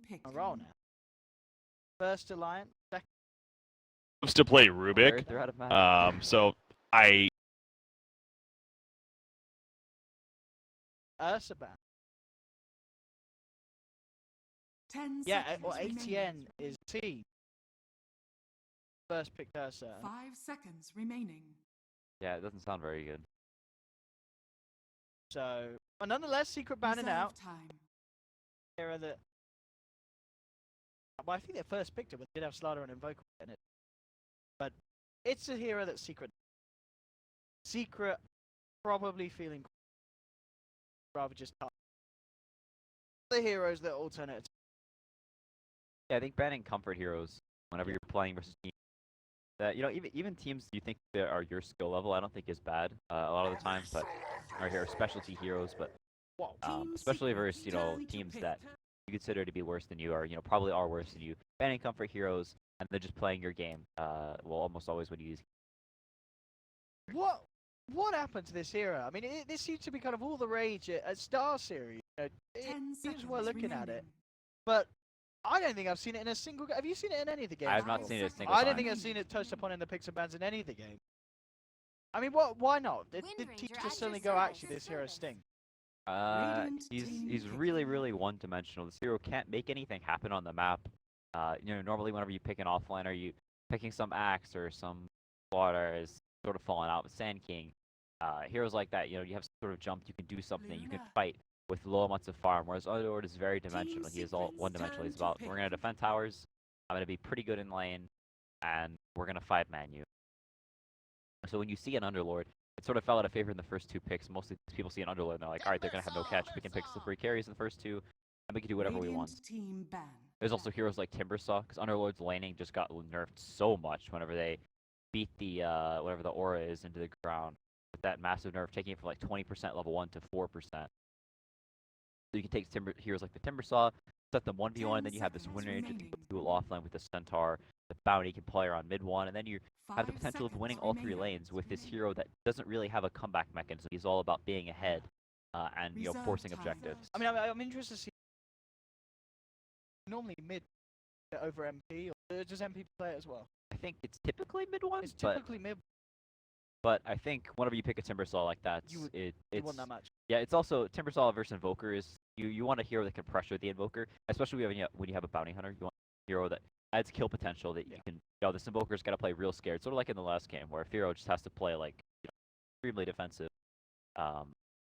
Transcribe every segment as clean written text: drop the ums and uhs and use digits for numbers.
picked. A roll now. First alliance, second. To play Rubik. They're out of mana. So I. Ursaban. 10 Yeah, seconds well, remaining. ATN is T. First picked Ursa. 5 seconds remaining. Yeah, it doesn't sound very good. So, but nonetheless, Secret banning Reserve out. time. Hero that. Well, I think they first picked it, but did have Slider and Invoker in it. But it's a hero that's Secret. Secret probably feeling rather just tough. The heroes that alternate. Yeah, I think banning comfort heroes whenever you're playing versus teams that even teams you think that are your skill level, I don't think is bad a lot of the time, but are specialty heroes, but especially versus teams that you consider to be worse than you, or probably are worse than you. Banning comfort heroes and then just playing your game will almost always win you these. What happened to this hero? I mean, this seems to be kind of all the rage at Star Series. Teams were looking at it, but I don't think I've seen it in a single. Have you seen it in any of the games? I have not seen it a single I time. don't think I've seen it touched upon in the picks and bans in any of the games. I mean, why not? Did teams just suddenly go, actually, this hero sting? He's really one-dimensional. This hero can't make anything happen on the map. Normally whenever you pick an offline, or you picking some axe or some water is sort of falling out with Sand King. Heroes like that, you have sort of jump, you can do something, you can fight with low amounts of farm, whereas Underlord is very dimensional. He is all one-dimensional. He's about, we're going to defend towers, I'm going to be pretty good in lane, and we're going to 5-man you. So when you see an Underlord, it sort of fell out of favor in the first 2 picks. Mostly people see an Underlord and they're like, alright, they're going to have no catch. We can pick slippery carries in the first 2, and we can do whatever we want. There's also heroes like Timbersaw, because Underlord's laning just got nerfed so much whenever they beat the, whatever the aura is into the ground. With that massive nerf, taking it from like 20% level 1 to 4%. So you can take heroes like the Timbersaw, set them 1v1, and then you have this win range dual offline with the Centaur, the Bounty can play around mid 1, and then you have the potential of winning all 3 lanes with this hero that doesn't really have a comeback mechanism. He's all about being ahead and forcing objectives. I mean, I'm interested to see. Normally mid over MP, or does MP play it as well? I think it's typically mid 1. It's typically mid. But I think whenever you pick a Timbersaw like that, it's want that much. Yeah, it's also Timbersaw versus Invoker is you want a hero that can pressure the Invoker, especially when you have a Bounty Hunter. You want a hero that adds kill potential that you can. This Invoker's got to play real scared, sort of like in the last game where Firo just has to play like extremely defensive.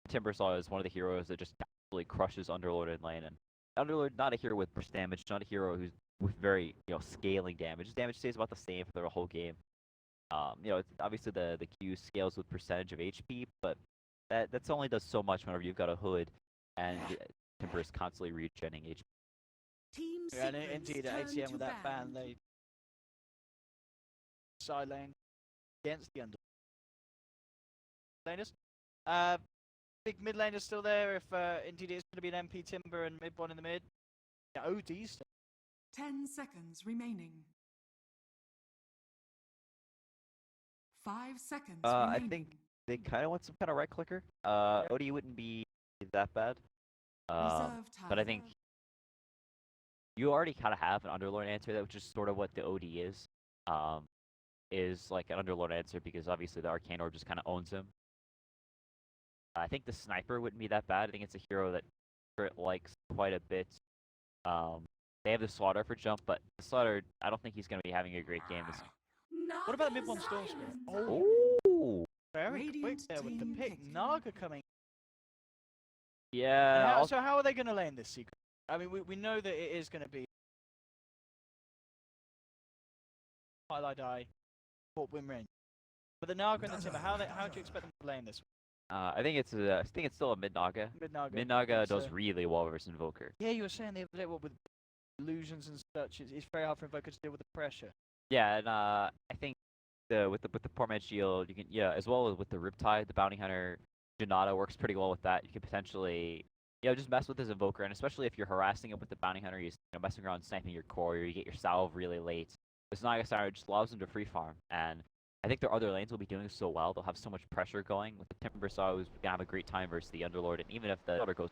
Timbersaw is one of the heroes that just absolutely crushes Underlord in lane, and Underlord not a hero with burst damage, not a hero who's with very scaling damage. His damage stays about the same for the whole game. It's obviously the Q scales with percentage of HP, but that's only does so much whenever you've got a hood and Timber is constantly regenerating HP. And indeed, at ATM with that ban, they side lane against the under laners. Big mid laner still there. If indeed it's going to be an MP Timber and mid 1 in the mid. Yeah, OD still. 10 seconds remaining. 5 seconds remaining. I think they kind of want some kind of right clicker. OD wouldn't be that bad. But I think you already kind of have an Underlord answer, that which is sort of what the OD is like an Underlord answer, because obviously the Arcane Orb just kind of owns him. I think the Sniper wouldn't be that bad. I think it's a hero that Spirit likes quite a bit. They have the Slaughter for jump, but the Slaughter, I don't think he's going to be having a great game this game. What about mid 1 Storm Spirit? Oh! Very quick there with the pick. Naga coming. Yeah. So how are they going to lane this secret? I mean, we know that it is going to be highlight eye, fort win range. But the Naga and the Timber, how do you expect them to lane this? I think it's still a mid Naga. Mid Naga does really well versus Invoker. Yeah, you were saying the other day with illusions and such, it's very hard for Invoker to deal with the pressure. Yeah, and I think with the poor man shield, you can as well as with the Riptide, the Bounty Hunter, Janata works pretty well with that. You can potentially just mess with his Invoker, and especially if you're harassing it with the Bounty Hunter, you're messing around sniping your core, or you get your salve really late. This Naga Siren just allows them to free farm, and I think their other lanes will be doing so well. They'll have so much pressure going with the Timbersaw, who's gonna have a great time versus the Underlord, and even if the Underlord goes,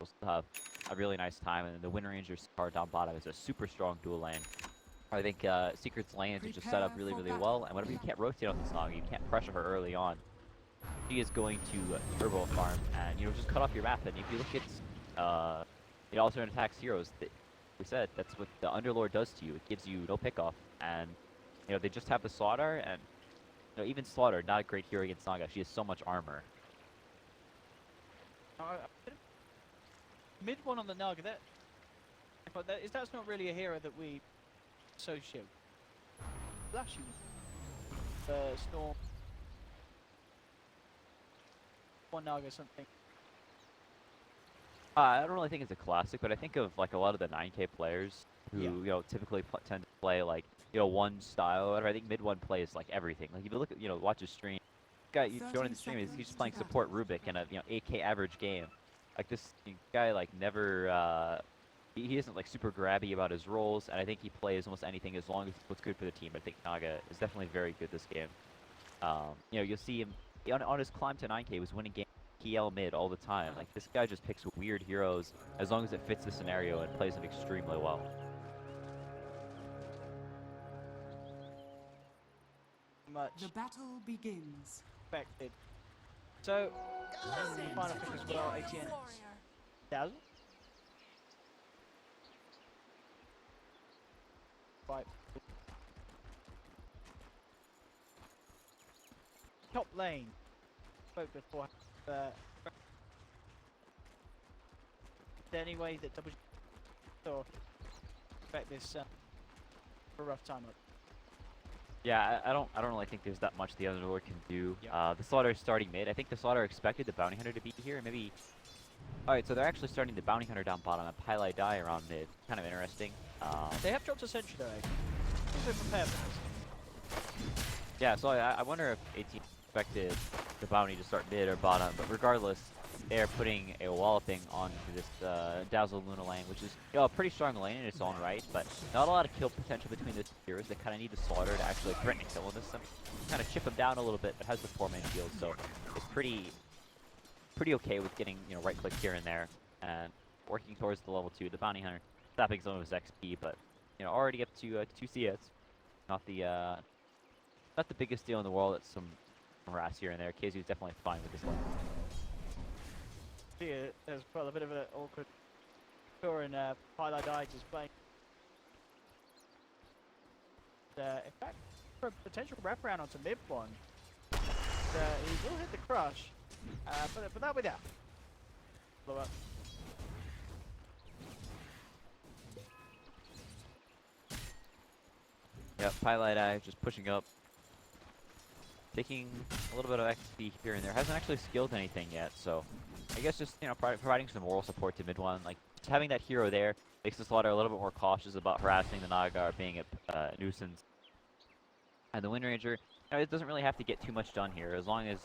will still have a really nice time. And then the Wind Ranger's card down bottom is a super strong dual lane. I think Secret's lanes are just set up really, really well. And whenever you can't rotate on this Naga, you can't pressure her early on. She is going to turbo farm and just cut off your map. And if you look at alternate attacks heroes, we said that's what the Underlord does to you. It gives you no pickoff, and they just have the Slaughter, and even Slaughter, not a great hero against Naga. She has so much armor. Mid one on the Naga. That's not really a hero that we associate. Flashy. Storm. One Naga something. I don't really think it's a classic, but I think of like a lot of the 9K players who typically tend to play like one style or whatever. I think mid one plays like everything. Like if you look at watch his stream, guy joining the stream, he's just playing support Rubik in a 8K average game. Like this guy like never he isn't like super grabby about his roles, and I think he plays almost anything as long as it's what's good for the team. I think Naga is definitely very good this game. You'll see him on his climb to 9K, he was winning games PL mid all the time. Like this guy just picks weird heroes as long as it fits the scenario and plays them extremely well. The battle begins. Expected. So, final pick as well, ATN. 1000. Right. Top lane. Spoke before. Any way that double or expect this for a rough time up. Yeah, I don't really think there's that much the Underlord can do. Yep. The Slaughter is starting mid. I think the Slaughter expected the Bounty Hunter to be here. Maybe. Alright, so they're actually starting the Bounty Hunter down bottom and Pylai die around mid. Kind of interesting. They have dropped a sentry though. So prepare for this. Yeah, so I wonder if AT expected the Bounty to start mid or bottom, but regardless, they're putting a walloping onto this Dazzle Luna lane, which is a pretty strong lane in its own right, but not a lot of kill potential between the two heroes. They kind of need the Slaughter to actually threaten to kill on this. Kind of chip him down a little bit, but has the 4-man shield, so it's pretty okay with getting right click here and there and working towards the level 2. The Bounty Hunter stopping some of his XP, but already up to 2 CS. Not the biggest deal in the world. It's some harass here and there. KheZu's definitely fine with this lane. Here, there's probably a bit of an awkward score in Pylai die just playing. In fact, for a potential wraparound onto mid one, he will hit the crush, but that'll be down. Blow up. Yep, Pylai die just pushing up. Taking a little bit of XP here and there. Hasn't actually skilled anything yet, so I guess just providing some moral support to mid one. Like just having that hero there makes the Slaughter a little bit more cautious about harassing the Naga or being a nuisance. And the Wind Ranger, it doesn't really have to get too much done here as long as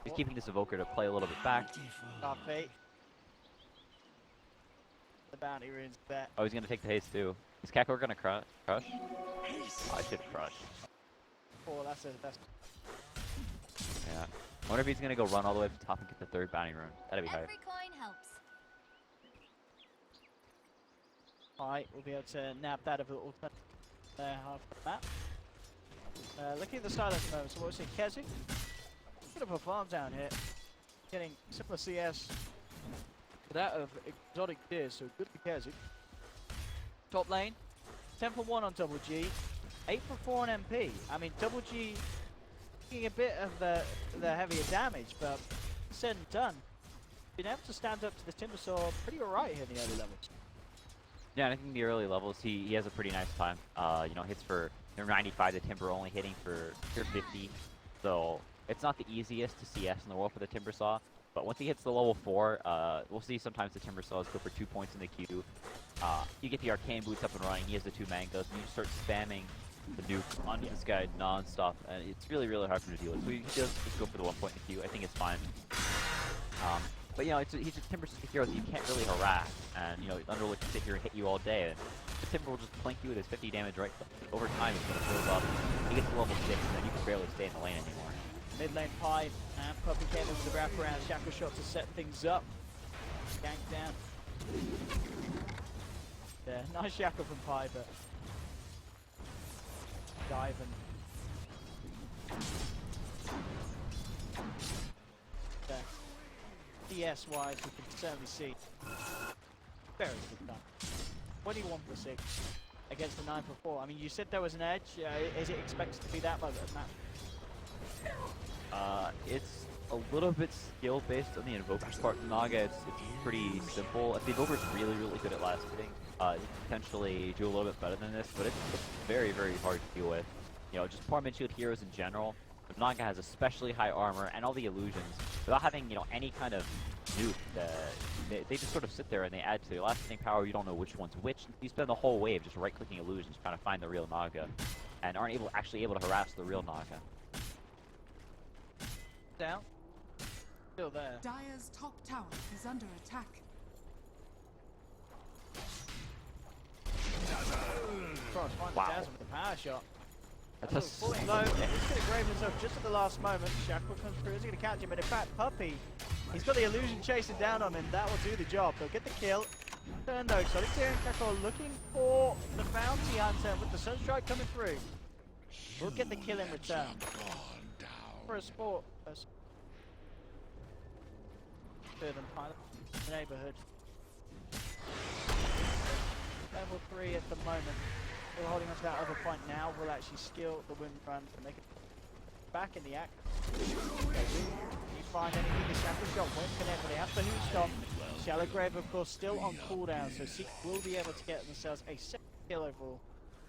he's keeping this Evoker to play a little bit back. Puppey. The bounty runes that. Oh, he's gonna take the haste too. Is Kakor gonna crush? Oh, I should crush. Oh, that's Yeah. I wonder if he's gonna go run all the way to the top and get the 3rd bounty rune. That'd be hard. Every coin helps. Alright, we'll be able to nab that of the alternate half of the map. Looking at the style at the moment, so what we're seeing, KheZu. Bit of a farm down here. Getting similar CS to that of exotic tiers, so good for KheZu. Top lane, 10 for 1 on Double G, 8 for 4 on MP. I mean, Double G taking a bit of the heavier damage, but said and done. Been able to stand up to the Timbersaw pretty alright here in the early levels. Yeah, and I think in the early levels he has a pretty nice time. Hits for 95, the Timber only hitting for 50. So it's not the easiest to CS in the world for the Timbersaw, but once he hits the level 4, we'll see sometimes the Timbersaws go for 2 points in the queue. You get the Arcane Boots up and running, he has the 2 mangoes, and you start spamming the nuke onto this guy non-stop, and it's really, really hard for him to deal with. So he does just go for the 1 point in the queue. I think it's fine. But he's a Timber hero that you can't really harass, and Underlord can sit here and hit you all day, and the Timber will just plink you with his 50 damage right click. Over time, he's gonna build up. He gets to level 6, and then you can barely stay in the lane anymore. Mid lane pipe, and Puppey came in with the wraparound shackle shot to set things up. Gank down. There, nice shackle from Pi, but diving. There. DS wise, we can certainly see very good done. 21 for 6 against the 9 for 4. I mean, you said there was an edge. Is it expected to be that much? It's a little bit skill based on the Invoker's part. Naga, it's pretty simple. If the Invoker's really good at last hitting, you can potentially do a little bit better than this, but it's very hard to deal with. You know, just poor mid-shield heroes in general. But Naga has especially high armor and all the illusions. Without having, you know, any kind of nuke, they just sort of sit there and they add to their last hitting power. You don't know which one's which. You spend the whole wave just right-clicking illusions trying to find the real Naga, and aren't actually able to harass the real Naga. Down. Still there. Dire's top tower is under attack. Cross finds Wow. Dazzle with the power shot. That's a Falling low. He's going to grave himself just at the last moment. Shackle comes through. Is he going to catch him? But in fact, Puppey, he's got the illusion chasing down on him. That will do the job. They'll get the kill. Turn though. Solitaire and Kakor looking for the bounty hunter with the Sunstrike coming through. We'll get the kill in return. For a sport. Further than pilot. Neighborhood. Level 3 at the moment. Still holding on to that other point now. Will actually skill the wind run to make it back in the act. You find anything? The shackle shot won't connect, but they have the Hoot Stomp. Shallow Grave, of course, still on cooldown, so Seek will be able to get themselves a second kill overall.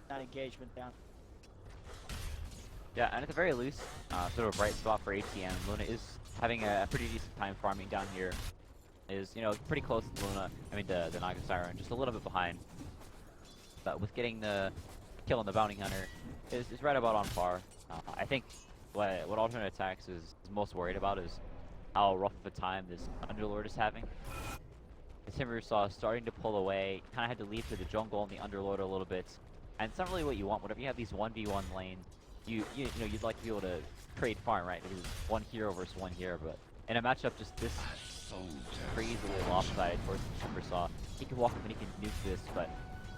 That engagement down. Yeah, and at the very least, sort of a bright spot for ATM. Luna is having a pretty decent time farming down here. Is, you know, pretty close to Luna. I mean, the Naga Siren, just a little bit behind. But with getting the kill on the Bounty Hunter, is right about on par. I think what alternate attacks is most worried about is how rough of a time this Underlord is having. The Timber saw starting to pull away, kind of had to leave to the jungle and the Underlord a little bit. And it's not really what you want. Whenever you have these 1v1 lanes, you know, you'd like to be able to trade farm, right? Because it's one hero versus one hero, but in a matchup just this crazily lopsided towards the Timber Saw, he can walk up and he can nuke this, but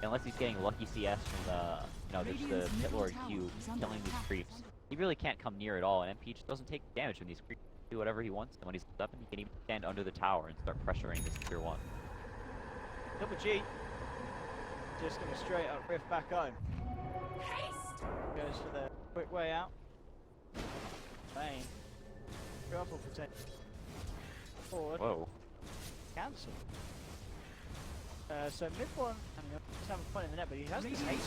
unless he's getting lucky CS from the, you know, there's the Pit Lord Q killing these creeps, he really can't come near at all, and MP just doesn't take damage from these creeps. Do whatever he wants, and when he's up, he can even stand under the tower and start pressuring this tier 1. Double G. Just going to straight up riff back home. Goes for the quick way out. Bane. Trouble protect. Forward. Whoa. Cancel. So mid one, I mean, he's having fun in the net, but he has this H.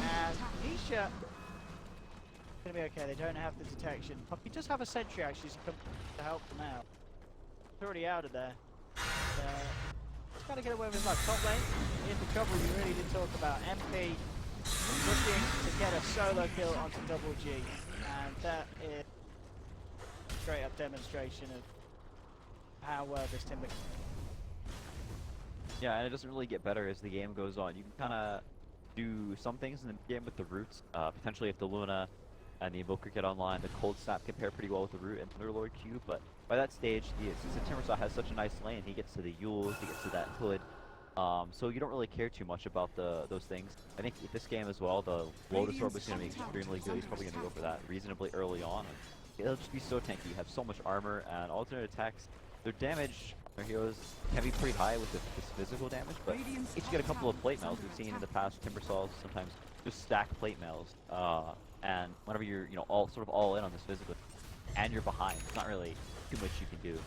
And Nisha gonna be okay. They don't have the detection. Puppey does have a sentry actually to help them out. It's already out of there. He's got to get away with his life. Top lane is the trouble we really did talk about. MP looking to get a solo kill onto Double G, and that is a straight up demonstration of how well this Timber. Yeah, and it doesn't really get better as the game goes on. You can kind of do some things in the game with the roots. Potentially if the Luna and the Invoker get online, the Cold Snap compare pretty well with the root and Underlord Q, but by that stage, since the Timbersaw has such a nice lane, he gets to the Yules, he gets to that Hood, so you don't really care too much about those things. I think with this game as well, the Lotus Orb is going to be extremely good. He's probably going to go for that reasonably early on. It'll just be so tanky. You have so much armor, and alternate attacks, their damage, their heroes can be pretty high with this physical damage, but if you get a couple of plate mails, we've seen in the past Timbersaws sometimes just stack plate mails, and whenever you're, you know, all in on this physical, and you're behind, it's not really too much you can do.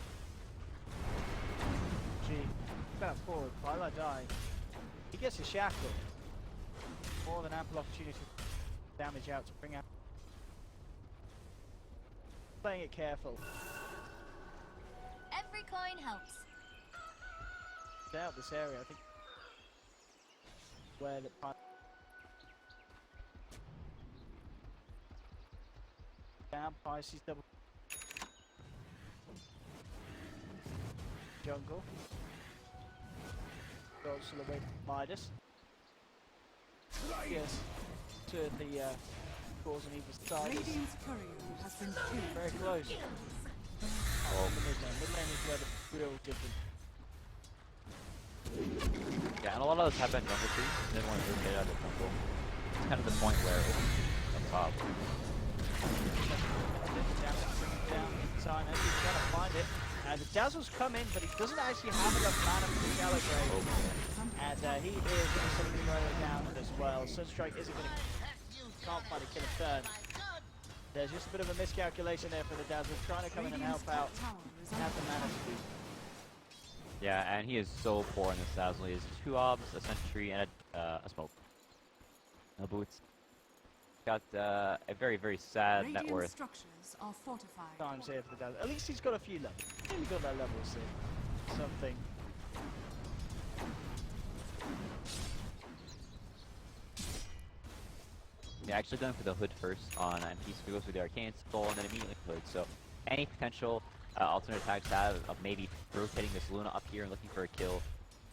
G, back forward, Twilight die. He gets a shackle. More than ample opportunity to damage out to bring out. Playing it careful. Every coin helps. Get out this area, I think. Where the down, Pisces double. Jungle. Goes to the way Midas. Yes. To the cause on either side. Radiant's courier has been killed. Very close. Oh, mid lane is where the real difference. Yeah, and a lot of those have been jungle trees. They want to rotate out of the jungle. It's kind of the point where it's up top. Down in time, and he's trying to find it. The Dazzle's come in, but he doesn't actually have enough mana for the Gallagher. And he is going to sort of throw it down as well. Sunstrike isn't going to... Can't find a killer turn. There's just a bit of a miscalculation there for the Dazzle, trying to come in and help out. Have the mana to do. Yeah, and he is so poor in this Dazzle. He has 2 obs, a sentry, and a smoke. No boots. Got a very, very sad net worth. Structures are fortified. Times here for the Dazzle. At least he's got a few levels. Maybe got that level 6. Something. Yeah, actually going for the hood first on MP, so he goes for the arcane skull and then immediately hood. So any potential alternate attacks have of maybe rotating this Luna up here and looking for a kill,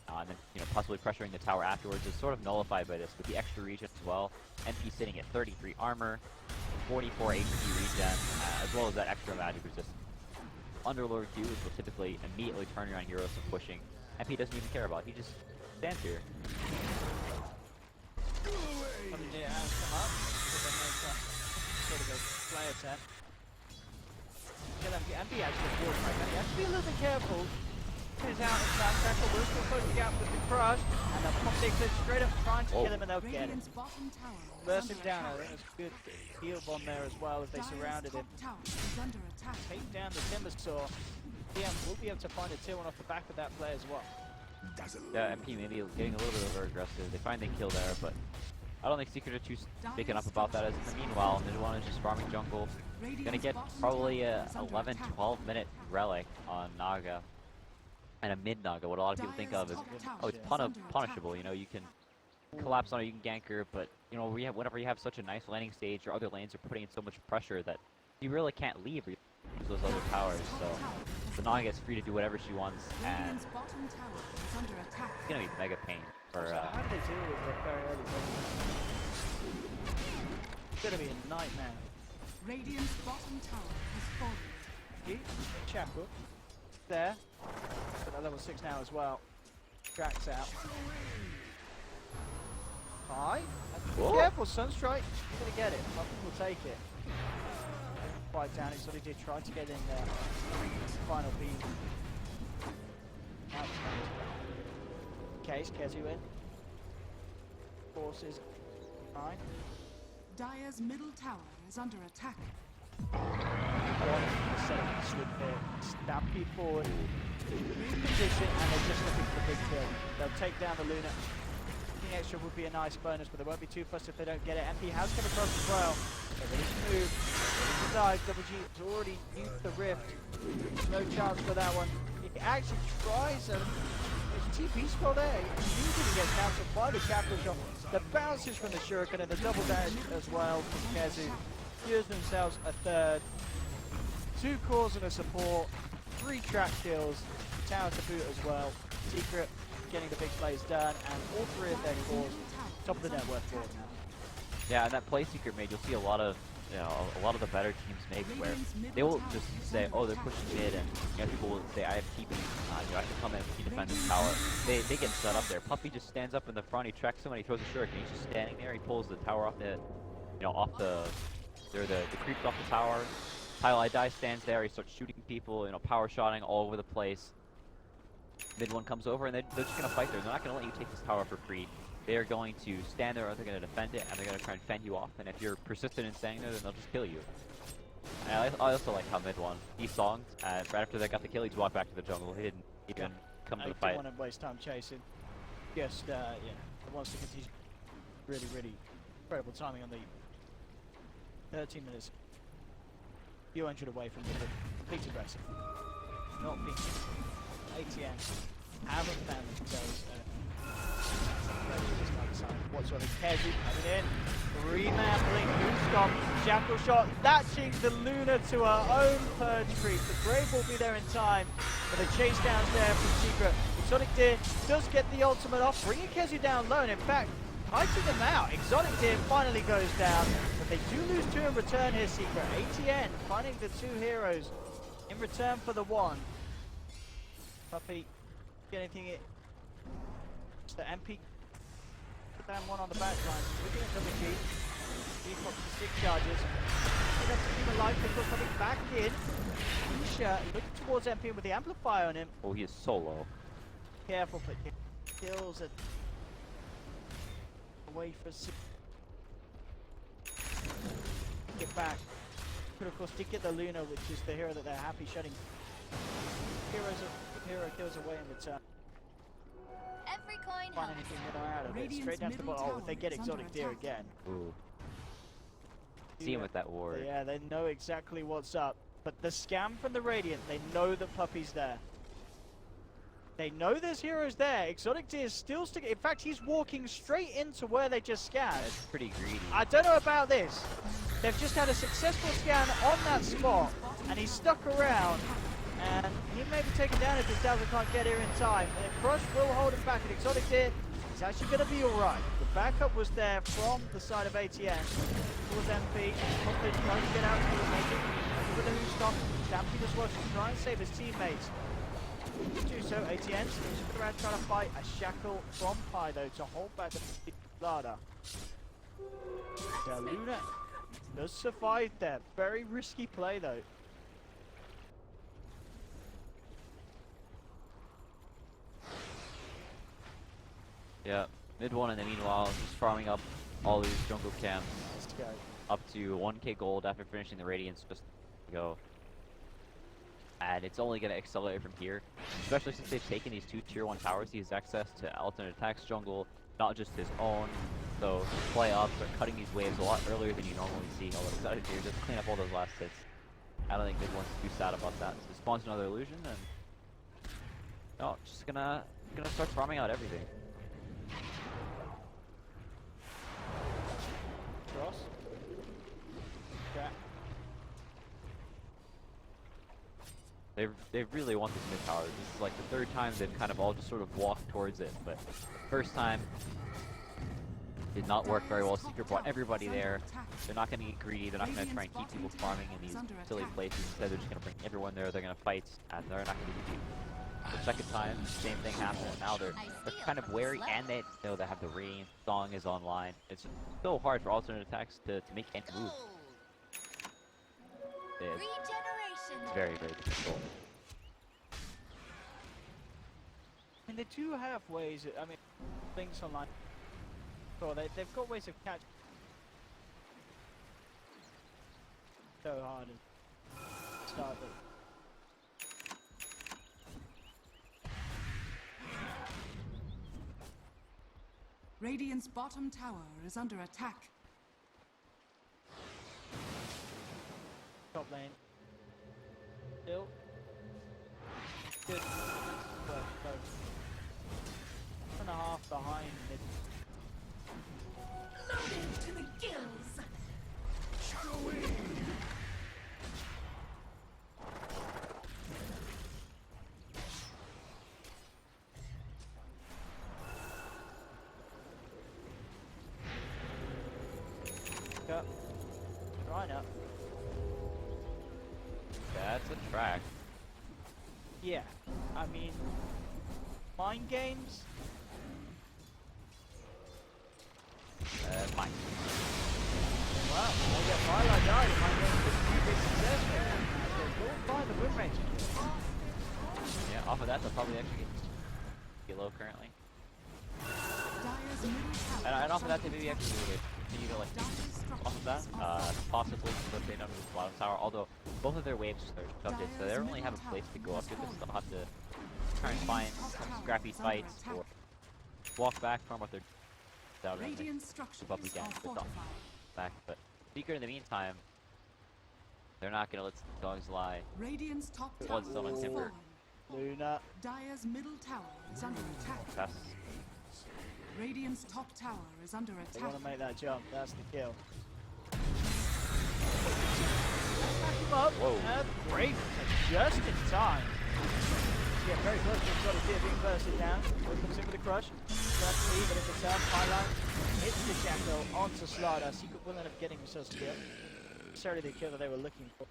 and then possibly pressuring the tower afterwards is sort of nullified by this with the extra regen as well. MP sitting at 33 armor, 44 HP regen, as well as that extra magic resistance. Underlord Q, which will typically immediately turn around heroes and pushing. MP doesn't even care about. He just stands here. Come up, sort of a play attack. MP actually forward right now. You have to be a little bit careful. He's out in time. Tackle will still close the gap with the crush, and they'll pop the eclipse straight up, trying to kill him, and they'll get him. Burst him down. I think it's a good heal bomb there as well as they surrounded him. Take down the timber saw. PM will be able to find a tier 1 off the back of that play as well. Yeah, MP maybe getting a little bit over aggressive. They find the kill there, but I don't think Secret are too speaking up about that. As in the meanwhile, Midone is just farming jungle. Gonna get probably a 11-12 minute relic on Naga. And a mid Naga, what a lot of people think of is, oh, it's punishable, you can collapse on it, you can gank her, but, whenever you have such a nice landing stage, your other lanes are putting in so much pressure that you really can't leave those other towers, so the Naga gets free to do whatever she wants, and it's gonna be mega pain for, how do they deal with it very early? It's gonna be a nightmare. Radiant's bottom tower has fallen. Chapel. There. At level 6 now as well. Tracks out. High. Careful, Sunstrike. He's gonna get it. Puppey will take it. Quite down. He sort of did try to get in there. Final beam. Case, KheZu in. Forces. 9. Dire's middle tower is under attack. Swoop here. Stampede forward. Reposition, and they're just looking for the big kill. They'll take down the Luna. King extra would be a nice bonus, but they won't be too fussed if they don't get it. MP has come across as well. They're ready to move. Ready to dive. Double G has already used the rift. No chance for that one. He actually tries a TP spell there. He usually gets cancelled by the chapter shot. The bounces from the shuriken and the double dash as well from KheZu. Secures themselves a third. 2 cores and a support. 3 trap kills. Tower to boot as well. Secret getting the big plays done, and all 3 of their cores top of the net worth board now. Yeah, and that play Secret made, you'll see a lot of the better teams make where they will just say, oh, they're pushing mid, and people will say, I have TP, I can come in and defend this tower. They get set up there. Puppey just stands up in the front, he tracks someone, he throws a shuriken, he's just standing there, he pulls the tower off the creeps off the tower. Highlight Die stands there, he starts shooting people, power shotting all over the place. Mid one comes over and they're just gonna fight there. They're not gonna let you take this tower for free. They are going to stand there, or they're gonna defend it, and they're gonna try and fend you off. And if you're persistent in staying there, then they'll just kill you. And I also like how mid one desonged, and right after they got the kill, he just walked back to the jungle. He didn't even come to the fight. Didn't want to waste time chasing. Just wants to continue. Really, really incredible timing on the 13 minutes. Few hundred away from the complete aggressive. Not being ATM. Haven't found themselves whatsoever. KheZu coming in. 3-man blink, boot stop, shackle shot, latching the Luna to her own purge creep. The Grave will be there in time, but the chase down there from Secret. Exotic Deer does get the ultimate off, bringing KheZu down low, and in fact, fighting them out. Exotic Deer finally goes down, but they do lose 2 in return here, Secret. ATN finding the 2 heroes in return for the 1. Puppey, get anything The MP put down one on the back line. Looking at double G. He pops the 6 charges. He has to keep him alive. Pickle coming back in. Isha looking towards MP with the amplifier on him. Oh, he is so low. Careful, but kills it. Away for get back. Could of course did get the Luna, which is the hero that they're happy shutting. Hero kills away in return. Every coin Find helps. anything that are out of it. Radiant's Straight down to the middle bottom. Oh, tower they get is exotic under deer attack. again. Ooh. See him with that ward. Yeah, they know exactly what's up. But the scam from the Radiant, they know that Puppey's there. They know there's heroes there. Exotic deer is still sticking. In fact, he's walking straight into where they just scanned. That's pretty greedy. I don't know about this. They've just had a successful scan on that spot, and he's stuck around. And he may be taken down if this Dazzle can't get here in time. And Crush will hold him back. And Exotic deer is actually going to be alright. The backup was there from the side of ATN. Towards MP. Puppey trying to get out to the Magic. With the who stop. Stampede as well to try and save his teammates. To do so, ATN is around trying to fight a shackle from Pi though to hold back the Lada. Luna does survive there. Very risky play though. Yeah, mid one in the meanwhile, just farming up all these jungle camps Let's go. up to 1k gold after finishing the Radiance just to go. And it's only going to accelerate from here, especially since they've taken these 2 tier 1 towers. He has access to alternate attacks jungle, not just his own. So play up, start cutting these waves a lot earlier than you normally see. Although excited here, just clean up all those last hits. I don't think mid one's too sad about that. So spawns another illusion and no, just gonna start farming out everything. Cross. Okay. They really want this mid tower. This is like the 3rd time they've kind of all just sort of walked towards it, but first time did not work very well. Secret brought everybody there. They're not going to get greedy. They're not going to try and keep people farming in these silly places. Instead, they're just going to bring everyone there. They're going to fight, and they're not going to be beat. The 2nd time, same thing happened. Now they're kind of wary, and they know they have the Radiant song is online. It's so hard for alternate attacks to make any move. It's very, very difficult. I mean, they do have ways. I mean, things online. So they've got ways of catching. So hard to start it. Radiant's bottom tower is under attack. Top lane. Still. Good. Close. 1.5 behind mid. Loaded to the gills. Up. Right up. That's a track. Yeah. I mean, mind games. Mine. Wow. They get Twilight died. Mind games could be a big success. Go find the win range. Yeah, off of that, they'll probably actually get low currently. Dyer's middle tower And off of is that, they maybe actually continue to like Dyer's off of that, possibly so they don't move Cloud Tower. Although both of their waves are shoved in, so they don't really have a place to go up to. They still have to try and find some scrappy fights or walk back from what they're down and Radiant structures keep up again are with fortified. back. But Secret in the meantime, they're not gonna let the dogs lie. Radiant's top tower Bloodstone and is Timber. fallen. Luna. Dyer's middle tower is under attack. That's Radiant's top tower is under They attack. want to make that jump. That's the kill. Back him up. Whoa. Brave just in time. Yeah, very close to got a deer being bursted down. Here comes in with a crush. Just see, but in the turn, Highline hits the Shackle onto Slaughter. Secret will end up getting themselves a kill. Necessarily the kill that they were looking for.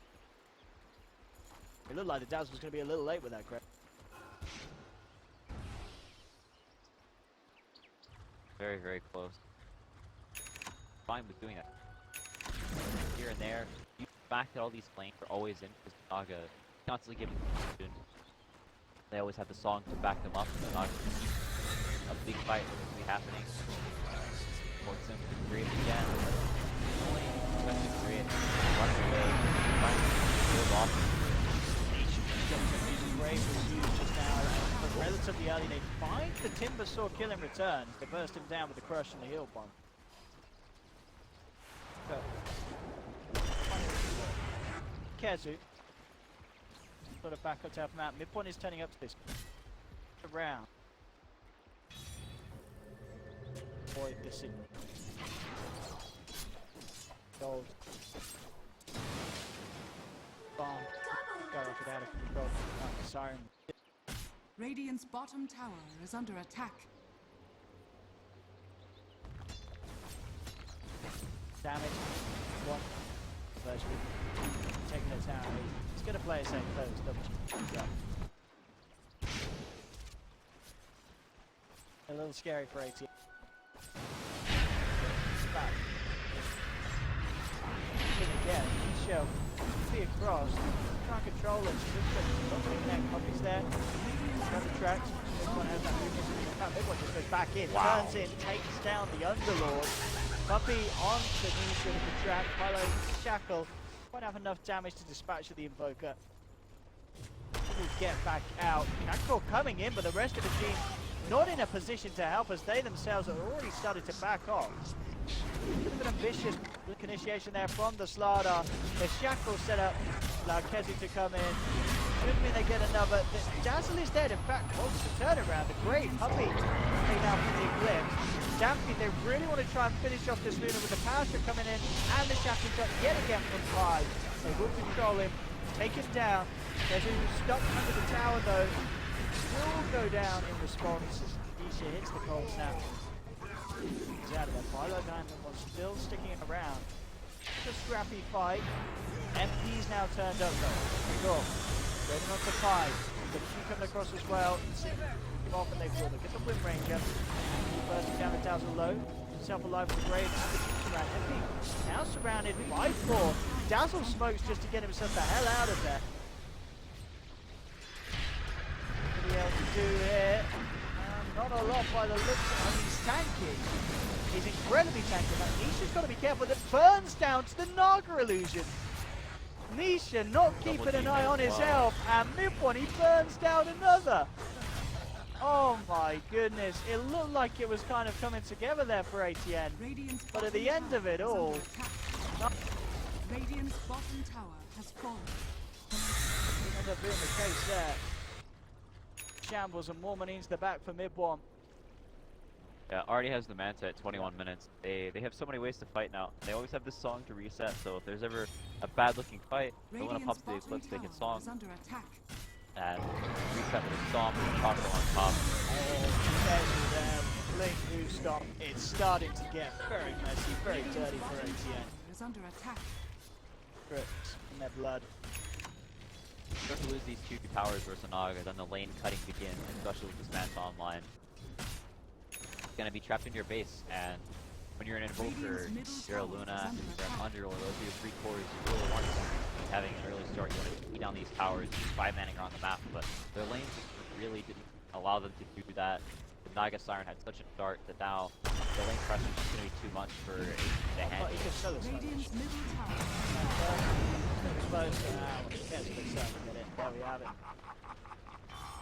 It looked like the Dazzle was going to be a little late with that grab. Very, very close. Fine with doing that. Here and there. You fact that all these flames are always in because Naga constantly giving them. They always have the song to back them up. So Naga, a big fight will be happening. Force him to create again. Only especially create. Running away. Finally, goes off. Brave was used just now, but relatively early. They find the Timber Saw kill in return. They burst him down with the crush and the heal bomb. KheZu. Got a back up to help him out. Midpoint is turning up to this. Around. Boy, this is gold. Bomb. Go off it out of control. Siren. Radiant's bottom tower is under attack. Damage. One. Version. Taking it out. He's going to play it safe close. Double check. A little scary for AT. Back. Again. Show. See across. Can't control it. She's just connect. Puppey's there. Got the tracks. This one has that movement. Midpoint just goes back in. Wow. Turns in. Takes down the Underlord. Puppey on to Nisha with the track. Follow Shackle. Won't have enough damage to dispatch of the Invoker. Will get back out. Shackle coming in, but the rest of the team not in a position to help us. They themselves are already started to back off. A bit of an ambitious look initiation there from the Slardar. The Shackle set up, allow KheZu to come in. Should mean they get another. The Dazzle is dead. In fact, what was the turnaround? The great Puppey taken out from the Eclipse. Dampy, they really want to try and finish off this Luna with the power shot coming in and the Shackle shot yet again from 5. They will control him, take him down. KheZu stuck under the tower though. Will go down in response. Nisha hits the cold snap. He's out of there. Cloud9 was still sticking around. It's a scrappy fight. MP's now turned up though. Go. Ready on to 5. The Q coming across as well. Give off and they pull. They get the Wind Ranger. Bursting down the Dazzle low. Himself alive with the Brave. MP now surrounded by 4. Dazzle smokes just to get himself the hell out of there. What else to do here? Not a lot by the looks of him. He's tanky. He's incredibly tanky. Now, Nisha's got to be careful. That burns down to the Naga illusion. Nisha not keeping an eye on his health. And mid-one, he burns down another. Oh my goodness. It looked like it was kind of coming together there for ATN. But at the end of it all... Radiant's bottom tower has fallen. Ended up being the case there. Shambles and more money into the back for mid-one. Yeah, already has the Manta at 21 minutes. They have so many ways to fight now. They always have this song to reset, so if there's ever a bad looking fight, they want to pop the Eclipse, they can song and reset with a song with Chakra on top. KheZu there, Blink new stop. It's starting to get very messy, very dirty for ATN. Is under attack. Grips in their blood. Start to lose these 2 powers versus Naga, then the lane cutting begins, especially with this Manta online. It's gonna be trapped in your base, and when you're an Invoker, you're a Luna, you're an Underlord, those are your 3 cores. You really want having an early start. You want to beat down these towers, 5-manning around the map, but their lanes really didn't allow them to do that. The Naga Siren had such a start that now the lane pressure is going to be too much for the hand. Radiant's middle tower. Close now. KheZu looks up and get it. There we have it.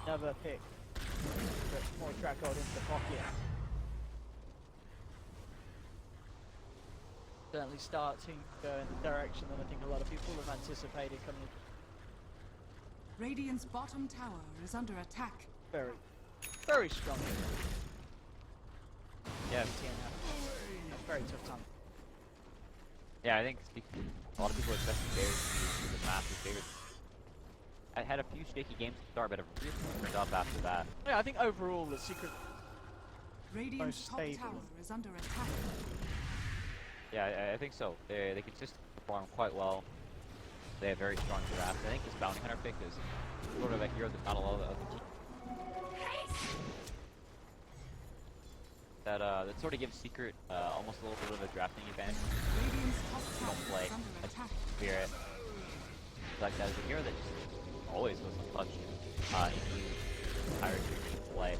Another pick. More track hold into the pocket. Certainly starting to go in the direction that I think a lot of people have anticipated coming. Radiant's bottom tower is under attack. Very, very strong. Yeah. A very tough time. Yeah, I think a lot of people expect Bears to be the massive favorite. I had a few shaky games to start, but it really turned up after that. Yeah, I think overall the Secret Radiant's top stable. tower is under attack. Yeah, I think so. They can just perform quite well. They have very strong drafts. I think this Bounty Hunter pick is sort of a hero that not a lot of the other teams. that that sort of gives Secret almost a little bit of a drafting advantage. Radiant's top You don't tower play is under a attack. Spirit. Like that is a hero that just always goes untouched in the entire treatment of play.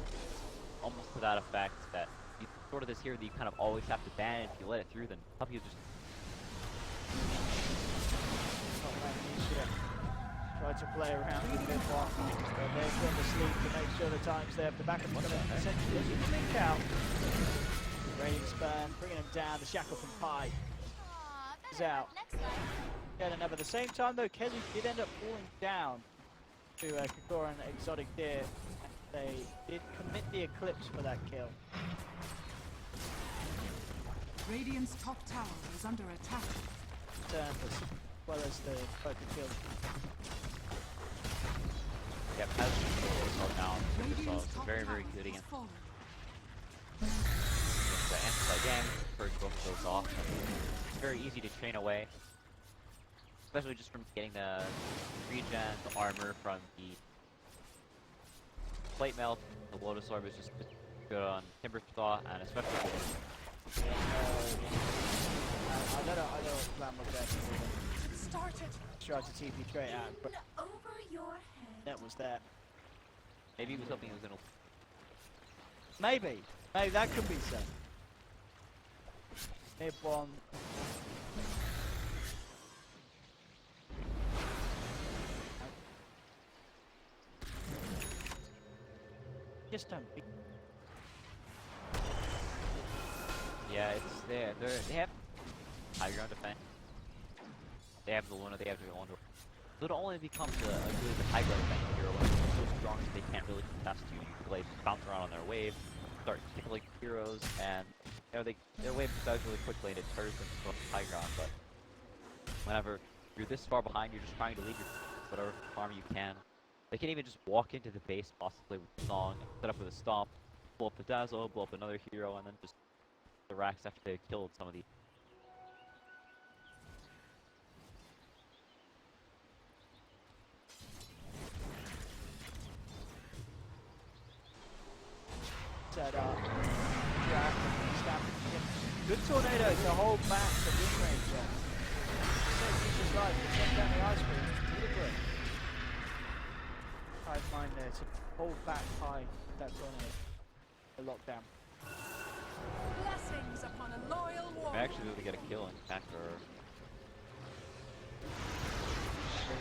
Almost to that effect that you sort of this hero that you kind of always have to ban, and if you let it through, then Puppey will just Try to play around with mid block, but they're going to sleep to make sure the time's there. The backup is going to essentially link out. Radiant Spurn, bringing him down. The shackle from Pi Aw, is better out. luck next life. Get another. At the same time, though, KheZu did end up falling down to Kakora and Exotic Deer. They did commit the Eclipse for that kill. Radiant's top tower is under attack. As well as the focus kill. yep, has held down. So Radiant's it's top very, tower very good has against fallen. the anti-damage, purge both of those off. It's very easy to train away. Especially just from getting the regen, the armor from the plate melt. The Lotus Orb is just good on Timber Thaw, and especially I don't plan my best. Started. Tried to TP straight out, but Over your head. that was that. maybe he was hoping he was gonna. Maybe that could be so. Hit one. Just don't be. Yeah, it's they have high ground defense. They have the Luna, they have the Luna. So it only becomes a good high ground defense hero when it's so strong that they can't really contest you. You play bounce around on their wave, start tickling heroes, and you know their wave dies really quickly and it deters them from high ground. But whenever you're this far behind, you're just trying to leave your whatever farm you can. They can even just walk into the base, possibly with a song, set up with a stomp, blow up the Dazzle, blow up another hero, and then just the racks after they killed some of the. Set up. Jack, good tornado to hold back the win range there. Just right, send down the ice cream. Beautiful. Hive mind there to hold back high that tornado. The lockdown. Blessings upon a loyal They warrior. actually able to get a kill in Factor.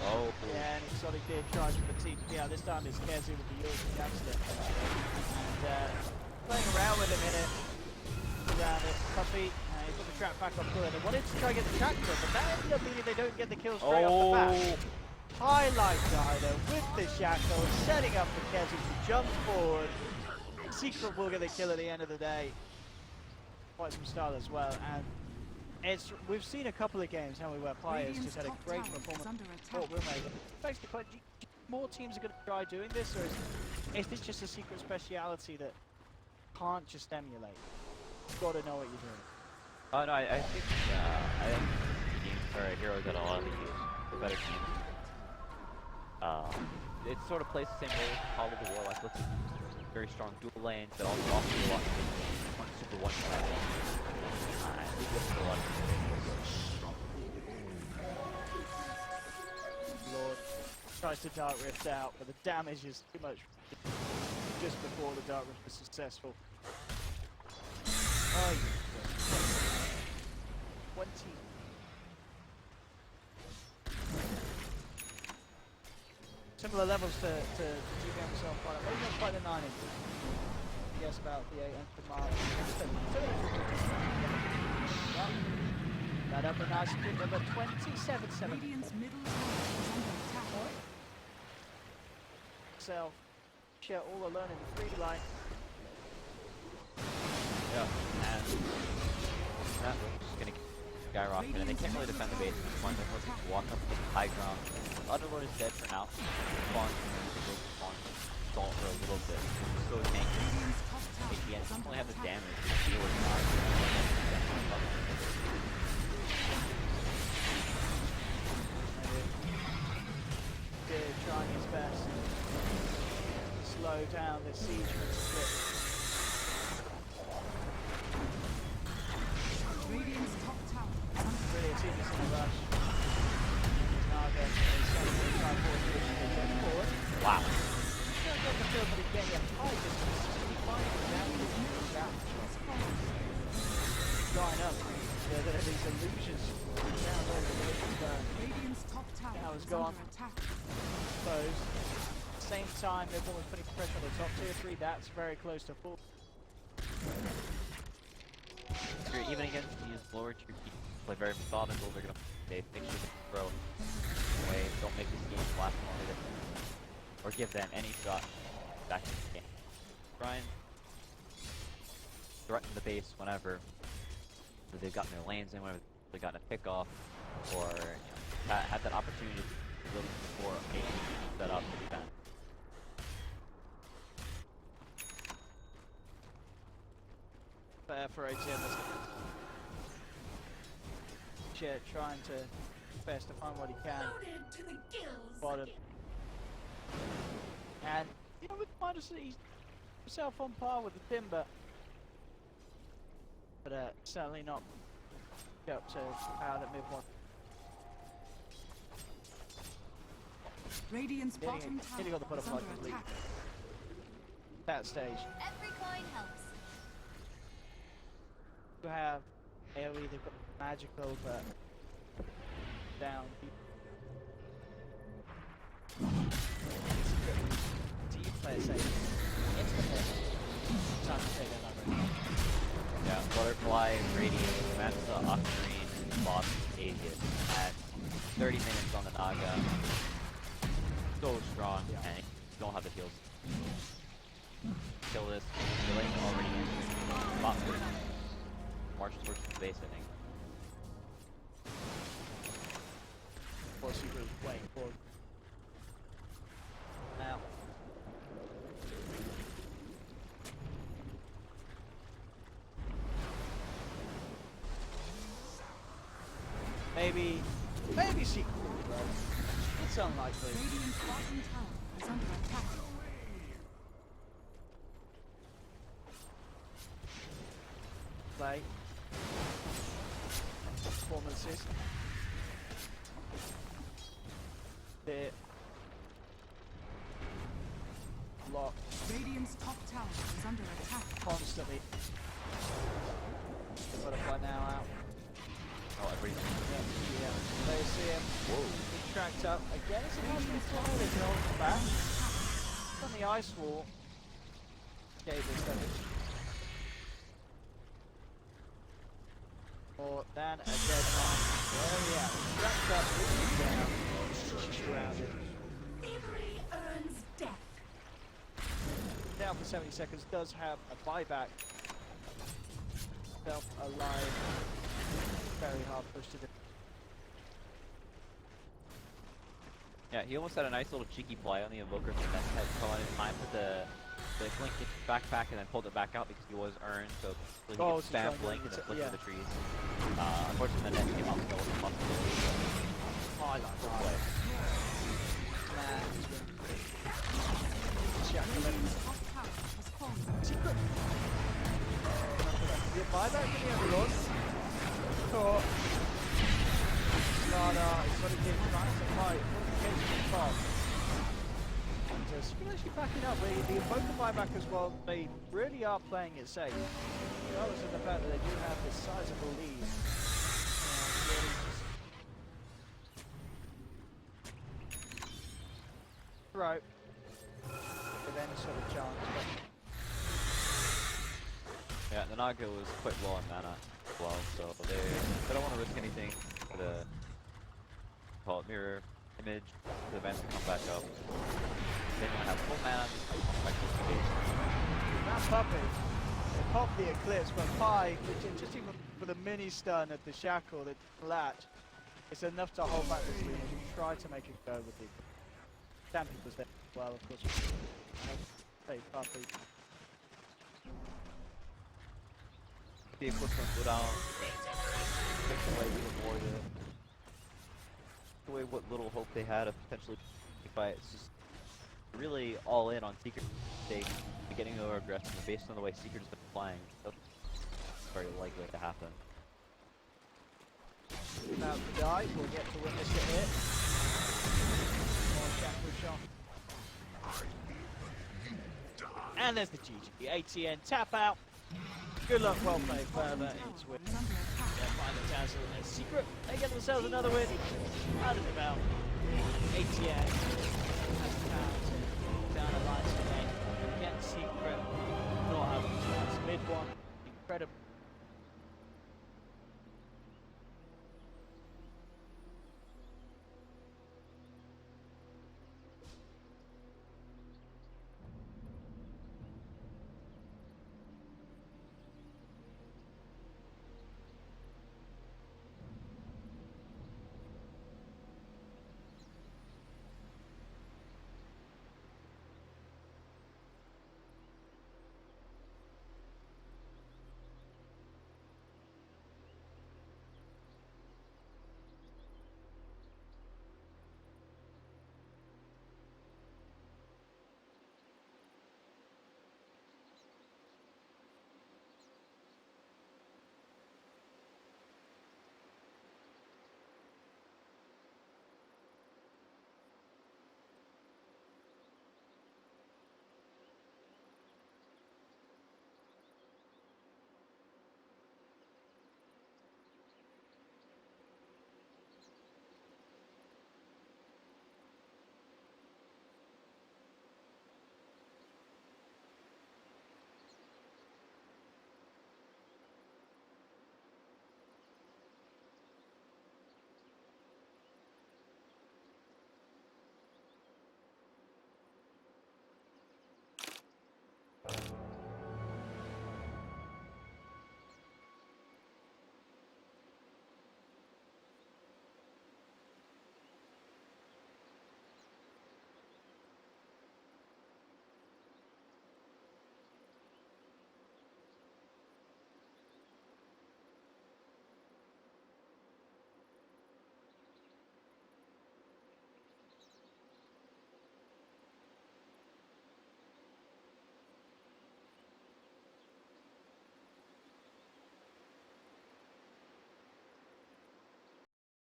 Oh, Yeah, and Exotic did charge for the TP out. This time it's KheZu with the York and cancel it. And playing around with him in it. Around it. Puppey, he put the trap back on good. They wanted to try and get the trap kill, but that ended up meaning they don't get the kill straight off the bat. Highlight Dido with the shackle, setting up for KheZu to jump forward. Secret will get the kill at the end of the day. Quite some style as well, and we've seen a couple of games, haven't we, where players just had a great performance. What will make it? Basically, quite, more teams are going to try doing this, or is this just a secret speciality that can't just emulate? You've got to know what you're doing. Oh no, I think teams or heroes that a lot of the better teams. It sort of plays the same role as Call of the War, like let's very strong dual lanes that also offer a lot of super one shot. I think this is a lot of Lord tries to Dark Rift out, but the damage is too much just before the Dark Rift was successful. Oh, 20. Similar levels to GM himself, but maybe not quite the 9 inch. Yes, about the 8 inch mark. That up a nice kick, number 27-7. Radiant's middle tower is under attack. Self, share all alone in the 3D line. Yeah, and that was just gonna skyrocket, and they can't really defend the base at this point. They're supposed to walk up to the high ground. Underlord is dead for now. Spawn stall for a little bit. So tanky. Radiant's top tower ATN is doesn't under really have the attack. damage. He was not. Did trying his best to slow down the siege from Split. Yeah, there are these illusions down over the Radiant's top tower Tower's is gone. under attack. close. Same time, everyone's putting pressure on the top tier 3. That's very close to full. If you're even against these lower tier teams, play very methodical. They're gonna make sure they throw away. Don't make this game last longer or give them any shot back in the game. Try and threaten the base whenever they've gotten their lanes in, whenever they've gotten a pick off, or have that opportunity to really for a set up to defend. Fair for ATM. Shit, trying to best to find what he can. Loaded to the gills. Bottom. And you know, with Midas, he's himself on par with the Timber, but certainly not up to power that mid one. Radiant's Yeah, bottom nearly got the tower is butterfly under complete. attack. That stage, Every coin helps. you have AoE. They've got magical, but down. Deep player safe. Instant. Time to take another. Yeah, Butterfly, Radiant, Mensa, Octarine, Boss, Aegis at 30 minutes on the Naga. So strong, and you don't have the heals. Kill this. The lane already in. Bot first. March towards the base, I think. Or Secret is playing forward. Now. Maybe Secret, but it's unlikely. Radiant's bottom tower is under attack. Play. Performances. There. Lock Radiant's top tower is under attack. constantly. The butterfly now out. Oh, everybody's Yeah. They see him. whoa. He tracked up. Again, it's a nice little fly. They can hold him back. On the ice wall. Gave this damage. More than a dead man. There he is. Tracked up, looking down. Grounded. Bravery earns death. Down for 70 seconds. Does have a buyback. Self alive. Very hard push to the. Yeah, he almost had a nice little cheeky play on the Invoker that had come on in time with the blink into his backpack and then pulled it back out because he was earned, so he Oh, could so spam trying to blink and get then it- flick yeah. through the trees. Unfortunately, the net came out, so it was a possibility. I like Good that. play. Man, Radiant's top tower has fallen. Secret. The buyback for the Overlord. Caught. He's got to get trying to fight. Qualification fast. And Secret actually backing up. The Invoker buyback as well, they really are playing it safe. Regardless of the fact that they do have this sizable lead. Really just right. With any sort of chance. Yeah, the Naga was quite low on mana as well, so they don't want to risk anything for the call it mirror image for the events to come back up. They don't have full mana, just come back to the base. That Puppey, they popped the Eclipse, but Pi, just even for the mini stun of the Shackle, the latch, it's enough to hold back the team and try to make it go with the Stampede was there as well, of course. Hey, Puppey. The Eclipse one go down, takes away even more the way what little hope they had of potentially fight. It's just really all in on Secret stake, getting over aggression based on the way Secret has been playing. That's very likely to happen. About to die, we'll get to witness it here. More Shackle shot. And there's the GG. ATN tap out. Good luck, well played further. It's with Is under attack. They'll find the Tassel. And Secret, they get themselves another win. Out of about ATS. Has pounds down the line today. Again, Secret not having a chance. Mid one, incredible.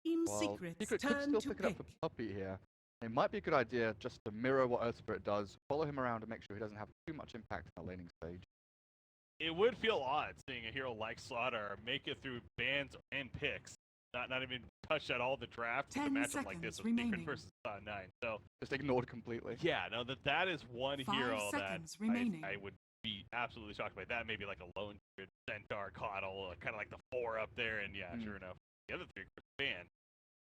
Team Well, Secret's Secret could turn still to pick it up pick. for Puppey here. It might be a good idea just to mirror what Earth Spirit does, follow him around and make sure he doesn't have too much impact on the laning stage. It would feel odd seeing a hero like Slaughter make it through bans and picks, not even touch at all the draft with a 10 matchup like this seconds with Secret remaining. versus Cloud9. So Just ignored completely. yeah, no, that is one 5 hero that seconds remaining. I would be absolutely shocked by that. Maybe like a lone Centaur, Coddle, kind of like the 4 up there, and yeah, sure enough, the other 3 were banned.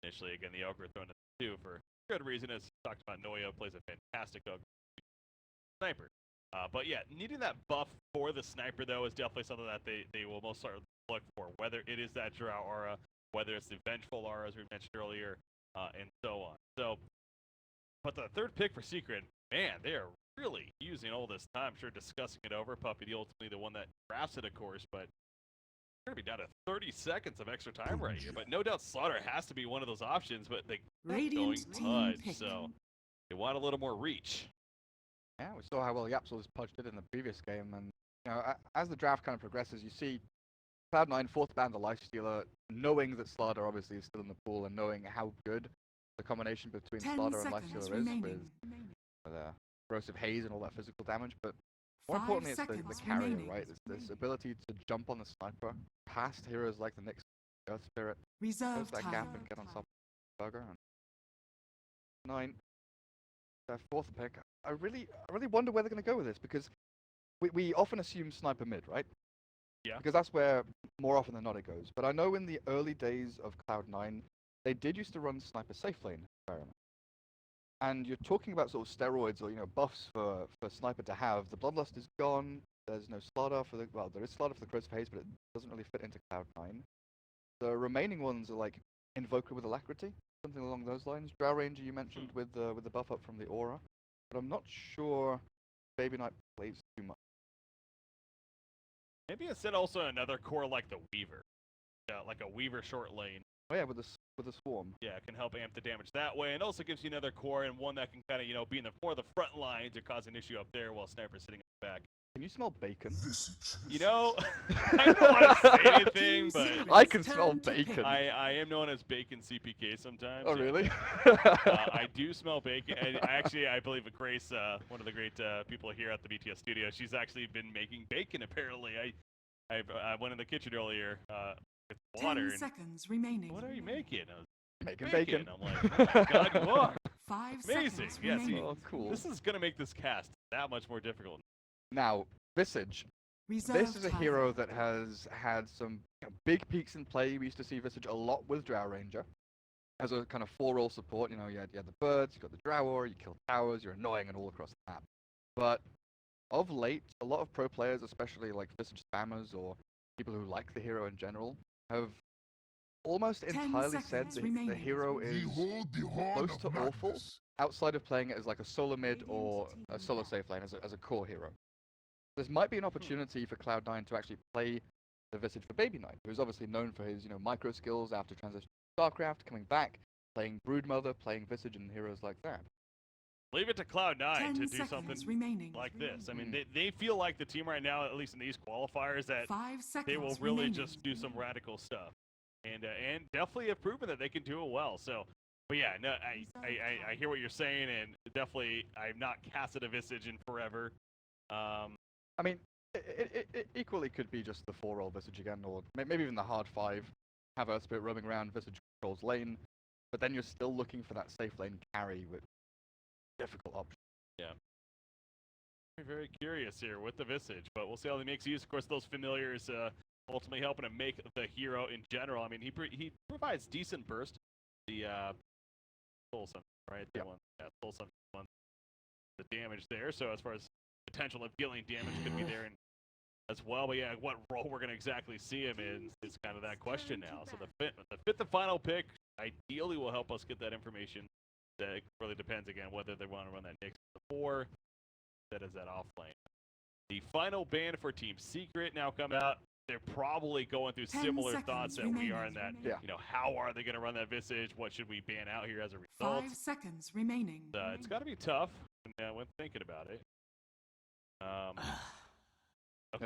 Initially, again, the Ogre thrown in the 2 for good reason, as talked about. Noya plays a fantastic Ogre sniper. But yeah, needing that buff for the sniper, though, is definitely something that they will most certainly look for, whether it is that Drow aura, whether it's the Vengeful aura, as we mentioned earlier, and so on. So, but the third pick for Secret, man, they are really using all this time, sure, discussing it over. Puppey, ultimately the one that drafts it, of course, but we're going to be down to 30 seconds of extra time right here. But no doubt Slaughter has to be one of those options, but they kept going Radiant team Pudge, pick. so they want a little more reach. Yeah, we saw how well Yapsil's pudged it in the previous game, and you know, as the draft kind of progresses, you see Cloud9 fourth ban the Lifestealer, knowing that Slaughter obviously is still in the pool, and knowing how good the combination between 10 Slaughter and seconds Lifestealer is remaining. with corrosive haze and all that physical damage. But more 5 importantly, it's the seconds carrier, remaining. right? It's this ability to jump on the sniper past heroes like the Nyx, Earth Spirit, Reserve close that time. gap and get on top of the burger. And 9, their fourth pick. I really wonder where they're going to go with this, because we often assume sniper mid, right? Yeah. Because that's where more often than not it goes. But I know in the early days of Cloud9, they did used to run sniper safe lane experiment. And you're talking about sort of steroids or buffs for sniper to have. The Bloodlust is gone. There's no Slaughter for the there is Slaughter for the Corrosive Haze, but it doesn't really fit into Cloud9. The remaining ones are like Invoker with Alacrity, something along those lines. Drow Ranger you mentioned with the buff up from the aura, but I'm not sure Baby Knight plays too much. Maybe instead also another core like the Weaver. Yeah, like a Weaver short lane. Oh yeah, with the swarm. Yeah, it can help amp the damage that way, and also gives you another core and one that can kind of, be in the more of the front lines or cause an issue up there while Sniper's sitting in the back. Can you smell bacon? I don't want to say anything, but I can smell bacon. I am known as Bacon CPK sometimes. Oh yeah. really? I do smell bacon. And actually, I believe Grace, one of the great people here at the BTS studio, she's actually been making bacon apparently. I went in the kitchen earlier It's water. 10 And seconds remaining. what are you making? I was Making bacon. I'm like, oh my God, you are. 5 Amazing. seconds Yeah, see, remaining. Oh, cool. This is gonna make this cast that much more difficult. Now, Visage. Reserve This is a time. hero that has had some big peaks in play. We used to see Visage a lot with Drow Ranger. As a kind of 4-role support, you had the birds, you got the Drow War, you kill towers, you're annoying and all across the map. But of late, a lot of pro players, especially like Visage spammers or people who like the hero in general, have almost 10 entirely said seconds the remaining. hero is close to awful outside of playing it as like a solo mid or a solo safe lane as a core hero. This might be an opportunity for Cloud9 to actually play the Visage for Baby Knight, who's obviously known for his micro skills after transition to StarCraft, coming back, playing Broodmother, playing Visage and heroes like that. Leave it to Cloud9 10 to do seconds something remaining. like this. I mean, they feel like the team right now, at least in these qualifiers, that 5 seconds they will really remaining. just do some radical stuff, and definitely have proven that they can do it well. So, but yeah, no, I hear what you're saying, and definitely I've not casted a Visage in forever. I mean, it equally could be just the 4-role Visage again, or maybe even the hard 5, have Earth Spirit roaming around, Visage controls lane, but then you're still looking for that safe lane carry with difficult option. Yeah. Very curious here with the Visage, but we'll see how he makes use. Of course, those familiars ultimately helping him make the hero in general. I mean, he provides decent burst. The Soul Sun, right? Yep. One, yeah, Soul Sun one. The damage there. So as far as potential of dealing damage could be there as well. But yeah, what role we're gonna exactly see him in is kind of that question now. So the fifth and final pick ideally will help us get that information. That really depends again whether they want to run that next 4. That is that Offlane. The final ban for Team Secret now coming out. They're probably going through 10 similar seconds thoughts that we are in that. Yeah. How are they going to run that Visage? What should we ban out here as a result? 5 seconds remaining. It's got to be tough when thinking about it. Yeah,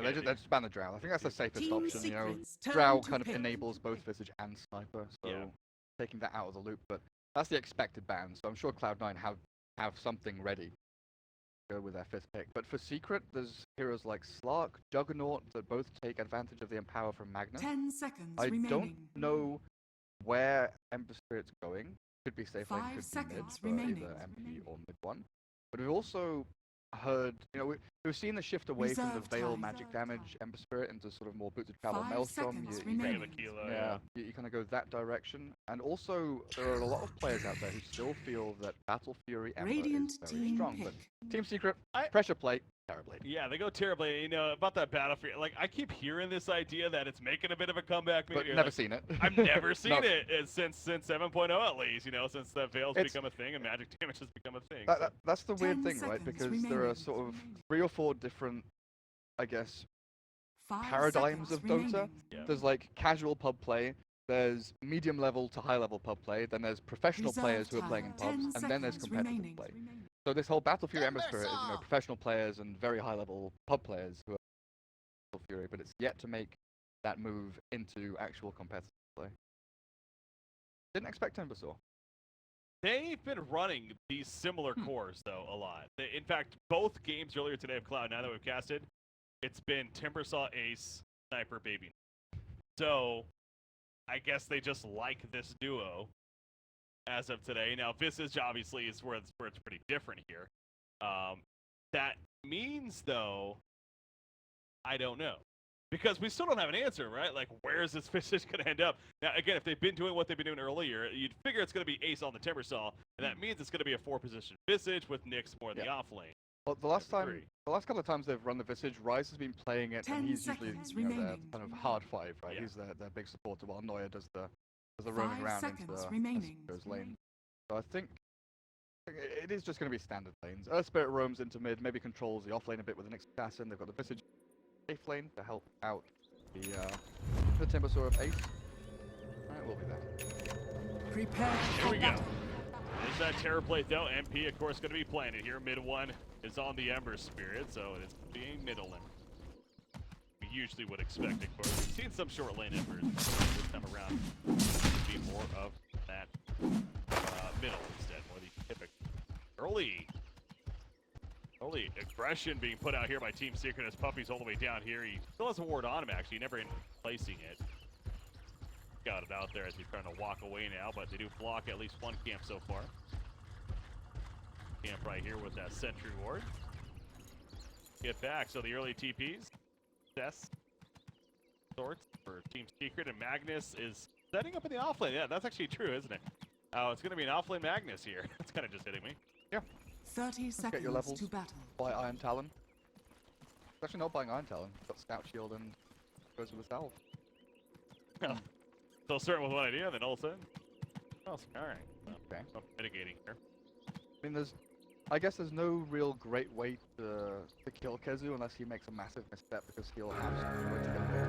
they just ban the Drow. I think that's the safest Team option. Secrets, turn Drow to kind of pick. enables both Visage and Sniper, so Yeah. taking that out of the loop. But that's the expected ban, so I'm sure Cloud9 have something ready to go with their 5th pick. But for Secret, there's heroes like Slark, Juggernaut that both take advantage of the Empower from Magnus. 10 seconds I remaining. don't know where Ember Spirit's going. Could be safe lane, 5 could be mid seconds for remaining. either MP or mid 1. But we've also heard, we've seen the shift away from the Reserve Veil time. magic damage Ember Spirit into sort of more boots of travel 5 Maelstrom. seconds You remaining. you kind of go that direction. And also, there are a lot of players out there who still feel that Battle Fury Ember Radiant is very team strong. pick. But Team Secret, I- pressure play, terribly. Yeah, they go terribly. About that Battlefield. Like, I keep hearing this idea that it's making a bit of a comeback. But Maybe, never seen it. I've never seen No. it since 7.0 at least. Since the Veil's It's- become a thing and magic damage has become a thing. That's the weird 10 thing, right? seconds Because there are remaining. sort of 3 or 4 different, I guess, 5 paradigms seconds of Dota. remaining. Yeah. There's like casual pub play, there's medium level to high level pub play, then there's professional Reserve players who are playing in time. pubs, 10 and then there's seconds competitive remaining. play. So this whole Battle Fury Ember Spirit is, professional players and very high level pub players who are Battle Fury, but it's yet to make that move into actual competitive play. Didn't expect Timbersaw. They've been running these similar cores, though, a lot. In fact, both games earlier today of Cloud9 that we've casted, it's been Timbersaw Ace, Sniper Baby. So, I guess they just like this duo as of today. Now, Visage obviously is where it's pretty different here. That means, though, I don't know. Because we still don't have an answer, right? Like, where is this Visage going to end up? Now, again, if they've been doing what they've been doing earlier, you'd figure it's going to be Ace on the Timbersaw, and that means it's going to be a 4-position Visage with Nyx more in the offlane. Well, the last Agree. couple of times they've run the Visage, Rise has been playing it, 10 and he's usually seconds their remaining. kind of hard 5, right? Yeah. He's their big supporter, while Noya does the roaming 5 around into seconds the remaining. Esco's lane. So I think it is just going to be standard lanes. Earth Spirit roams into mid, maybe controls the offlane a bit with an assassin. They've got the Visage safe lane to help out the Timbersaw of Ace. Alright, we'll be there. Prepare Here for we go. battle. There's that Terror Plate, though. MP, of course, going to be planted here. Mid 1 is on the Ember Spirit, so it is being middle Ember. We usually would expect, of course. We've seen some short lane Embers this time around. It'd be more of that middle instead, more the typical. Early aggression being put out here by Team Secret as Puppey's all the way down here. He still has a ward on him, actually, never in placing it. scouted out there as he's trying to walk away now, but they do block at least one camp so far. Camp right here with that sentry ward. Get back, so the early TPs. Success. Sorts for Team Secret, and Magnus is setting up in the offlane. Yeah, that's actually true, isn't it? Oh, it's going to be an offlane Magnus here. That's kind of just hitting me. Yeah. 30 Get your seconds levels. to battle. Buy Iron Talon. It's actually not buying Iron Talon. It's got Scout Shield and goes with the salve. Still starting with one idea, and then all of a sudden. Oh, alright. Okay. I'm mitigating here. I mean, I guess there's no real great way to kill KheZu unless he makes a massive misstep, because he'll have some way to get away.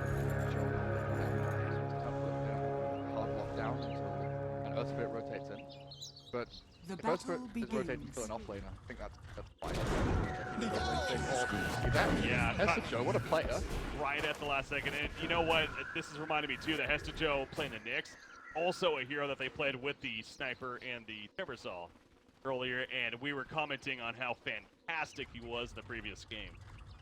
Hard lockdown until an Earth Spirit rotates in. But The if Earth Spirit battle is rotating begins. to an offlaner, I think that's fine. See that? Yeah. KheZu, what a player. Right at the last second, and you know what? This is reminding me too that KheZu playing the Nyx, also a hero that they played with the Sniper and the Timbersaw earlier, and we were commenting on how fantastic he was in the previous game,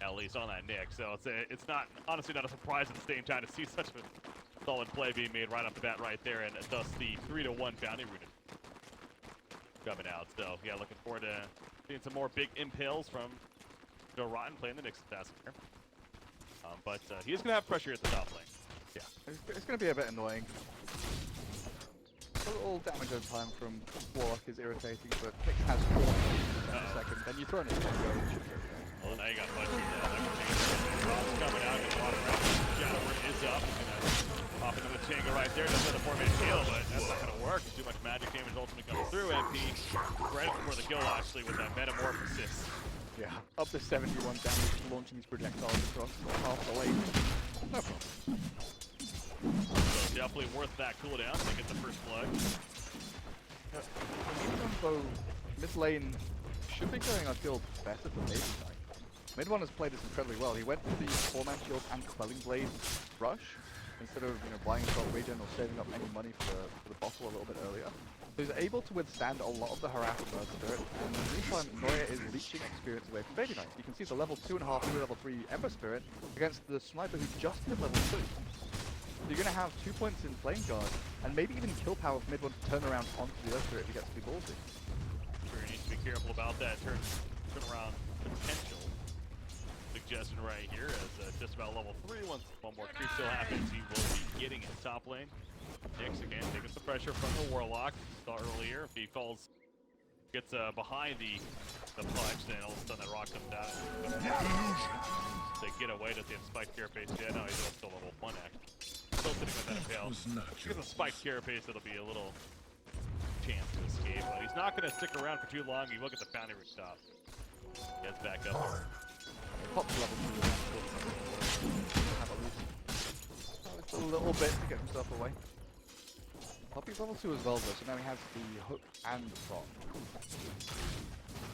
at least on that Nyx. So it's not, honestly, not a surprise at the same time to see such a solid play being made right off the bat right there, and thus the 3-1 bounty rooted coming out. So yeah, looking forward to seeing some more big impales from Joe Rotten playing the Nyx assassin here. But he is going to have pressure at the top lane. Yeah. It's going to be a bit annoying. A little damage over time from Warlock is irritating, but Nick has 4 in a second. Then you throw in a go. Well, now you got Butcher now. Rob's coming out, and a lot of rounds. Shadow is up. He's going to pop into the Changa right there. Doesn't have the 4-man kill, but that's not going to work. Too much magic damage ultimately comes through. MP right before the kill, actually, with that metamorphosis. Yeah, up to 71 damage, launching these projectiles across half the lane. No problem. So definitely worth that cooldown to get the first blood. Even though mid lane should be going, I feel, better for Yeik Nai. Mid one has played this incredibly well. He went for the 4-man shield and Quelling Blade rush instead of buying himself regen or saving up any money for the bottle a little bit earlier. So he's able to withstand a lot of the harassment of Spirit, and in the meantime, Noya is leeching experience away from Baby Knight. You can see the level 2.5 through level 3 Ember Spirit against the Sniper who just hit level 2. So you're going to have 2 points in Flame Guard, and maybe even kill power for mid one to turn around onto the Earth Spirit if he gets to be ballsy. Sure, you need to be careful about that turn around potential. Suggestion right here as just about level 3, once one more creep still happens, he will be getting in top lane. Nyx again taking some pressure from the Warlock. Saw earlier, if he falls, gets behind the punch, then all of a sudden that rock comes down. They get away to the spiked carapace. Yeah, no, he's still level 1 actually. Still sitting with that impale. If he gets a spiked carapace, it'll be a little chance to escape, but he's not going to stick around for too long. He will get the bounty rooftop. Gets back up there. Pop level 2 have at least a little bit to get himself away. Puppey's level 2 as well though, so now he has the hook and the prop.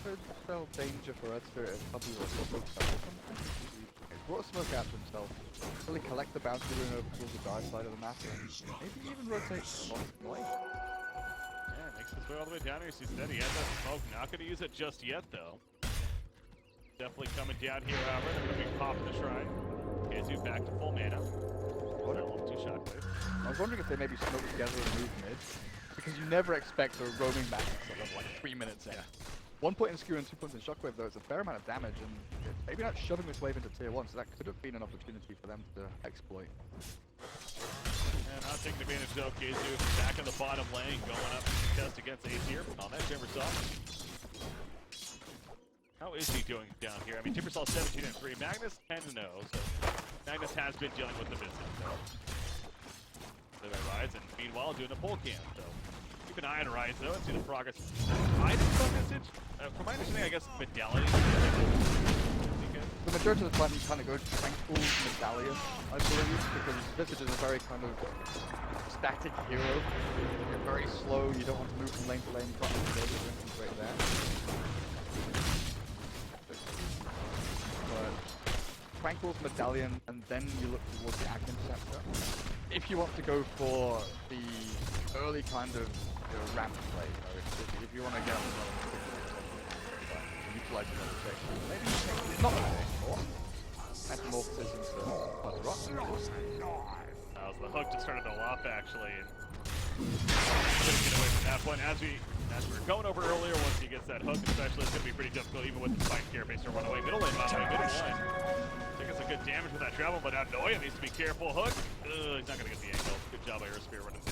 Could spell danger for Earth Spirit if Puppey was also something. He's brought a smoke out to himself. Really collect the bounty rune over towards the dark side of the map, and maybe even rotate the way. Yeah, makes his way all the way down here. He's steady. He has that smoke. Not going to use it just yet though. Definitely coming down here, however. They're going to be popping the shrine. KheZu back to full mana. Level 2 shockwave. I was wondering if they maybe smoke together and move mid, because you never expect a roaming back at level like 3 minutes in. Yeah. 1 point in skew and 2 points in shockwave though, it's a fair amount of damage, and maybe not shoving this wave into tier 1, so that could have been an opportunity for them to exploit. And not taking advantage though, KheZu back in the bottom lane, going up to test against A tier on that Timbersaw. How is he doing down here? I mean, Timbersaw 17-3, Magnus 10-0, so Magnus has been dealing with the business. So they rise, and meanwhile doing a pull cam. So keep an eye on Rise though and see the progress. Items on Visage, from my understanding, I guess medallion. The majority of the time you kind of go Tranquil Medallion, I believe, because Visage is a very kind of static hero. You're very slow, you don't want to move from lane to lane, you can't move to anything right there. But Tranquil's Medallion, and then you look towards the Acting Scepter. If you want to go for the early kind of ramp play, if you want to get utilize the levitation, maybe it's not going to take more. Metamorphosis into Blood Rock. That was the hook just started to lop actually, and couldn't get away from that point. As we were going over earlier, once he gets that hook, especially, it's going to be pretty difficult even with the spike here based on runaway. Middle lane, by the way, good one. Taking some good damage with that travel, but now Noya needs to be careful. Hook, he's not going to get the angle. Good job by Airspear running in.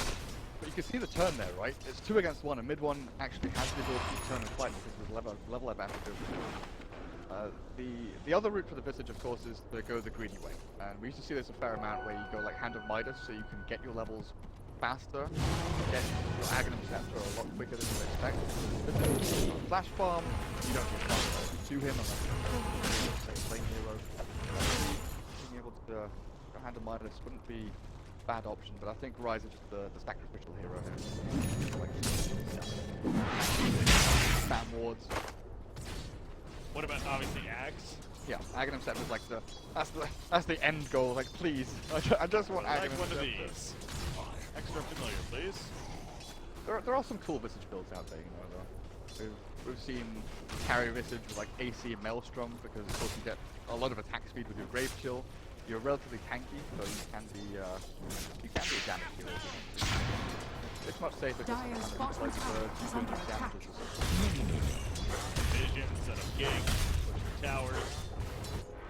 But you can see the turn there, right? It's 2 against 1, and mid 1 actually has the ability to turn and fight because of his level advantage over the other route for the Visage, of course, is to go the greedy way. And we used to see this a fair amount where you go like Hand of Midas, so you can get your levels faster, get your Aghanim Scepter a lot quicker than you expect. Flash farm, you don't get fast to him unless you're say lane hero. Being able to go Hand of Midas wouldn't be a bad option, but I think Rise is just the sacrificial hero here. Like, spam wards. What about obviously Axe? Yeah, Aghanim Scepter is like that's the end goal. Like, please, I just want Aghanim Like one of Scepter. these. Extra familiar, please. There are some cool Visage builds out there, you know. Though. We've seen carry Visage with like AC and Maelstrom because of course you get a lot of attack speed with your Grave Chill. You're relatively tanky, so you can be a damage hero. It's much safer just Dire's to bottom like tower birds is doing under these attack. damages. Vision, set up gigs, push the towers.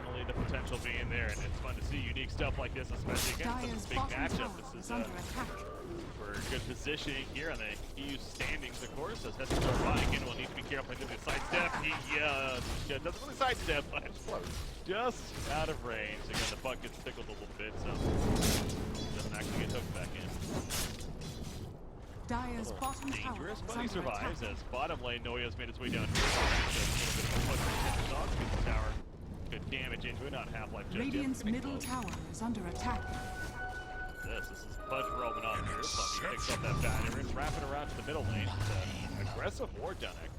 Only the potential being there, and it's fun to see unique stuff like this, especially against Dire's such a big bottom matchup. tower This is is under attack. for good positioning here on the EU standings, of course. As Hester Rod again will need to be careful to the sidestep. He doesn't really sidestep, but just out of range. Again, the puck gets tickled a little bit, so doesn't actually get hooked back in. Dire's bottom tower Dangerous, is but he under survives attack. as bottom lane Noya's made its way down here. So a little bit of a push from the gets the tower. Good damage into it, not Half-Life just Radiant's yet. middle tower is under attack. This is Fudge roaming on here. Puppey picks up that batter and wrapping around to the middle lane. Aggressive ward down there.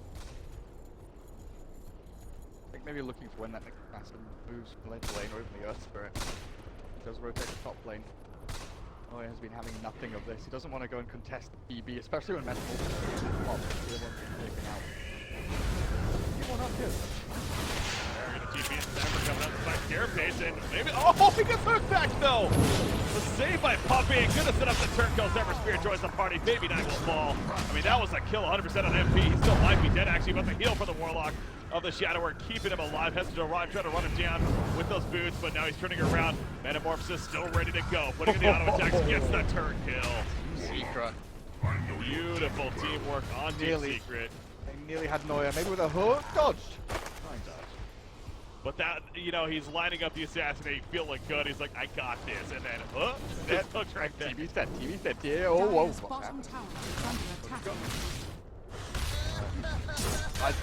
I think maybe looking for when that next assassin moves from lane to lane or even the Earth Spirit. He does rotate the top lane. Oh, he has been having nothing of this. He doesn't want to go and contest the PB, especially when Metal pops. Everyone's been taken out. He won up here. They're gonna TP and Zephyr coming out the back carapace and maybe he gets hooked back though! The save by Puppey, gonna set up the turn kill. Zephyr Spear joins the party. Baby Knight will fall. I mean, that was a kill 100% on MP. He still might be dead actually, but the heal for the Warlock of the Shadower, keeping him alive. Has to arrive, trying to run him down with those boots, but now he's turning around. Metamorphosis still ready to go. Putting in the auto attacks, gets the turn kill. Secret. Beautiful teamwork on Team Secret. They nearly had Noya, maybe with a hook. Dodged. But that, he's lining up the assassinate, feeling good. He's like, I got this. And then, that hook's right there. TV set, yeah. Oh, whoa. Dire's bottom tower is under attack.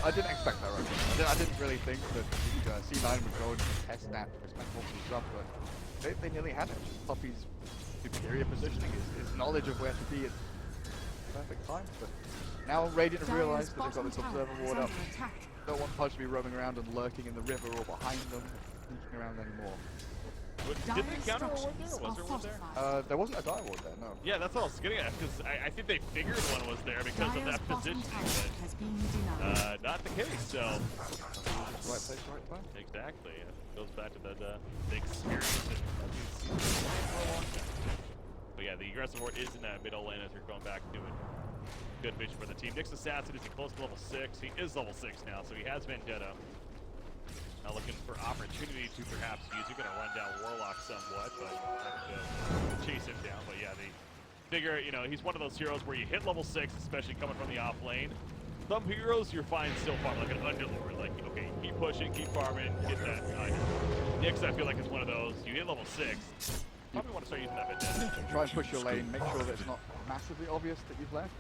I didn't expect that, right? I didn't really think that C9 would go and contest that respectful stuff, but they nearly had it. Just Puppey's superior positioning, his knowledge of where to be at the perfect time. But now Radiant have realized that they've got this observer ward up. Don't want Pudge to be roaming around and lurking in the river or behind them, sneaking around anymore. Did they counter a ward there, or was there one there? There wasn't a dire ward there, no. Yeah, that's what I was getting at, because I think they figured one was there because of that positioning, but not the case, so... Right place, right time. Exactly. It goes back to the experience that we've seen for a long time. But yeah, the aggressive ward is in that middle lane as you're going back to it. Good vision for the team. Nick's Assassin is close to level 6. He is level 6 now, so he has Vendetta. Now looking for opportunity to perhaps use it. Gonna run down Warlock somewhat, but chase him down. But yeah, they figure, he's one of those heroes where you hit level 6, especially coming from the off lane. Some heroes you're fine still farming, like an Underlord. Like, okay, keep pushing, keep farming, get that item. Nyx, I feel like, is one of those. You hit level 6. Probably want to start using that Vendetta. Try and push your lane, make sure that it's not massively obvious that you've left.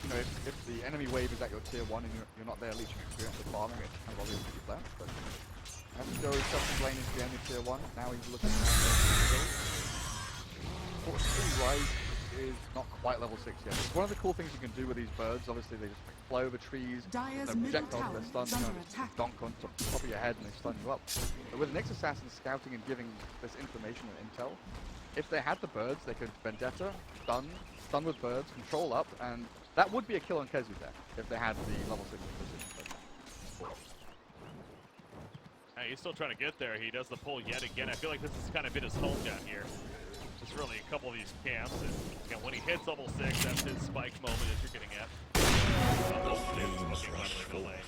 If the enemy wave is at your tier 1 and you're not there leeching experience or farming, it's kind of obvious that you've left. But as he goes, Justin's lane into the enemy tier 1, now he's looking at the Fortunately, Rise is not quite level 6 yet. It's one of the cool things you can do with these birds. Obviously, they just fly over trees, Dire's their middle projectiles, tower they're is stunned, under attack. donk on top of your head and they stun you up. But with Nyx Assassin scouting and giving this information and intel, if they had the birds, they could Vendetta, stun with birds, control up, and that would be a kill on KheZu there, if they had the level 6 position. He's still trying to get there. He does the pull yet again. I feel like this has kind of been his home down here. There's really a couple of these camps, and again, when he hits level 6, that's his spike moment as you're getting at.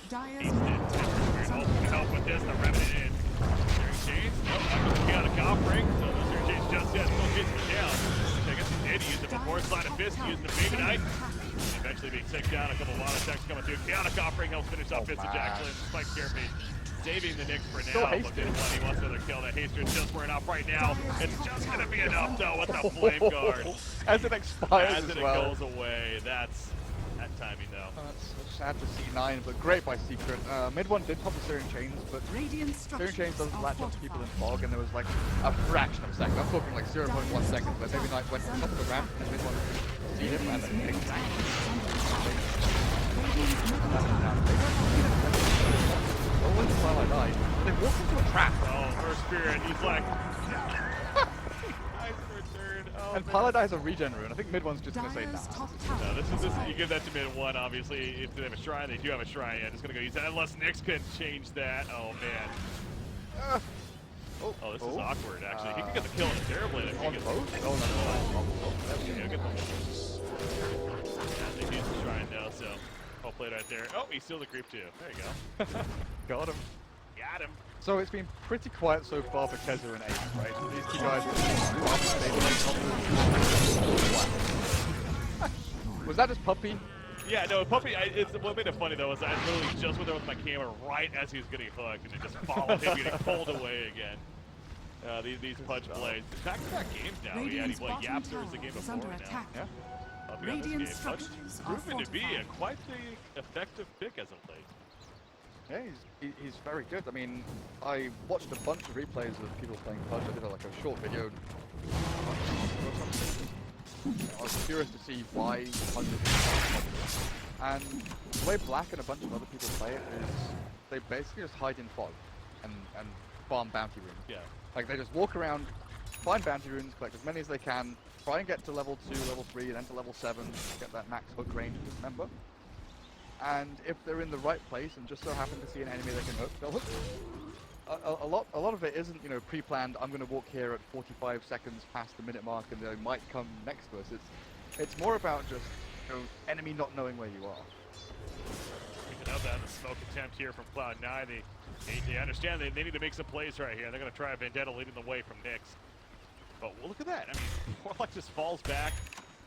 Dyer's middle tower is under Can help with this, the Revenant in. Searing Chains, no, not going to be out of offering, so the Searing Chains just yet, still chasing him down. I guess he did use it before, slide of fist, using the Baby Knight. Eventually being taken down, a couple of auto attacks coming through. Chaotic offering helps finish off Fist Ejaculate, Spike Carapace. Saving the Nyx for now, but didn't want, he wants another kill. That Haster's just wearing off right now. It's just gonna be enough though with the Flame Guard. As it expires as as it well. goes away, that's that timing though. That's sad to see 9, but great by Secret. Mid one did pop the Searing Chains, but Radiant Searing Chains structures doesn't are latch onto people in fortified. fog, and there was like a fraction of a second. I'm talking like 0.1 seconds, where maybe Knight went to the top of the ramp, and mid one see him, and then exactly. Oh, when the Twilight died, they walked into a trap. Oh, first Spirit, he's like, nice return. Oh, And Paladai has a regen rune. I think mid one's just gonna say Dyer's nah. top tower no, this is is under you give that to mid one. Obviously, if they have a shrine, they do have a shrine. Yeah, just gonna go use that unless Nyx can change that. Oh man. Oh, this is awkward. Actually, he could get the kill on the Terrorblade if he On gets. both? Oh no. Yeah, get the yeah, they use the shrine now, so well played right there. Oh, he sealed the creep too. There you go. Got him. Got him. So it's been pretty quiet so far for KheZu and Ace, right? So these two guys were Was that just Puppey? Yeah, no, Puppey, what made it funny though is I literally just went there with my camera right as he was getting hooked, and it just followed him getting pulled away again. These punch plays. Back-to-back games now. Radiant's He had bottom Yapster was the game tower is before under now. attack. Yeah. Puppey on this Radiant game. Puppey's structures are proven to be fortified. quite the effective pick as of late. Yeah, he's very good. I mean, I watched a bunch of replays of people playing Pudge. I did like a short video. I was curious to see why Pudge is so popular. And the way Black and a bunch of other people play it is they basically just hide in fog and farm bounty runes. Yeah. Like they just walk around, find bounty runes, collect as many as they can, try and get to level 2, level 3, and then to level 7, get that max hook range and dismember. And if they're in the right place and just so happen to see an enemy they can hook, they'll hook. A lot of it isn't, you know, pre-planned. I'm going to walk here at 45 seconds past the minute mark, and they might come next to us. It's more about just, you know, enemy not knowing where you are. Speaking of that, the smoke attempt here from Cloud9, they understand they need to make some plays right here. They're going to try Vendetta leading the way from Nyx. But well, look at that. I mean, Warlock just falls back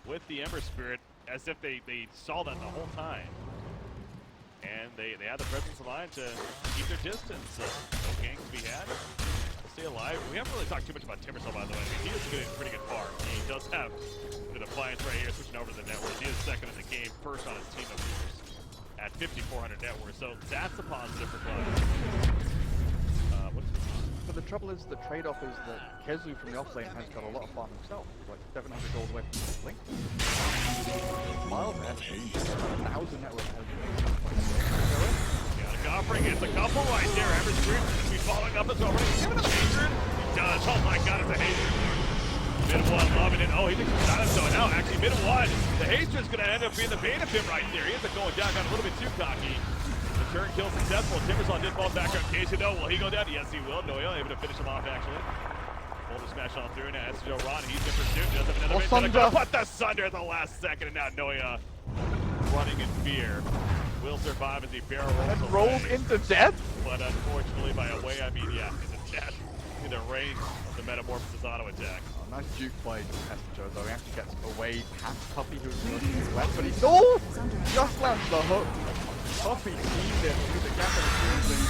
with the Ember Spirit as if they saw that the whole time. And they had the presence of mind to keep their distance. No ganks to be had. We'll stay alive. We haven't really talked too much about Timbersaw, by the way. I mean, he is getting pretty good far. He does have the Defiance right here, switching over to the net worth. He is second in the game, first on his team of viewers at 5,400 net worth. So that's a positive for Cloud. But the trouble is, the trade-off is that KheZu from the Offlane has got a lot of farm himself, like 700 gold away from the Blink. Mild net, 1,000 net worth. Offering gets a couple right there. Ember Spirit should be following up as well. Give it a Hatred. He does. Oh my god, it's a Hatred. Mid one loving it. Oh, he thinks he's got him. So now, actually, mid one, the Hatred's going to end up being the bait of him right there. He ends up going down, got a little bit too cocky. The turn kill successful. Timbersaw did fall back on KheZu. No, will he go down? Yes, he will. No-a able to finish him off, actually. Boulder smash on through. Now that's Johan. He's in pursuit. Does have another Sunder. Put the Sunder at the last second, and now No-a running in fear. Will survive as he barrel rolls And rolls away. into death? But unfortunately, by a way, I mean, yeah, into death. In the range of the Metamorphosis auto attack. Oh, nice juke by Joe, though. He actually gets away past Puppey, who's looking to the left, but he's... Oh! Just lands the hook. Puppey sees it through the gap in the field, and...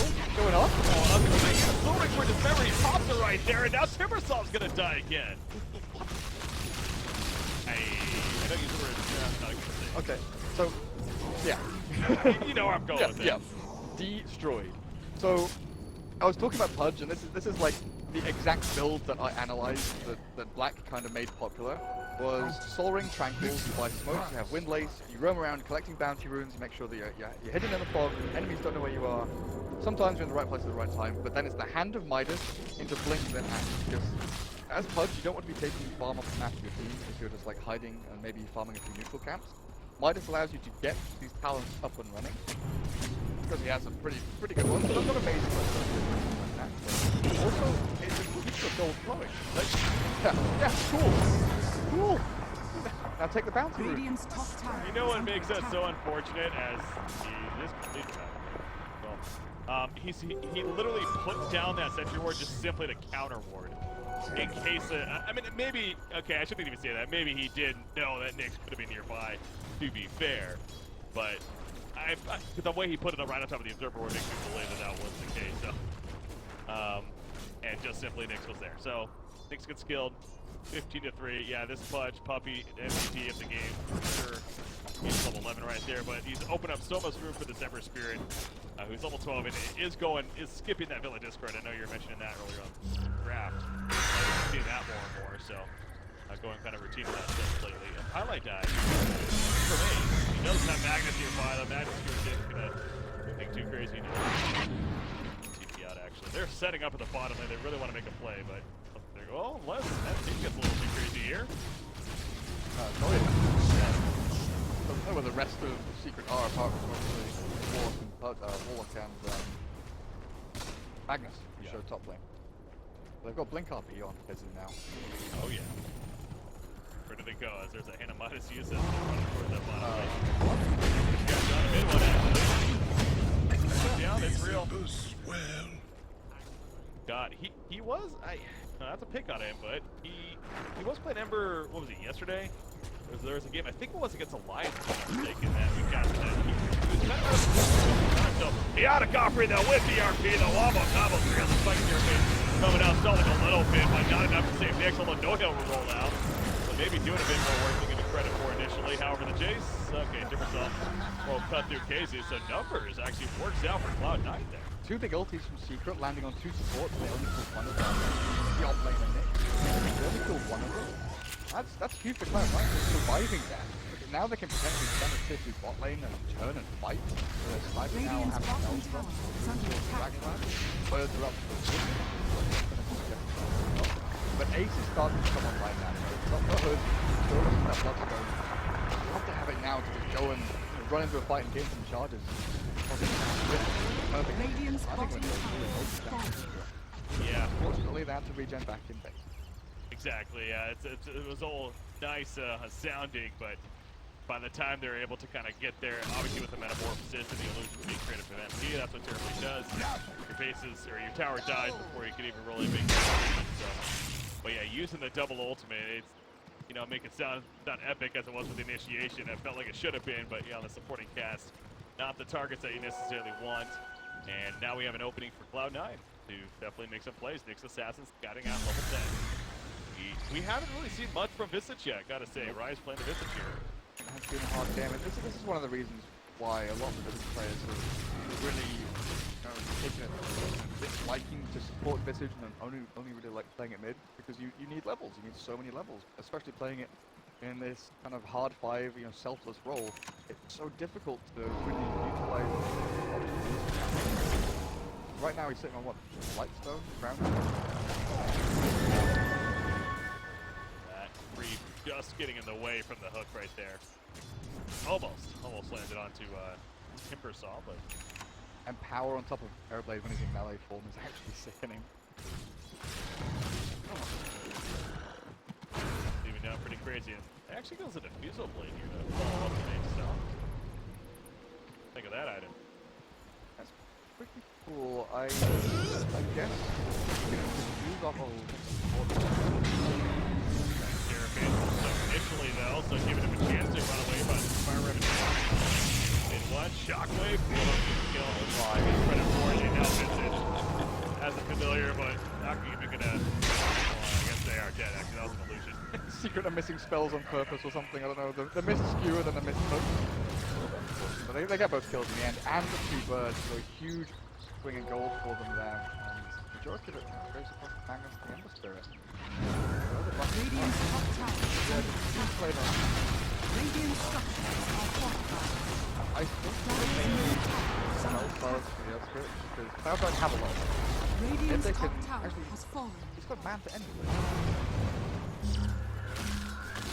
Oh, going on? Oh, nothing was making a fluid for his memory. Pops it right there, and now Timbersaw's gonna die again. Hey, I don't use the word, not a good thing. Okay, so, yeah. You know where I'm going with this. Yeah, destroyed. So, I was talking about Pudge, and this is like the exact build that I analyzed that Black kind of made popular. Was Soul Ring Tranquils, you buy smokes, you have Wind Lace, you roam around collecting bounty runes, you make sure that you're hidden in the fog, enemies don't know where you are. Sometimes you're in the right place at the right time, but then it's the Hand of Midas into Blink then Axe. Because as Pudge, you don't want to be taking farm off the map of your team if you're just like hiding and maybe farming a few neutral camps. Midas allows you to get these talents up and running. Because he has some pretty good ones, but I'm not amazing with that. impact. But also, it keeps the gold flowing. Yeah, cool. Cool. Now take the bounty route. Radiant's top tower. You know is what under makes that attack. so unfortunate as he literally put down that sentry ward just simply to counter ward. In case, I mean, maybe, okay, I shouldn't even say that. Maybe he didn't know that Nyx could have been nearby, to be fair. But the way he put it right on top of the observer ward makes me believe that that was the case. So, and just simply Nyx was there. So, Nyx gets killed. 15-3. Yeah, this Pudge, Puppey, MVP of the game, for sure. He's level 11 right there, but he's opened up so much room for this Ember Spirit, who's level 12 and is skipping that Villa Discord. I know you were mentioning that earlier on the draft. We've seen that more and more, so going kind of routine with that stuff lately. And highlight dive for me. He doesn't have Magnus nearby. The Magnus isn't gonna do anything too crazy. TP out actually. They're setting up at the bottom lane. They really want to make a play, but. Oh, unless that team gets a little too crazy here. Sorry. Doesn't know where the rest of Secret are apart from Warlock and Magnus, who showed top lane. They've got Blink RP on KheZu now. Oh yeah. Where do they go? As there's a hand of Midas use as they're running towards that bottom lane. Got John a mid one actually. Yeah, it's real. God, he was not to pick on him, but he was playing Ember. What was it, yesterday? There was a game, I think it was against Alliance, if I'm not mistaken, that we got that. He was kind of so he out of Godfrey though with the RP, the wombo combo 3 on the spike here, coming out stalling a little bit, but not enough to save Nyx, although no hill will roll out. So maybe doing a bit more work to give it credit for initially. However, the Jace, okay, different stuff. Well, cut through KheZu, so numbers actually works out for Cloud9 there. 2 big ultis from Secret landing on 2 supports, and they only killed one of them. The Offlane and Nyx. They only killed one of them. That's huge for Cloud9, surviving that. Now they can potentially send a tier to bot lane and turn and fight. They're sniping now, Radiant's having bottom Åström, tower is under attack. birds are up to the but Ace is starting to come on right now. So it's not good. Still looking at Bloodstone. You have to have it now to just go and run into a fight and gain some charges. Perfect. Radiant's I bottom think tower is falling. Yeah. Fortunately, they had to regen back in base. Exactly, yeah. It was all nice sounding, but by the time they're able to kind of get there, obviously with the metamorphosis and the illusion being created for MP, that's what terribly does. Your bases or your tower dies before you can even roll a big damage. So, but yeah, using the double ultimate, it's make it sound not epic as it was with the initiation. It felt like it should have been, but yeah, on the supporting cast, not the targets that you necessarily want. And now we have an opening for Cloud9 to definitely make some plays. Nyx Assassins scouting out level 10. We haven't really seen much from Visage yet, gotta say. Rise playing the Visage here. It has been a hard game, and this is one of the reasons why a lot of the Visage players have really taken it disliking to support Visage and only really like playing it mid, because you need levels. You need so many levels, especially playing it in this kind of hard 5, selfless role. It's so difficult to really utilize options. Right now he's sitting on what? Lightstone? Ground? Reed just getting in the way from the hook right there. Almost landed onto Timbersaw, but... And power on top of Airblade when he's in melee form is actually sickening. Leaving down pretty crazy. And it actually goes a Diffusal Blade here to follow up the main cell. Think of that item. That's pretty cool. I guess use off a So initially though, so giving him a chance to run away by the Fire Revenue. In one, Shockwave, kill. I guess credit for it, now Visage as a familiar, but not even gonna, I guess they are dead, actually, that was an illusion. Secret are missing spells on purpose or something, I don't know. The missed skewered and the missed hook. But they get both kills in the end, and the 2 birds, so a huge swing and gold for them there. And the majority of it goes across the Magnus the Ember Spirit. Radiant's top tower is under attack. Radiant structures are fortified. I still think spells for the Elf Spirit, because Cloud9 have a lot. Radiant's they top can tower actually- has fallen. He's got man to end with.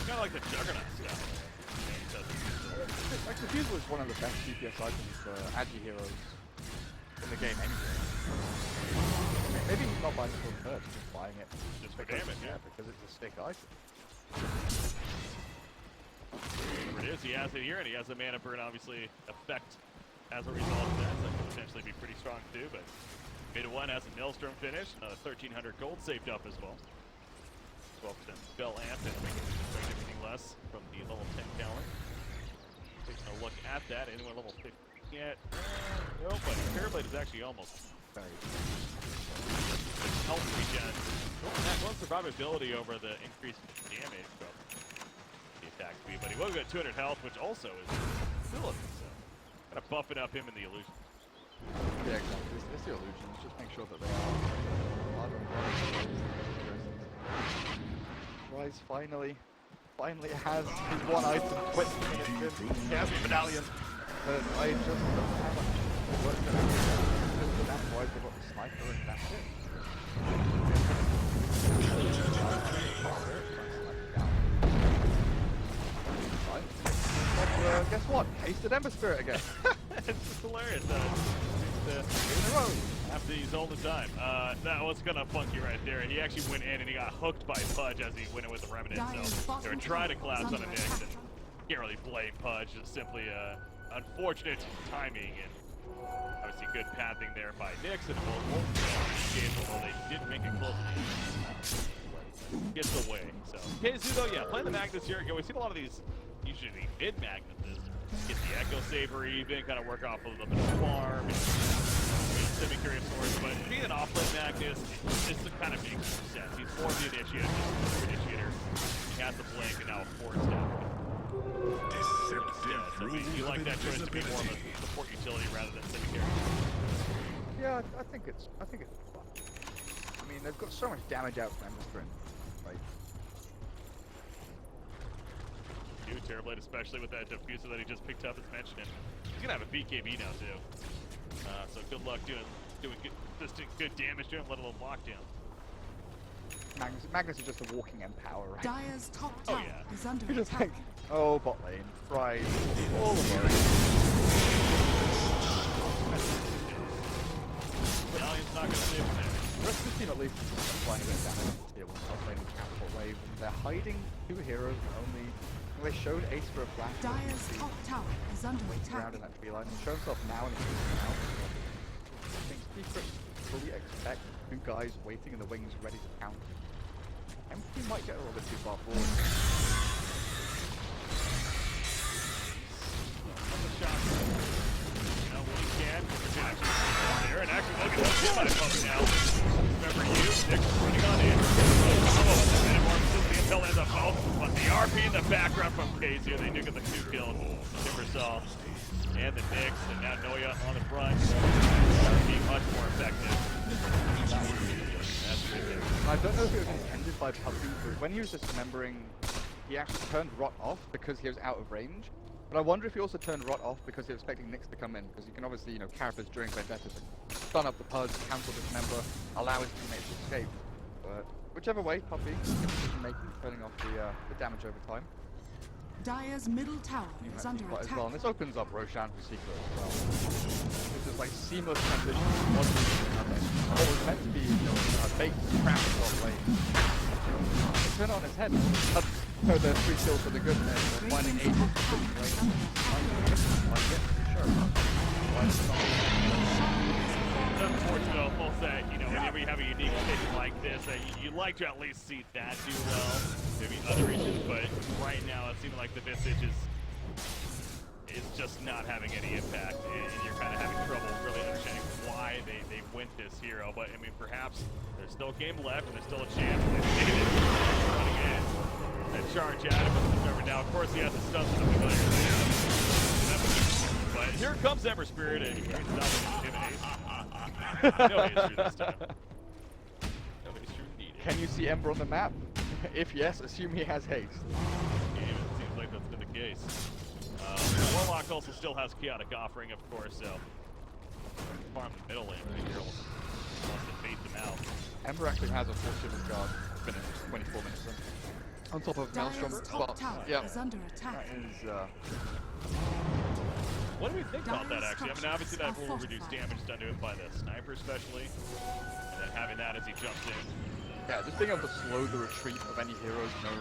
Kind of like the Juggernaut stuff. Like, Diffusal is one of the best DPS items for Agi heroes in the game anyway. Maybe he's not buying it for the merch, he's just buying it Just for because, damage, yeah. because it's a stick item. Whatever it is, he has it here, and he has a mana burn obviously effect as a result of that. So that could potentially be pretty strong too, but Beta 1 has a Maelstrom finish, another 1,300 gold saved up as well. 12% spell amp, and we can expect anything less from the level 10 counter. Taking a look at that, anyone level 15 yet? No, but Parablade is actually almost Very health regen. That one survivability over the increased damage from the attack speed, but he will get 200 health, which also is ability, so kind of buffing up him in the illusion. Yeah, exactly. It's the illusions. Just make sure that they are. Rise finally has his one item quit. He has the medallion. But I just don't have much work to do. That's why they got the sniper and that's it. But guess what? Hasted Ember Spirit again. It's hilarious. In a row. Have these all the time. That was kind of funky right there. He actually went in and he got hooked by Pudge as he went in with the Remnant. So they were trying to collapse on a Nyx, and can't really blame Pudge. It's simply unfortunate timing and obviously good pathing there by Nyx and both games, although they didn't make it close. Gets away. So KheZu though, yeah, playing the Magnus here. We've seen a lot of these usually mid Magnuses. Get the Echo Saber even, kind of work off a little bit of farm. Semi-curious source, but being an Offlane Magnus, this kind of makes more sense. He's more of the initiator, just an initiator. He has the blink and now a forward step. Yeah, so you like that choice to be more of a support utility rather than semi-carry. Yeah, I think it's fun. I mean, they've got so much damage out from Ember Sprint, right? New Terrorblade, especially with that diffuser that he just picked up, as mentioned. And he's gonna have a BKB now too. So good luck doing good, consistent good damage to him, let alone lockdown. Magnus is just a walking empower, right? Dire's top tower is under You just attack. think, oh, bot lane, right, all the way. Medallion's not gonna save him there. The rest of the team at least is just applying a bit of damage here with Offlane and Catapult Wave, and they're hiding two heroes only. They showed Ace for a flash. Dire's top tower is under attack. Around in that tree line. He'll show himself now and he's out. I think Secret fully expect two guys waiting in the wings ready to count. MP might get a little bit too far forward. On the shot. You know what he can. There, and actually look at that shit by Puppey now. Remember you, Nick running on in. The intel ends up out, but the RP in the background from KheZu, they do get the 2 kills. Timbersaw and the Nyx, and now Noya on the front. Being much more effective. That's good. I don't know if it was intended by Puppey, but when he was dismembering, he actually turned Rot off because he was out of range. But I wonder if he also turned Rot off because he was expecting Nyx to come in, because you can obviously, you know, Carapace during Vendetta to stun up the Pudge, cancel Dismember, allow his teammates to escape. But whichever way, Puppey, decision making, turning off the damage over time. Dire's middle tower is under As attack. well. And this opens up Roshan for Secret as well. This is like seamless transition from one region to another. What was meant to be, you know, a fake crap top lane. They turn it on his head. So there's 3 kills for the good men. They're finding agents to push lane. Like it, sure. Why not? Unfortunate, I'll say, you know, whenever you have a unique station like this, you like to at least see that do well. Maybe other regions, but right now it seems like the Visage is just not having any impact, and you're kind of having trouble really understanding why they went this hero. But I mean, perhaps there's still a game left, and there's still a chance. They made it running in and charge at him with the server. Now, of course, he has the stuns and the familiar. But here comes Ember Spirit, and he brings it out and intimidates. No issue this time. No issue needed. Can you see Ember on the map? If yes, assume he has haste. Game, it seems like that's been the case. Warlock also still has Chaotic Offering, of course, so farm the middle lane right here. Wants to bait them out. Ember actually has a full Shield Guard finish 24 minutes in. On top of Maelstrom. Dire's top tower Yeah. is under attack. That is, What do we think about that, Dire's actually? I mean, obviously that will structures reduce are damage done to him by the sniper, especially. And having that as he jumps in. Yeah, just being able to slow the retreat of any heroes. You know,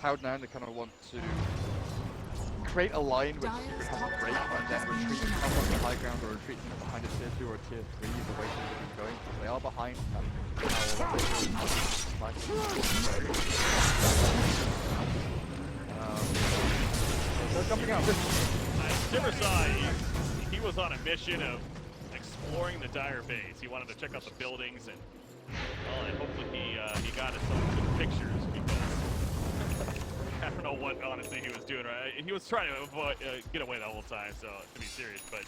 Cloud9, they kind of want to create a line which Secret has a break and then retreat up on the high ground or retreat behind a tier 2 or a tier 3 is the way things have been going. They are behind. They're jumping out. Timbersai, he was on a mission of exploring the Dire base. He wanted to check out the buildings and, well, and hopefully he got us some good pictures because I don't know what honestly he was doing. Right, he was trying to avoid, get away the whole time. So to be serious, but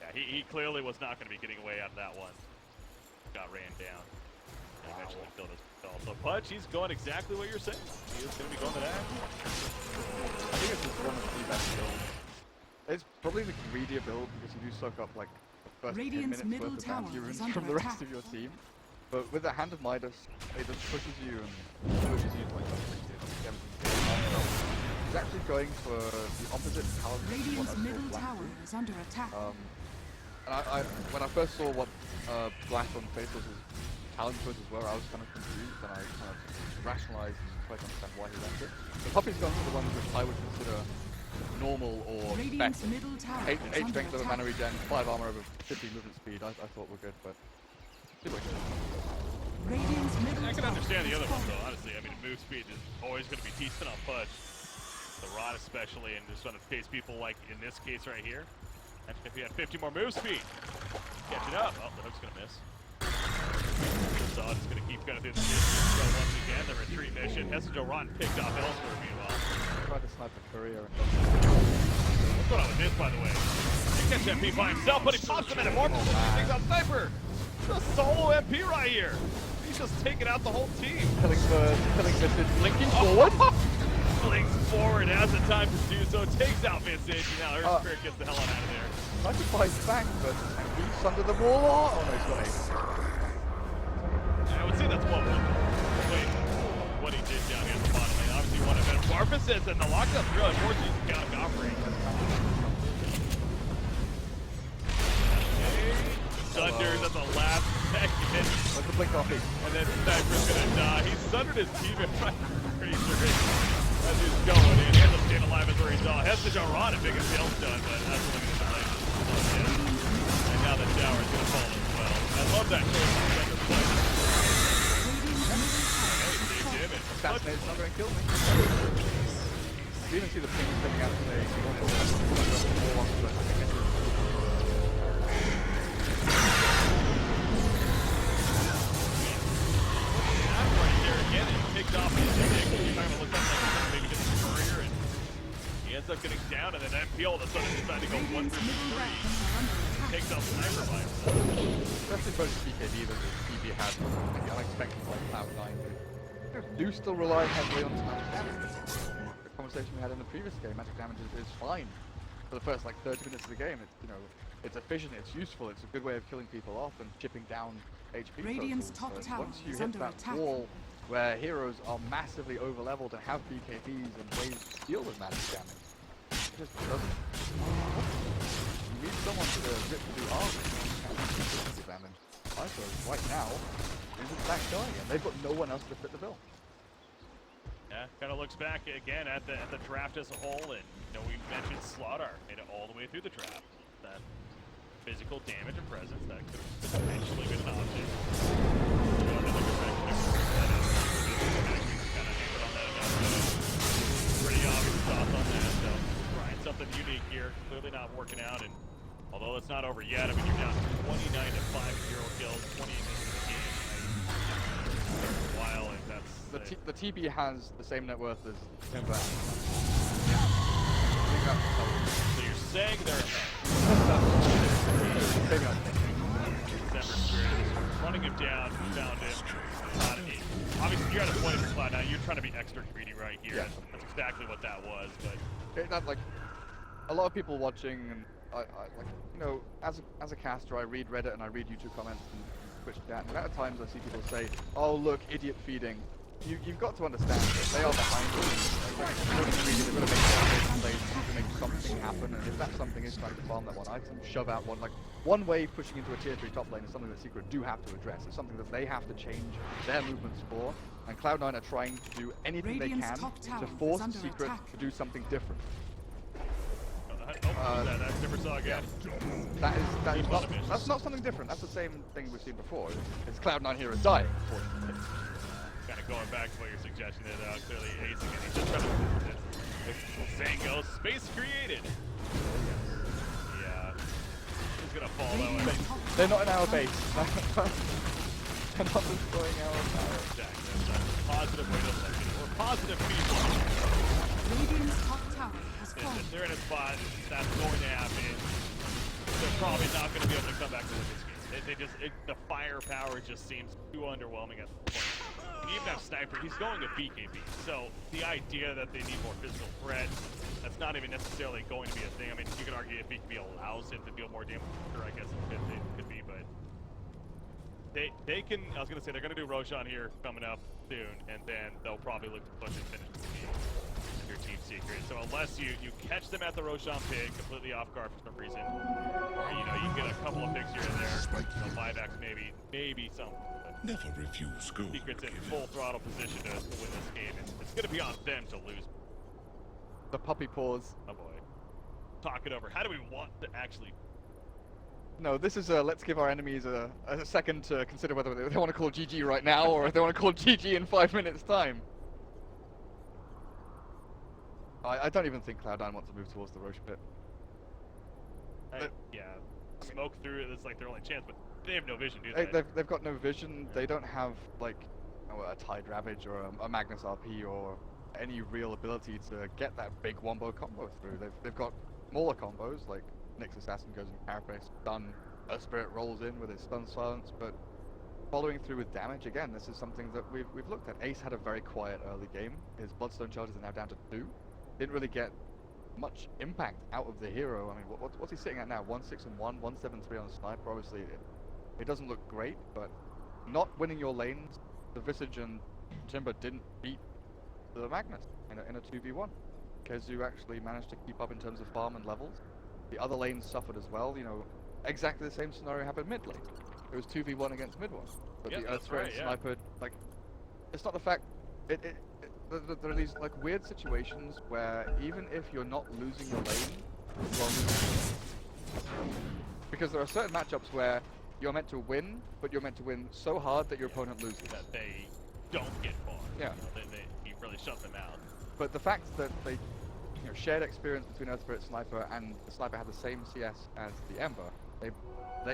yeah, he clearly was not going to be getting away out of that one. Got ran down. And eventually killed himself. So Pudge, he's going exactly what you're saying. He is going to be going to that. I think it's just one of the best builds. It's probably the greedier build because you do soak up like the first 10 Radiant's minutes middle worth of tower anti-runes is from under the rest attack. of your team. But with the Hand of Midas, it just pushes you and pushes you to like the 60th. He's actually going for the opposite talent. Radiant's middle tower is under attack. And I when I first saw what Black on face was his talent choices were, I was kind of confused and I kind of rationalized and tried to understand why he went it. The Puppey's gone for the ones which I would consider normal or Radiant's better. middle tower 8 is under strength over attack. mana regen, 5 armor over 50 movement speed. I thought were good, but Radiant's middle I can tower understand the is other one falling. though, honestly. I mean, move speed is always going to be decent on Pudge. The Rod especially, and just want to face people like in this case right here. And if he had 50 more move speed, catch it up. Oh, the hook's going to miss. So just going to keep going through the distance. So once again, the retreat mission. Johan picked off elsewhere meanwhile. tried to snipe the courier. What's going on with this, by the way? He gets MP by himself, but he pops him in and morphs and things on Sniper. It's a solo MP right here. He's just taking out the whole team. Killing Visage, linking forward. Blinks forward, has the time to do so, takes out Visage, and now her spirit gets the hell out of there. Tried to fight back, but he's under the wall. Oh no, he's got ace. I would say that's what he did down here at the bottom lane. Obviously, you want to metamorphosis, and the lockdown's really forcing you to count offering. Thunders at the last second. Let's blink off it. And then Sniper's gonna die. He sundered his team in pretty sure as he's going in. Ends up staying alive as where he's all. Has to Johan, a big sales done, but that's what I'm gonna play. And now the tower's gonna fall as well. I love that choice on Sniper's play. Hey, Dave David. Assassinate's not going to kill me. You even see the ping coming out today. Right there again, and he takes off his stick. He's trying to look like maybe just a career, and he ends up getting down, and then MP all of a sudden decides to go 1 versus 3. Takes out Sniper by himself. Especially post BKB that the TB had the unexpected like Cloud9. Do still rely heavily on magic damage. The conversation we had in the previous game, magic damage is fine for the first like 30 minutes of the game. It's, you know, it's efficient, it's useful, it's a good way of killing people off and chipping down HP Radiant's totals. top tower Once you is hit under that attack. wall where heroes are massively over-leveled and have BKBs and ways to deal with magic damage, it just doesn't. You need someone to rip through armor to them, and I suppose right now isn't that guy, and they've got no one else to fit the bill. Yeah, kind of looks back again at the draft as a whole, and you know we mentioned Slaughter made it all the way through the draft. That physical damage and presence that could have potentially been an option. Going in the direction of kind of hammered on that enough. Pretty obvious thoughts on that. So trying something unique here, clearly not working out. And although it's not over yet, I mean you're down 29 to 5 0 kills, 28 minutes in the game. For a while, and that's The TB has the same net worth as Timber. so you're saying they're ahead. December Spirit is running him down, found him. Obviously, you're at a point in your Cloud9, you're trying to be extra greedy right here. Yeah. That's exactly what that was. But That, like, a lot of people watching, and I like, you know, as a caster, I read Reddit and I read YouTube comments and Twitch chat, and at times I see people say, "Oh, look, idiot feeding." You've got to understand that they are behind you. Like, they're going to make their plays to make something happen, and if that something is trying to farm that one item, shove out one, like, one way pushing into a tier 3 top lane is something that Secret do have to address. It's something that they have to change their movements for, and Cloud9 are trying to do anything they Radiant's can top tower to is force under Secret attack. to do something different. That never saw again. That's not something different. That's the same thing we've seen before. It's Cloud9 heroes dying, unfortunately. Kind of going back to what you're suggesting there, though. Clearly acing it. He's just trying to saying goes, space created. Yeah. He's gonna fall though. They're not in our base. They're not destroying our tower. Exactly. That's a positive way to look at it. Or positive people. Radiant's top tower has fallen. If they're in a spot that's going to happen, they're probably not going to be able to come back to win this game. The firepower just seems too underwhelming at this point. And even have Sniper, he's going to BKB. So the idea that they need more physical threat, that's not even necessarily going to be a thing. I mean, you can argue if BKB allows him to deal more damage, sure, I guess it could be, but they can, I was going to say, they're going to do Roshan here coming up soon, and then they'll probably look to push and finish the game. Your Team Secret. So unless you catch them at the Roshan pit, completely off guard for some reason, or you get a couple of picks here and there, some buybacks maybe some. Never refuse gold. Secret's in full throttle position to win this game. It's going to be on them to lose. The puppy paws. Oh boy. Talk it over. How do we want to actually? No, this is let's give our enemies a second to consider whether they want to call GG right now or if they want to call GG in 5 minutes time. I don't even think Cloud9 wants to move towards the Roche pit. Yeah, smoke through it. It's like their only chance, but they have no vision, do they? They've got no vision. They don't have like a Tide Ravage or a Magnus RP or any real ability to get that big wombo combo through. They've got smaller combos like Nyx Assassin goes in Carapace, stun, a Spirit rolls in with his stun silence, but following through with damage again. This is something that we've looked at. Ace had a very quiet early game. His Bloodstone charges are now down to 2. Didn't really get much impact out of the hero. I mean, what's he sitting at now? 1-6 and 1, 1-7-3 on Sniper. Obviously, it doesn't look great, but not winning your lanes, the Visage and Timber didn't beat the Magnus in a 2v1. KheZu actually managed to keep up in terms of farm and levels. The other lanes suffered as well. You know, exactly the same scenario happened mid lane. It was 2v1 against mid 1. But the Earthsphere and Sniper, like, it's not the fact. There are these like weird situations where even if you're not losing your lane, you're losing. Because there are certain matchups where you're meant to win, but you're meant to win so hard that your opponent loses. That they don't get far. Yeah. You really shut them out. But the fact that they shared experience between Earthspirit and Sniper, and the Sniper had the same CS as the Ember, they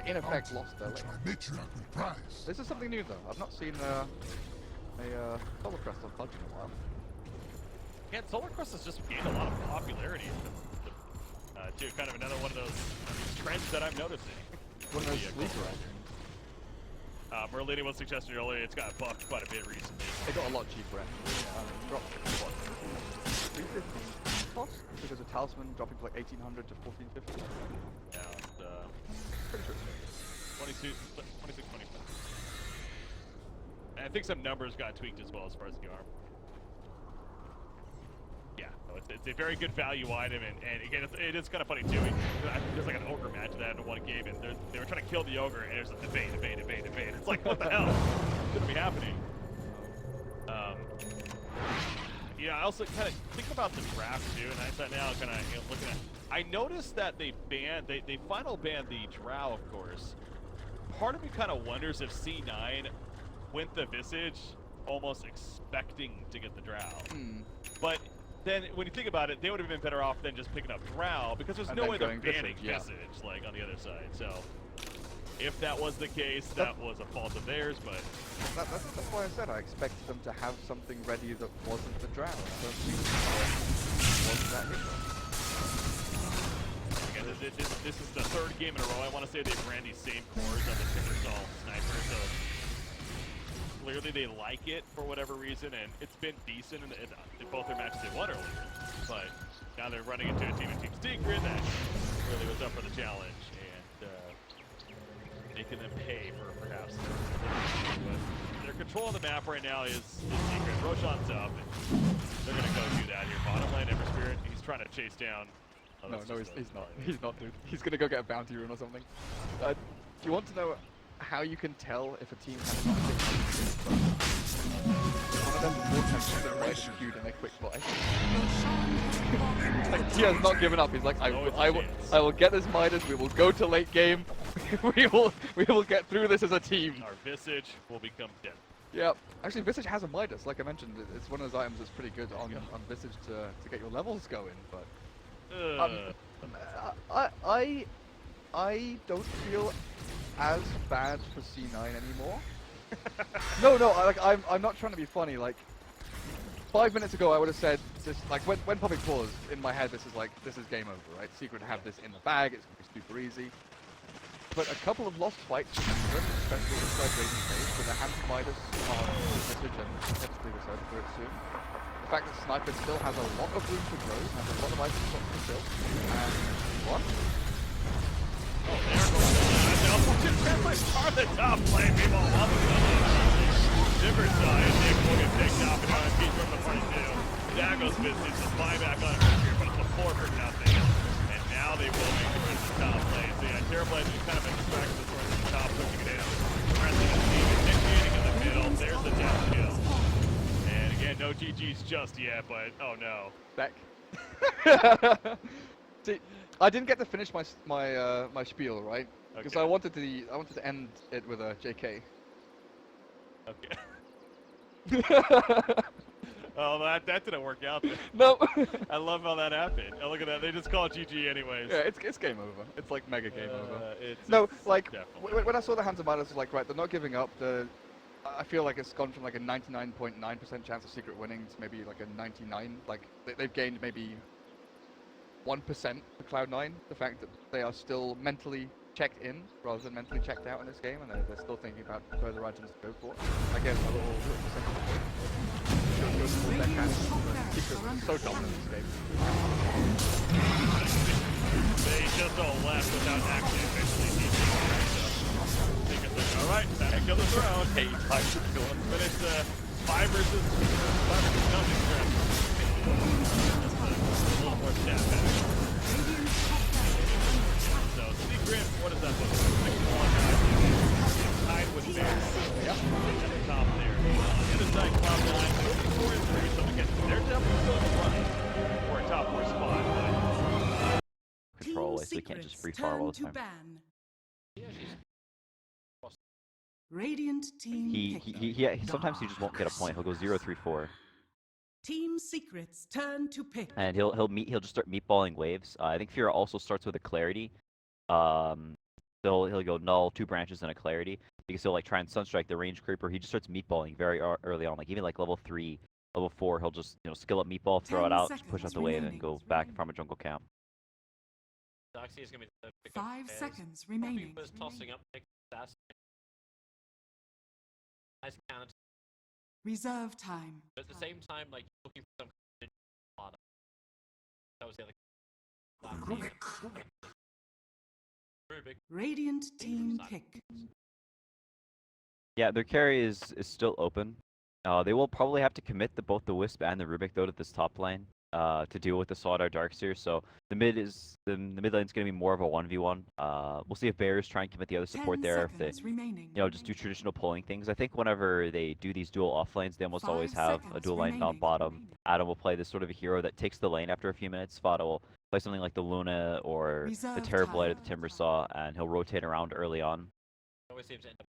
in effect lost their lane. This is something new though. I've not seen a Solar Crest on Fudge in a while. Yeah, Solar Crest has just gained a lot of popularity too. Kind of another one of those trends that I'm noticing. One of those sleeper items. Merlini was suggesting earlier, it's got buffed quite a bit recently. It got a lot cheaper actually. Dropped what? 350 cost because of Talisman dropping from like 1800 to 1450. Yeah, Pretty sure it's 26, 27. And I think some numbers got tweaked as well as far as the arm. Yeah, no, it's a very good value item, and again, it is kind of funny too. There's like an ogre match that happened in one game, and they were trying to kill the ogre, and there's a debate. It's like, what the hell? Shouldn't be happening. Yeah, I also kind of think about the draft too, and I thought now kind of looking at. I noticed that they final banned the Drow, of course. Part of me kind of wonders if C9 went the Visage almost expecting to get the Drow. But then when you think about it, they would have been better off than just picking up Drow, because there's no way they're banning Visage like on the other side. So if that was the case, that was a fault of theirs, but that's why I said I expected them to have something ready that wasn't the Drow. So wasn't that hero. Again, this is the 3rd game in a row. I want to say they've ran these same cores on the Timbersaw Sniper, so clearly they like it for whatever reason, and it's been decent in both their matches they won earlier. But now they're running into a team in Team Secret that really was up for the challenge, and making them pay for perhaps. But their control of the map right now is Secret. Roshan's up, and they're going to go do that here. Bottom lane, Everspirit, he's trying to chase down Oh, No, that's no, just he's a- not. He's not, dude. He's gonna go get a bounty rune or something. Do you want to know how you can tell if a team has not one of them more tempted to right execute in a quick buy? Like, he has not given up. He's like, Always a I will get this Midas. We will go to late game. we will get through this as a team. Our Visage will become dead. Yeah. Actually, Visage has a Midas. Like I mentioned, it's one of those items that's pretty good on Visage to get your levels going. But I don't feel as bad for C9 anymore. No, I'm not trying to be funny. Like 5 minutes ago, I would have said this. Like when Puppey paused, in my head, this is game over, right? Secret have this in the bag. It's gonna be super easy. But a couple of lost fights, especially in the third rating phase, with a hand Midas on Visage and potentially the third for it soon. The fact that Sniper still has a lot of room to grow, has a lot of items to fulfill, and what? Oh, there goes the Clement are the top lane. People love it. Different side. Nick will get picked off and on a piece from the front two. That goes Visage. The buyback on here, but it's a 4 for nothing. And now they will make it to the top lane. So yeah, Terrible Edge is kind of been distracted with towards the top, pushing it in. Pressing his team and dictating in the middle. There's the down kill. And again, no GG's just yet, but oh no. Back. See, I didn't get to finish my my spiel, right? Because Okay. I wanted to end it with a JK. Okay. Oh, that didn't work out then. No. I love how that happened. Oh, look at that. They just call it GG anyways. Yeah, it's game over. It's like mega game over. It's Like definitely. when I saw the hands of Midas, I was like, right, they're not giving up. I feel like it's gone from like a 99.9% chance of Secret winning to maybe like a 99. Like they've gained maybe 1% for Cloud9. The fact that they are still mentally checked in rather than mentally checked out in this game, and they're still thinking about further items to go for. Again, a little percentage point. Goes towards their hands. Secret is so dominant in this game. They just all left without actually eventually teaching. Alright, back to the throne. Hey, 5 to kill him. But it's 5 versus nothing. A little more stat back. So, Secret, what does that look like? 6-1. Tied with Bear. Yep. At the top there. On the other side, Cloud9, 4-3. So again, they're definitely still in the running for a top 4 spot. But Control, so you can't just free fire all the time. Radiant team He sometimes he just won't get a point. He'll go 0-3-4. Team Secret's turn to pick. And he'll just start meatballing waves. I think Fear also starts with a clarity. He'll go null, 2 branches and a clarity. Because he'll like try and sunstrike the range creeper. He just starts meatballing very early on. Like even like level 3, level 4, he'll just skill up meatball, throw it 10 out, just push out seconds the wave, and remaining. go back from a jungle camp. Doxy is going to be the pick up 5 pairs. seconds remaining. Puppey was tossing up pick that's nice counter. Reserve time. But at the same time, like looking for some kind of product. That was the other. Rubik. Radiant team pick. Yeah, their carry is still open. They will probably have to commit both the Wisp and the Rubik though to this top lane to deal with the Sawdar Darkseer. So the mid lane's gonna be more of a 1v1. We'll see if Bears try and commit the other support 10 there. If they seconds remaining. just do traditional pulling things. I think whenever they do these dual off lanes, they almost 5 always have a seconds dual lane on remaining. bottom. Adam will play this sort of a hero that takes the lane after a few minutes. Fada will play something like the Luna or Reserve the Terrible Light or time. the Timbersaw, and he'll rotate around early on. Always seems to end up.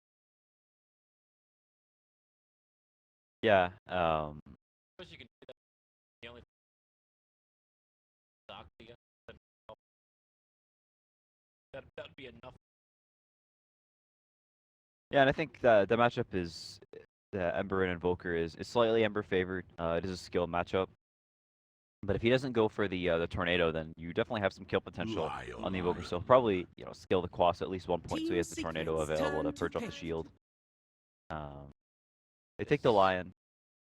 Yeah. Suppose you can do that. The only Doxy that'd be enough. Yeah, and I think the matchup is the Ember and Invoker is slightly Ember favored. It is a skill matchup. But if he doesn't go for the tornado, then you definitely have some kill potential on the Invoker. So he'll probably skill the Quas at least 1 point, so he has the tornado Secret's available to turn to purge off the pick. shield. They take the Lion.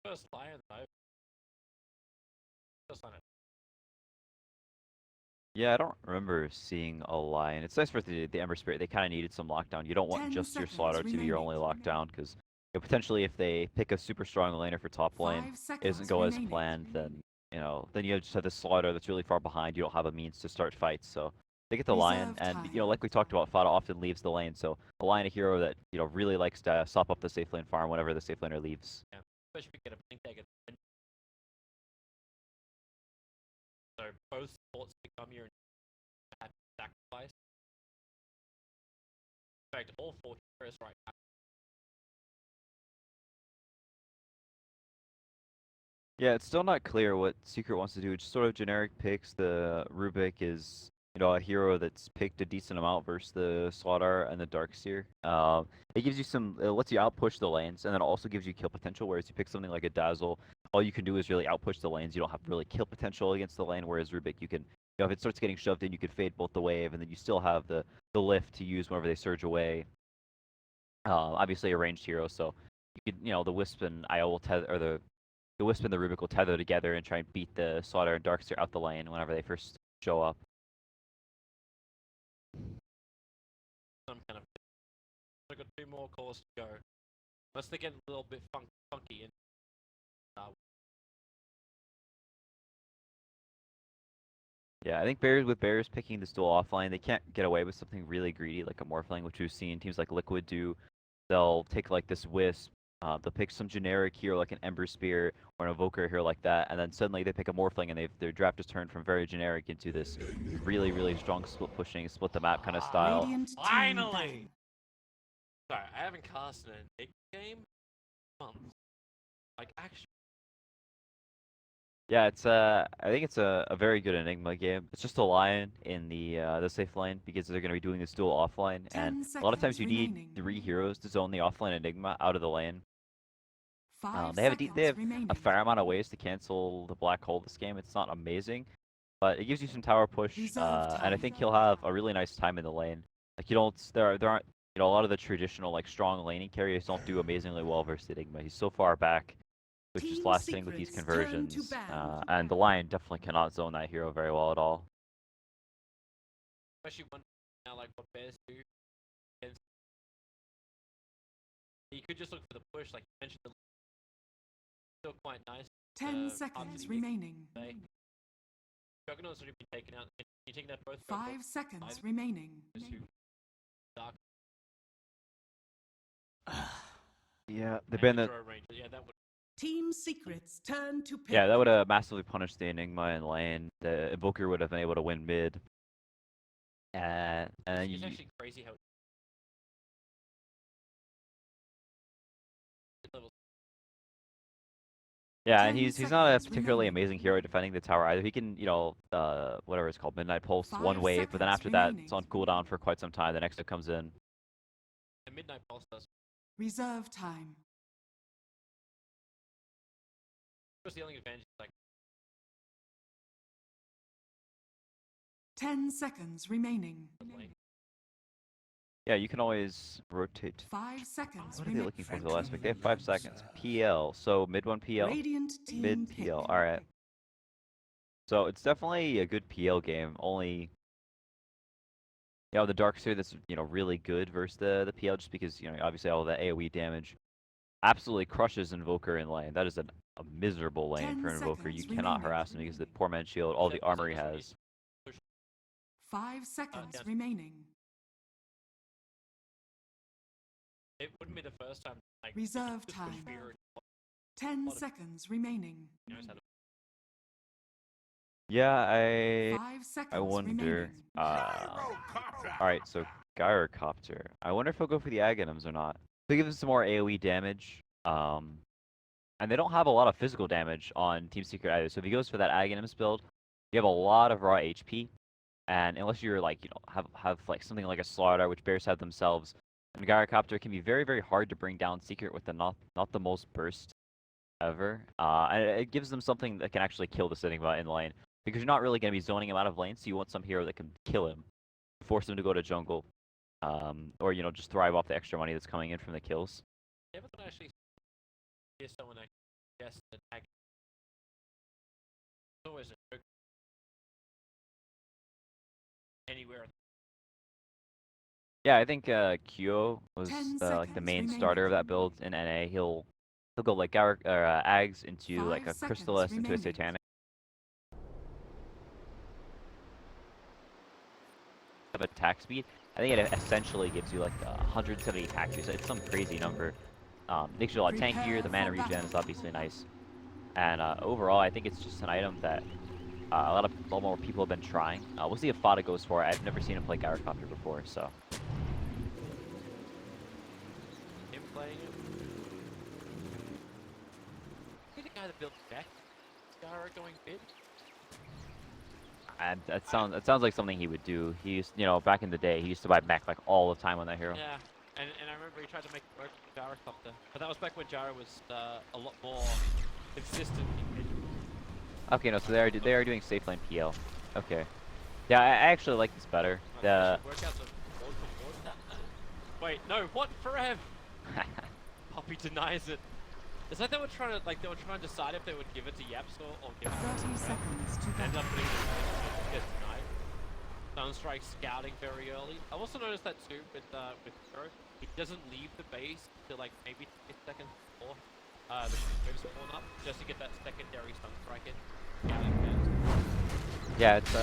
First Lion, though. Just on it. Yeah, I don't remember seeing a Lion. It's nice for the Ember Spirit. They kind of needed some lockdown. You don't want 10 just your seconds Slaughter to be your only remaining. lockdown, because potentially if they pick a super strong laner for top lane, 5 seconds it doesn't go as remaining. planned, then then you just have this slaughter that's really far behind. You don't have a means to start fights, so they get the Lion, Reserve and time. like we talked about, Fada often leaves the lane, so the Lion, a hero that really likes to sop up the safe lane farm whenever the safe laner leaves. Yeah. Especially if we get a blink dagger. So both supports become your sacrifice. In fact, all 4 heroes right now. Yeah, it's still not clear what Secret wants to do. It's sort of generic picks. The Rubik is, a hero that's picked a decent amount versus the Slaughter and the Darkseer. It gives you it lets you outpush the lanes, and then also gives you kill potential, whereas you pick something like a Dazzle, all you can do is really outpush the lanes. You don't have really kill potential against the lane, whereas Rubik, you can, if it starts getting shoved in, you could fade both the wave, and then you still have the lift to use whenever they surge away. Obviously a ranged hero, so you could, the Wisp and IO will tether, or the Wisp and the Rubik will tether together and try and beat the Slaughter and Darkseer out the lane whenever they first show up. Some kind of. I've got 2 more calls to go. Unless they get a little bit funky. Yeah, I think Bears picking this duel offline, they can't get away with something really greedy like a Morphling, which we've seen teams like Liquid do. They'll take like this Wisp, they'll pick some generic hero like an Ember Spear or an Evoker hero like that, and then suddenly they pick a Morphling and their draft is turned from very generic into this really, really strong split pushing, split the map kind of style. Radiant team Finally! ban. Sorry, I haven't casted an Enigma game in months. Like, actually. Yeah, I think it's a very good Enigma game. It's just a Lion in the safe lane because they're going to be doing this duel offline, and a lot of times you need 3 heroes to zone the offline Enigma out of the lane. 5 They have seconds a remaining. fair amount of ways to cancel the black hole this game. It's not amazing, but it gives you some tower push, and I think he'll have a really nice time in the lane. Like there aren't a lot of the traditional like strong laning carriers don't do amazingly well versus Enigma. He's so far back, which is Team last thing with these Secrets turn to conversions, ban. and the Lion definitely cannot zone that hero very well at all. Especially when now, like what Bears do. You could just look for the push, like you mentioned. Still quite nice. 10 seconds remaining. Juggernaut's already been taken out. You're taking out both. 5 seconds remaining. Dark. Yeah, they've been the. Yeah, that would. Team Secrets turn to pick. Yeah, that would have massively punished the Enigma in lane. The Evoker would have been able to win mid. And It's actually crazy how. yeah, 10 and he's not a seconds particularly remaining. amazing hero defending the tower either. He can, whatever it's called, Midnight Pulse, 5 one wave, but then seconds after that, remaining. it's on cooldown for quite some time. The next it comes in. The Midnight Pulse does. Reserve time. What's the only advantage? Like 10 seconds remaining. the lane. Yeah, you can always rotate. 5 seconds What are they remaining. looking for the last pick? They have 5 seconds. PL, so mid 1 PL. Radiant team Mid pick. PL, alright. So it's definitely a good PL game, only the Darkseer that's really good versus the PL just because obviously all that AoE damage absolutely crushes Invoker in lane. That is a miserable lane 10 for Invoker. You seconds cannot remaining. harass him because the poor man's shield, all the armor he has. 5 seconds yes. remaining. It wouldn't be the first time. Like, Reserve just push time. fear and 10 Bottom. seconds remaining. knows how to. Yeah, 5 seconds I wonder. remaining. Alright, so Gyrocopter. I wonder if he'll go for the Aghanims or not. They give him some more AoE damage. And they don't have a lot of physical damage on Team Secret either. So if he goes for that Aghanims build, you have a lot of raw HP. And unless you're like, have like something like a Slaughter, which Bears have themselves, and Gyrocopter can be very, very hard to bring down Secret with the not the most burst ever. And it gives them something that can actually kill this Enigma in lane. Because you're not really going to be zoning him out of lane, so you want some hero that can kill him. Force him to go to jungle. Or, just thrive off the extra money that's coming in from the kills. Never thought I actually hear someone actually guess an act. It's always a joke. Anywhere. Yeah, I think Kyo was 10 like the main seconds starter of that remaining. build in NA. He'll go like Ags into 5 like a seconds Crystallis into a remaining. Satanic. of attack speed. I think it essentially gives you like 170 attack speed, so it's some crazy number. Makes you a lot tankier, the mana regen is obviously nice. And overall, I think it's just an item that a lot more people have been trying. We'll see if Fada goes for it. I've never seen him play Gyrocopter before, so. Him playing it. He's the guy that built deck. Gyro going bid. And that sounds like something he would do. He used, you know, back in the day, he used to buy mech like all the time on that hero. Yeah, and I remember he tried to make it work with Gyrocopter, but that was back when Gyro was a lot more consistent in mid. Okay, no, so they are doing safe lane PL. Okay. Yeah, I actually like this better. The Wait, no, what? Forever. Puppey denies it. It's like they were trying to decide if they would give it to Yaps or give it to 30 seconds to End go. up putting it get denied. Sunstrike scouting very early. I've also noticed that too with Kuro. He doesn't leave the base till like maybe 10 seconds before the moves spawn up, just to get that secondary Sunstrike in. Scouting fans. Yeah, it's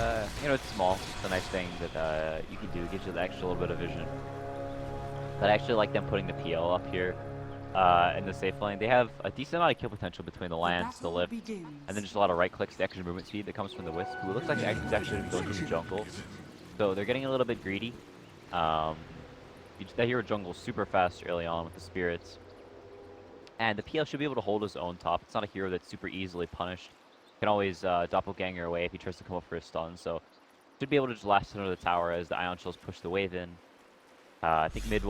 you know, it's small. It's a nice thing that you can do. It gives you the extra little bit of vision. But I actually like them putting the PL up here in the safe lane. They have a decent amount of kill potential between the lance, the lift, and then just a lot of right clicks, the extra movement speed that comes from the Wisp, who looks like he's actually going to the jungle. So they're getting a little bit greedy. That hero jungle super fast early on with the spirits. And the PL should be able to hold his own top. It's not a hero that's super easily punished. Can always doppelganger away if he tries to come up for a stun. So should be able to just last under the tower as the Ion Shells push the wave in. I think mid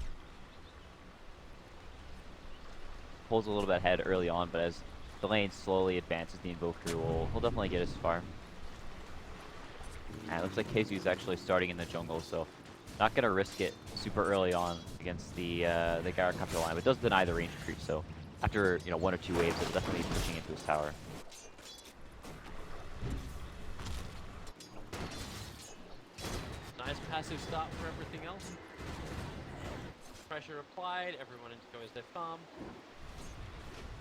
pulls a little bit ahead early on, but as the lane slowly advances, the Invoker will definitely get as far. And it looks like KheZu is actually starting in the jungle, so not gonna risk it super early on against the Gyrocopter line, but does deny the range creep. So after, you know, 1 or 2 waves, it'll definitely be pushing into his tower. Nice passive start for everything else. Pressure applied, everyone enjoys their farm.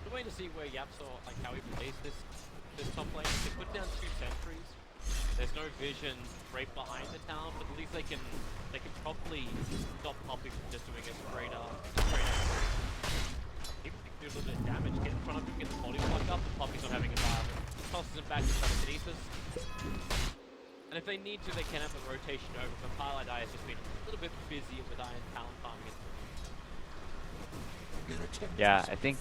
We're waiting to see where Yaps or like how he plays this top lane. They put down 2 sentries. There's no vision right behind the town, but at least they can probably stop Puppey from just doing a straight up. Even if they do a little bit of damage, get in front of him, get the body block up, and Puppey's not having a bar. Tosses him back to telekinesis. And if they need to, they can have the rotation over, but Highlight Eye has just been a little bit busier with Iron Talon farming it. Yeah, I think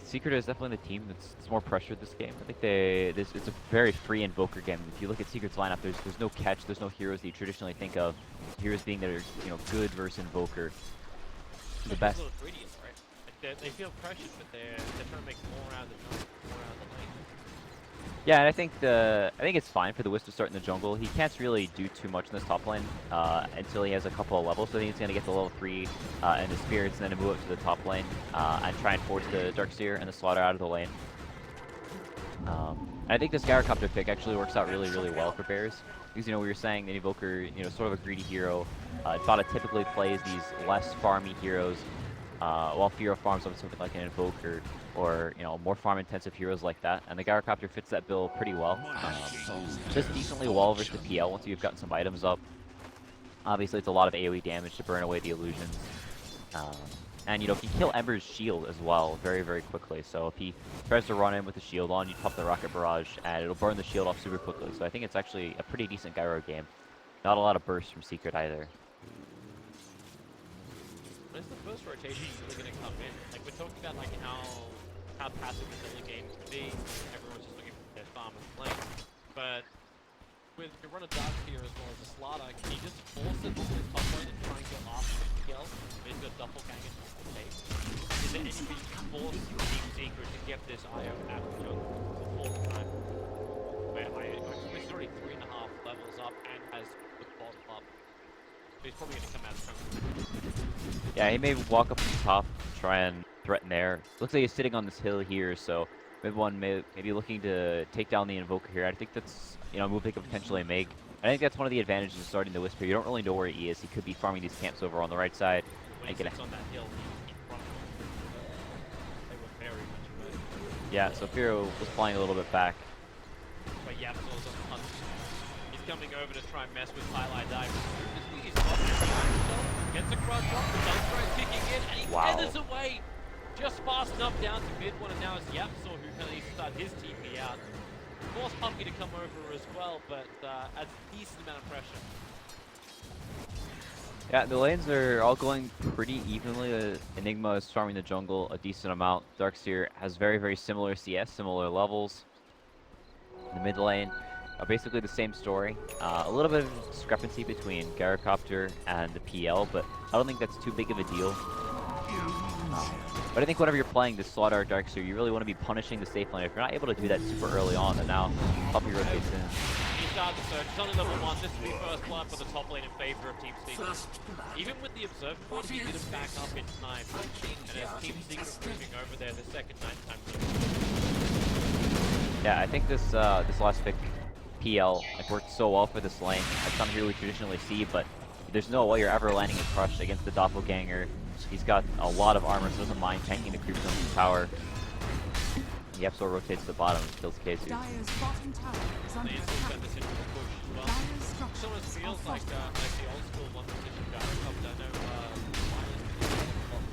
Secret is definitely the team that's more pressured this game. I think it's a very free Invoker game. If you look at Secret's lineup, there's no catch, there's no heroes that you traditionally think of. Heroes being that are, you know, good versus Invoker. The best. A little greedy, right? Like they feel pressured, but they're trying to make more out of the jungle, more out of the lane. Yeah, and I think it's fine for the Wisp to start in the jungle. He can't really do too much in this top lane until he has a couple of levels. So I think he's gonna get the level 3 and the spirits, and then move up to the top lane and try and force the Darkseer and the Slaughter out of the lane. And I think this Gyrocopter pick actually works out really, really well for Bears. Because, you know, we were saying that Invoker, you know, sort of a greedy hero. Dota typically plays these less farmy heroes, while Firo farms on something like an Invoker, or, you know, more farm-intensive heroes like that. And the Gyrocopter fits that bill pretty well. Just decently well versus the PL once you've gotten some items up. Obviously, it's a lot of AoE damage to burn away the illusions. And, you know, he can kill Ember's shield as well very, very quickly. So if he tries to run in with the shield on, you pop the Rocket Barrage, and it'll burn the shield off super quickly. So I think it's actually a pretty decent Gyro game. Not a lot of bursts from Secret either. When's the first rotation really going to come in? Like, we're talking about, like, how passive the early game can be. Everyone's just looking for their farm and play. But with you run a Darkseer as well as a Slaughter, can you just force it on the top lane and try and go after the kill? Maybe a doppelganger to the tape. Is there anything you can force Team Secret to get this IO out of the jungle before the time? Where he's already 3.5 levels up and has the bottom up. So he's probably going to come out of the jungle. Yeah, he may walk up to the top, try and threaten there. Looks like he's sitting on this hill here, so mid-1 may be looking to take down the Invoker here. I think that's, you know, a move they could potentially make. I think that's one of the advantages of starting the Wisp here. You don't really know where he is. He could be farming these camps over on the right side. When he sits on that hill, he runs. They were very much away. Yeah, so Firo was flying a little bit back. But Yap's also on the hunt. He's coming over to try and mess with Highlight Dive. Gets across, the Sunstrike kicking in, and he feathers away just fast enough down to mid one, and now it's Yapsor who kind of needs to start his TP out. Force Puppey to come over as well, but adds a decent amount of pressure. Yeah, the lanes are all going pretty evenly. Enigma is farming the jungle a decent amount. Darkseer has very, very similar CS, similar levels. In the mid lane, basically the same story. A little bit of discrepancy between Gyrocopter and the PL, but I don't think that's too big of a deal. But I think whenever you're playing this Slaughter Darkseer, you really want to be punishing the safe lane. If you're not able to do that super early on, then now Puppey rotates in. He started the search. It's on level 1. This will be first blood for the top lane in favor of Team Secret. Even with the Observer board, he didn't back up in time. And as Team Secret moving over there, the second nighttime. Yeah, I think this this last pick, PL, like, worked so well for this lane. That's something here we traditionally see, but there's no way you're ever landing a crush against the Doppelganger. He's got a lot of armor, so doesn't mind tanking the creeps on the tower. Yapsor rotates to the bottom and kills KheZu. Dyer's bottom tower is under They still attack. send this into the push as well. Dyer's structures It almost feels are like the old school one position Gyrocopter. I know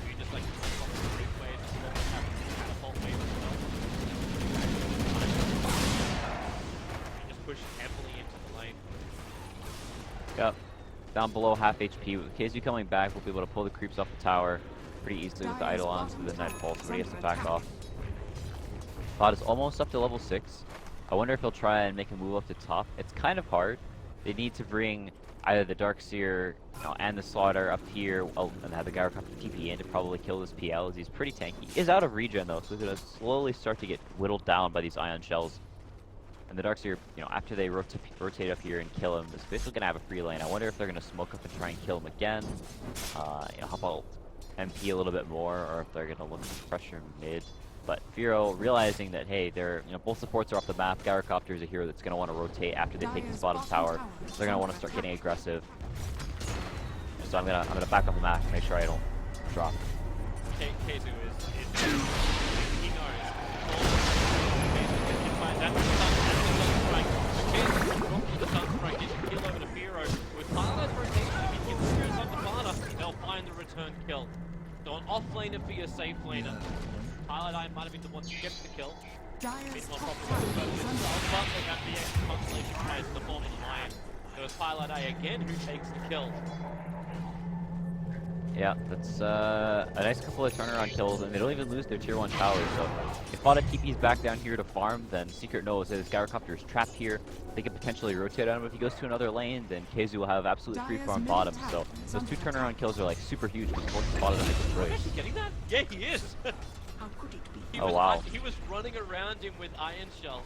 you just like to pop the creep wave and then have the whole wave as well. You just push heavily into the lane. Yep. Down below half HP. With KheZu coming back, we'll be able to pull the creeps off the tower pretty easily with the Eidolons with the Nightfall, so he has to back off. Bot is almost up to level 6. I wonder if he'll try and make a move up to top. It's kind of hard. They need to bring either the Darkseer, and the Slaughter up here, and have the Gyrocopter TP in to probably kill this PL, as he's pretty tanky. He is out of regen though, so he's gonna slowly start to get whittled down by these ion shells. And the Darkseer, after they rotate up here and kill him, is basically gonna have a free lane. I wonder if they're gonna smoke up and try and kill him again. Hop out MP a little bit more, or if they're gonna look to pressure mid. But Firo realizing that, hey, they're both supports are off the map. Gyrocopter is a hero that's gonna want to rotate after they take this bottom tower. So they're gonna want to start getting aggressive. So I'm gonna back up the map and make sure I don't drop. KheZu is he knows. That's the Sunstrike. KheZu drops the Sunstrike, gets a kill over to Firo. With Highlight's rotation, if he gets Firo's on the Bana, they'll find the return kill. So an off-laner for your safe laner. Highlight Eye might have been the one to get the kill. Dyer's top But tower is under attack. they got the extra constellation plays in the form of Lion. It was Highlight Eye again who takes the kill. Yeah, that's a nice couple of turnaround kills, and they don't even lose their tier 1 tower. So if Bada TP's back down here to farm, then Secret knows that his Gyrocopter is trapped here. They could potentially rotate on him. If he goes to another lane, then KheZu will have absolute free farm bottom. So those 2 turnaround kills are like super huge to force Bada to make a choice. Is he getting that? Yeah, he is. How could it be? He Oh, was wow. He was running around him with Iron Shell,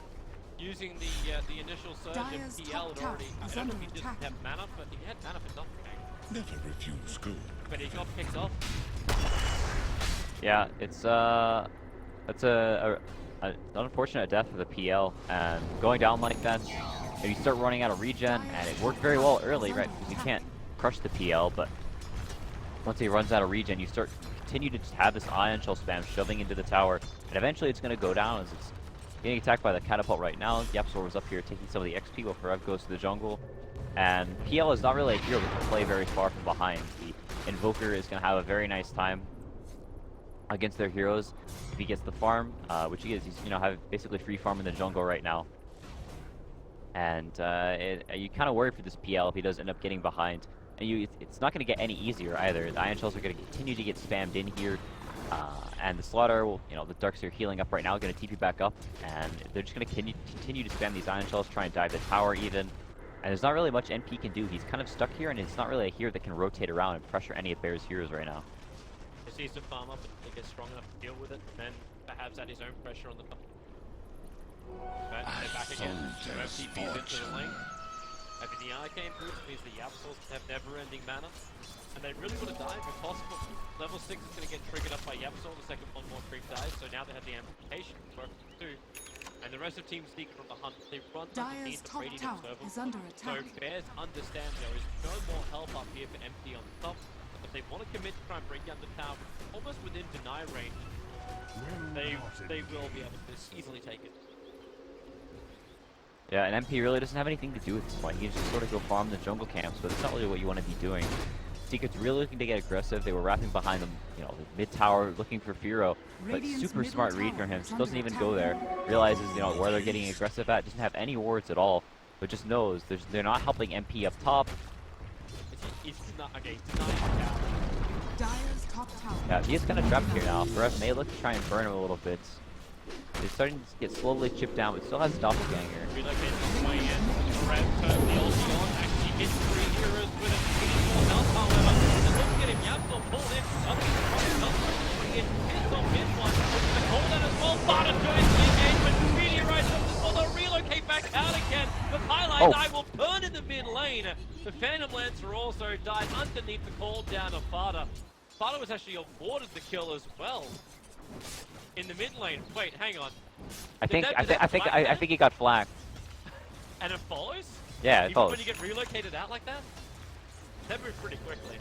using the initial surge, Dyer's and PL top had already. tower I is don't know if under he didn't attack. have mana, but he had mana for Doppelganger. Never refuse good. But he got picked off. Yeah, it's an unfortunate death for the PL, and going down like that, you start running out of regen, and it worked very well early, right? Because you can't crush the PL, but once he runs out of regen, you continue to just have this ion shell spam shoving into the tower, and eventually it's going to go down as it's getting attacked by the catapult right now. Yapsor was up here taking some of the XP while Forev goes to the jungle, and PL is not really a hero that can play very far from behind. The Invoker is going to have a very nice time against their heroes if he gets the farm, which he is. He's have basically free farm in the jungle right now, and you kind of worry for this PL if he does end up getting behind. And it's not going to get any easier either. The Iron Shells are going to continue to get spammed in here, and the Slaughter will, the Darkseer healing up right now, going to TP back up, and they're just going to continue to spam these Iron Shells, try and dive the tower even. And there's not really much NP can do. He's kind of stuck here, and it's not really a hero that can rotate around and pressure any of Bear's heroes right now. Just needs to farm up and get strong enough to deal with it, and then perhaps add his own pressure on the top. But they're back again. TP's into the lane. Having the Arcane boost means the Yapsors have never-ending mana, and they really want to dive if possible. Level 6 is going to get triggered up by Yapsor the second one more creep dies, so now they have the amplification for too. And the rest of Team Secret on the hunt. They run Dyer's underneath the top Radiant tower Observer. is under So attack. Bears understand there is no more help up here for MP on the top. If they want to commit to try and bring down the tower almost within deny range, they will be able to easily take it. Yeah, and MP really doesn't have anything to do with this point. He just sort of go farm the jungle camps, but it's not really what you want to be doing. Secret's really looking to get aggressive. They were wrapping behind them, you know, the mid tower, looking for Firo, but Radiant's super middle smart read tower from him. is Just doesn't under even attack. go there. Realizes, you know, where they're getting aggressive at. Doesn't have any wards at all, but just knows they're not helping MP up top. He's not okay. He's denying the tower. Dire's top tower. Yeah, he is kind of trapped here now. Perhaps may look to try and burn him a little bit. He's starting to get slowly chipped down, but still has doppelganger. Relocate on the way in. Red turn the ulti on. Actually hits 3 heroes with a meaningful health, however. And looking at him, Yapso pulled in. Something from bring in. Hits on mid one. Looking to call that as well. Barter joins the engagement. Meteorite up the spot. They'll relocate back out again. But Highlight Eye will burn in the mid lane. The Phantom Lancer also died underneath the call down of Fada. Fada was actually awarded the kill as well. In the mid lane. Wait, hang on. I Did think that flag I there? think he got flagged. And it follows? Yeah, it Even follows. when you get relocated out like that? That moved pretty quickly.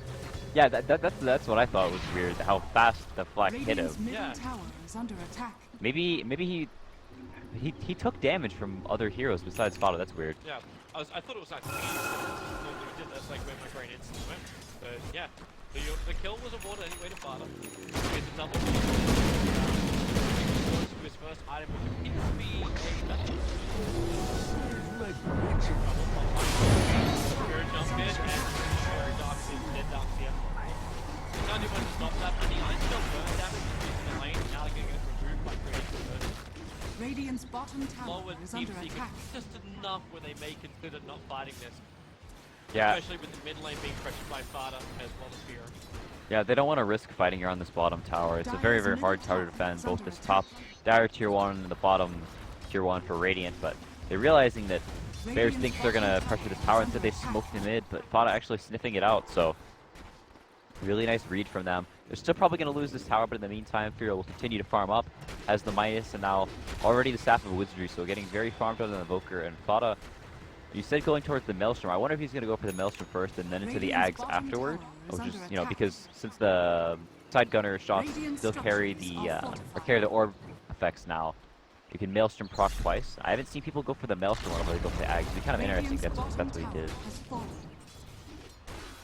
Yeah, that's what I thought was weird. How fast the flag hit him. Radiant's middle Yeah. tower is under attack. Maybe he took damage from other heroes besides Fada. That's weird. Yeah, I thought it was like that's like where my brain instantly went. But yeah, the kill was awarded anyway to Fada. He gets a double kill. To his first item, which appears to be a battle. Spirit jump in and very dark is dead dark here. He can't do much to stop that, but the ice still burn damage in the lane. Now they're going to get removed by creating Radiant's bottom tower lower is deep under secret, attack. just enough where they may consider not fighting this. Yeah, Especially with the mid lane being pressured by Fada as well as Firo. yeah. They don't want to risk fighting here on this bottom tower. It's a very hard tower to defend. Both this top Dire tier 1 and the bottom tier 1 for Radiant, but they're realizing that Bears think they're gonna pressure this tower. Instead, they smoked the mid, but Fada actually sniffing it out. So really nice read from them. They're still probably gonna lose this tower, but in the meantime, Firo will continue to farm up. Has the Midas and now already the Staff of Wizardry, so getting very farmed out of the Invoker. And Fada, you said going towards the Maelstrom. I wonder if he's gonna go for the Maelstrom first and then into the Ags afterward, which is, you know, because since the side gunner shots still carry the orb effects now, you can Maelstrom proc twice. I haven't seen people go for the Maelstrom whenever they go for the Ags. It'd be kind of interesting. That's what he did.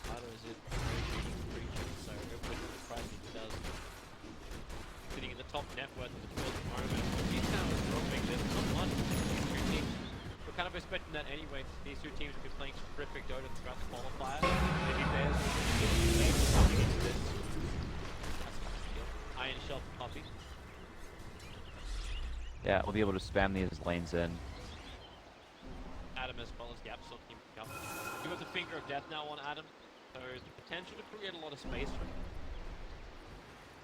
Fada is it creature, so it wouldn't surprise me if it does. Sitting in the top net worth of the field at the moment. These towers are dropping. There's not much between these two teams. We're kind of expecting that anyway. These two teams have been playing terrific Dota throughout the qualifiers. Maybe Bears will get the game coming into this. That's kind of skill. Iron Shell for Puppey. Yeah, we'll be able to spam these lanes in. Adam as well as Yapso team up. You have the Finger of Death now on Adam, so the potential to create a lot of space for him.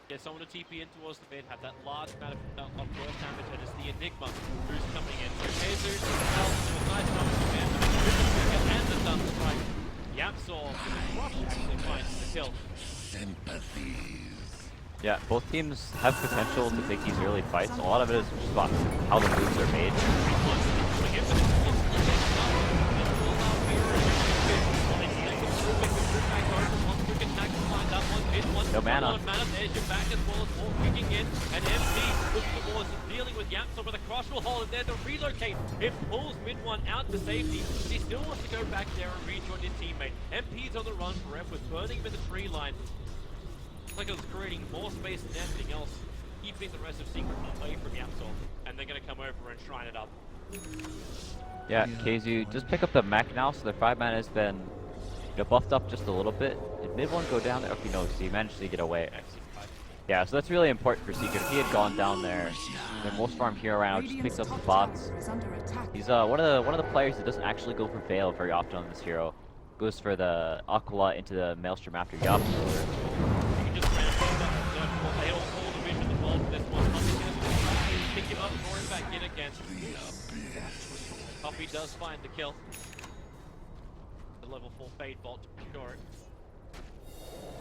Get someone to TP in towards the mid, have that large amount of burst damage, and it's the Enigma who's coming in. So KheZu helps do a nice job to man and the Sun Strike. Yapso with the crush actually finds the kill. Sympathies. Yeah, both teams have potential to take these early fights. A lot of it is just about how the moves are made. No mana. There's your back as well as more kicking in. And MP looking towards dealing with Yapso, but the crush will hold it there to relocate. It pulls mid one out to safety, but he still wants to go back there and rejoin his teammate. MP's on the run for F with burning him in the tree line. Looks like it was creating more space than anything else, keeping the rest of Secret away from Yapso. And they're going to come over and shrine it up. Yeah, KheZu just pick up the mech now, so their 5 mana has been, you know, buffed up just a little bit. Did mid one go down there? Okay, no, so he managed to get away. Yeah, so that's really important for Secret. If he had gone down there, then most farm here around just picks up the bots. He's one of the players that doesn't actually go for Veil very often on this hero. Goes for the Aquila into the Maelstrom after Yapso. Puppey does find the kill. The level 4 Fade Bolt to be short.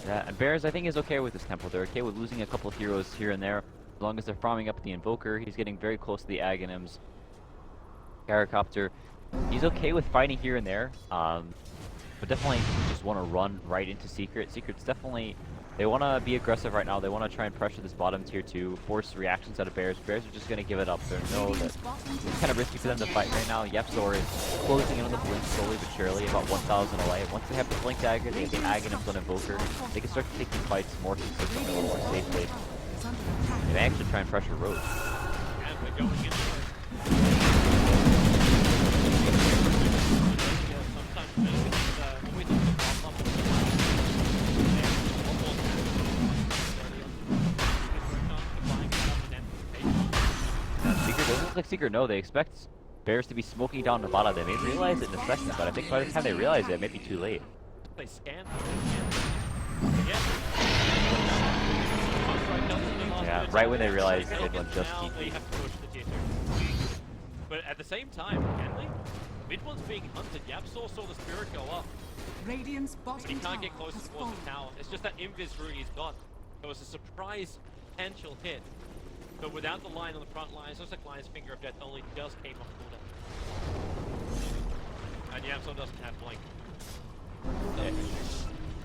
Yeah, and Bears I think is okay with this tempo. They're okay with losing a couple of heroes here and there. As long as they're farming up the Invoker, he's getting very close to the Aghanims. Gyrocopter, he's okay with fighting here and there. But definitely just want to run right into Secret. Secret's definitely They want to be aggressive right now. They want to try and pressure this bottom tier 2, force reactions out of Bears. Bears are just going to give it up. They know that it's kind of risky for them to fight right now. Yepzor is closing in on the blink slowly but surely, about 1,000 away. Once they have the blink dagger, they have the Aghanims on Invoker. They can start to take these fights more consistently, a little more safely. They may actually try and pressure Roach. And we're going into it. Sometimes always the bottom up. Secret doesn't look like Secret know. They expect Bears to be smoking down Nevada. They may realize it in a second, but I think by the time they realize it may be too late. They scan. Yeah, right when they realize everyone just they TP. have to push the tier 2. But at the same time, Henley, mid one's being hunted. Yepzor saw the spirit go up. Radiant's bottom He can't get tower closer has towards the fallen. tower. It's just that invis rune he's got. It was a surprise potential hit. But without the line on the front line, it looks like Lion's Finger of Death only just came off cooldown. And Yepzor doesn't have blink.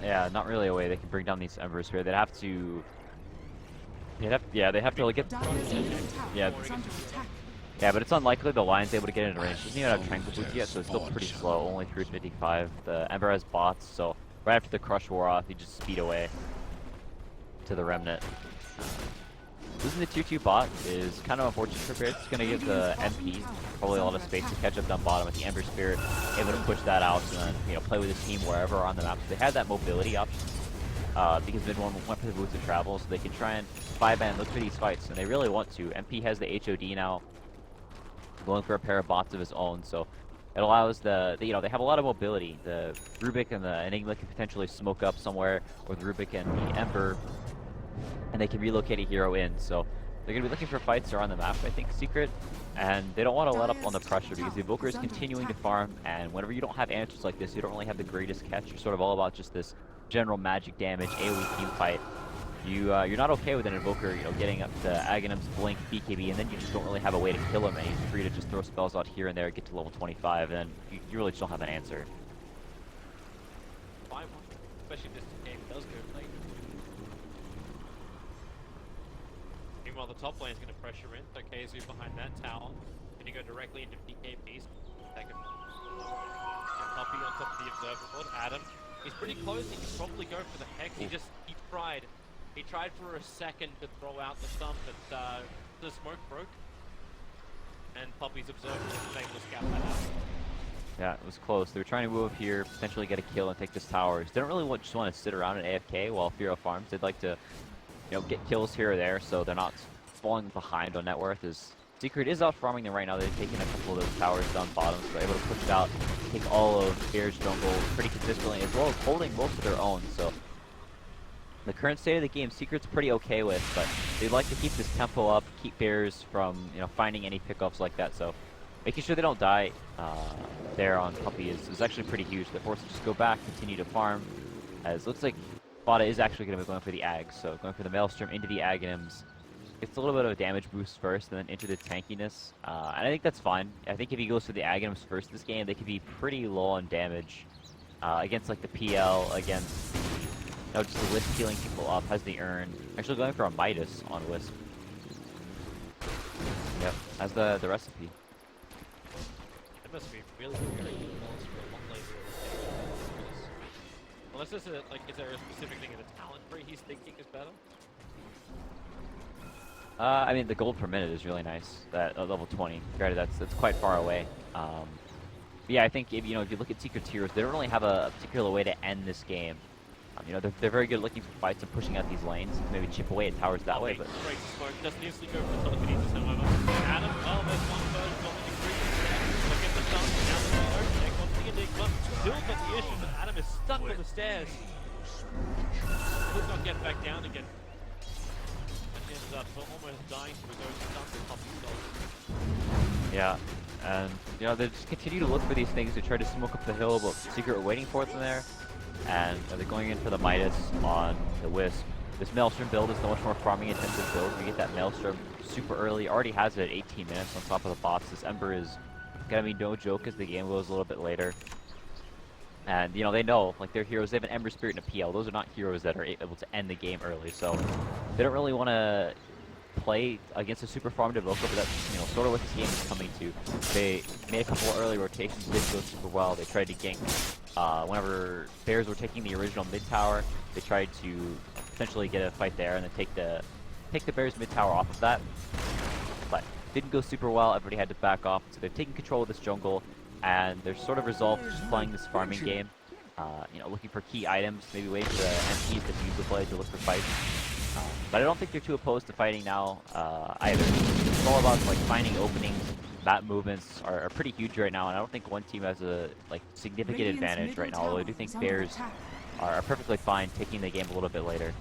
Yeah, not really a way they can bring down these Embers here. They'd have to like get. Dire's middle tower Yeah. is under attack. Yeah, but it's unlikely the Lion's able to get into range. Doesn't even have Tranquil Boots yet, so it's still pretty slow. Only through 55. The Ember has bots, so right after the Crush wore off, he just speed away to the Remnant. Losing the tier 2 bot is kind of unfortunate for Bears. It's going to give the MP probably a lot of space to catch up down bottom with the Ember Spirit, able to push that out and then play with his team wherever on the map. So they had that mobility option because mid one went for the boots of travel, so they can try and 5-man look for these fights, and they really want to. MP has the HOD now, going for a pair of bots of his own, so it allows they have a lot of mobility. The Rubik and the Enigma can potentially smoke up somewhere, or the Rubik and the Ember, and they can relocate a hero in, so they're going to be looking for fights around the map, I think, Secret, and they don't want to let up on the pressure because the Invoker is continuing to farm, and whenever you don't have answers like this, you don't really have the greatest catch. You're sort of all about just this general magic damage, AoE team fight. You're not okay with an Invoker, getting up to Aghanim's blink, BKB, and then you just don't really have a way to kill him, and he's free to just throw spells out here and there, get to level 25, and then you really just don't have an answer. Especially if this game does go late. Meanwhile, the top lane is going to pressure in, so KheZu behind that tower. Going to go directly into BKB. Second. Puppey on top of the observer board. Adam, he's pretty close. He can probably go for the Hex. He tried. He tried for a second to throw out the stun, but the smoke broke. And Puppey's observer was able to scout that out. Yeah, it was close. They were trying to move up here, potentially get a kill and take this tower. They don't really just want to sit around and AFK while Firo farms. They'd like to, get kills here or there, so they're not falling behind on net worth. Secret is out farming them right now. They've taken a couple of those towers down bottom, so they're able to push it out, take all of Bears jungle pretty consistently, as well as holding most of their own. So the current state of the game, Secret's pretty okay with, but they'd like to keep this tempo up, keep Bears from finding any pickups like that. So making sure they don't die there on Puppey is actually pretty huge. They're forced to just go back, continue to farm, as it looks like Bada is actually going to be going for the Ags, so going for the Maelstrom into the Aghanims. Gets a little bit of a damage boost first, and then into the tankiness, and I think that's fine. I think if he goes for the Aghanims first this game, they could be pretty low on damage against like the PL, against the, just the Wisp healing people up, has the Urn. Actually going for a Midas on Wisp. Yep, has the recipe. It must be really good for a lot later. Unless there's is there a specific thing in the talent tree he's thinking is better? I mean, the gold per minute is really nice. That level 20. Granted, that's quite far away. Yeah, I think if you look at Secret tiers, they don't really have a particular way to end this game. They're very good looking for fights and pushing out these lanes. Maybe chip away at towers that way, but Great smoke. Doesn't usually go for telekinesis, however. Adam, well, there's one version of the degree. Look at the stun. Now the smoke. There comes the Enigma. Still got the issue, but Adam is stuck on the stairs. Could not get back down again. Ends up almost dying to his own stun with Puppey stole. yeah. And they just continue to look for these things to try to smoke up the hill, but Secret are waiting for them there. And they're going in for the Midas on the Wisp. This Maelstrom build is the much more farming intensive build. We get that Maelstrom super early, already has it at 18 minutes on top of the bots. This Ember is gonna be no joke as the game goes a little bit later. And, you know, they know, like, they're heroes. They have an Ember Spirit and a PL. Those are not heroes that are able to end the game early. So they don't really want to play against a super farm Devoker, but that's, you know, sort of what this game is coming to. They made a couple of early rotations, didn't go super well. They tried to gank. Whenever Bears were taking the original mid tower, they tried to essentially get a fight there and then take the Bears mid tower off of that. But didn't go super well. Everybody had to back off. So they've taken control of this jungle, and they're sort of resolved to just playing this farming game. You know, looking for key items, maybe waiting for the MPs that use the play to look for fights. But I don't think they're too opposed to fighting now either. It's all about like finding openings. Map movements are pretty huge right now, and I don't think one team has a significant advantage right now. Although I do think Bears are perfectly fine taking the game a little bit later.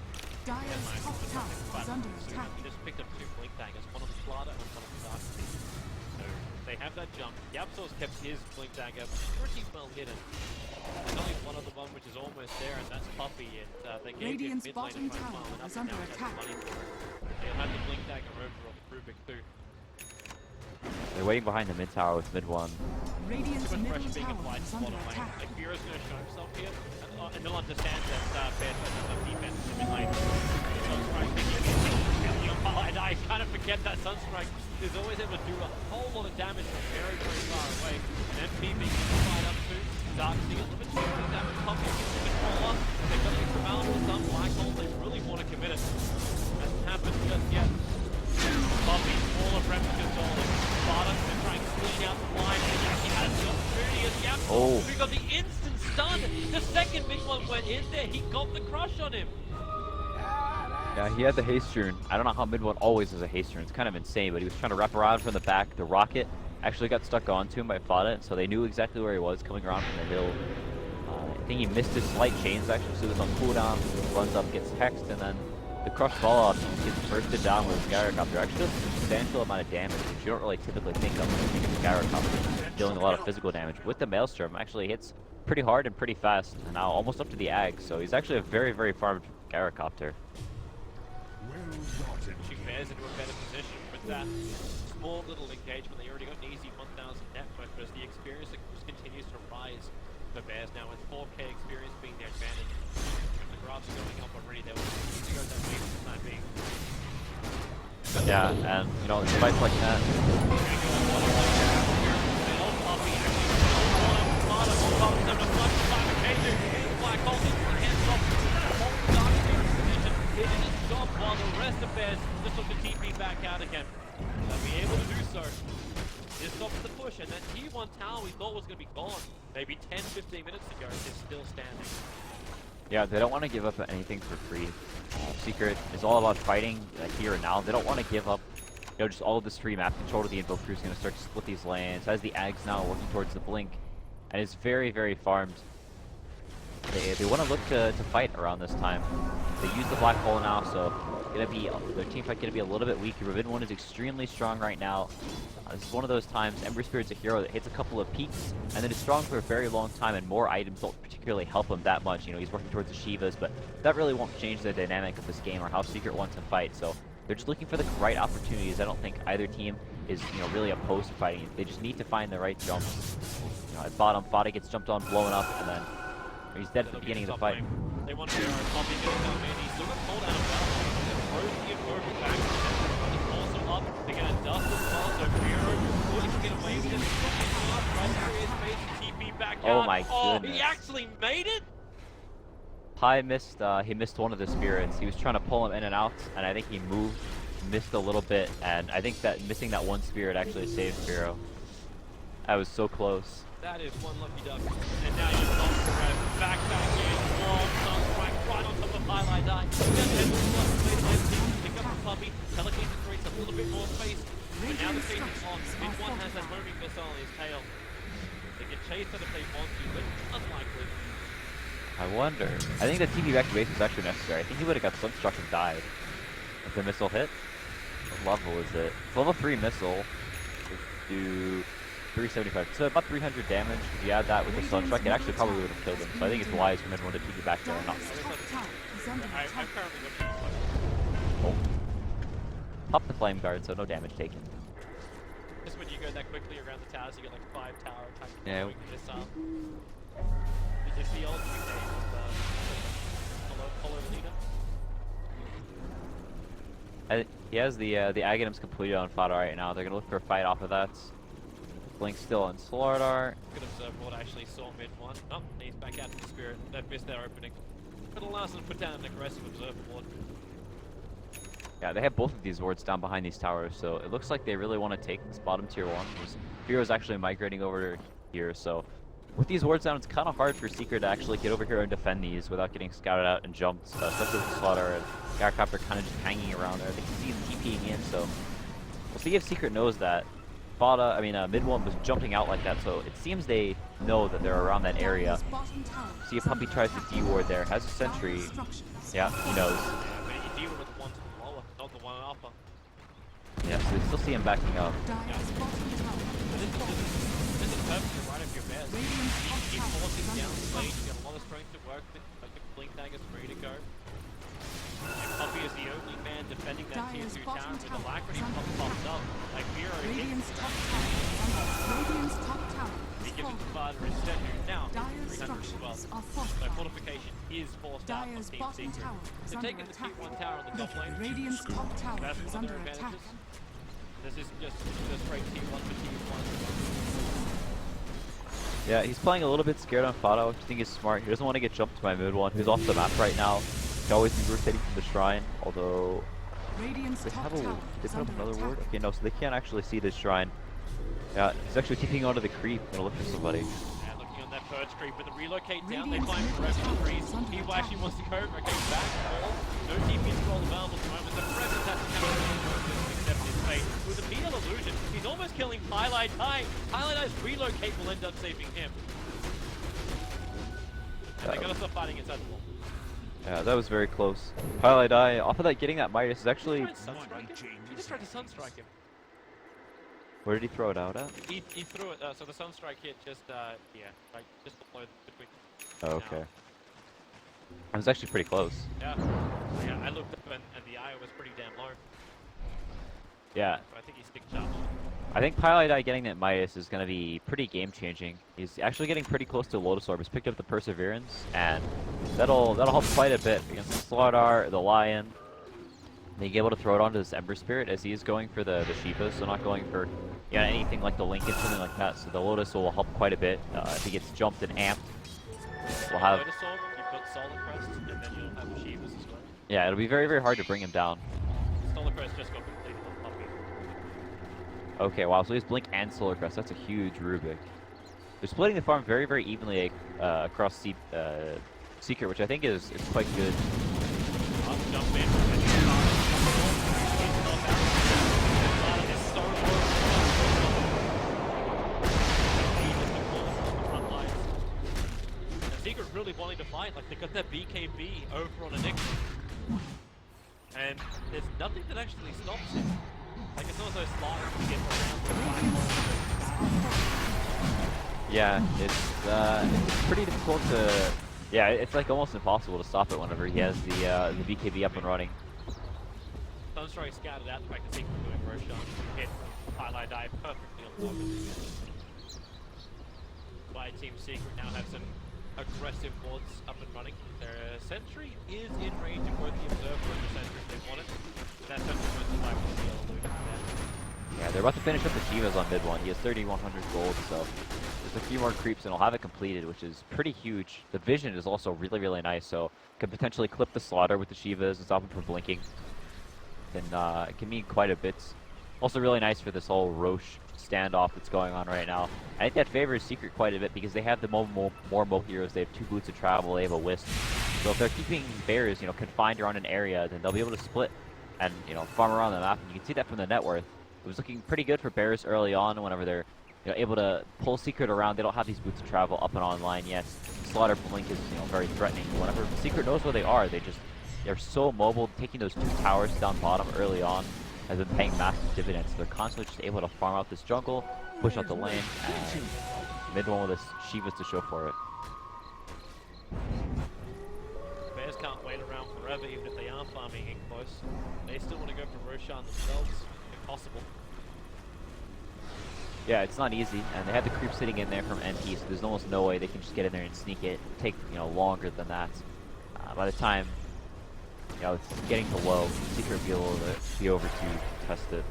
Dire's top tower is under attack. He just picked up 2 blink daggers, one on the Slaughter and one on the Dark. So they have that jump. Yapso's kept his blink dagger pretty well hidden. There's only one other one which is almost there, and that's Puppey. And they gave him Radiant's mid lane bottom to try and tower farm it up, is and under now he has attack. money for it. They'll have the blink dagger over on Rubik too. They're waiting behind the mid tower with mid one. Radiant's Too much middle pressure being tower applied is to under bottom lane. attack. Like, Bureau's going to show himself here, and they'll understand that Bears has enough defense in mid lane. Sunstrike thinking, I kind of forget that Sunstrike is always able to do a whole lot of damage from very, very far away. And MP being right up to Dark Sea, a little bit too much damage. Puppey gets the control on. They've got extra balance with some Black Hole. They really want to commit it. Hasn't happened just yet. Puppey, all of Remington's all in. Sparta, they're trying to clean out the line. He has the opportunity as the Absol. We got the instant stun. The second big one went in there. He got the crush on him. Yeah, he had the haste rune. I don't know how mid one always has a haste rune. It's kind of insane, but he was trying to wrap around from the back. The rocket actually got stuck onto him by Fada, so they knew exactly where he was coming around from the hill. I think he missed his slight chains actually, so it was on cooldown. Runs up, gets hexed, and then the crush follow-up gets bursted down with a Gyrocopter. Actually does a substantial amount of damage, which you don't really typically think of when you think of a Gyrocopter dealing a lot of physical damage. With the Maelstrom, actually hits pretty hard and pretty fast, and now almost up to the Ag, so he's actually a very, very farmed Gyrocopter. She fares into a better position with that small little engagement. They already got an easy 1,000 net, but as the experience just continues to rise for Bears now, with 4K experience being their advantage. And the graphs are going up already. They will continue to go that way for the time being. Yeah, and you know, it's fights like that. While the rest of Bears just look to TP back out again. They'll be able to do so. This stops the push, and that T1 tower we thought was going to be gone maybe 10-15 minutes ago is still standing. Yeah, they don't want to give up anything for free. Secret is all about fighting here and now. They don't want to give up, you know, just all of this free map control to the Invoker, who's going to start to split these lanes. As the Ags now working towards the Blink, and is very, very farmed. They want to look to fight around this time. They use the Black Hole now, so their team fight gonna be a little bit weaker. Ravin 1 is extremely strong right now. This is one of those times. Ember Spirit's a hero that hits a couple of peaks and then is strong for a very long time, and more items don't particularly help him that much. You know, he's working towards the Shivas, but that really won't change the dynamic of this game or how Secret wants to fight. So they're just looking for the right opportunities. I don't think either team is, you know, really opposed to fighting. They just need to find the right jumps. You know, at bottom, Fada gets jumped on, blown up, and then he's dead at the beginning of the fight. They want to Puppey going down, man. He's still got pulled out of battle. Throws the Invoker back. It's also up. They're going to dust as well. So Bureau looking to get away with it. Right through his face. TP back out. Oh my goodness. Oh, he actually made it? Pi missed, he missed one of the spirits. He was trying to pull him in and out, and I think he missed a little bit, and I think that missing that one spirit actually saved Bureau. That was so close. That is one lucky duck. And now you've got the back in. Long Sunstrike right on top of Highlight Eye. Pick up the Puppey. Telekinesis creates a little bit more space. And now the chase is on. Mid one has that homing missile in his tail. They can chase it if they want to, but unlikely. I wonder. I think the TP back to base was actually necessary. I think he would have got Sunstruck and died if the missile hit. What level is it? It's level 3 missile. Do 375. So about 300 damage. If you add that with the Sunstruck, it actually probably would have killed him. So I think it's wise for everyone to TP back there and not. I'm currently looking for Oh. Pop the flame guard, so no damage taken. just when you go that quickly around the towers, you get like 5 tower attacks. Yeah. Missile. Is the ultimate game follow the leader? He has the Aghanims completed on Fodder right now. They're gonna look for a fight off of that. Blink still on Slardar. Good observe what actually saw mid one. Oh, he's back out to the Spirit. They've missed their opening. But allows them to put down an aggressive observer ward. Yeah, they have both of these wards down behind these towers, so it looks like they really want to take this bottom tier 1. Fear is actually migrating over here, so with these wards down, it's kind of hard for Secret to actually get over here and defend these without getting scouted out and jumped, especially with Slaughter and Gyrocopter kind of just hanging around there. They can see him TPing in, so we'll see if Secret knows that. Mid one was jumping out like that, so it seems they know that they're around that area. See if Puppey tries to D-ward there, has a sentry. Yeah, he knows. Yeah, but you deal with the one to the lower, not the one alpha. Yeah, so they still see him backing up. Yeah. This is perfectly right of your best. Keep forcing down the lane, you got a lot of strength to work with, like the blink dagger's free to go. And Puppey is the only man defending that tier 2 tower with Alacrity popped up. Like Miro Radiant's top tower is under Radiant's top tower he is gives it falling. to Father instead, who now Dire's 300 as well. structures are So fortified. fortification is forced out on Dire's Team bottom Secret. tower is They're under taking the attack. T1 tower on the top lane. Radiant's top tower That's is one of under their attack. advantages. This isn't just straight T1 for T1. Yeah, he's playing a little bit scared on Fado, which I think is smart. He doesn't want to get jumped by mid one, who's off the map right now. He always be rotating from the shrine, although Radiant's they top have a tower they is put up under another attack. ward. Okay, no, so they can't actually see this shrine. Yeah, he's actually keeping onto the creep, gonna look for somebody. Yeah, looking on that first creep, but the relocate down, they Radiant's climb middle forever tower the trees. is under He attack. actually wants to go, okay, back, fall. No TP control available at the moment. The presence has to come to accept his fate. With a PL illusion, he's almost killing Highlight High. Highlight High's relocate will end up saving him. And they're gonna stop fighting inside the wall. Yeah, that was very close. Highlight Eye, off of that, getting that Midas is actually... He just tried to Sunstrike him. Where did he throw it out at? He threw it, so the Sunstrike hit just, like just below between. Oh, okay. It was actually pretty close. Yeah, I looked up and the eye was pretty damn low. Yeah, So I think he's stick charged. I think Highlight Eye getting that Midas is going to be pretty game-changing. He's actually getting pretty close to Lotus Orb. He's picked up the Perseverance, and that'll help quite a bit against the Slardar, the Lion. Being able to throw it onto this Ember Spirit as he is going for the Shiva, so not going for anything like the Lincoln, something like that. So the Lotus will help quite a bit if he gets jumped and amped. We'll have... Lotus Orb, you've got Solar Crest, and then you'll have Shivas as well. Yeah, it'll be very, very hard to bring him down. Solar Crest just got completed on Puppey. Okay, wow, so he's Blink and Solar Crest. That's a huge Rubik. They're splitting the farm very, very evenly across Secret, which I think is quite good. I'll jump in. And he's not out. It's so close. And Secret really wanting to fight. Like, they got that BKB over on a Nick. And there's nothing that actually stops him. Like, it's not so sliders to get around. Yeah, it's pretty difficult to... Yeah, it's like almost impossible to stop it whenever he has the BKB up and running. Sunstrike scouted out the fact that Secret doing Roshan. Hit Highlight Eye perfectly on target. By Team Secret now have some aggressive wards up and running. Their sentry is in range of both the Observer and the sentry if they want it. That sentry went to life with the illusion there. Yeah, they're about to finish up the Shivas on mid one. He has 3,100 gold, so there's a few more creeps and he'll have it completed, which is pretty huge. The vision is also really, really nice, so could potentially clip the Slaughter with the Shivas and stop him from blinking. It can mean quite a bit. Also really nice for this whole Roche standoff that's going on right now. I think that favors Secret quite a bit because they have the more mobile heroes. They have 2 boots of travel, they have a Wisp. So if they're keeping bears, confined around an area, then they'll be able to split and, farm around the map. And you can see that from the net worth. It was looking pretty good for bears early on whenever they're able to pull Secret around. They don't have these boots of travel up and online yet. Slaughter Blink is very threatening. Whenever Secret knows where they are, they're so mobile. Taking those 2 towers down bottom early on has been paying massive dividends. So they're constantly just able to farm out this jungle, push out the lane, and mid one with this Shivas to show for it. Bears can't wait around forever even if they are farming in close. They still want to go for Roshan themselves, if possible. Yeah, it's not easy, and they have the creep sitting in there from NP, so there's almost no way they can just get in there and sneak it. Take longer than that. By the time it's getting to low, Secret will be over to test it,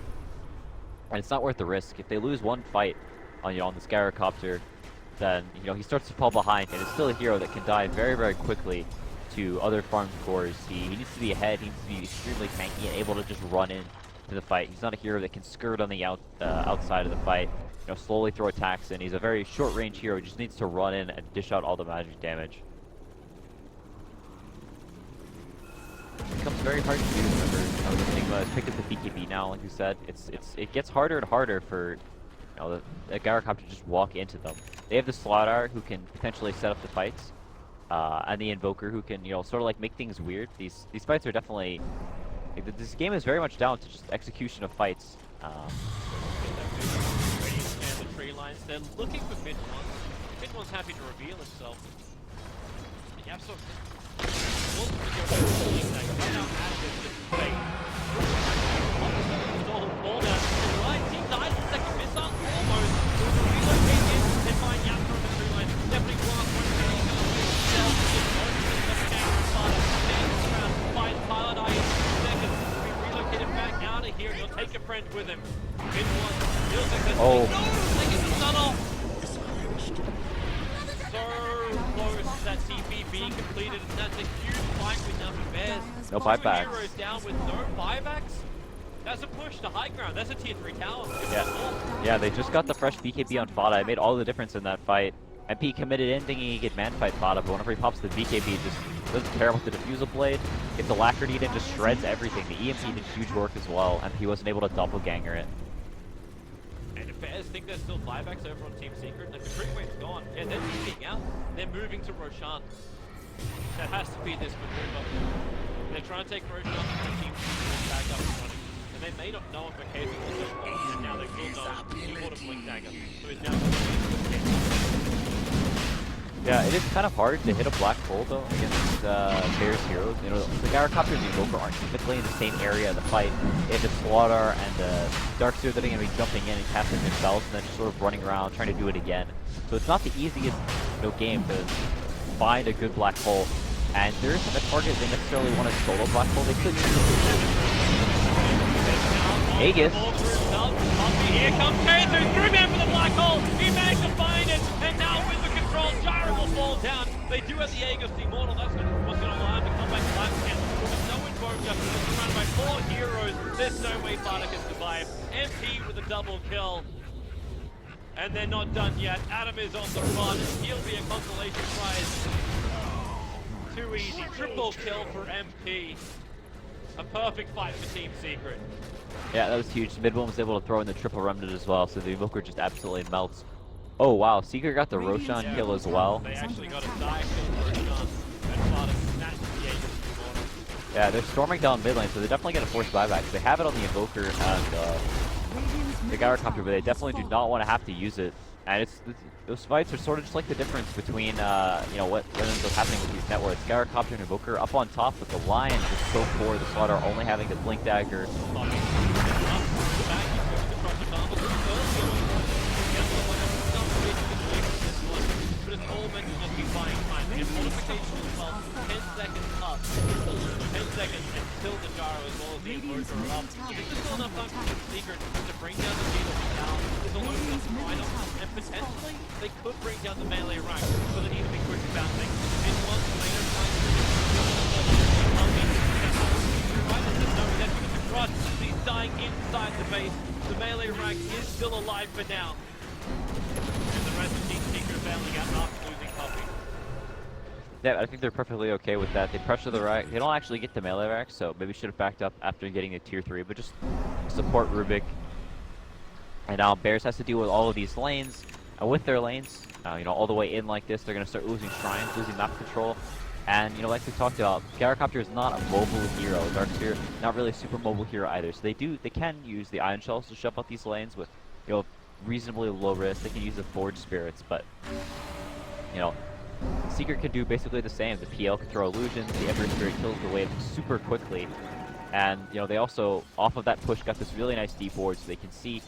and it's not worth the risk. If they lose one fight on on the Gyrocopter, then he starts to fall behind, and it's still a hero that can die very, very quickly to other farm cores. He needs to be ahead. He needs to be extremely tanky and able to just run in to the fight. He's not a hero that can skirt on the outside of the fight. Slowly throw attacks in. He's a very short-range hero. He just needs to run in and dish out all the magic damage. It becomes very hard to do. Remember, the Sigma has picked up the BKB now. Like you said, it gets harder and harder for the Gyrocopter to just walk into them. They have the Slaughter who can potentially set up the fights, and the Invoker who can sort of like make things weird. These fights are definitely. This game is very much down to just execution of fights. Scan the tree lines. They're looking for mid one. Mid one's happy to reveal himself. Yeah, so. Ball down to the right. He dies the second missile. Almost. Relocate in and find Yapper on the tree line. Definitely block one thing. Self just find Pilot Eye in seconds. We relocate him back out of here. He'll take a friend with him. Mid one. He'll successfully. Oh. No! They get the stun off. So close that TP being completed, and that's a huge fight with Numbing Bears. No Two buybacks. heroes down with no buybacks. That's a push to high ground. That's a tier 3 tower. Yeah, they just got the fresh BKB on Fada. It made all the difference in that fight. MP committed in thinking he could man fight Fada, but whenever he pops the BKB, just doesn't care about the Diffusal Blade. Gets the Lacquer and just shreds everything. The EMP did huge work as well, and he wasn't able to doppelganger it. And if Bears think there's still buybacks over on Team Secret, like the free wave's gone. Yeah, they're moving out. They're moving to Roshan. That has to be this maneuver. They're trying to take Roshan and Team Secret back up and running. And they may not know him for KheZu also, and now they will know he bought a Blink Dagger. So he's now Yeah, it is kind of hard to hit a black hole though against Bears heroes. The Gyrocopter and the Invoker aren't typically in the same area of the fight. They have the Slaughter and the Darkseer that are going to be jumping in and casting themselves and then just sort of running around trying to do it again. So it's not the easiest game to find a good black hole. And there isn't a target they necessarily want to solo black hole. They could Aegis. Here comes KheZu, through man for the black hole. He managed to find it, and now with the control, Gyro will fall down. They do have the Aegis, the Immortal. That's what's going to allow him to come back to life again. With no Invoker, it's surrounded by 4 heroes. There's no way Fada can survive. MP with a double kill. And they're not done yet. Adam is on the run. He'll be a consolation prize. Too easy. Triple kill for MP. A perfect fight for Team Secret. Yeah, that was huge. Midwin was able to throw in the triple remnant as well, so the Invoker just absolutely melts. Oh wow, Secret got the Roshan kill as well. They actually got a dive kill for Roshan, and Fada snatched the Aegis from the water. Yeah, they're storming down mid lane, so they're definitely going to force buybacks. They have it on the Invoker and the Gyrocopter, but they definitely do not want to have to use it. And those fights are sort of just like the difference between what ends up happening with these networks. Gyrocopter and Invoker up on top, but the Lion just so poor. The Slaughter only having the Blink Dagger. But it's all meant to just be buying time. They have modification as well. 10 seconds up. 10 seconds until the Gyro as well as the Invoker are up. So this is still enough time for the Secret to bring down the Beetle down. There's a lot of stuff right up, and potentially they could bring down the melee rank, but they need to be quick about things. In one later time, he's dying inside the base. The melee rank is still alive for now. And the rest of Team Secret bailing out after losing Puppey. Yeah, I think they're perfectly okay with that. They pressure the right. They don't actually get the melee rack, so maybe should have backed up after getting a tier 3, but just support Rubik. And now Bears has to deal with all of these lanes. And with their lanes, all the way in like this, they're going to start losing shrines, losing map control. And, like we talked about, Gyrocopter is not a mobile hero. Darkseer, not really a super mobile hero either. So they can use the Ion Shells to shove out these lanes with, reasonably low risk. They can use the Forge Spirits, but, Secret can do basically the same. The PL can throw illusions, the Ember Spirit kills the wave super quickly. And, they also, off of that push, got this really nice deep board so they can see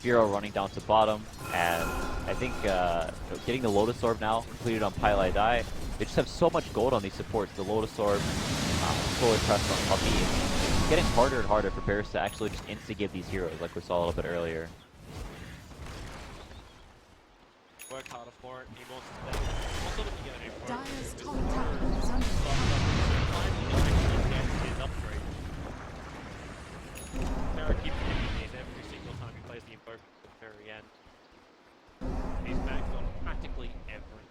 Firo running down to bottom, and I think getting the Lotus Orb now completed on Pyo No-a. They just have so much gold on these supports. The Lotus Orb, Solar Crest on Puppey. It's getting harder and harder for Bears to actually just insta-give these heroes, like we saw a little bit earlier. Work harder for it. He wants to play. Also looking at it. Dire's top tower is under attack. His upgrade. Terra keeps getting these every single time he plays the invoker at the very end. He's maxed on practically everything.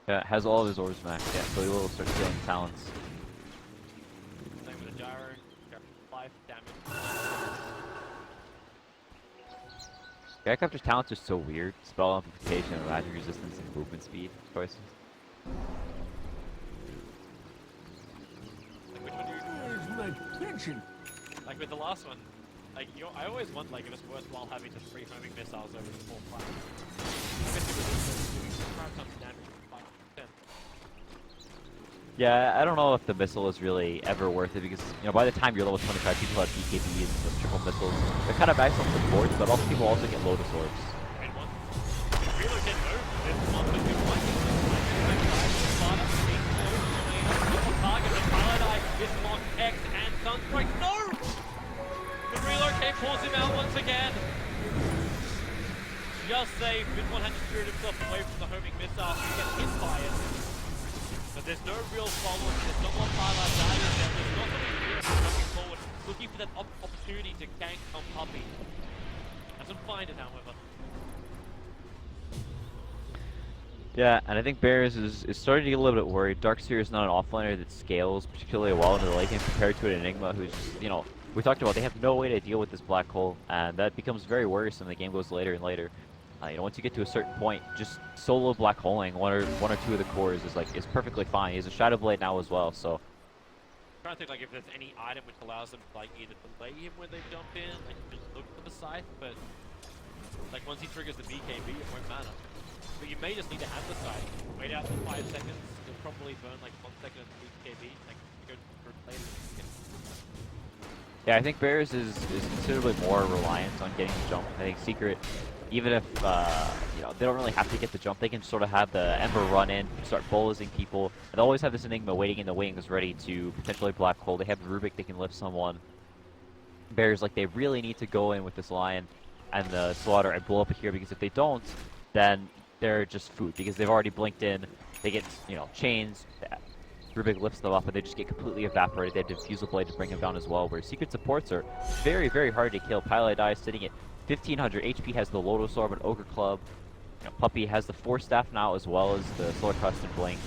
Yeah, has all of his orbs maxed, yeah, so he will start stealing talents. Same with the gyro. 5 damage. Skycopter's talents are so weird. Spell amplification, magic resistance, and movement speed choices. Like which one do you Like with the last one, like I always want like if it's worthwhile having just 3 homing missiles over the full flat. Especially with this doing 5 times damage for 5%. Yeah, I don't know if the missile is really ever worth it because, you know, by the time you're level 25, people have BKBs and the triple missiles. They're kind of nice on support, but also people also get Lotus Orbs. And one, relocate move. This one with good liking. Target with Cloud9 is locked X and Sunstrike. No! The relocate pulls him out once again. Just safe. This one had to spirit himself away from the homing missile. He gets hit by it. But there's no real follow-up. There's no more Cloud9 there. There's not something real looking forward. Looking for that opportunity to gank on Puppey. Doesn't find it, however. Yeah, and I think Bears is starting to get a little bit worried. Darkseer is not an offlaner that scales particularly well into the late game compared to an Enigma who's, you know, we talked about they have no way to deal with this black hole, and that becomes very worrisome. The game goes later and later. You know, once you get to a certain point, just solo black holing one or two of the cores is perfectly fine. He has a Shadow Blade now as well, so. I'm trying to think like if there's any item which allows them to like either delay him when they jump in, like just look for the scythe, but like once he triggers the BKB, it won't matter. But you may just need to have the scythe. Wait out for 5 seconds. You'll probably burn like 1 second of the BKB. Like you go for later. Yeah, I think Bears is considerably more reliant on getting the jump. I think Secret, even if you know, they don't really have to get the jump, they can sort of have the Ember run in, start bullizing people. And they always have this Enigma waiting in the wings, ready to potentially black hole. They have the Rubik, they can lift someone. Bears, like, they really need to go in with this Lion and the Slaughter and blow up here, because if they don't, then they're just food, because they've already blinked in. They get, you know, chains. Rubik lifts them up, and they just get completely evaporated. They have Diffusal Blade to bring them down as well, where Secret supports are very, very hard to kill. Pyo No-a is sitting at 1500 HP, has the Lotus Orb and Ogre Club. You know, Puppey has the Force Staff now, as well as the Solar Crest and Blink.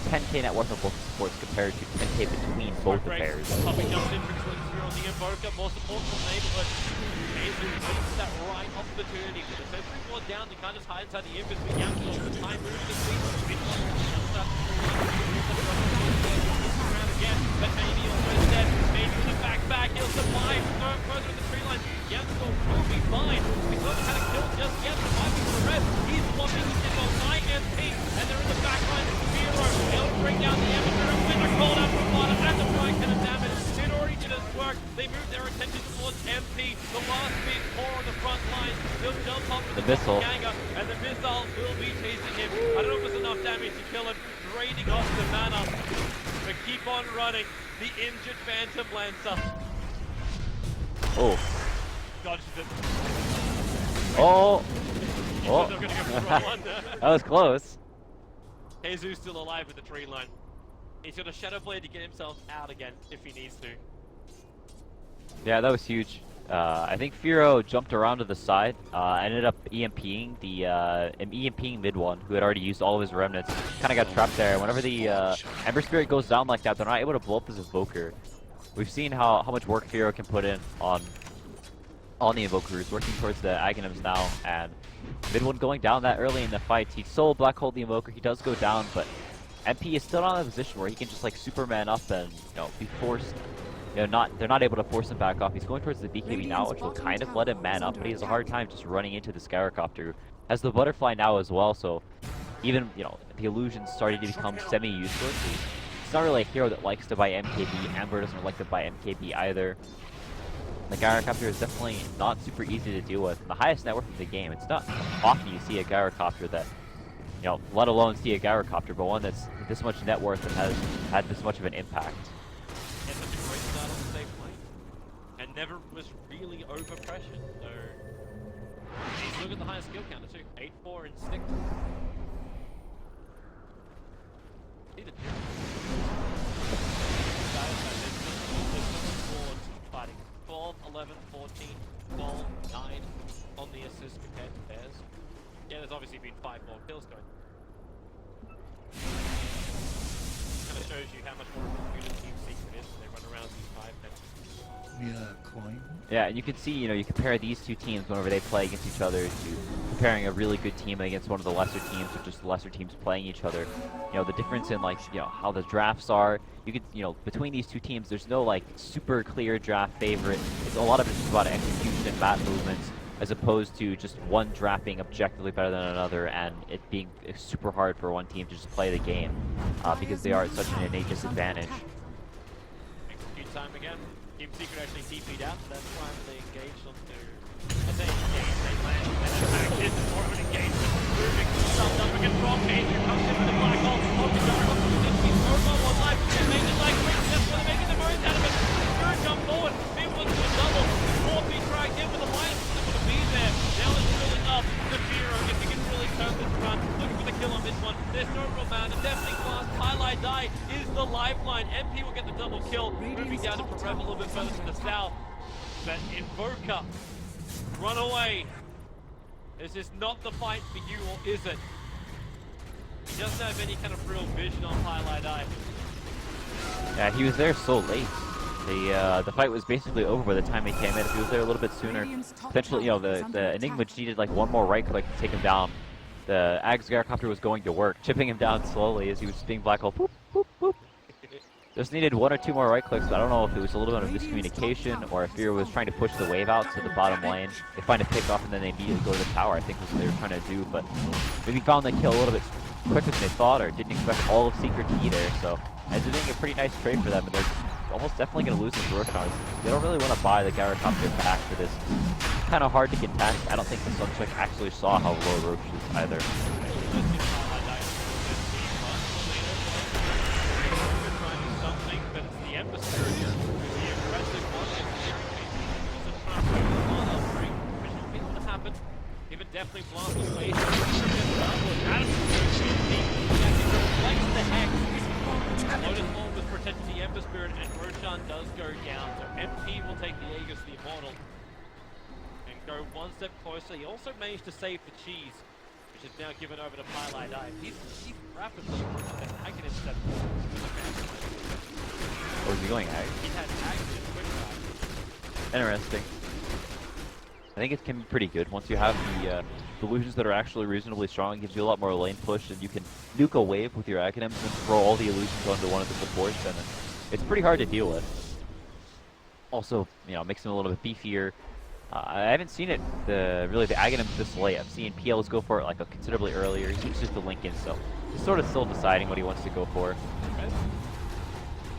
10k net worth of both supports compared to 10k between both the pairs. Puppey jumps in for swings through on the Invoker, more support from neighborhood. KheZu takes that right opportunity with the sentry ward down, he kind of hide inside the Invis, but Yamcha the time moves this week. Around again, but maybe almost dead. Maybe with a back, he'll survive. No further in the tree line. Yamcha will be fine. He's not had a kill just yet, but might be for the rest. He's blocking his signal, 9 MP, and they're in the back line. Firo, he'll bring down the Amateur, and Winter called out from bottom, and the Bright can damage. It already did its work. They moved their attention towards MP. The last big core on the front line. He'll jump up with the missile, and the missile will be chasing him. I don't know if there's enough damage to kill him. Draining off the mana. But keep on running. The injured Phantom Lancer. Oh. Dodged it. Oh. Oh. That That was close. KheZu's still alive with the tree line. He's got a Shadow Blade to get himself out again if he needs to. Yeah, that was huge. I think Firo jumped around to the side, ended up EMPing EMPing mid one, who had already used all of his remnants. Kind of got trapped there. Whenever the Ember Spirit goes down like that, they're not able to blow up this Invoker. We've seen how much work Firo can put in on the Invokers, working towards the Aghanims now, and mid one going down that early in the fight. He solo black hole the Invoker. He does go down, but MP is still not in a position where he can just like Superman up and, you know, be forced. You know, they're not able to force him back off. He's going towards the BKB now, which will kind of let him man up, but he has a hard time just running into the Skyrocopter. Has the Butterfly now as well, so even, you know, the illusion's starting to become semi-useless. He's not really a hero that likes to buy MKB. Amber doesn't like to buy MKB either. The gyrocopter is definitely not super easy to deal with. And the highest net worth in the game, it's not often you see a gyrocopter that, you know, let alone see a gyrocopter, but one that's this much net worth and has had this much of an impact. And such a great start on the safe lane. And never was really over-pressured, so... He's look at the highest skill counter too. 8-4 instinct. See the difference. Fighting 12, 11, 14, 12, 9 on the assist compared to theirs. Yeah, there's obviously been 5 more kills going. Kind of shows you how much more of a unit Team Secret is when they run around these 5 minutes. Yeah, and you can see, you know, you compare these two teams whenever they play against each other to comparing a really good team against one of the lesser teams or just lesser teams playing each other. You know, the difference in, like, you know, how the drafts are. You could, you know, between these two teams, there's no, like, super clear draft favorite. It's a lot of it's just about execution, map movements, as opposed to just one draft being objectively better than another and it being super hard for one team to just play the game because they are at such an innate disadvantage. Execute time again. Team Secret actually TP'd out, so that's why they engaged on their... I say engaged, they land, and then attack. This is more of an engagement. Moving themselves up against Rob. KheZu comes in with a black hole. Holding down up to the distance. Normal on life. They just like quick. That's why they're making the most out of it. Third jump forward. Big one's to a double. Puppey dragged in with a minus. Doesn't want to be there. Now it's really up. The Firo, if he can really turn this run. Looking for the kill on this one. There's no real man. And definitely fast. Highlight Die is the lifeline. MP will get the double kill. Moving down to Forever a little bit further to the south. But Invoker, run away. This is not the fight for you, or is it? He doesn't have any kind of real vision on Highlight Eye. Yeah, he was there so late. The fight was basically over by the time he came in. If he was there a little bit sooner, potentially, you know, the Enigma needed like one more right click to take him down. The Ag's gyrocopter was going to work, chipping him down slowly as he was just being black hole. Boop, boop, boop. Just needed 1 or 2 more right clicks, but I don't know if it was a little bit of miscommunication or if Fear was trying to push the wave out to the bottom lane. They find a pick off and then they immediately go to the tower, I think was what they were trying to do, but maybe found the kill a little bit quicker than they thought or didn't expect all of Secret to be there, so ends up being a pretty nice trade for them, and they're almost definitely going to lose this Roshan. They don't really want to buy the gyrocopter back for this. Kind of hard to contest. I don't think the Suncheck actually saw how low Roche is either. Definitely blast away. Lotus Ball was protecting the Ember Spirit, and Roshan does go down. So MP will take the Aegis, the Immortal, and go one step closer. He also managed to save the cheese, which is now given over to Highlight Eye. He's rapidly approaching the Ag intercept. Or is he going Ag? He had Ag in quick time. Interesting. I think it can be pretty good once you have the illusions that are actually reasonably strong. It gives you a lot more lane push, and you can nuke a wave with your Aghanim's and throw all the illusions onto one of the supports, and it's pretty hard to deal with. Also, you know, makes him a little bit beefier. I haven't seen it, really the Aghanim's this late. I've seen PLs go for it like considerably earlier. He switches to Lincoln, so he's sort of still deciding what he wants to go for.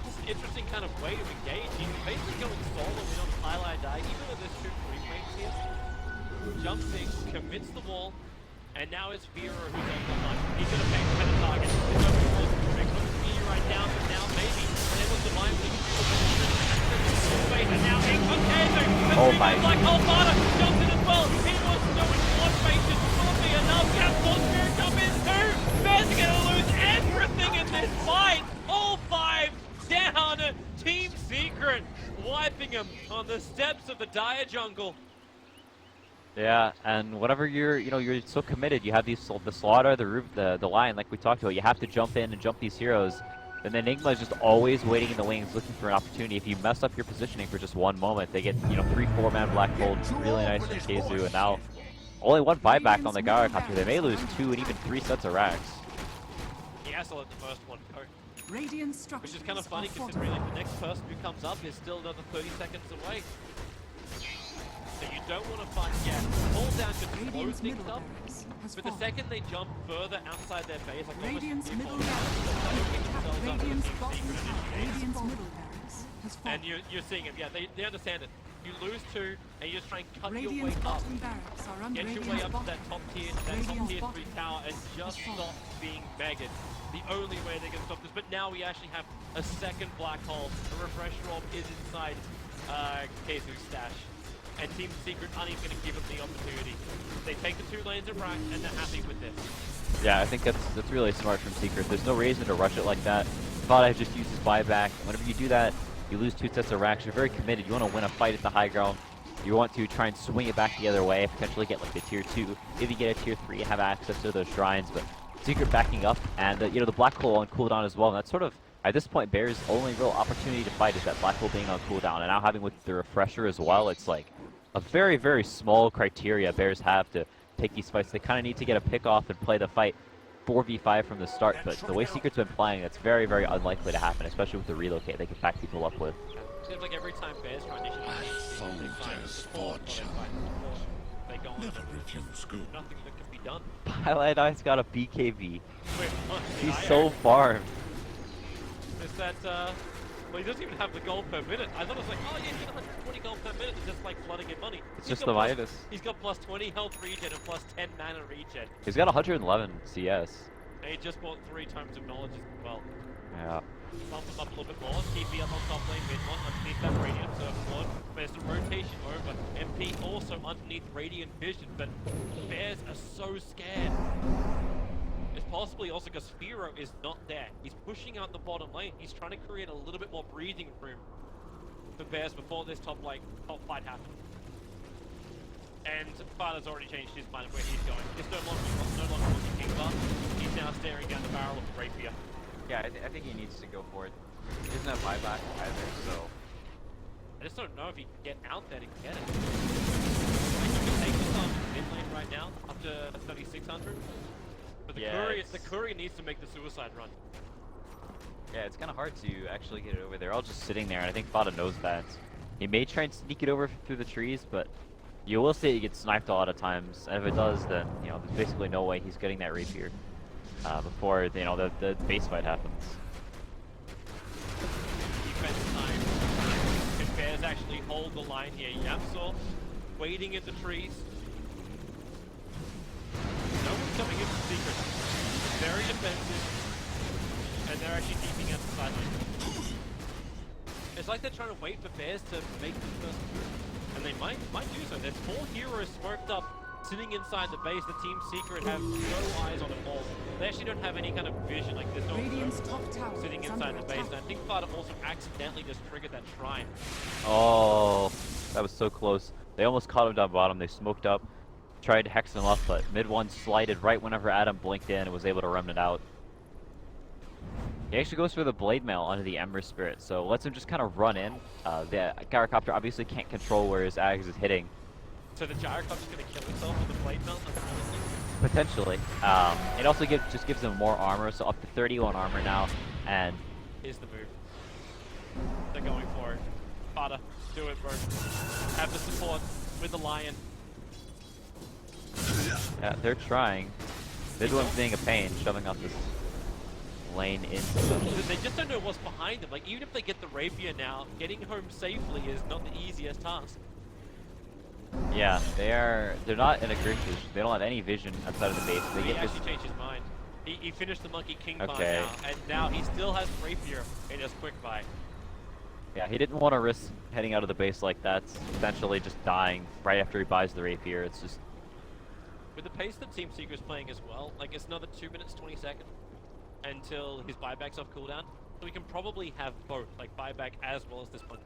It's an interesting kind of way to engage. He's basically going solo in on Highlight Die, even though there's 2 premates here. Jumps in, commits the wall, and now it's Vera who's on the hunt. He's going to pay for the target. There's no force to fix what the right now, but now maybe they will survive the space, and now KheZu. Oh my. Black Hole Martyr jumps in as well. He was doing one faces. Will be enough. Gas Ball Spirit jump in too. Bears are going to lose everything in this fight. All 5 down. Team Secret wiping him on the steps of the Dire Jungle. Yeah, and whenever you're so committed, you have these the slaughter, the line, like we talked about. You have to jump in and jump these heroes. And then Enigma is just always waiting in the wings, looking for an opportunity. If you mess up your positioning for just one moment, they get 3-4 man black hold, really nice from KheZu, and now only 1 buyback on the gyrocopter. They may lose 2 and even 3 sets of racks. He has to let the first one go. Which is kind of funny considering like, the next person who comes up is still another 30 seconds away. So you don't want to fight yet. Hold down to slow things up, but the second they jump further outside their base, like Radiant's middle and you're seeing it, yeah, they understand it. You lose 2, and you just try and cut your way Radiant's up. bottom barracks are under Get your way Radiant's up to bottom. that top tier 3 tower, and just stop being megged. The only way they can stop this. But now we actually have a second black hole. The refresher orb is inside KheZu's stash. And Team Secret aren't even going to give them the opportunity. They take the 2 lanes of rack, and they're happy with this. Yeah, I think that's really smart from Secret. There's no reason to rush it like that. Thought I just used his buyback. Whenever you do that, you lose 2 sets of racks. You're very committed. You want to win a fight at the high ground. You want to try and swing it back the other way, potentially get like a tier 2. If you get a tier 3, have access to those shrines. But Secret backing up, and you know, the black hole on cooldown as well. And that's sort of, at this point, Bear's only real opportunity to fight is that black hole being on cooldown. And now having with the refresher as well, it's like a very, very small criteria Bears have to take these fights. They kind of need to get a pick off and play the fight 4v5 from the start, but the way Secret's been playing, it's very, very unlikely to happen, especially with the relocate they can back people up with. Seems like every time Bears try to soldier's fortune. They go on Never refuse good. nothing that can be done. Highlight Eye's got a BKB. Wait, what? He's so farmed. Is that, well, he doesn't even have the gold per minute. I thought it was like, oh yeah, he's got 120 gold per minute, it's just like flooding in money. It's just the Midas. He's got plus 20 health regen and plus 10 mana regen. He's got 111 CS. And he just bought 3 times of knowledge as well. Yeah. Bump him up a little bit more. TP up on top lane, mid one, underneath that Radiant Surfboard. There's the rotation over. MP also underneath Radiant Vision, but Bears are so scared. It's possibly also because Firo is not there. He's pushing out the bottom lane. He's trying to create a little bit more breathing room for Bears before this top fight happens. And Father's already changed his mind of where he's going. He's no longer looking King Bar. He's now staring down the barrel of the Rapier. Yeah, I think he needs to go for it. He doesn't have buyback either, so... I just don't know if he can get out there to get it. I think he can take this on mid lane right now, up to 3,600. But the courier needs to make the suicide run. Yeah, it's kind of hard to actually get it over. They're all just sitting there, and I think Fada knows that. He may try and sneak it over through the trees, but you will see it gets sniped a lot of times. And if it does, then, you know, there's basically no way he's getting that rapier before, you know, the base fight happens. Defense time. Can Bears actually hold the line here? Yapsor waiting in the trees. No one's coming in from Secret. Very defensive. And they're actually deeping out the side lane. It's like they're trying to wait for Bears to make the first move. And they might do so. There's 4 heroes smoked up, sitting inside the base. The Team Secret have no eyes on them all. They actually don't have any kind of vision. Like, there's no Radiant's top tower sitting is inside under the base. attack. And I think Fada also accidentally just triggered that shrine. Oh, that was so close. They almost caught him down bottom. They smoked up, tried to hex him up, but mid one slided right whenever Adam blinked in and was able to remnant out. He actually goes for the Blade Mail onto the Ember Spirit, so lets him just kind of run in. The Gyrocopter obviously can't control where his Ags is hitting. So the Gyrocopter's going to kill himself with the Blade Mail? Potentially. It also just gives him more armor, so up to 31 armor now, and... Here's the move. They're going for it. Fada, do it, bro. Have the support with the Lion. Yeah, they're trying. Mid one's being a pain, shoving up this lane into them. They just don't know what's behind them. Like, even if they get the Rapier now, getting home safely is not the easiest task. Yeah, they're not in a great position. They don't have any vision outside of the base. They He get this. actually changed his mind. He finished the Monkey King bar Okay. now, and now he still has Rapier in his quick buy. Yeah, he didn't want to risk heading out of the base like that, potentially just dying right after he buys the rapier. It's just... With the pace that Team Secret's playing as well, like, it's another 2 minutes 20 seconds until his buyback's off cooldown. So we can probably have both, like buyback as well as this one.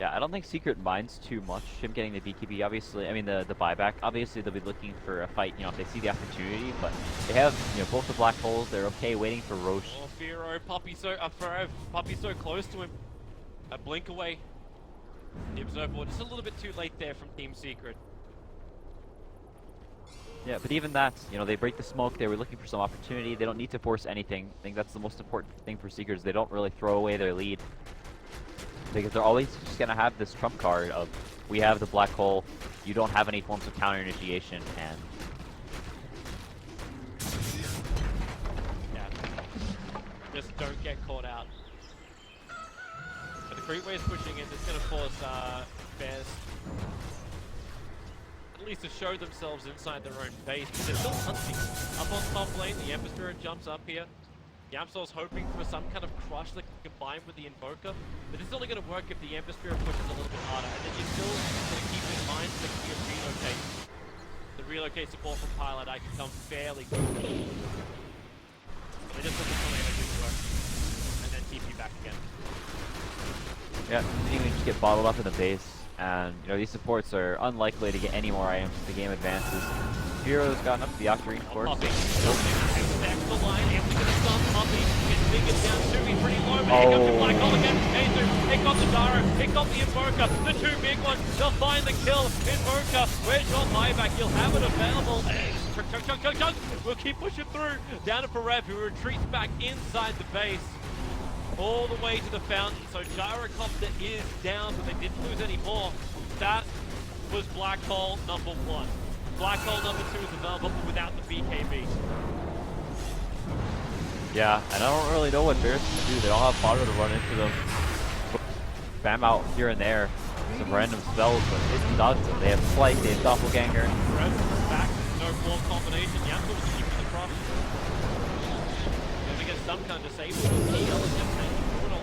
Yeah, I don't think Secret minds too much him getting the BKB, obviously. I mean, the buyback. Obviously, they'll be looking for a fight, you know, if they see the opportunity. But they have, you know, both the black holes. They're okay waiting for Roche. Oh, Firo, Puppey so close to him. A blink away. The observer board just a little bit too late there from Team Secret. Yeah, but even that, you know, they break the smoke. They were looking for some opportunity. They don't need to force anything. I think that's the most important thing for Secret is they don't really throw away their lead. Because they're always just going to have this trump card of, we have the black hole, you don't have any forms of counter initiation, and... Yeah. Just don't get caught out. But The creep wave is pushing in. It's going to force Bears at least to show themselves inside their own base. But they're still hunting. Up on top lane, the Ember Spirit jumps up here. Yamsoul's hoping for some kind of crush that can combine with the Invoker. But this is only going to work if the Ember Spirit pushes a little bit harder. And then you're still going to keep in mind the relocate. The relocate support from Pilot I can come fairly quickly. They just look at something that didn't work. And then TP back again. Yeah, continuing to just get bottled up in the base. And, you know, these supports are unlikely to get any more items as the game advances. Hero's gotten up to the Octarine course. Puppey. Back the line, able to get a stun. Puppey gets figured down too. He's pretty low, but here comes the Black Hole again. KheZu, it got the Dara, it got the Invoker. The two big ones, they'll find the kill. Invoker, where's your buyback? He'll have it available. Chug. We'll keep pushing through. Down to Parev, who retreats back inside the base. All the way to the fountain. So Gyrocopter is down, but they didn't lose any more. That was Black Hole number 1. Black Hole number 2 is available, but without the BKB. Yeah, and I don't really know what Bears can do. They all have fodder to run into them. Spam out here and there. Some random spells, but it's dodge them. They have Slight, they have Doppelganger. Red back, no form combination. Yamsoul was keeping the cross. Gonna get some kind of save. TL is just making brutal.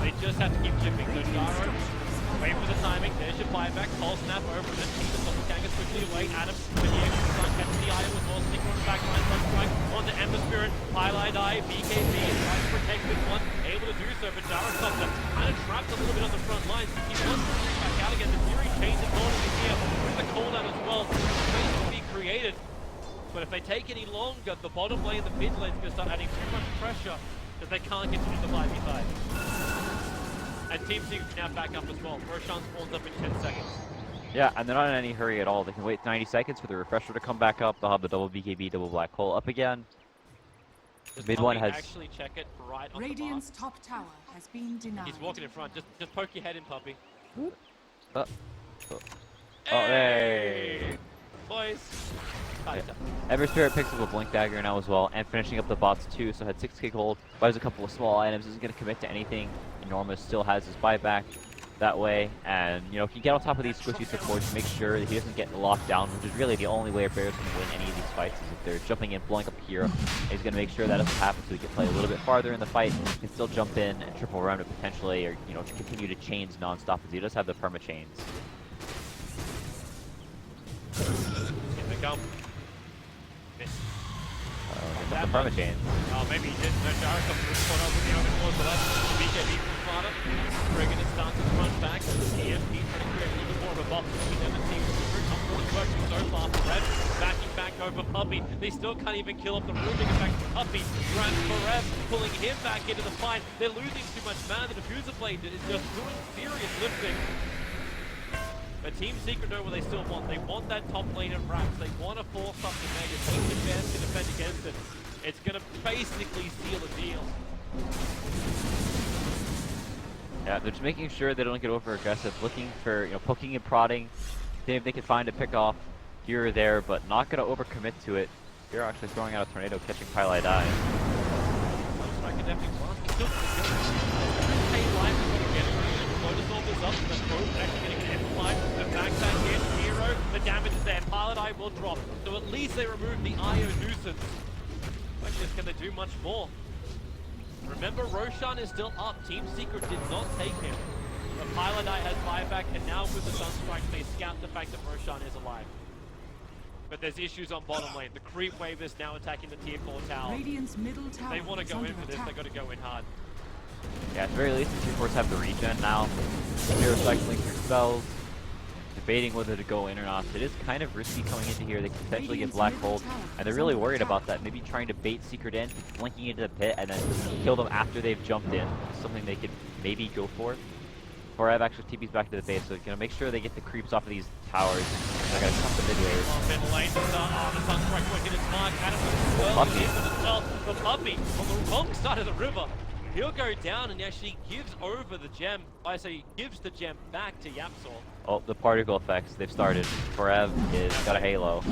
They just have to keep chipping. So Gyro, wait for the timing. There's your buyback. Pole snap over. Then keep the Doppelganger quickly away. Adam, when you try catch the item with more stick on the back line. Sunstrike onto Ember Spirit. Highlight Eye, BKB is trying to protect this one. Able to do so, but Gyrocopter kind of trapped a little bit on the front line. He wants to reach back out again. The Fury changes orders here with the cooldown as well. Space to be created. But if they take any longer, the bottom lane, the mid lane is going to start adding too much pressure that they can't continue the 5v5. And Team Secret now back up as well. Roshan spawns up in 10 seconds. Yeah, and they're not in any hurry at all. They can wait 90 seconds for the refresher to come back up. They'll have the double BKB, double Black Hole up again. Mid one has actually check it right on Radiant's the mark. top tower has been denied. He's walking in front. Just poke your head in, Puppey. Hey! Boys. Yeah. Ember Spirit picks up a Blink Dagger now as well, and finishing up the bots too, so had 6k gold, buys a couple of small items, isn't going to commit to anything. Enormous still has his buyback that way, and you know, if you get on top of these squishy supports, make sure that he doesn't get locked down, which is really the only way Bears can win any of these fights, is if they're jumping in, blowing up a hero. He's going to make sure that doesn't happen so he can play a little bit farther in the fight, he can still jump in and triple around it potentially, or you know, continue to chains non-stop, as he does have the perma chains. Here they come. The perma chains. Oh, maybe he didn't. No, Gyrocopter was caught up with the open wall, so that's BKB from Sparta. Friggin' it starts to run back. EMP trying to create a little bit more of a bump between them and Team Secret. Not really working so far for Red. Backing back over Puppey. They still can't even kill off the Rubik. In fact, Puppey runs for Rev, pulling him back into the fight. They're losing too much mana. The Diffuser Blade is just doing serious lifting. But Team Secret know what they still want. They want that top lane of Raps. They want to force up the Mega. Team Defense can defend against it. It's going to basically seal a deal. Yeah, they're just making sure they don't get over aggressive, looking for, you know, poking and prodding, seeing if they can find a pick off here or there, but not going to overcommit to it. They're actually throwing out a tornado, catching Pilot Eye. The damage is there. Pilot Eye will drop. So at least they remove the Io nuisance. But just can they do much more? Remember, Roshan is still up. Team Secret did not take him. The Pilot Eye has buyback, and now with the Sunstrike, they scout the fact that Roshan is alive. But there's issues on bottom lane. The creep wave is now attacking the tier 4 tower. Radiant's middle tower They want to is go in under for this. attack. They got to go in hard. Yeah, at the very least, the tier 4s have the regen now. They're cycling through spells, debating whether to go in or not. It is kind of risky coming into here. They can potentially get Black Hole, and they're really worried about that. Maybe trying to bait Secret in, blinking into the pit, and then kill them after they've jumped in. Something they could maybe go for. Forev actually TP's back to the base, so they're gonna make sure they get the creeps off of these towers. They're gonna cut the mid wave. Mid lane, the Sunstrike will hit its mark. Adam with the Puppey. as well. The Puppey on the wrong side of the river. He'll go down and actually gives over the gem. I say gives the gem back to Yamsoul. Oh, the particle effects, they've started. Forev is got a halo.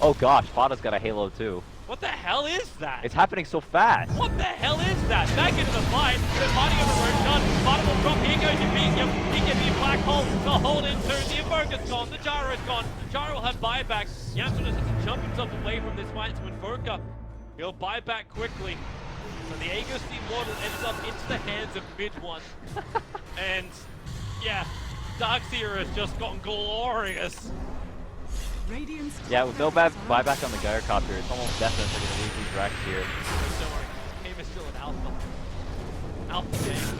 Oh gosh, Fada's got a halo too. What the hell is that? It's happening so fast. What the hell is that? Back into the fight. They're fighting over Roshan. Bottom will drop. Here goes Yeik. He gets the black hole. The hold into. The Invoker's gone. The Gyro's gone. The Gyro will have buyback. Yamson has to jump himself away from this fight to Invoker. He'll buy back quickly. So the Aegis Immortal ends up into the hands of mid-1. And yeah, Darkseer has just gotten glorious. Radiant's Yeah, with no top buyback barracks on the Gyrocopter, it's almost definite they're going to lose these Rex here. Don't worry, game is still an alpha. Alpha game.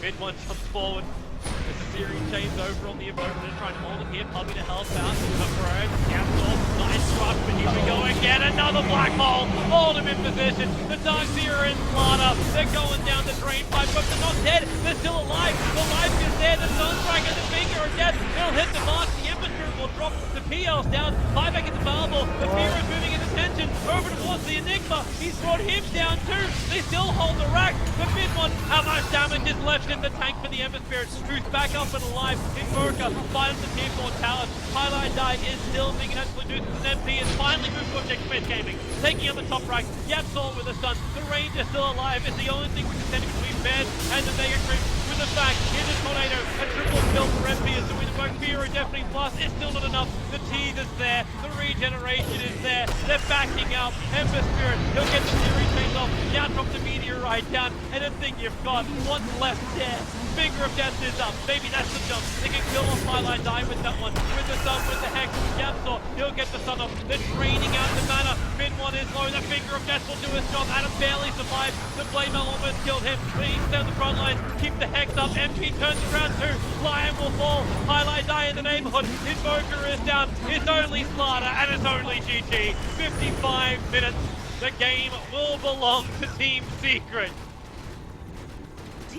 Mid-1 jumps forward. There's a series chains over on the Invoker. They're trying to hold him here. Puppey to help out. Afraid. Capsule. Nice drop, but here we go again. Another black hole. Hold him in position. The Darkseer in slaughter. They're going down the drain pipe, but they're not dead. They're still alive. The life is there. The Sunstrike and the finger are dead. It'll hit the mark. The Emperor will drop. The PL's down. Buyback is available. The Fear is moving into tension. Over towards the Enigma. He's brought him down too. They still hold the rack. The mid-1. How much damage is left in the tank for the Ember Spirit? Truth back up and alive. Invoker finds the tier 4 tower. Highlight Die is still thinking that's Leduc. And MP has finally moved to Object Space Gaming. Taking on the top rack. Yapsol with the stun. The Ranger still alive. It's the only thing which is standing between Bed and the Mega Creep. With the fact, in the tornado, a triple kill for MP is doing the work. Fear definitely plus. It's still not enough. The tease is there. The regeneration is there. They're backing out. Ember Spirit. He'll get the series chains off. Now drop the meteorite down. And the thing you've got. What's left there? Finger of Death is up. Maybe that's the jump. They can kill off Highlight Die with that one. With the sun, with the Hex. Yapsor, he'll get the sun off. They're draining out the mana. Mid-1 is low. The Finger of Death will do his job. Adam barely survived. The Blade Mail almost killed him. But he's down the front lines. Keep the Hex up. MP turns around too. Lion will fall. Highlight Die in the neighborhood. Invoker is down. It's only Slaughter and it's only GG. 55 minutes. The game will belong to Team Secret.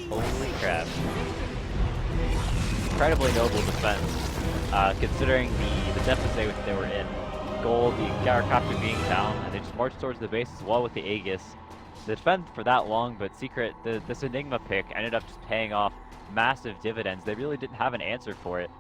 Holy crap. Incredibly noble defense, considering the deficit they were in. Gold, the Gyrocopter being down, and they just marched towards the base as well with the Aegis. They defend for that long, but Secret, this Enigma pick ended up just paying off massive dividends. They really didn't have an answer for it.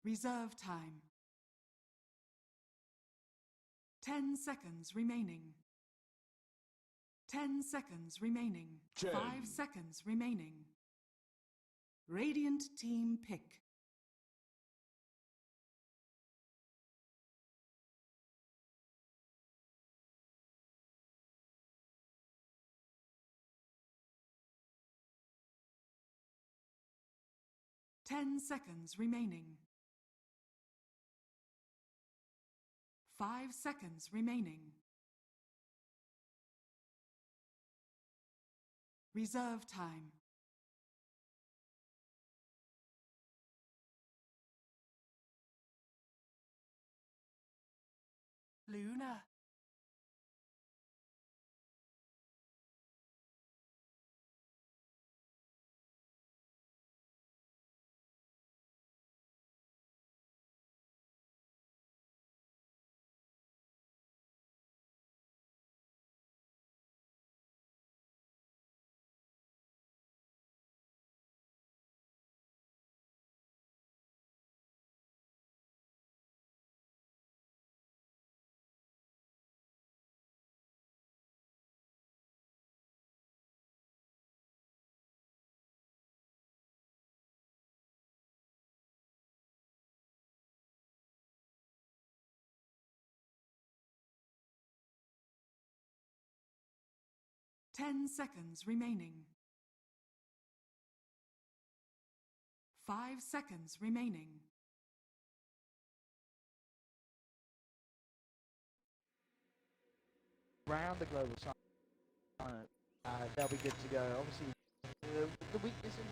Reserve time. 10 seconds remaining. 10 seconds remaining. 5 seconds remaining. Radiant team pick. Ten seconds remaining. 5 seconds remaining. Reserve time. Luna. Ten seconds remaining. 5 seconds remaining. around the global side, they'll be good to go. Obviously, the weakness in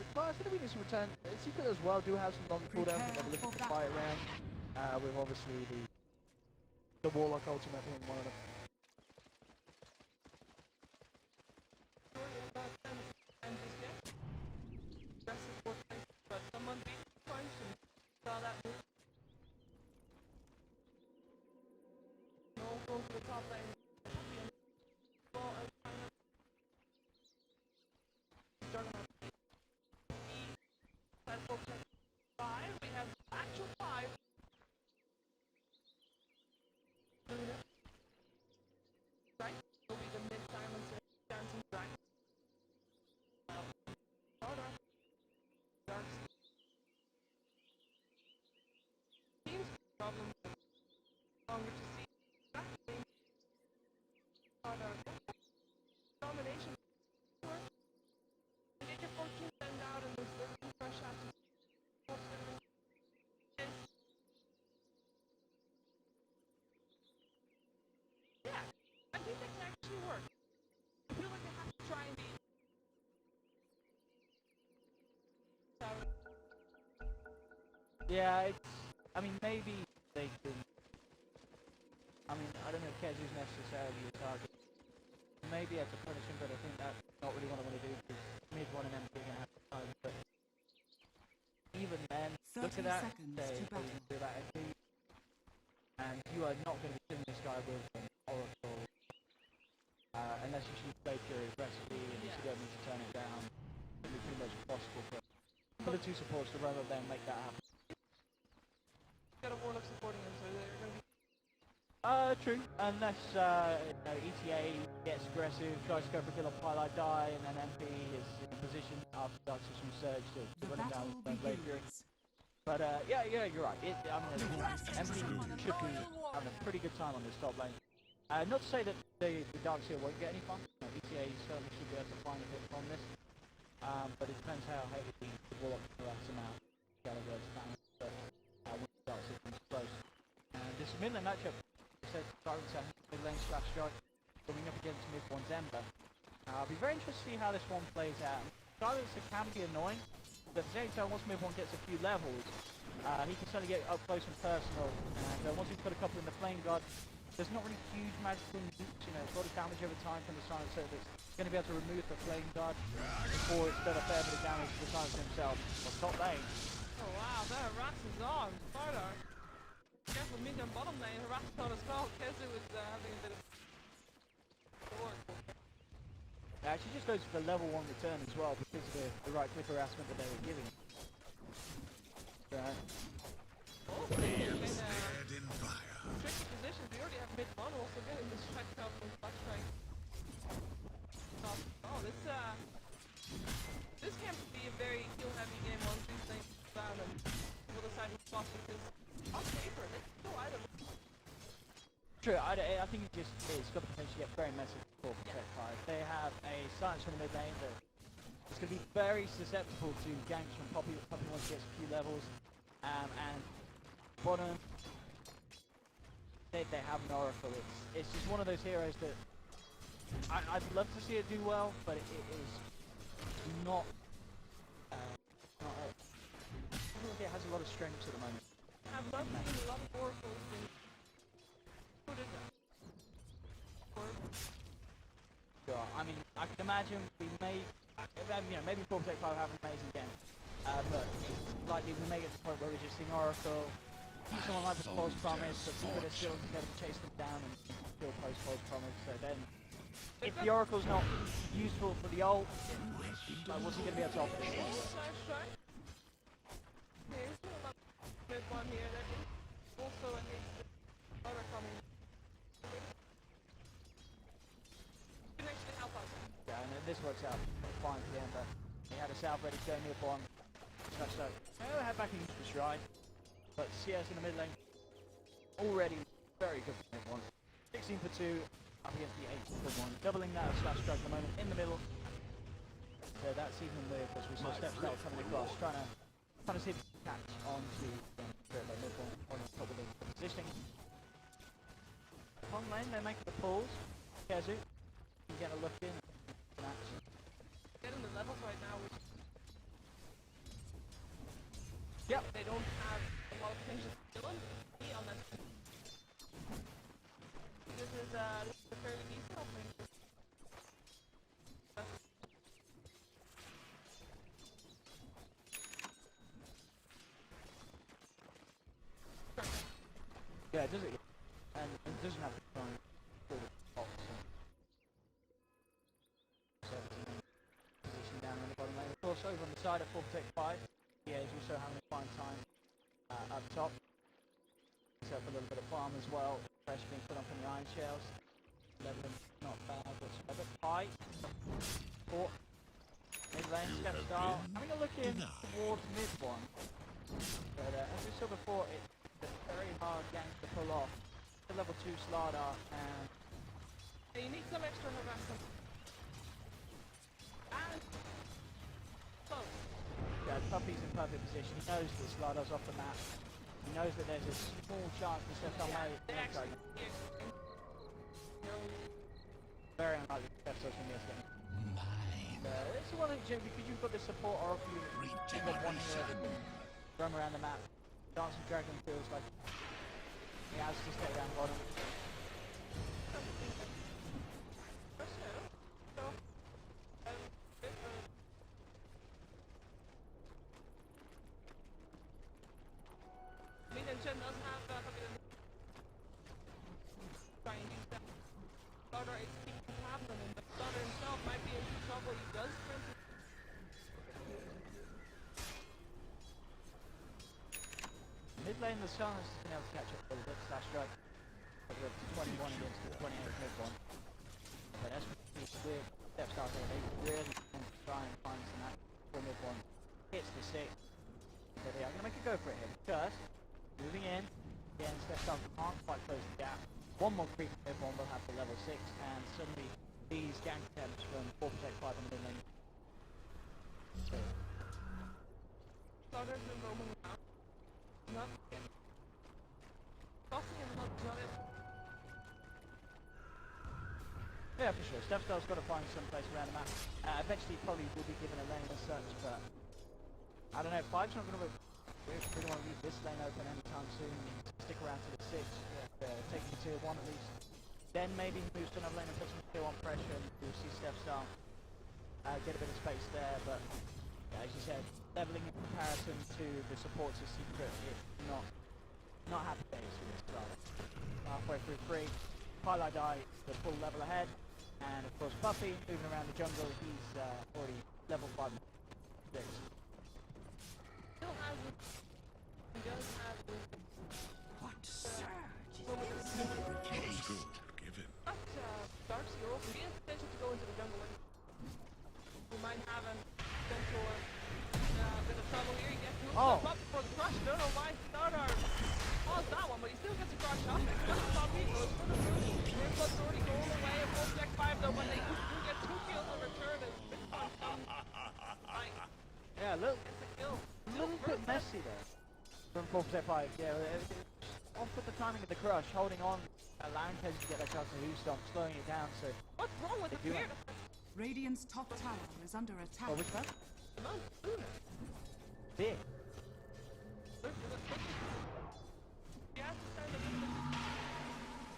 the weakness in return, Secret as well do have some long cooldowns that they're looking to fight around, with obviously the Warlock ultimate being one of them. But someone beat points and saw that move. No, go to the top lane. Well, Juggernaut. That folks have 5. We have actual 5. Right? Will be the mid silencer dancing right. Order. Dark. Seems problem. Longer to see. Exactly. Order. Domination. You need your fortune send out and there's little fresh out to yeah, I think that can actually work. I feel like I have to try and be Yeah, I mean, maybe they can. I mean, I don't know if KheZu's necessarily a target. Maybe as a punishment, but I think that's not really what I want to do because mid one and MP are going to have time. But even then, look at that. They do that MP. And you are not going to be killing this guy with an Oracle unless you shoot Blade Fury aggressively and you get me to turn it down. It would be pretty much impossible for the two supports to rather than make that happen. got a Warlock supporting him, so they're going to be true. Unless ETA gets aggressive, tries to go for kill on Twilight Die, and then MP is in position after Dark System Surge to run down with Blade Fury. But yeah, you're right. MP should be having a pretty good time on this top lane. Not to say that the Dark Seal won't get any fun. ETA certainly should be able to find a bit from this. But it depends how heavy the Warlock harass him out. Gallagher's fan, but when the Dark Seal comes close. This mid lane matchup, said Silencer, mid lane / strike, coming up against mid one's Ember. I'll be very interested to see how this one plays out. Silencer can be annoying. But at the same time, once mid one gets a few levels, he can certainly get up close and personal. And once he's put a couple in the Flame Guard, there's not really huge magical nukes, you know, it's a lot of damage over time from the Silencer that's going to be able to remove the Flame Guard before it's done a fair bit of damage to the Silencer himself. Well, top lane. oh wow, that harass is on. Sparta. Careful mid and bottom lane, harass is on as well. KheZu is having a bit of work. It actually just goes for the level 1 return as well because of the right click harassment that they were giving. Oh, in tricky positions. We already have mid one also getting this strike out from Black Strike. Oh, this can be a very kill heavy game once these things down and we'll decide who's boss because on paper, they can go either. True, I think it just is got the potential to get very messy for Protect 5. They have a Silence from the mid lane that is going to be very susceptible to ganks from Puppey. Puppey once gets a few levels. And bottom, they have an Oracle. It's just one of those heroes that I'd love to see it do well, but it is not. I don't think it has a lot of strengths at the moment. I've loved seeing a lot of oracles in put it down. Sure. I mean, I can imagine we may, maybe 4-5 have an amazing game, but it's likely we may get to the point where we're just seeing Oracle, keep someone like the False Promise, but Secret is still going to chase them down and still post False Promise. So then, if the Oracle's not useful for the ult, what's he going to be able to offer this one? Mid one here, that is also against the other coming. Can actually help us. Yeah, and this works out fine for the Ember. He had a South ready to go near bomb. So, head back into the Shrine. But CS in the mid lane, already very good for mid one. 16 for 2, up against the 8 for 1. Doubling that / strike at the moment in the middle. So that's even with, as we saw, Step Start coming across, trying to see if he can catch onto the mid one on top of the positioning. On lane, they make the pulls. KheZu. He's getting a look in. Match. Getting the levels right now. Yep. They don't have a lot of things to kill him. Unless this is a fairly decent opening. Yeah, does it? And it doesn't have to try and pull the box. So 17 position down in the bottom lane. Of course, over on the side at 4 protect 5. Yeah, he's also having a fine time up top. He's up a little bit of farm as well. Pressure being put on from the iron shells. Leveling not bad whatsoever. High. 4. Mid lane, step style. Having a look in towards mid one. But as we saw before, it's a very hard gang to pull off. The level 2 Slardar and you need some extra harassment. And close. yeah, Puppey's in perfect position. He knows that Slardar's off the map. He knows that there's a small chance to set on my very unlikely to step on this game. It's one of the because you've got the support or if you end up wanting to roam around the map. Dancing Dragon feels like he has to stay down bottom. Chen does have try and use that. Starter is keeping happening, but Starter himself might be in trouble. He does sprint. Mid lane, the Sun has been able to catch up a little bit. Slash strike over to 21 against the 28 mid one. But that's weird. Step start there. They really want to try and find some action for mid one. Hits the 6. So they are going to make a go for it here. First, moving in. Again, step start can't quite close the gap. One more creep mid one will have the level 6, and suddenly these gank attempts from 4 protect 5 on mid lane. So, Starter's been roaming around. Not tossing him not done it. yeah, for sure. Stepstar's got to find some place around the map. Eventually, probably will be given a lane as such, but I don't know. 5's not going to. We really want to leave this lane open anytime soon. Stick around to the 6, taking tier 1 at least. Then maybe moves to another lane and puts some tier 1 pressure, and you'll see Stepstar get a bit of space there. But yeah, as you said, leveling in comparison to the supports of Secret, it's not happy days for this guy. Halfway through 3, Highlight Die the full level ahead, and of course Puppey moving around the jungle. He's already level 5. Still has it. He does have it. What surge? Good. Give it. But Darcy also he has potential to go into the jungle. We might have a potential bit of trouble here. He gets to up for the crush. Don't know why Starter paused that one, but he still gets a crush off. He doesn't stop me. Goes for the room. Here's what's already going away. A full deck 5 though, but they do get 2 kills on return. Yeah, look. It's a kill. A little bit messy there. From 4 protect 5, yeah. Off with the timing of the crush, holding on, allowing KheZu to get that chance to stomp, slowing it down. So What's wrong with the do beard? Radiant's top tower is under attack. oh, which one? Mount Luna. Big. You have to stand up.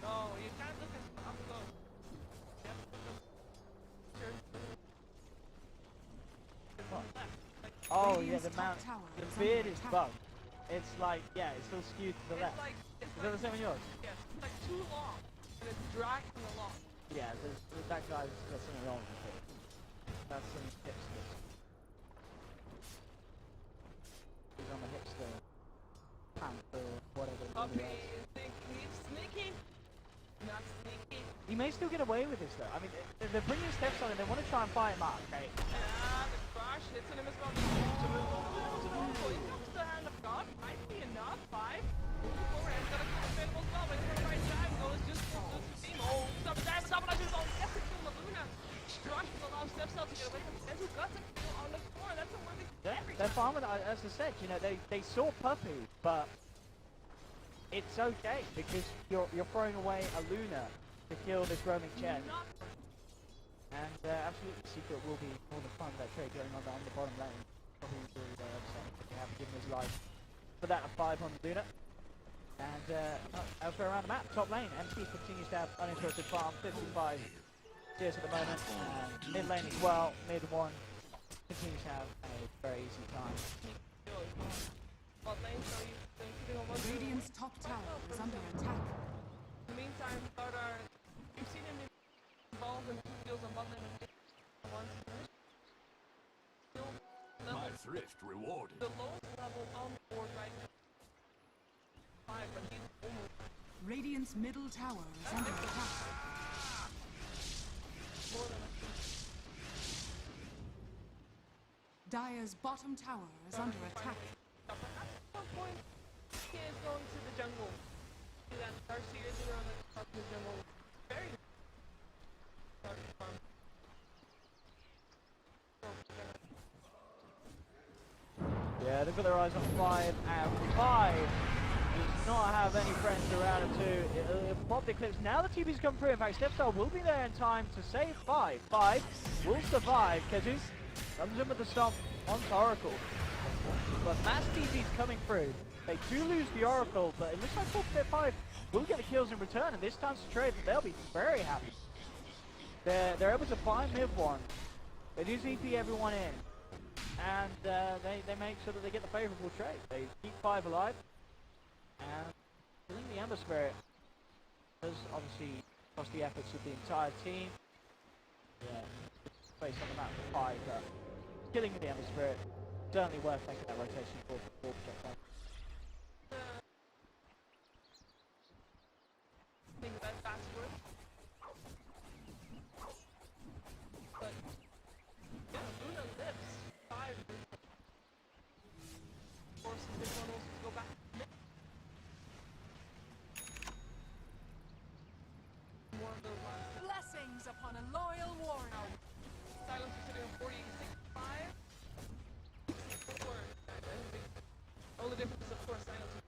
No, you can't look at up close. You have to look up. Sure. Oh yeah, Radiant's the top mount. tower The is beard under is attack. bugged. It's like, yeah, it's still skewed to the left. It's Is that the same on yours? yes, it's like too long. And it's dragging along. Yeah, that guy's got something wrong with it. That's some hipster. He's on the hipster panther, whatever. Puppey is thinking he's sneaky. Not sneaky. He may still get away with this though. I mean, they're bringing steps on and they want to try and fight him up, okay? Yeah, the crush hits on him as well. He comes to the hand of God. Might be enough. 5. Forehand's got a kill available as well, but he's on the right side. Goes just for the team. Oh, double dive, double dive. Gets the kill on Luna. Crush will allow Stepstar to get away from KheZu. Got the kill on the floor. That's a worthy They're fine with it. As I said, you know, they saw Puppey, but it's okay because you're throwing away a Luna to kill this roaming Chen. And absolutely, Secret will be more than fun that trade going on down the bottom lane. Probably really upset if they haven't given his life for that 5 on the Luna. And elsewhere around the map, top lane, MC continues to have uninterrupted farm, 55 CS at the moment. And mid lane as well, mid 1 continues to have a very easy time. Radiant's top tower is under attack. In the meantime, you've seen him involved in 2 kills on bot lane and once. My thrift rewarded. The lowest level on the board right now. 5, but he's almost Radiant's middle tower is under attack. more than a Dire's bottom tower is under attack. At some point, he is going to the jungle. See that Darcy is around the top of the jungle. Very hard to farm. Yeah, they've got their eyes on 5, and 5 does not have any friends around him too. It'll pop the clips. Now the TP's come through. In fact, Stepstar will be there in time to save 5. 5 will survive. KheZu comes in with the stomp on Oracle. But mass TP's coming through. They do lose the Oracle, but it looks like 5 will get the kills in return, and this time's a trade, they'll be very happy. They're able to find mid 1. They do ZP everyone in. And they make sure that they get the favourable trade. They keep 5 alive. And killing the Ember Spirit has obviously cost the efforts of the entire team. Yeah, space on the map for 5, but killing the Ember Spirit, certainly worth making that rotation for projectile. Think about fast work. But yeah, Luna lives 5. Forces this one also to go back. More of those last. Blessings upon a loyal warrior. Silence is sitting on 46.5. Only difference is, of course, Silence is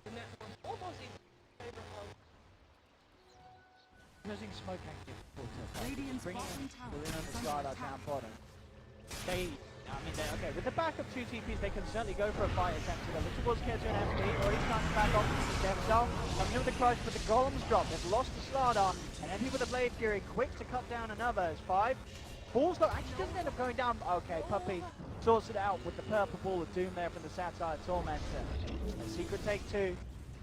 the net was almost equal in favor of Using smoke active Radiant's bringing bottom in tower the Luna is Scarlet under down attack. bottom. Okay, with the back of 2 TPs, they can certainly go for a fight attempt to go. Look towards KheZu and MP, already starting to back off themselves. Coming in with the crush, but the golems drop. They've lost the Slardar, and MP with the Blade Fury, quick to cut down another as 5. Falls though, actually doesn't end up going down. Okay, Puppey sorts it out with the purple ball of doom there from the Satire Tormentor. A Secret take 2.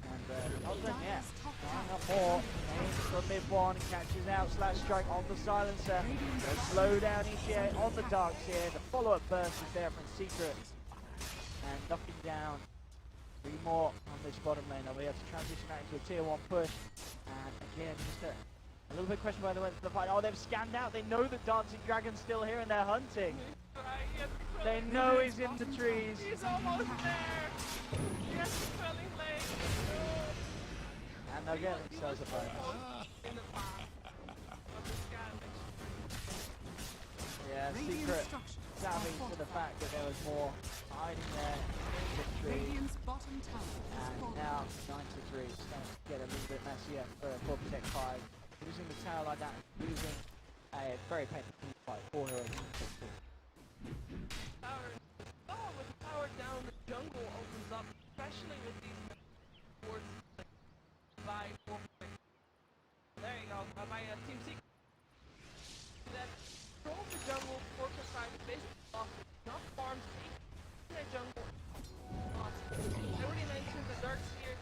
And Åström, yeah, trying up more. Aims for mid 1, catches out, slash strike on the silencer. They slow down ETA on the darks here. The follow-up burst is there from Secret. And knocking down 3 more on this bottom lane. They'll be able to transition that into a tier 1 push. And again, just a little bit question by the way for the fight. Oh, they've scanned out. They know that Dancing Dragon's still here and they're hunting. They know he's in the trees. He's almost there! Yes, he's running late! And they'll get themselves a bonus. In the path of the scan. Yeah, Radiant Secret structures savvy are to the fortified. fact that there was more hiding there in the tree. Radiant's bottom tower is And falling. now 9-3 is starting to get a little bit messier for Protect 5. Losing the tower like that, losing a very painful fight for her. Power. Oh, with power down, the jungle opens up, especially with these towards by 4. There you go, by Team Secret. That control the jungle, fortress side, basically off, not farms, in the jungle. Awesome. I already mentioned the darks here,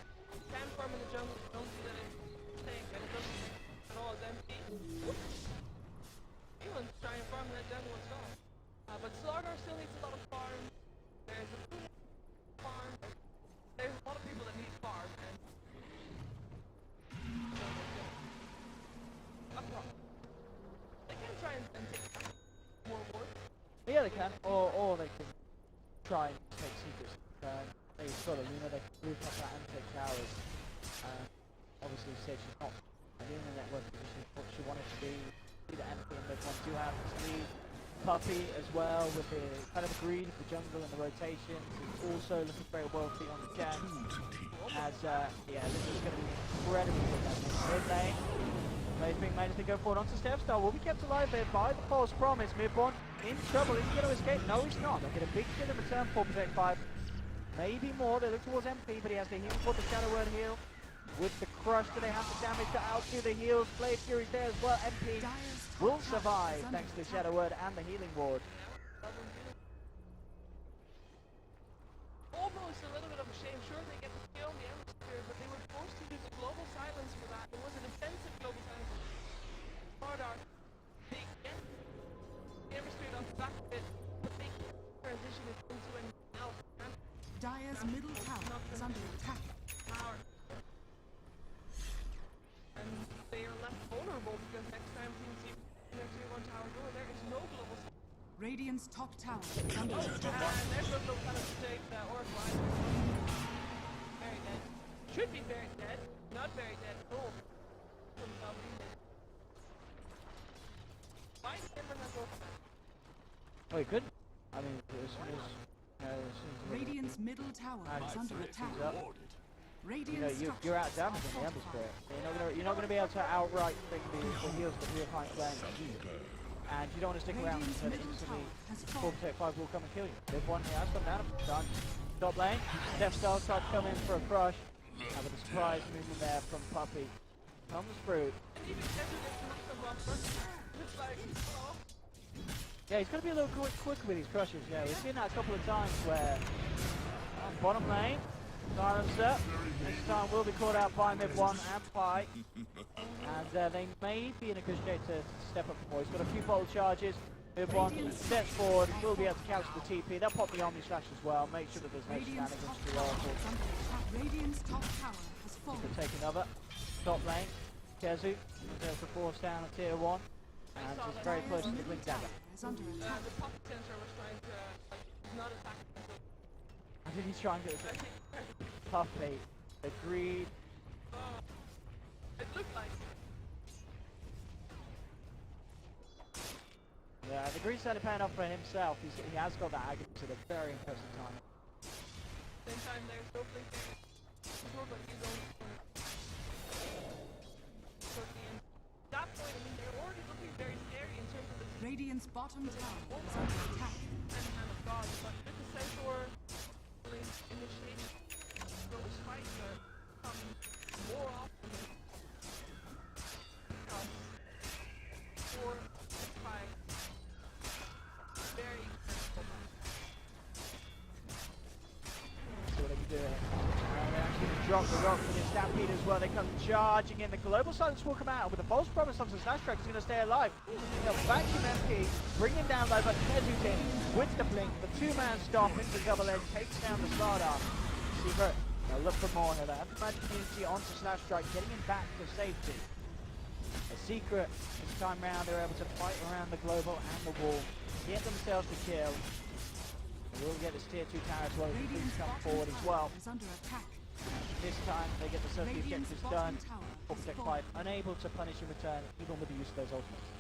can farm in the jungle, don't see that it's tank, and it doesn't at all is empty. Anyone's trying to farm in that jungle as well. But Slardar still needs a lot of farm. There's a farm. There's a lot of people that need farm, and they can try and take more work. Yeah, they can, or they can try and take Secrets. They've got a Luna, they can move up that and take towers. Obviously, said she's not in the network position what she wanted to be. See that anything they want to have to leave. Puppey as well with the kind of greed of the jungle and the rotations. He's also looking very wealthy on the jet. As, yeah, this is going to be incredibly good mid lane. Plays being managed to go forward onto Stepstar. Will be kept alive here by the false promise. Mid-one in trouble. Is he going to escape? No, he's not. They'll get a big kill in return. 4%5. Maybe more. They look towards MP, but he has to heal for the Shadow Word heal. With the crush, do they have the damage to outdo the heals? Blade Fury's there as well. MP will survive thanks to the Shadow Word and the healing ward. Almost a little bit of a shame. Sure, they get the kill on the Ember, but they were forced to use the global silence for that. It was an offensive global silence. Hardar, they get the Ember Spirit off the back of it, but they can't transition it into anything else. Dire's middle tower is under attack. Power. And they are left vulnerable because next time teams see their tier 1 tower go, there is no global silence. Radiant's top tower is under attack. And there's no global silence to take the Oracle either. Very dead. Should be very dead. Not very dead at all. Why is Ember not go for that? Oh, he could. I mean, as soon as Radiant's middle tower is under attack. Radiant's you're out damage in the Ember Spirit. You're not gonna be able to outright bring the heals that we're trying to play. And you don't want to stick around because instantly 4%5 will come and kill you. They've won here. Has come down. Done. Top lane. Death Star tried to come in for a crush. With a surprise movement there from Puppey. Comes through. Yeah, he's going to be a little quick with his crushes. Yeah, we've seen that a couple of times where bottom lane, silencer. This time will be caught out by mid-one and Pi. And they may be in a good shape to step up more. He's got a few bold charges. Mid-one steps forward, will be able to couch the TP. They'll pop the Omni Slash as well. Make sure that there's no shenanigans to the Oracle. Radiant's top tower has fallen. He can take another. Top lane. KheZu there's the force down at tier 1. And just very close to the Blink Dagger. Is under attack. The Puppey sensor was trying to not attack him. I think he's trying to get it. Puppey. Agreed. It looked like. Yeah, the green side paying off for himself. He has got that agony at a very impressive time. Same time there's no blink there. But you don't. That point, I mean, they're already looking very scary in terms of the Radiant's bottom tower is under attack. and hand of God, but with the Centaur initiating those fights are coming more often because 4, 5 very critical matches. See what they can do here. They actually drop the rock for the Stampede as well. They come charging in. The Global Silence will come out with a false promise of the Slash Track is going to stay alive. They'll vacuum MP, bring him down low, but KheZu's in with the blink. The two-man stop into the double edge, takes down the Slardar. Secret, they'll look for more here. They have the magic community onto Slash Strike, getting him back to safety. A Secret, this time round, they're able to fight around the Global and the wall, get themselves to kill. They will get this tier 2 tower as well as the Blink come forward as well. Is under attack. This time they get the certain Radiant's objectives bottom done. tower Object is 5 unable to punish in return, even with the use of those ultimates.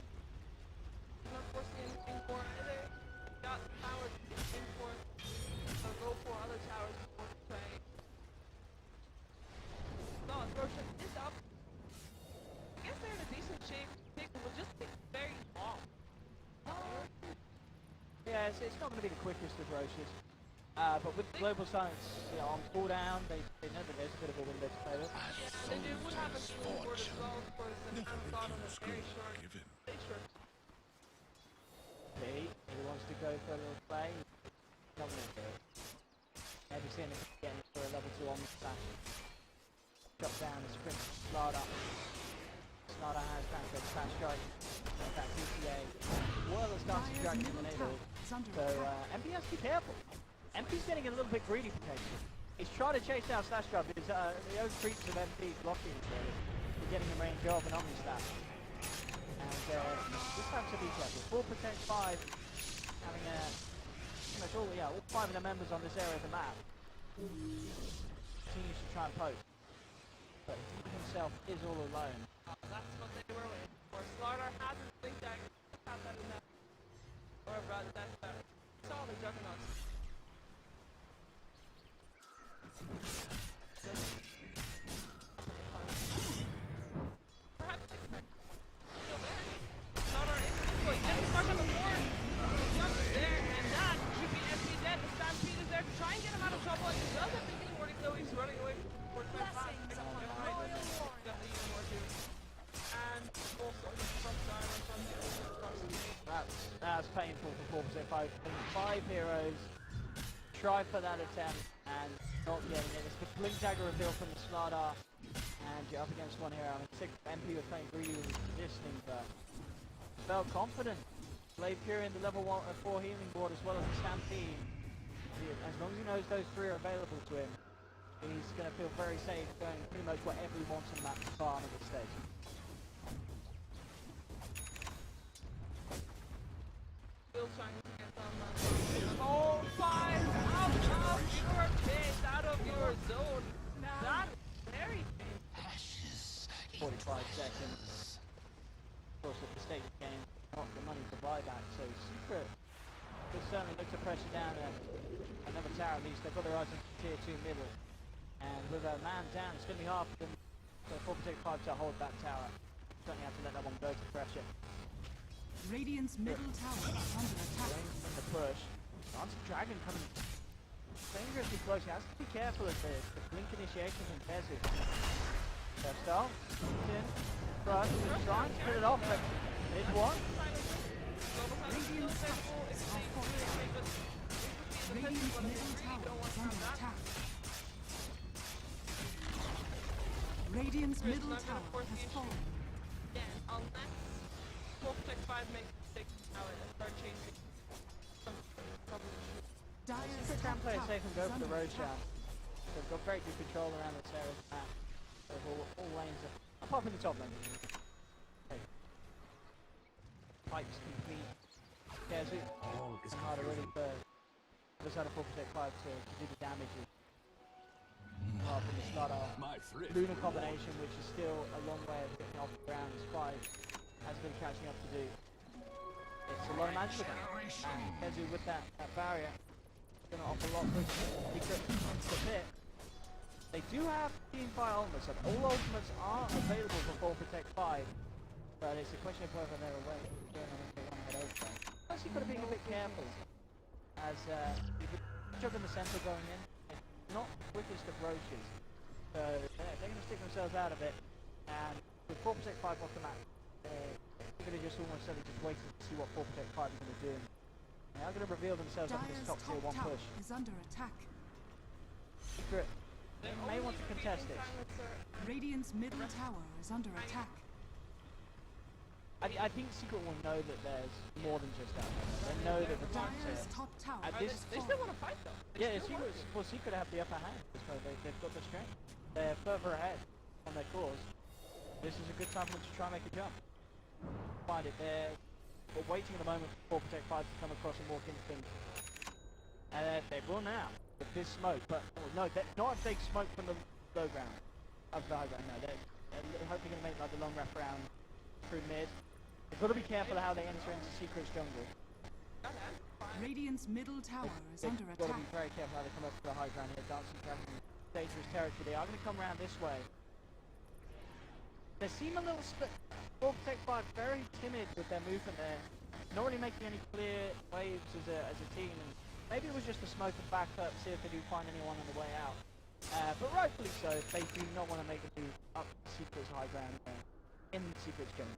Not forcing anything for either. Got power to aim for, or go for other towers before the play. No, Roshan is up. I guess they're in a decent shape. Pick will just take very long. Yeah, it's not going to be the quickest of Roches. But with Global Silence on cooldown, they know that there's a bit of a window to play with. Yeah, and they would have a healing word as well for the hand of God on a very short. He wants to go for a little play. Not going to do it. Maybe seeing him getting for a level 2 on the slash. Drop down the sprint, Slardar. Slardar has time for a slash strike. That PCA. Well, the starting strike in the middle. So MP has to be careful. MP's getting a little bit greedy potentially. He's trying to chase down Slash Drive because the own creeps of MP blocking him really. He's getting a range of an Omni Slash. And this time to be careful. 4%, 5, having pretty much all 5 of the members on this area of the map. Continues to try and poke. But he himself is all alone. That's what they were waiting for. Slardar has his blink dagger. Have that in that. Or that saw the juggernauts. Perhaps still there. Slaughter is going. Getting stuck on the board. Jump there, and that should be FP dead. The Stampede is there to try and get him out of trouble. And he does have the healing warding, though he's running away. Blessings upon a royal warrior. And also the front side from the other. That's painful for 4%. 5 heroes try for that attempt and not getting it. It's the Blink Dagger reveal from the Slardar, and you're up against one hero. I mean, 6 MP was playing greedy with his positioning, but felt confident. Blade Fury in the level 4 healing board as well as the Stampede. As long as he knows those 3 are available to him, he's going to feel very safe going pretty much whatever he wants on that farm at this stage. Still trying to get some all 5 out of your base, out of your zone. That's very painful. 45 seconds. Of course, at the stage of the game, not the money to buy that, so Secret will certainly look to pressure down another tower at least. They've got their eyes on tier 2 middle. And with a man down, it's going to be hard for them for 4-5 to hold that tower. Certainly have to let that one go to pressure. Radiant's middle tower is under attack. From the push. Answer Dragon coming dangerously close. He has to be careful of the blink initiation from KheZu. First off, in front, trying to put it off, but there's one. Radiant's structures are fortified. Radiant's middle tower is under attack. Radiant's middle tower has fallen. Yeah, unless 4-5 makes mistakes now and start changing. Dire's Secret top can play it tower safe and go is for the under road attack. shot. They've got very good control around this area of the map. So all lanes are apart from the top lane. Okay. Pipes complete. KheZu is harder really for the side of 4-5 to do the damage. Apart from the start off. My thrift Lunar combination, which is still a long way of getting off the ground, Spy has been catching up to do. It's a lot of magic with that. And KheZu with that barrier is going to offer a lot for Secret into the pit. They do have Team Fire ultimates, and all ultimates are available for 4-5, but it's a question of whether they're away. They want to head over there. Plus you've got to be a bit careful, as you could jump in the centre going in. It's not the quickest of roaches, so they're going to stick themselves out of it, and with 4-5 off the map, they're going to just almost certainly just waiting to see what 4-5 is going to do. They are going to reveal themselves up this Dire's top tier 1 tower push. is under attack. Secret, they may want to contest it. Radiant's middle tower is under attack. I think Secret will know that there's more than just that. They know that the time's Dire's here. top tower At They this still want to fight though. Yeah, Secret have the upper hand. They've got the strength. They're further ahead on their course. This is a good time for them to try and make a jump. Find it there. We're waiting at the moment for 4-5 to come across and walk into things. And they will now with this smoke, but no, not a big smoke from the low ground of the high ground. No, they're hopefully going to make like the long wrap around through mid. They've got to be careful of how they enter into Secret's jungle. Radiant's middle tower is They've under got to attack. be very careful how they come up to the high ground here. Dancing Dragon, dangerous territory. They are going to come around this way. They seem a little split. 4-5 very timid with their movement there. Not really making any clear waves as a team. And maybe it was just a smoke and back up, see if they do find anyone on the way out. But rightfully so, they do not want to make a move up Secret's high ground in Secret's jungle.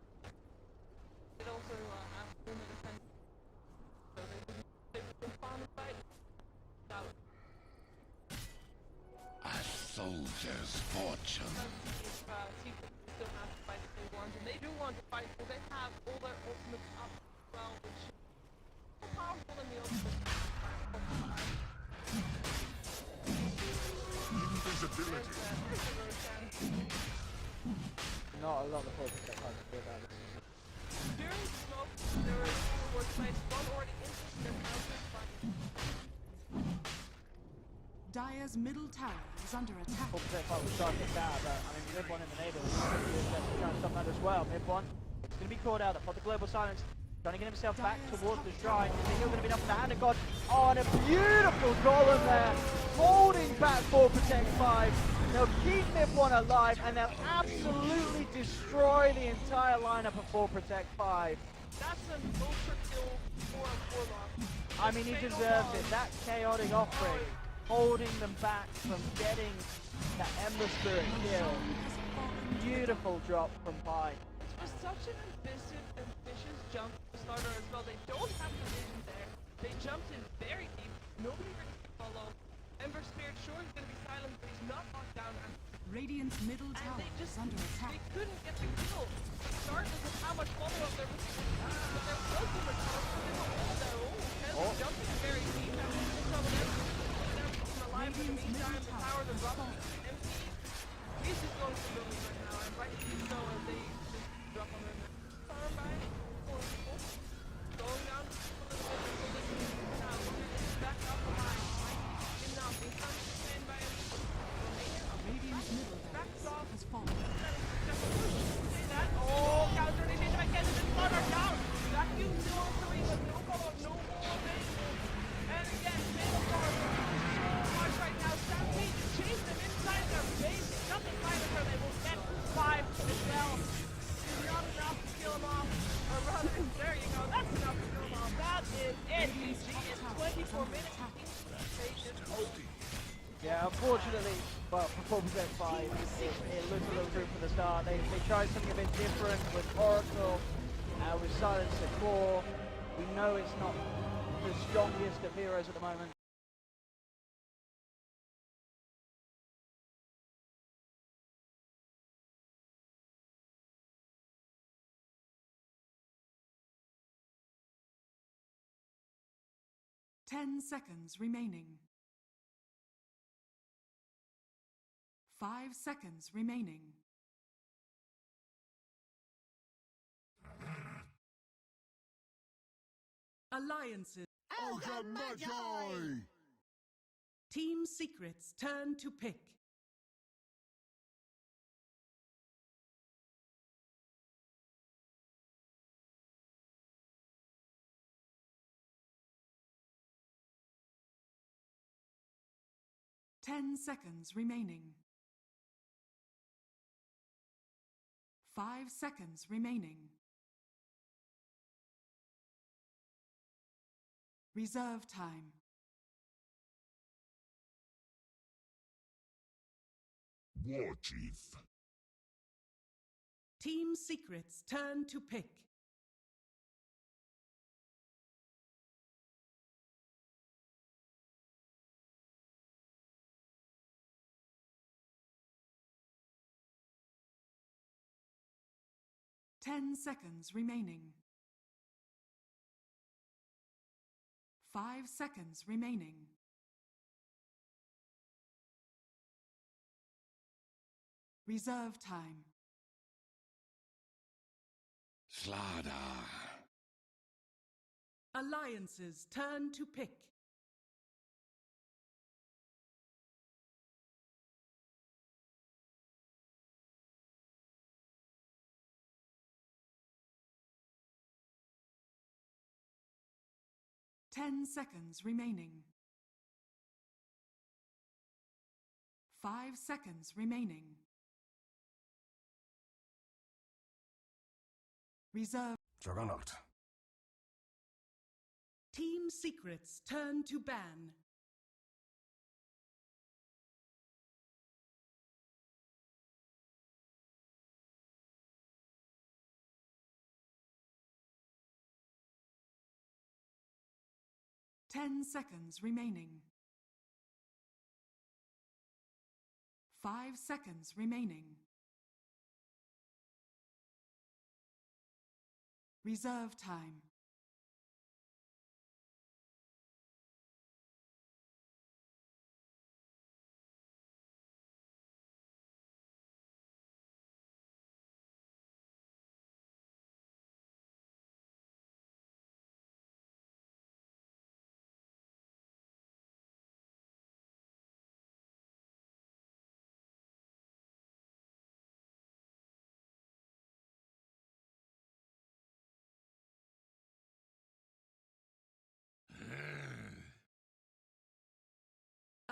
It also has lunar defense, so they wouldn't farm the fight. a soldier's fortune. If Secret still have to fight if they want, and they do want to fight, so they have all their ultimates up as well, which is more powerful than the ultimate. Invisibility. Not a lot of 4-5 to do about it. During the smoke, there were two war sites, one already into their houses, but Dire's middle tower is under attack. 4-5 will start this out, but I mean, mid one in the neighbourhood is trying to stop that as well. Mid one, it's going to be called out. Upon the global silence, Trying to get himself back towards the shrine. Is the heal going to be enough for the hand of God? Oh, and a beautiful golem there. Holding back for Protect 5. They'll keep MIP1 alive, and they'll absolutely destroy the entire lineup of 4 Protect 5. That's an ultra kill for a Warlock. I mean, he deserved it. That chaotic offering, holding them back from getting that Ember Spirit kill. Beautiful drop from Pi. It was such an ambitious jump to starter as well. They don't have the vision there. They jumped in very deep. Nobody really could follow. Ember Spirit sure is going to be silent, but he's not locked down. Radiant's middle And tower they just is under attack. they couldn't get the kill. Regardless of how much follow-up there was. But there was so much follow-up in the hole there. KheZu jumping very deep. That was in trouble there. From alive in the meantime. The towers are dropping empty. He's just going for Lily right now, and rightly so as they just drop on him. Farm by 4 people. Going down a little bit. Now, back up the line. Enough. He's trying to stand by him. Radiant's middle tower has fallen. Oh, counter initiative by KheZu, and Slaughter down. Vacuum still 3, but no follow-up, no more available. And again, middle tower. Watch right now, Stampede chase them inside their base. Nothing minus her, they will get 5 as well. Is not enough to kill him off. Or rather, there you go, that's enough to kill him off. That is it. EPG is 24 minutes. Yeah, unfortunately, well, for 4% 5, it looked a little group from the start. They tried something a bit different with Oracle, with Silence at core. We know it's not the strongest of heroes at the moment. Ten seconds remaining. 5 seconds remaining. Alliances. Team Secret's turn to pick. Ten seconds remaining. 5 seconds remaining. Reserve time. War Chief. Team Secret's turn to pick. Ten seconds remaining. 5 seconds remaining. Reserve time. Slaughter. Alliances turn to pick. Ten seconds remaining. 5 seconds remaining. Reserve. Juggernaut. Team Secret's turn to ban. Ten seconds remaining. 5 seconds remaining. Reserve time.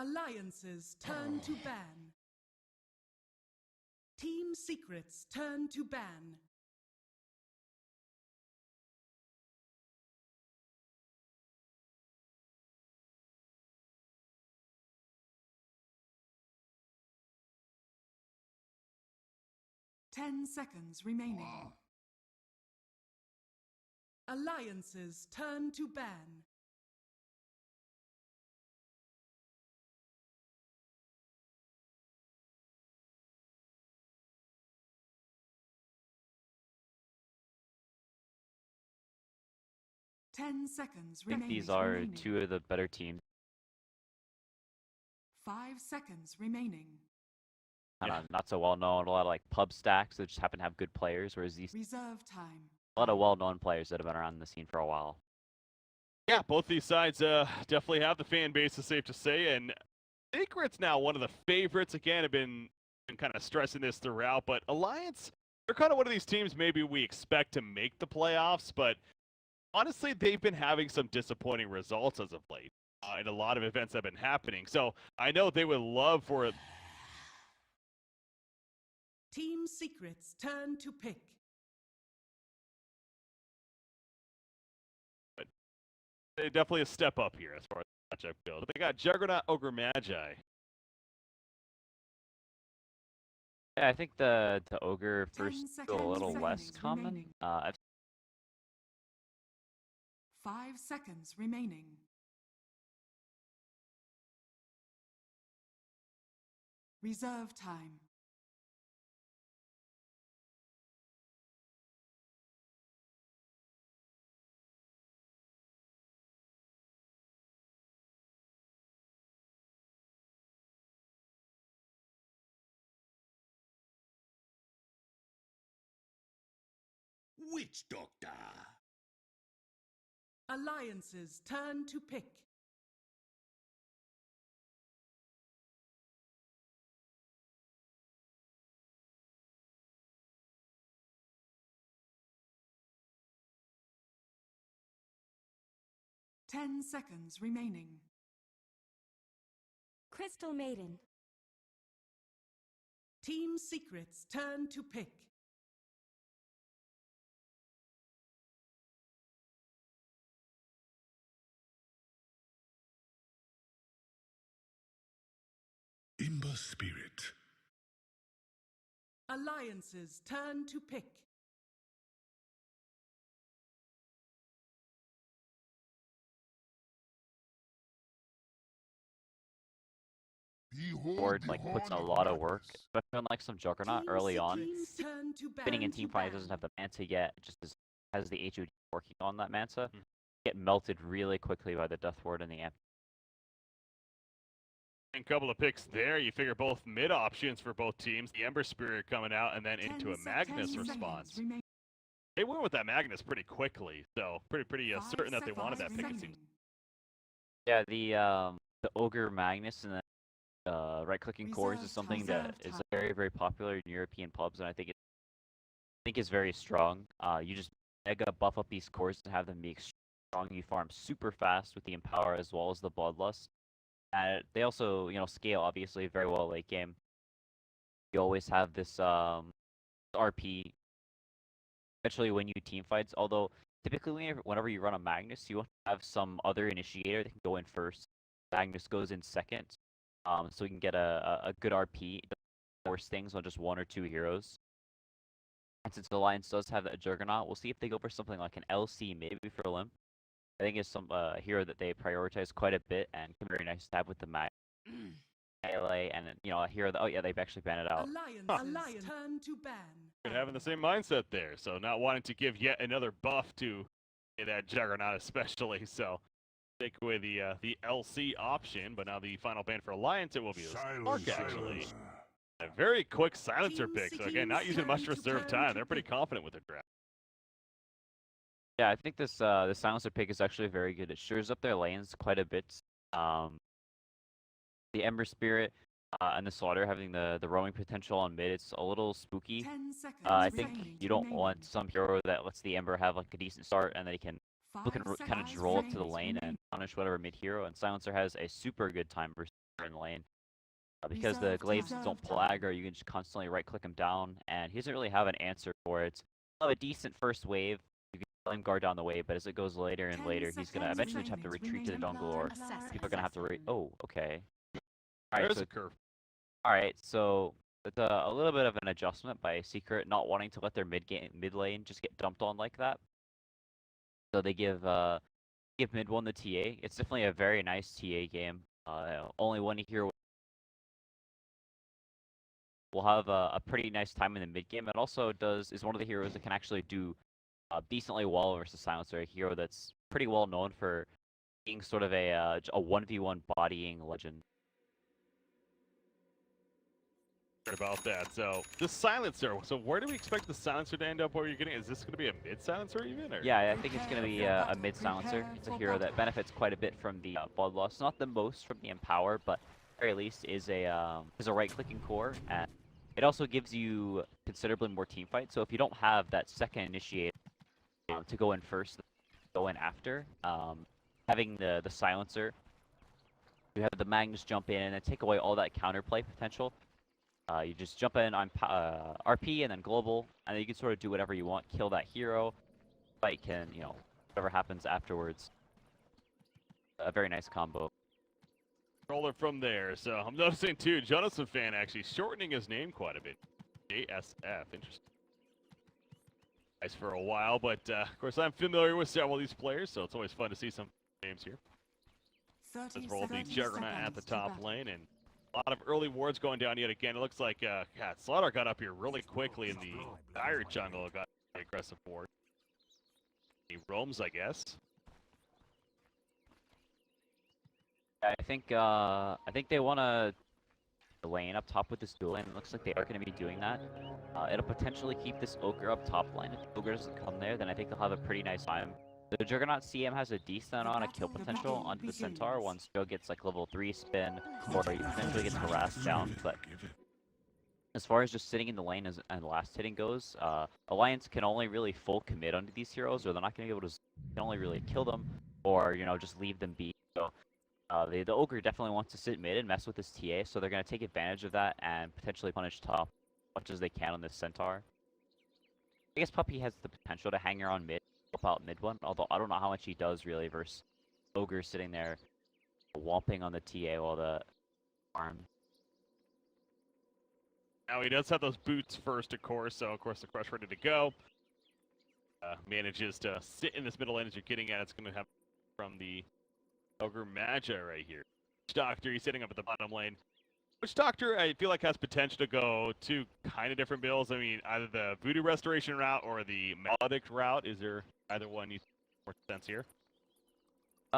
Alliances turn to ban. Team Secrets turn to ban. Ten seconds remaining. Alliances turn to ban. Ten seconds I think remaining. these are two of the better teams. 5 seconds remaining. Not so well known. A lot of like pub stacks that just happen to have good players, whereas these Reserve time. a lot of well-known players that have been around the scene for a while. Yeah, both these sides definitely have the fan base, is safe to say, and Secret's now one of the favorites. Again, I've been kind of stressing this throughout, but Alliance, they're kind of one of these teams maybe we expect to make the playoffs, but honestly, they've been having some disappointing results as of late in a lot of events that have been happening. So I know they would love for it. Team Secrets turn to pick. They definitely a step up here as far as the matchup goes. They got Juggernaut, Ogre, Magi. Yeah, I think the Ogre 10 first is a little seconds less common. remaining. I've 5 seconds remaining. Reserve time. Witch Doctor. Alliances turn to pick. Ten seconds remaining. Crystal Maiden. Team Secrets turn to pick. Ember Spirit. Alliances turn to pick. board like puts in a lot of work, especially on like some Juggernaut early on. Turn to ban Spinning in team fight doesn't have the Manta yet, it just has the HOD working on that Manta. Get melted really quickly by the Death Ward and the Amp. A couple of picks there. You figure both mid options for both teams. The Ember Spirit coming out and then into a Magnus response. They went with that Magnus pretty quickly, so pretty certain that they wanted that pick. It seems. Yeah, the Ogre Magnus and then right-clicking cores is something that is very popular in European pubs, and I think it's very strong. You just mega buff up these cores to have them be extremely strong. You farm super fast with the Empower as well as the Bloodlust. And they also, scale obviously very well late game. You always have this RP, especially when you team fights. Although typically whenever you run a Magnus, you want to have some other initiator that can go in first. Magnus goes in second, so we can get a good RP. It doesn't force things on just one or two heroes. And since the Alliance does have that Juggernaut, we'll see if they go for something like an LC maybe for Limp. I think it's some hero that they prioritize quite a bit and very nice to have with the melee and a hero that they've actually banned it out. Alliance turn to ban. Good having the same mindset there, so not wanting to give yet another buff to that Juggernaut especially. So take away the LC option, but now the final ban for Alliance it will be the Spark actually. A very quick silencer pick. So again, not using much reserve time. They're pretty confident with their draft. Yeah, I think this the silencer pick is actually very good. It shores up their lanes quite a bit. The Ember Spirit and the Slaughter having the roaming potential on mid, it's a little spooky. 10 seconds I think remaining. you don't want some hero that lets the Ember have like a decent start and then he can kind of just roll up to the lane and punish whatever mid hero. And Silencer has a super good time versus in lane. Because the glaives don't pull aggro, you can just constantly right-click him down, and he doesn't really have an answer for it. He'll have a decent first wave. You can let him guard down the wave, but as it goes later and later, he's gonna eventually have to retreat to the jungle, or people are gonna have to oh, okay. Alright, There's so a curve. alright, so it's a little bit of an adjustment by Secret, not wanting to let their mid lane just get dumped on like that. So they give mid one the TA. It's definitely a very nice TA game. Only one hero will have a pretty nice time in the mid game. It also is one of the heroes that can actually do decently well versus Silencer, a hero that's pretty well known for being sort of a 1v1 bodying legend. About that. So the silencer. So where do we expect the silencer to end up? Where you're getting? Is this going to be a mid silencer even? Or? Yeah, I think it's going to be a mid silencer. It's a hero that benefits quite a bit from the blood loss. Not the most from the empower, but at the very least is a right-clicking core, and it also gives you considerably more team fight. So if you don't have that second initiator to go in first, go in after, having the silencer, you have the Magnus jump in and take away all that counterplay potential. You just jump in on RP and then global, and then you can sort of do whatever you want, kill that hero, fight can, whatever happens afterwards. A very nice combo. Roller from there. So I'm noticing too, Jonathan fan actually shortening his name quite a bit. JSF, interesting. Nice for a while, but of course I'm familiar with several of these players, so it's always fun to see some names here. Let's roll the Juggernaut at the top lane, and a lot of early wards going down yet again. It looks like Slaughter got up here really quickly in the dire jungle. Got an aggressive ward. He roams, I guess. I think they want to lane up top with this dual lane. It looks like they are going to be doing that. It'll potentially keep this Ogre up top lane. If the Ogre doesn't come there, then I think they'll have a pretty nice time. The Juggernaut CM has a decent amount of kill potential onto the Centaur once Joe gets like level 3 spin, or he potentially gets harassed down. But as far as just sitting in the lane and last hitting goes, Alliance can only really full commit onto these heroes, or they're not going to be able to can only really kill them, or just leave them be. So the Ogre definitely wants to sit mid and mess with this TA, so they're going to take advantage of that and potentially punish top as much as they can on this Centaur. I guess Puppey has the potential to hang around mid, help out mid one, although I don't know how much he does really versus Ogre sitting there whomping on the TA while the farm. Now he does have those boots first, of course, so of course the crush ready to go. Manages to sit in this middle lane as you're getting at. It's going to have from the Ogre Magi right here. Witch Doctor, he's sitting up at the bottom lane. Witch Doctor, I feel like has potential to go two kind of different builds. I mean, either the Voodoo Restoration route or the Maledict route. Is there either one you think more sense here?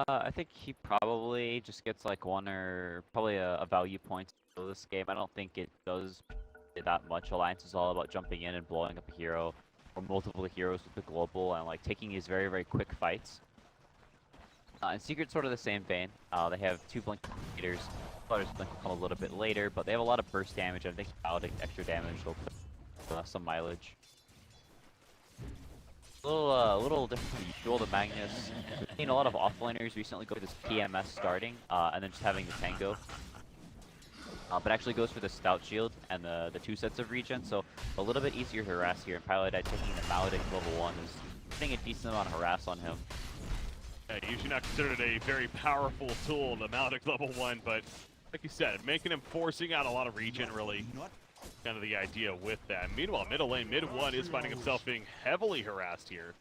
I think he probably just gets like one or probably a value point for this game. I don't think it does that much. Alliance is all about jumping in and blowing up a hero or multiple heroes with the global and like taking these very, very quick fights. And Secret's sort of the same vein. They have 2 blink indicators. Flutter's blink will come a little bit later, but they have a lot of burst damage. I think Maledict extra damage will put some mileage. A little different from usual. The Magnus. We've seen a lot of offlaners recently go for this PMS starting, and then just having the Tango. But actually goes for the Stout Shield and the 2 sets of regen, so a little bit easier to harass here. And Pilot taking the Maledict level 1 is putting a decent amount of harass on him. Usually not considered a very powerful tool, the Maledict level 1, but like you said, making him forcing out a lot of regen really kind of the idea with that. Meanwhile, middle lane, mid 1 is finding himself being heavily harassed here.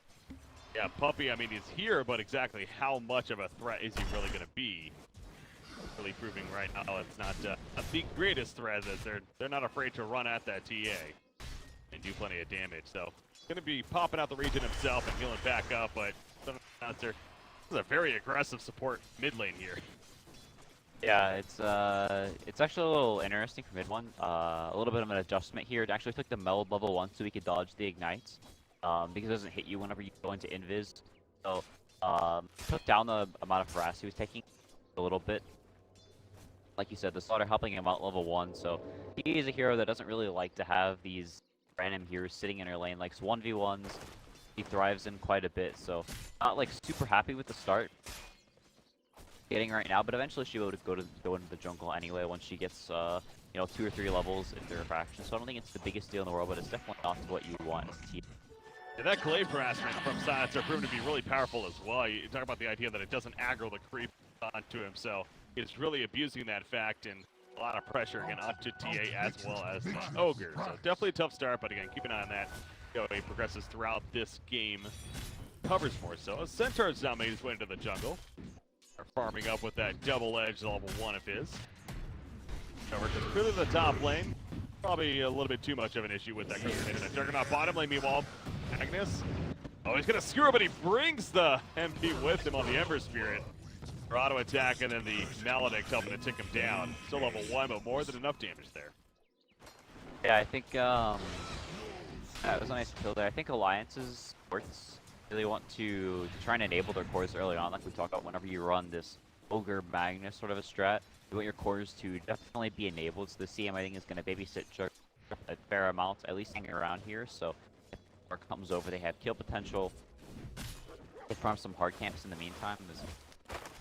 Yeah, Puppey, I mean, he's here, but exactly how much of a threat is he really going to be? Really proving right now it's not the greatest threat, as they're not afraid to run at that TA and do plenty of damage. So going to be popping out the regen himself and healing back up, but this is a very aggressive support mid lane here. Yeah, it's actually a little interesting for mid one. A little bit of an adjustment here. It actually took the meld level 1 so he could dodge the ignites, because it doesn't hit you whenever you go into invis. So took down the amount of harass he was taking a little bit. Like you said, the Slaughter helping him out level 1, so he is a hero that doesn't really like to have these random heroes sitting in her lane. Likes 1v1s, he thrives in quite a bit, so not like super happy with the start. getting right now, but eventually she'll be able to go into the jungle anyway once she gets, you know, 2 or 3 levels into her faction. So I don't think it's the biggest deal in the world, but it's definitely not what you want as a team. Yeah, that glaive harassment from Silence are proven to be really powerful as well. You talk about the idea that it doesn't aggro the creep onto him, so it's really abusing that fact and a lot of pressure again onto TA as well as the Ogre. So definitely a tough start, but again, keep an eye on that. He progresses throughout this game, covers more so. Centaur's now made his way into the jungle. Are farming up with that double-edged level 1 of his. Cover just through the top lane. Probably a little bit too much of an issue with that commitment. Juggernaut bottom lane, meanwhile, Magnus. Oh, he's gonna skewer, but he brings the MP with him on the Ember Spirit. For auto attack, and then the Maledict helping to tick him down. Still level 1, but more than enough damage there. Yeah, I think, that was a nice kill there. I think Alliance's courts really want to try and enable their cores early on, like we talked about whenever you run this Ogre Magnus sort of a strat. You want your cores to definitely be enabled, so the CM I think is going to babysit Jug a fair amount, at least hanging around here, so if war comes over they have kill potential. They farm some hard camps in the meantime, is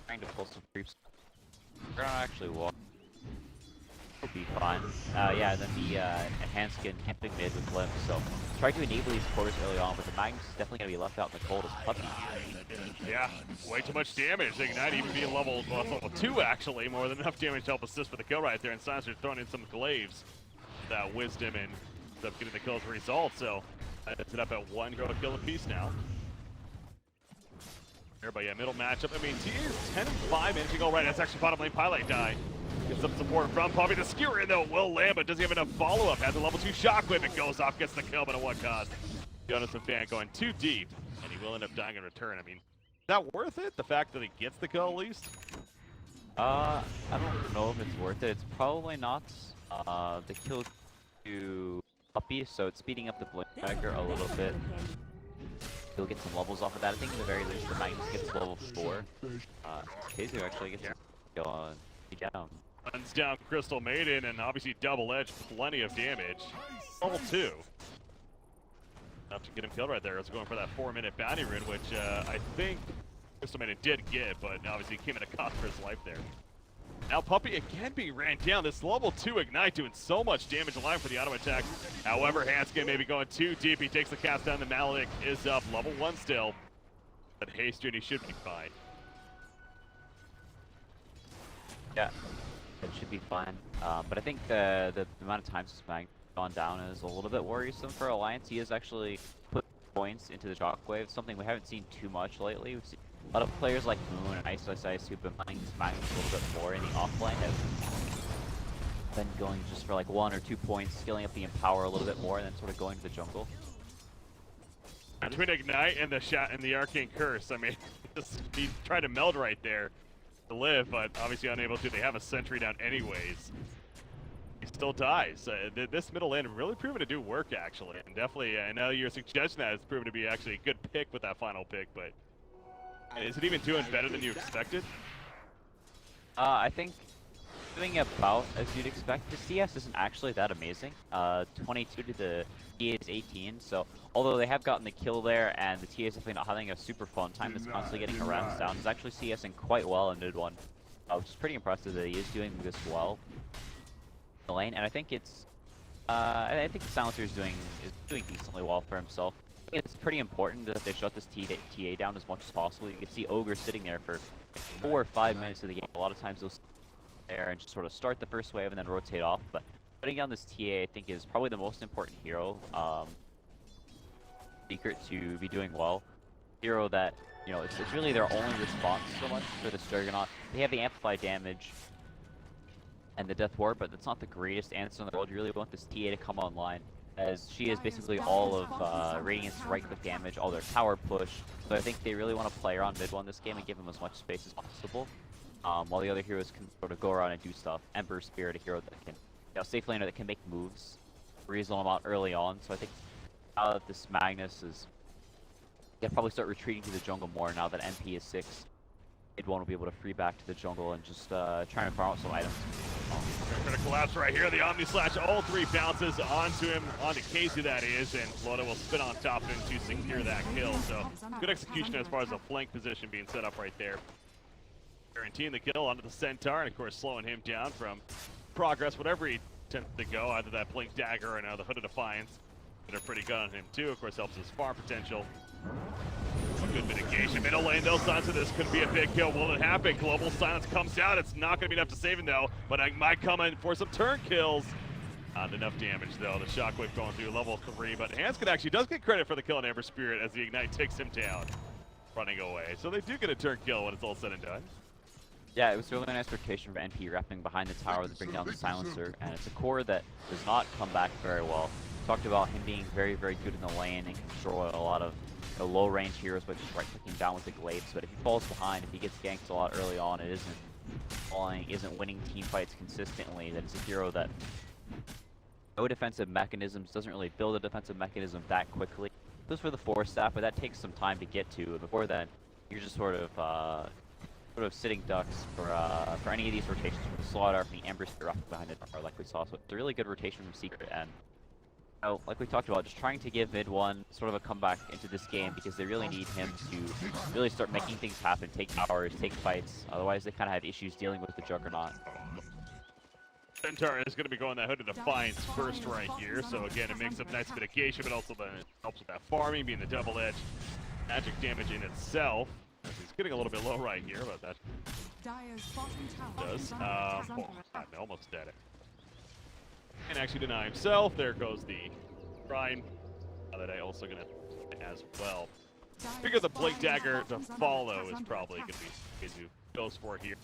trying to pull some creeps. We're gonna actually walk. Will be fine. Yeah, then the enhanced skin camping mid with Limp, so try to enable these cores early on, but the Magnus is definitely going to be left out in the cold as Puppey. Yeah, way too much damage. Ignite even being level 2 actually, more than enough damage to help assist for the kill right there, and Silencer throwing in some glaives. That wisdom and ends up getting the kill as a result, so it's it up at 1 go to kill apiece now. But yeah, middle matchup. I mean, T is 10-5 managing all right. That's actually bottom lane pilot die. Gets some support from Puppey. The skewer in though will land, but does he have enough follow-up? Has a level 2 shockwave. It goes off, gets the kill, but at what cost? Jonathan Fan going too deep, and he will end up dying in return. I mean, is that worth it? The fact that he gets the kill at least? I don't know if it's worth it. It's probably not. The kill to Puppey, so it's speeding up the blink dagger a little bit. He'll get some levels off of that. I think at the very least the Magnus gets level 4. KheZu actually gets a kill on down. Runs down Crystal Maiden, and obviously double edge, plenty of damage. Level 2. Enough to get him killed right there. It's going for that 4-minute bounty rune, which I think Crystal Maiden did get, but obviously came at a cost for his life there. Now Puppey again being ran down. This level 2 Ignite doing so much damage alive for the auto attack. However, Hanskin maybe going too deep. He takes the cast down. The Maledict is up. Level 1 still. But Haste he should be fine. Yeah, it should be fine. But I think the amount of times this mag gone down is a little bit worrisome for Alliance. He has actually put points into the shockwave, something we haven't seen too much lately. We've seen a lot of players like Moon and Ice who've been playing this Magnus a little bit more in the offline have been going just for like 1 or 2 points, scaling up the Empower a little bit more, and then sort of going to the jungle. Between Ignite and the Arcane Curse, I mean, he tried to meld right there to live, but obviously unable to. They have a sentry down anyways. He still dies. This middle lane really proven to do work, actually. And definitely, I know your suggestion that it's proven to be actually a good pick with that final pick, but is it even doing better than you expected? I think doing about as you'd expect. The CS isn't actually that amazing. 22 to the TA is 18, so although they have gotten the kill there and the TA is definitely not having a super fun time, it's constantly getting a rounds down. It's actually CSing quite well in mid one, which is pretty impressive that he is doing this well in the lane. And I think it's, I think the Silencer is doing decently well for himself. It's pretty important that they shut this TA down as much as possible. You can see Ogre sitting there for 4 or 5 minutes of the game. A lot of times they'll sit there and just sort of start the first wave and then rotate off. But putting down this TA, I think, is probably the most important hero. Secret to be doing well. Hero that, you know, it's really their only response so much for this Juggernaut. They have the amplified damage and the Death Ward, but that's not the greatest answer in the world. You really want this TA to come online, as she is basically all of Radiant's right-click damage, all their tower push. So I think they really want to play around mid one this game and give them as much space as possible, while the other heroes can sort of go around and do stuff. Ember Spirit, a hero that can, you know, safe laner that can make moves a reasonable amount early on. So I think now that this Magnus is, they'll probably start retreating to the jungle more now that MP is 6. Mid one will be able to free back to the jungle and just trying to farm out some items. Gonna collapse right here. The Omni Slash, all 3 bounces onto him, onto KheZu that is, and Flota will spin on top of him to secure that kill. So good execution as far as the flank position being set up right there. guaranteeing the kill onto the Centaur, and of course slowing him down from progress, whatever he tends to go, either that Blink Dagger or now the Hood of Defiance. They're pretty good on him too, of course helps his farm potential. Good mitigation. Middle lane though, signs of this could be a big kill. Will it happen? Global Silence comes out. It's not going to be enough to save him though, but I might come in for some turn kills. Not enough damage though. The Shockwave going through level 3, but Hanskin actually does get credit for the kill on Ember Spirit as the Ignite takes him down, running away. So they do get a turn kill when it's all said and done. Yeah, it was really nice rotation from NP wrapping behind the tower to bring down the Silencer, and it's a core that does not come back very well. Talked about him being very, very good in the lane and control a lot of low range heroes by just right clicking down with the glaives, but if he falls behind, if he gets ganked a lot early on, it isn't winning team fights consistently, then it's a hero that no defensive mechanisms, doesn't really build a defensive mechanism that quickly. Goes for the 4-staff, but that takes some time to get to. Before then, you're just sort of sitting ducks for any of these rotations from the Slaughter, from the Ember Spirit behind the tower like we saw. So it's a really good rotation from Secret, and like we talked about, just trying to give mid one sort of a comeback into this game because they really need him to really start making things happen, take towers, take fights. Otherwise, they kind of have issues dealing with the Juggernaut. Centaur is going to be going that Hood of Defiance first right here, so again, it makes up nice mitigation, but also then it helps with that farming, being the double edge magic damage in itself. He's getting a little bit low right here, but that does. Almost dead. And actually deny himself. There goes the shrine that I also gonna as well. Figure the Blink Dagger to follow is probably gonna be KheZu goes for here.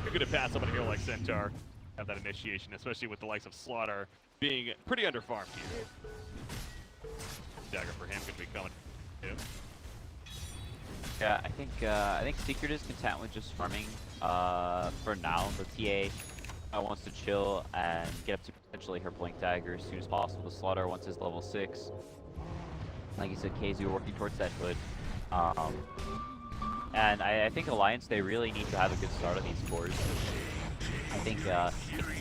You're gonna pass up on a hero like Centaur, have that initiation, especially with the likes of Slaughter being pretty underfarmed here. Dagger for him gonna be coming too. Yeah, I think Secret is content with just farming for now. The TA wants to chill and get up to potentially her Blink Dagger as soon as possible. The Slaughter once his level 6. Like you said, KheZu working towards that Hood. And I think Alliance, they really need to have a good start on these cores. I think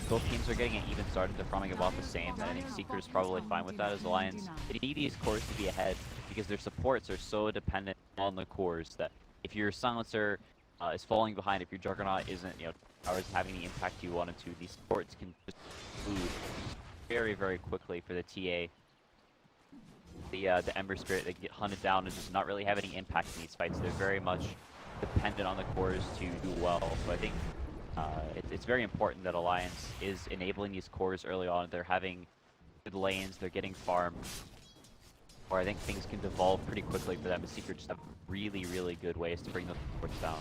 both teams are getting an even start. They're farming about the same, and I think Secret is probably fine with that as Alliance. They need these cores to be ahead because their supports are so dependent on the cores that if your Silencer is falling behind, if your Juggernaut isn't, or is having the impact you wanted to, these supports can just lose very, very quickly for the TA. The Ember Spirit, they get hunted down and just not really have any impact in these fights. They're very much dependent on the cores to do well. So I think it's very important that Alliance is enabling these cores early on. They're having good lanes, they're getting farmed, or I think things can devolve pretty quickly for them. But Secret just have really, really good ways to bring those supports down.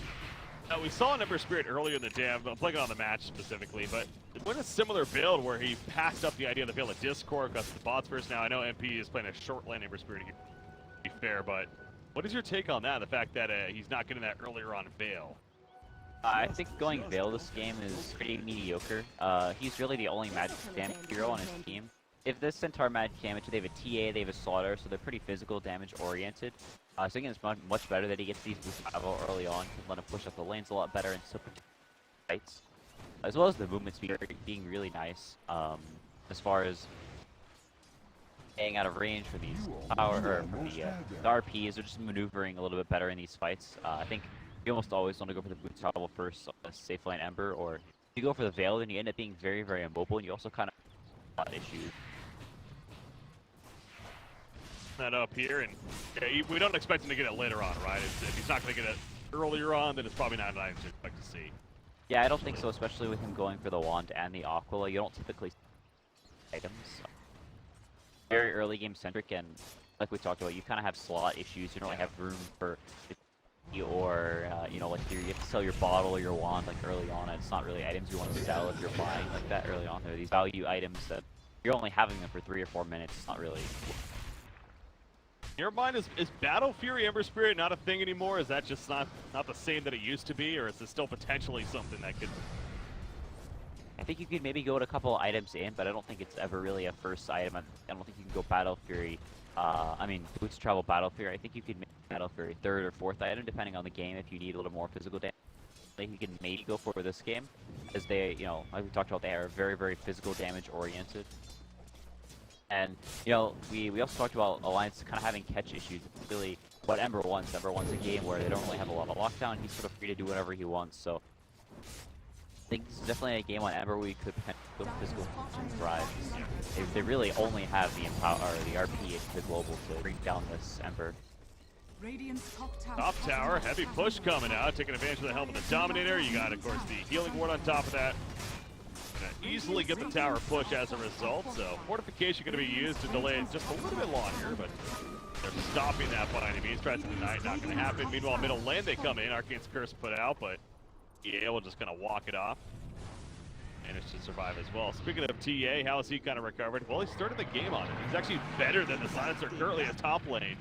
We saw an Ember Spirit earlier in the dev, I'm playing on the match specifically, but it went a similar build where he passed up the idea of the build of Discord, got the bots first. Now I know MP is playing a short lane Ember Spirit here, to be fair, but what is your take on that, the fact that he's not getting that earlier on Veil? I think going Veil this game is pretty mediocre. He's really the only magic damage hero on his team. If this Centaur magic damage, they have a TA, they have a Slaughter, so they're pretty physical damage oriented. So I think it's much better that he gets these boosts early on, can let him push up the lanes a lot better and still protect fights. As well as the movement speed being really nice, as far as staying out of range for these power, or for the RPs, or just maneuvering a little bit better in these fights. I think you almost always want to go for the boots travel first, safe lane Ember, or if you go for the Veil, then you end up being very, very immobile, and you also kind of have issues. That up here, and we don't expect him to get it later on, right? If he's not going to get it earlier on, then it's probably not an item to expect to see. Yeah, I don't think so, especially with him going for the Wand and the Aquila. You don't typically see items. Very early game centric, and like we talked about, you kind of have slot issues. You don't really have room for, or like you have to sell your bottle or your wand like early on. It's not really items you want to sell if you're buying like that early on. They're these value items that you're only having them for 3 or 4 minutes. It's not really. In your mind, is Battle Fury Ember Spirit not a thing anymore? Is that just not the same that it used to be, or is it still potentially something that could? I think you could maybe go with a couple of items in, but I don't think it's ever really a first item. I don't think you can go Battle Fury. Boots Travel Battle Fury. I think you could make Battle Fury 3rd or 4th item, depending on the game. If you need a little more physical damage, I think you can maybe go for this game, as they, like we talked about, they are very, very physical damage oriented. And we also talked about Alliance kind of having catch issues. It's really what Ember wants. Ember wants a game where they don't really have a lot of lockdown. He's sort of free to do whatever he wants. So I think this is definitely a game on Ember where we could potentially physical and thrive. They really only have the empower or the RP and the global to bring down this Ember. Radiant's top Top tower, heavy push coming out, taking advantage of the help of the Dominator. You got, of course, the healing ward on top of that. Gonna easily get the tower push as a result, so fortification gonna be used to delay it just a little bit longer, but they're stopping that by any means. Tries to deny it, not gonna happen. Meanwhile, middle lane they come in, Arcane's Curse put out, but EA will just kind of walk it off. Managed to survive as well. Speaking of TA, how has he kind of recovered? Well, he started the game on it. He's actually better than the Silencer currently at top lane.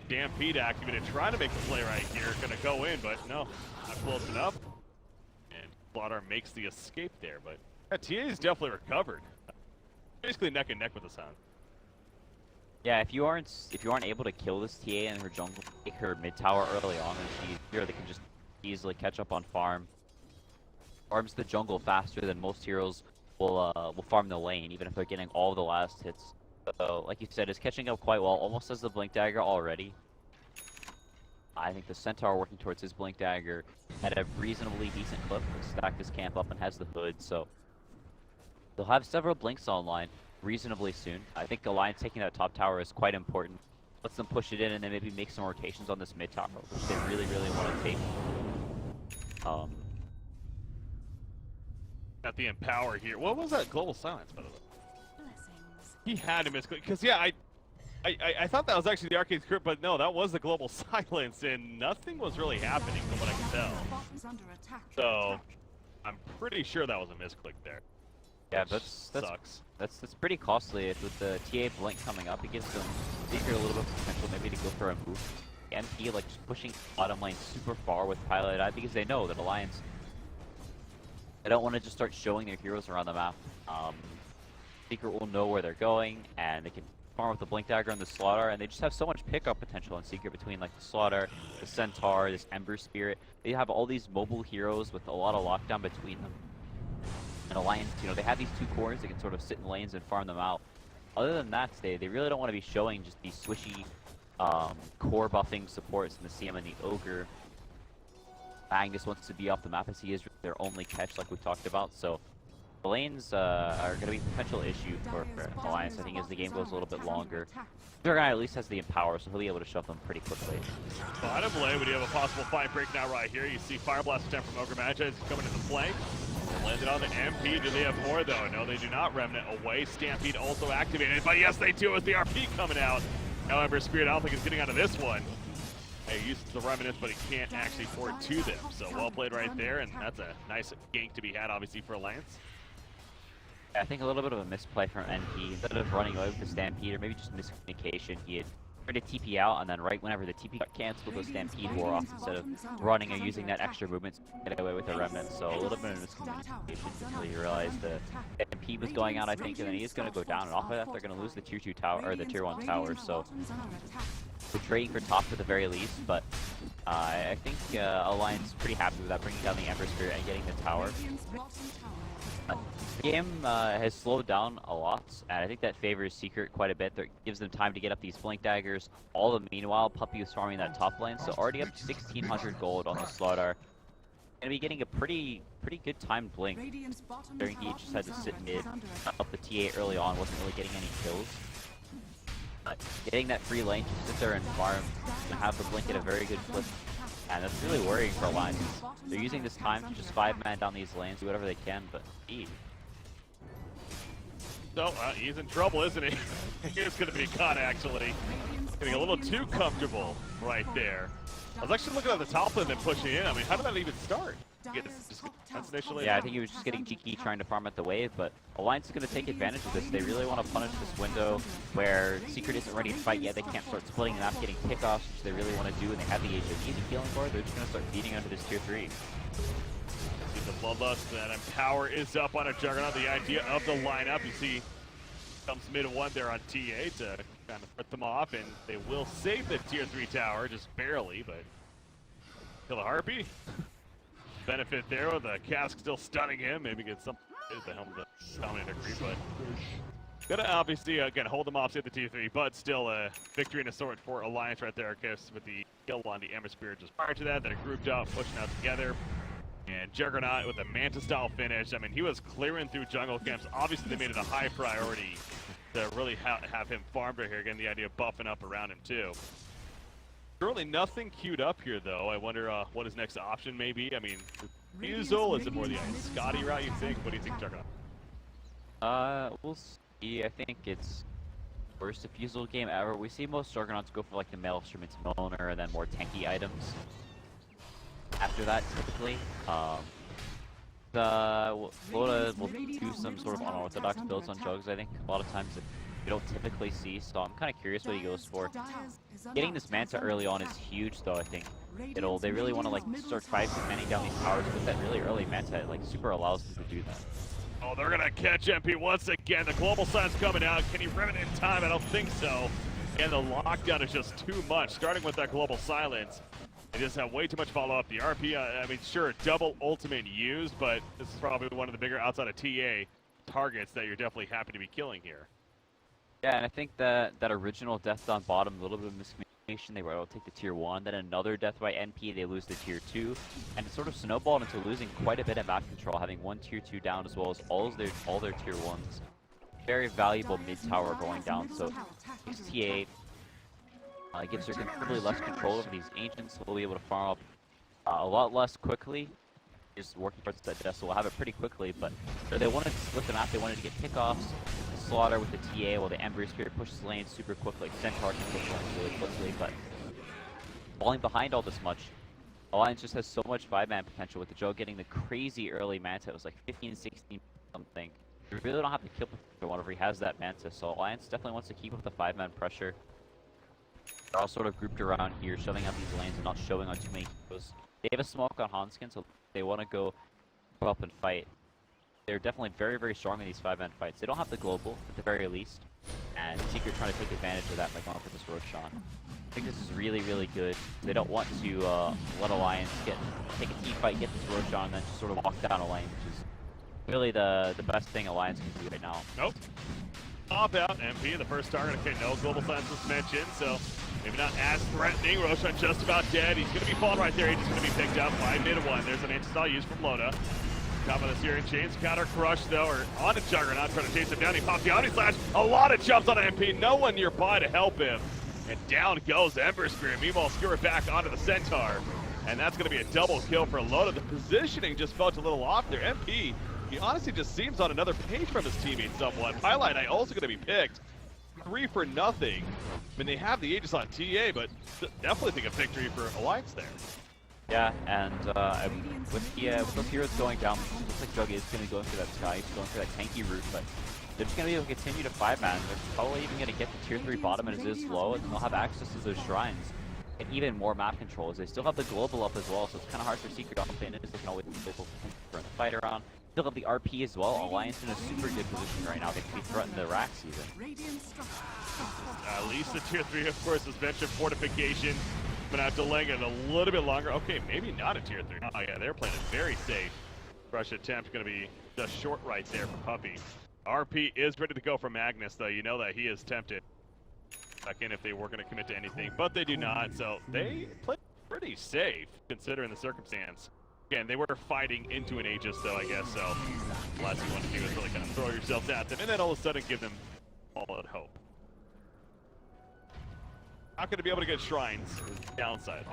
Stampede activated, trying to make the play right here. Gonna go in, but no, not close enough. And Slaughter makes the escape there, but TA is definitely recovered. Basically neck and neck with the Sound. Yeah, if you aren't able to kill this TA in her jungle, take her mid tower early on, and she's here, they can just easily catch up on farm. Farms the jungle faster than most heroes will farm the lane, even if they're getting all the last hits. So, like you said, it's catching up quite well, almost as the Blink Dagger already. I think the Centaur working towards his Blink Dagger at a reasonably decent clip. Stacked his camp up and has the hood, so they'll have several Blinks online reasonably soon. I think Alliance taking that top tower is quite important. Lets them push it in and then maybe make some rotations on this mid tower, which they really, really want to take. Got the Empower here. What was that global silence, by the way? He had to misclick, because yeah, I thought that was actually the Arcane script, but no, that was the global silence, and nothing was really happening from what I can tell. So, I'm pretty sure that was a misclick there. Yeah, that's pretty costly. With the TA Blink coming up, it gives them Secret a little bit of potential maybe to go for a move. MP like just pushing bottom lane super far with Pilot Eye because they know that Alliance, they don't want to just start showing their heroes around the map. Secret will know where they're going, and they can farm with the Blink Dagger and the Slaughter, and they just have so much pickup potential in Secret between like the Slaughter, the Centaur, this Ember Spirit. They have all these mobile heroes with a lot of lockdown between them. And Alliance, you know, they have these two cores, they can sort of sit in lanes and farm them out. Other than that, they really don't want to be showing just these swishy core buffing supports in the CM and the Ogre. Magnus wants to be off the map as he is their only catch like we talked about, so the lanes are going to be a potential issue for Alliance, I think, as the game goes a little bit longer. Dragon at least has the Empower, so he'll be able to shove them pretty quickly. Bottom lane, we do have a possible fight break now right here. You see Fire Blast attempt from Ogre Magi is coming to the flank. Landed on the MP. Do they have more, though? No, they do not. Remnant away. Stampede also activated, but yes, they do with the RP coming out. However, Spirit, I don't think is getting out of this one. He uses the Remnants, but he can't actually forward to them. So well played right there, and that's a nice gank to be had, obviously, for Alliance. I think a little bit of a misplay from NP. Instead of running away with the Stampede, or maybe just miscommunication, he had tried to TP out, and then right whenever the TP got cancelled, the Stampede wore off instead of running or using that extra movement to get away with the Remnant. So a little bit of miscommunication until you realize the MP was going out, I think, and then he is going to go down. And off of that, they're going to lose the tier 2 tower, or the tier 1 tower. So we're trading for top at the very least, but I think Alliance is pretty happy with that, bringing down the Ember Spirit and getting the tower. The game has slowed down a lot, and I think that favors Secret quite a bit. That gives them time to get up these Blink Daggers. All the meanwhile, Puppey was farming that top lane, so already up to 1,600 gold on the Slaughter. Gonna be getting a pretty good timed Blink. During he just had to sit mid, up the TA early on, wasn't really getting any kills. But getting that free lane to sit there and farm and have the Blink at a very good clip. And that's really worrying for Alliance. They're using this time to just 5-man down these lanes, do whatever they can, but So, he's in trouble, isn't he? He's going to be caught, actually. Getting a little too comfortable right there. I was actually looking at the top lane and pushing in. I mean, how did that even start? Yeah, I think he was just getting cheeky trying to farm at the wave, but Alliance is going to take advantage of this. They really want to punish this window where Secret isn't ready to fight yet. They can't start splitting them up, getting pickoffs, which they really want to do, and they have the HOG to healing for. They're just going to start feeding under this tier 3. See the Bloodlust, that Empower is up on a Juggernaut. The idea of the lineup, you see, comes mid 1 there on TA to kind of put them off, and they will save the tier 3 tower, just barely, but kill the Harpy. Benefit there with the cask still stunning him. Maybe get some the helm of the Dominator creep, but Gonna obviously, again, hold them off to the tier 3, but still a victory in a sort for Alliance right there, I guess, with the kill on the Ember Spirit just prior to that. They're grouped up, pushing out together. And Juggernaut with a Manta-style finish. I mean, he was clearing through jungle camps. Obviously, they made it a high priority to really have him farmed right here. Again, the idea of buffing up around him, too. Currently, nothing queued up here, though. I wonder what his next option may be. I mean, Fusel, is it more the Scotty route, you think? What do you think, Juggernaut? We'll see. I think it's worst diffusal game ever. We see most Juggernauts go for like the Maelstrom into Milner and then more tanky items. After that, typically, Dota will do some sort of unorthodox builds on Jugs. I think a lot of times that you don't typically see. So I'm kind of curious what he goes for. Getting this Manta early on is huge, though. I think they really want to like start 5-6 manning down these towers with that really early Manta. It like super allows them to do that. Oh, they're gonna catch MP once again. The global sign's coming out. Can he rim it in time? I don't think so. And the lockdown is just too much. Starting with that global silence, they just have way too much follow-up. The RP, I mean, sure, double ultimate used, but this is probably one of the bigger outside of TA targets that you're definitely happy to be killing here. Yeah, and I think that original death on bottom, a little bit of miscommunication. They were able to take the tier 1, then another death by NP, they lose the tier 2, and it sort of snowballed into losing quite a bit of map control, having one tier 2 down as well as all their tier 1s. Very valuable mid tower going down, so TA gives her considerably less control over these ancients, so we'll be able to farm up a lot less quickly. Just working towards that death, so we'll have it pretty quickly, but they wanted to split the map, they wanted to get pickoffs, slaughter with the TA while the Ember Spirit pushes lanes super quick, like Centaur can push lanes really quickly, but falling behind all this much, Alliance just has so much 5-man potential with the Joe getting the crazy early Manta. It was like 15, 16 something. You really don't have to kill him whenever he has that Manta, so Alliance definitely wants to keep up the 5-man pressure. They're all sort of grouped around here, shoving out these lanes and not showing on too many heroes. They have a smoke on Hanskin, so they want to go up and fight. They're definitely very, very strong in these 5-man fights. They don't have the global, at the very least, and Secret trying to take advantage of that by going for this Roshan. I think this is really, really good. They don't want to let Alliance take a team fight, get this Roshan, and then just sort of walk down a lane, which is really the best thing Alliance can do right now. Nope. Pop out, MP, the first target. Okay, no global signs was mentioned, so maybe not as threatening. Roshan just about dead. He's going to be falling right there. He's just going to be picked up by mid-1. There's an anti-stall used from Loda. Top of the Syrian chains, counter crush though, or on a Juggernaut, trying to chase him down. He pops the Omni Slash. A lot of jumps on MP. No one nearby to help him. And down goes Ember Spirit. Meanwhile, skewer back onto the Centaur. And that's going to be a double kill for Loda. The positioning just felt a little off there. MP, he honestly just seems on another page from his teammate somewhat. Highlight Eye also going to be picked. 3 for nothing. I mean, they have the Aegis on TA, but definitely think a victory for Alliance there. Yeah, and with those heroes going down, it looks like Jug is going to go into that sky, he's going for that tanky route, but they're just going to be able to continue to 5-man. They're probably even going to get to tier 3 bottom and it is low, and they'll have access to those shrines and even more map controls. They still have the global up as well, so it's kind of hard for Secret Offlane. They can always be able to fight around. Still have the RP as well. Alliance in a super good position right now. They can be threatening the racks even. At least the tier 3, of course, is mentioned fortification. But now delaying it a little bit longer. Okay, maybe not a tier 3. Oh yeah, they're playing it very safe. Rush attempt going to be just short right there for Puppey. RP is ready to go for Magnus, though. You know that he is tempted back in if they were going to commit to anything, but they do not. So they play pretty safe considering the circumstance. Again, they were fighting into an Aegis, though, I guess. So the last thing you want to do is really kind of throw yourself at them and then all of a sudden give them all that hope. Not going to be able to get shrines. Downside.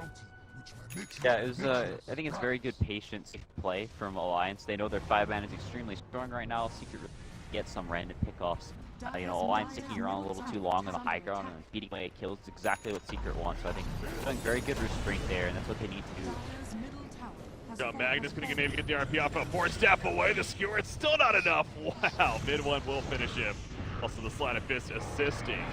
Yeah, it was. I think it's very good patience play from Alliance. They know their 5-man is extremely strong right now. Secret get some random pickoffs. You know, Alliance sticking around a little too long on the high ground and beating away at kills is exactly what Secret wants. So I think they're doing very good restraint there, and that's what they need to do. So Magnus going to maybe get the RP off a 4-step away. The skewer, it's still not enough. Wow, mid-1 will finish him. Also the Sleight of Fist assisting.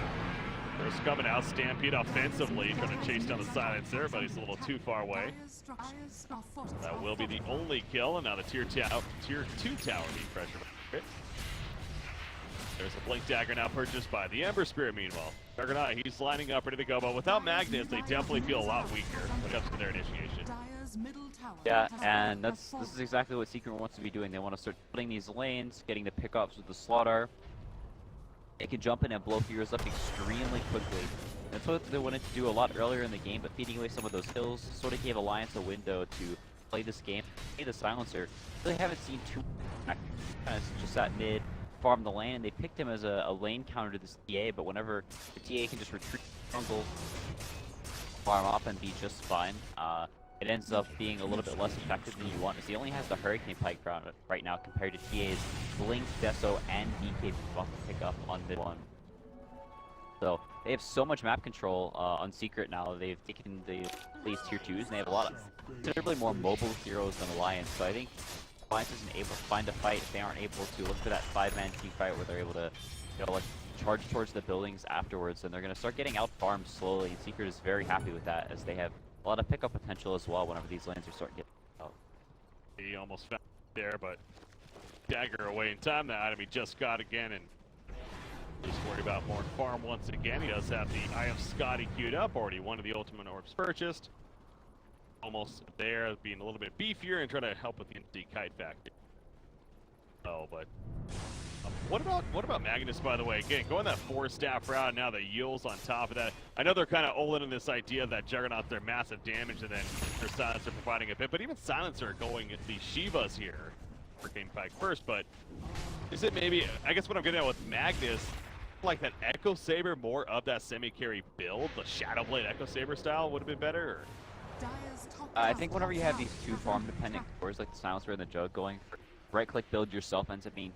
First coming out, Stampede offensively, trying to chase down the silence there, but he's a little too far away. That will be the only kill, and now the tier 2 tower being pressured. There's a Blink Dagger now purchased by the Ember Spirit meanwhile. Juggernaut, he's lining up ready to go, but without Magnus, they definitely feel a lot weaker when it comes to their initiation. Yeah, and this is exactly what Secret wants to be doing. They want to start putting these lanes, getting the pickups with the Slaughter. it can jump in and blow heroes up extremely quickly. That's what they wanted to do a lot earlier in the game, but feeding away some of those kills sort of gave Alliance a window to play this game. Play the Silencer. Really haven't seen too much. Kind of just sat mid, farm the lane, and they picked him as a lane counter to this TA, but whenever the TA can just retreat jungle, farm up and be just fine, it ends up being a little bit less effective than you want, because he only has the Hurricane Pike right now compared to TA's Blink, Deso, and BKB buff to pick up on mid one. So they have so much map control on Secret now. They've taken these tier 2s, and they have a lot of considerably more mobile heroes than Alliance. So I think Alliance isn't able to find a fight if they aren't able to look for that 5-man team fight where they're able to, you know, like charge towards the buildings afterwards, and they're going to start getting out farmed slowly. And Secret is very happy with that, as they have a lot of pickup potential as well whenever these lanes are starting to get out. He almost found it there, but dagger away in time. That item he just got again, and just worried about more farm once again. He does have the Eye of Scotty queued up, already one of the ultimate orbs purchased. Almost there, being a little bit beefier and trying to help with the NC kite factor. Oh, but what about Magnus, by the way? Again, going that 4-staff route, now the Yules on top of that. I know they're kind of all in this idea that Juggernaut's their massive damage, and then their Silencer providing a bit, but even Silencer going at the Shivas here for Game Pike first, but is it maybe, I guess what I'm getting at with Magnus, like that Echo Saber, more of that semi-carry build, the Shadowblade Echo Saber style would have been better? Or? I think whenever you have these two farm-dependent cores like the Silencer and the Jug going, right-click build yourself ends up being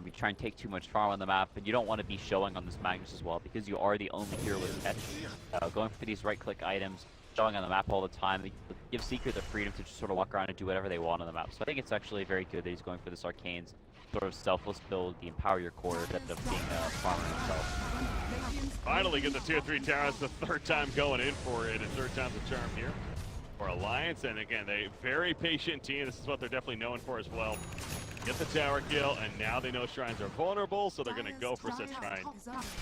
you try and take too much farm on the map, and you don't want to be showing on this Magnus as well, because you are the only hero with catch. Going for these right-click items, showing on the map all the time, they give Secret the freedom to just sort of walk around and do whatever they want on the map. So I think it's actually very good that he's going for this Arcane's sort of selfless build, the Empower Your Core, instead of being a farmer himself. Finally get the tier 3 tower. It's the third time going in for it, and third time's a charm here for Alliance. And again, they very patient team. This is what they're definitely known for as well. Get the tower kill, and now they know shrines are vulnerable, so they're going to go for said shrine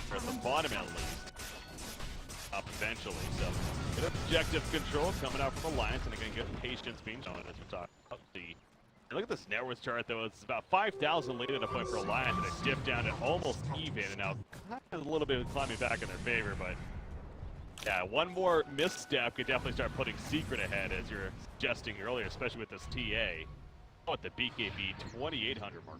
for the bottom at least. Up eventually, so good objective control coming out from Alliance, and again, good patience being shown as we're talking about the. Look at this net worth chart, though. It's about 5,000 lead at a point for Alliance, and it dipped down to almost even, and now kind of a little bit climbing back in their favor, but yeah, one more misstep could definitely start putting Secret ahead, as you're suggesting earlier, especially with this TA. Oh, at the BKB 2,800 mark.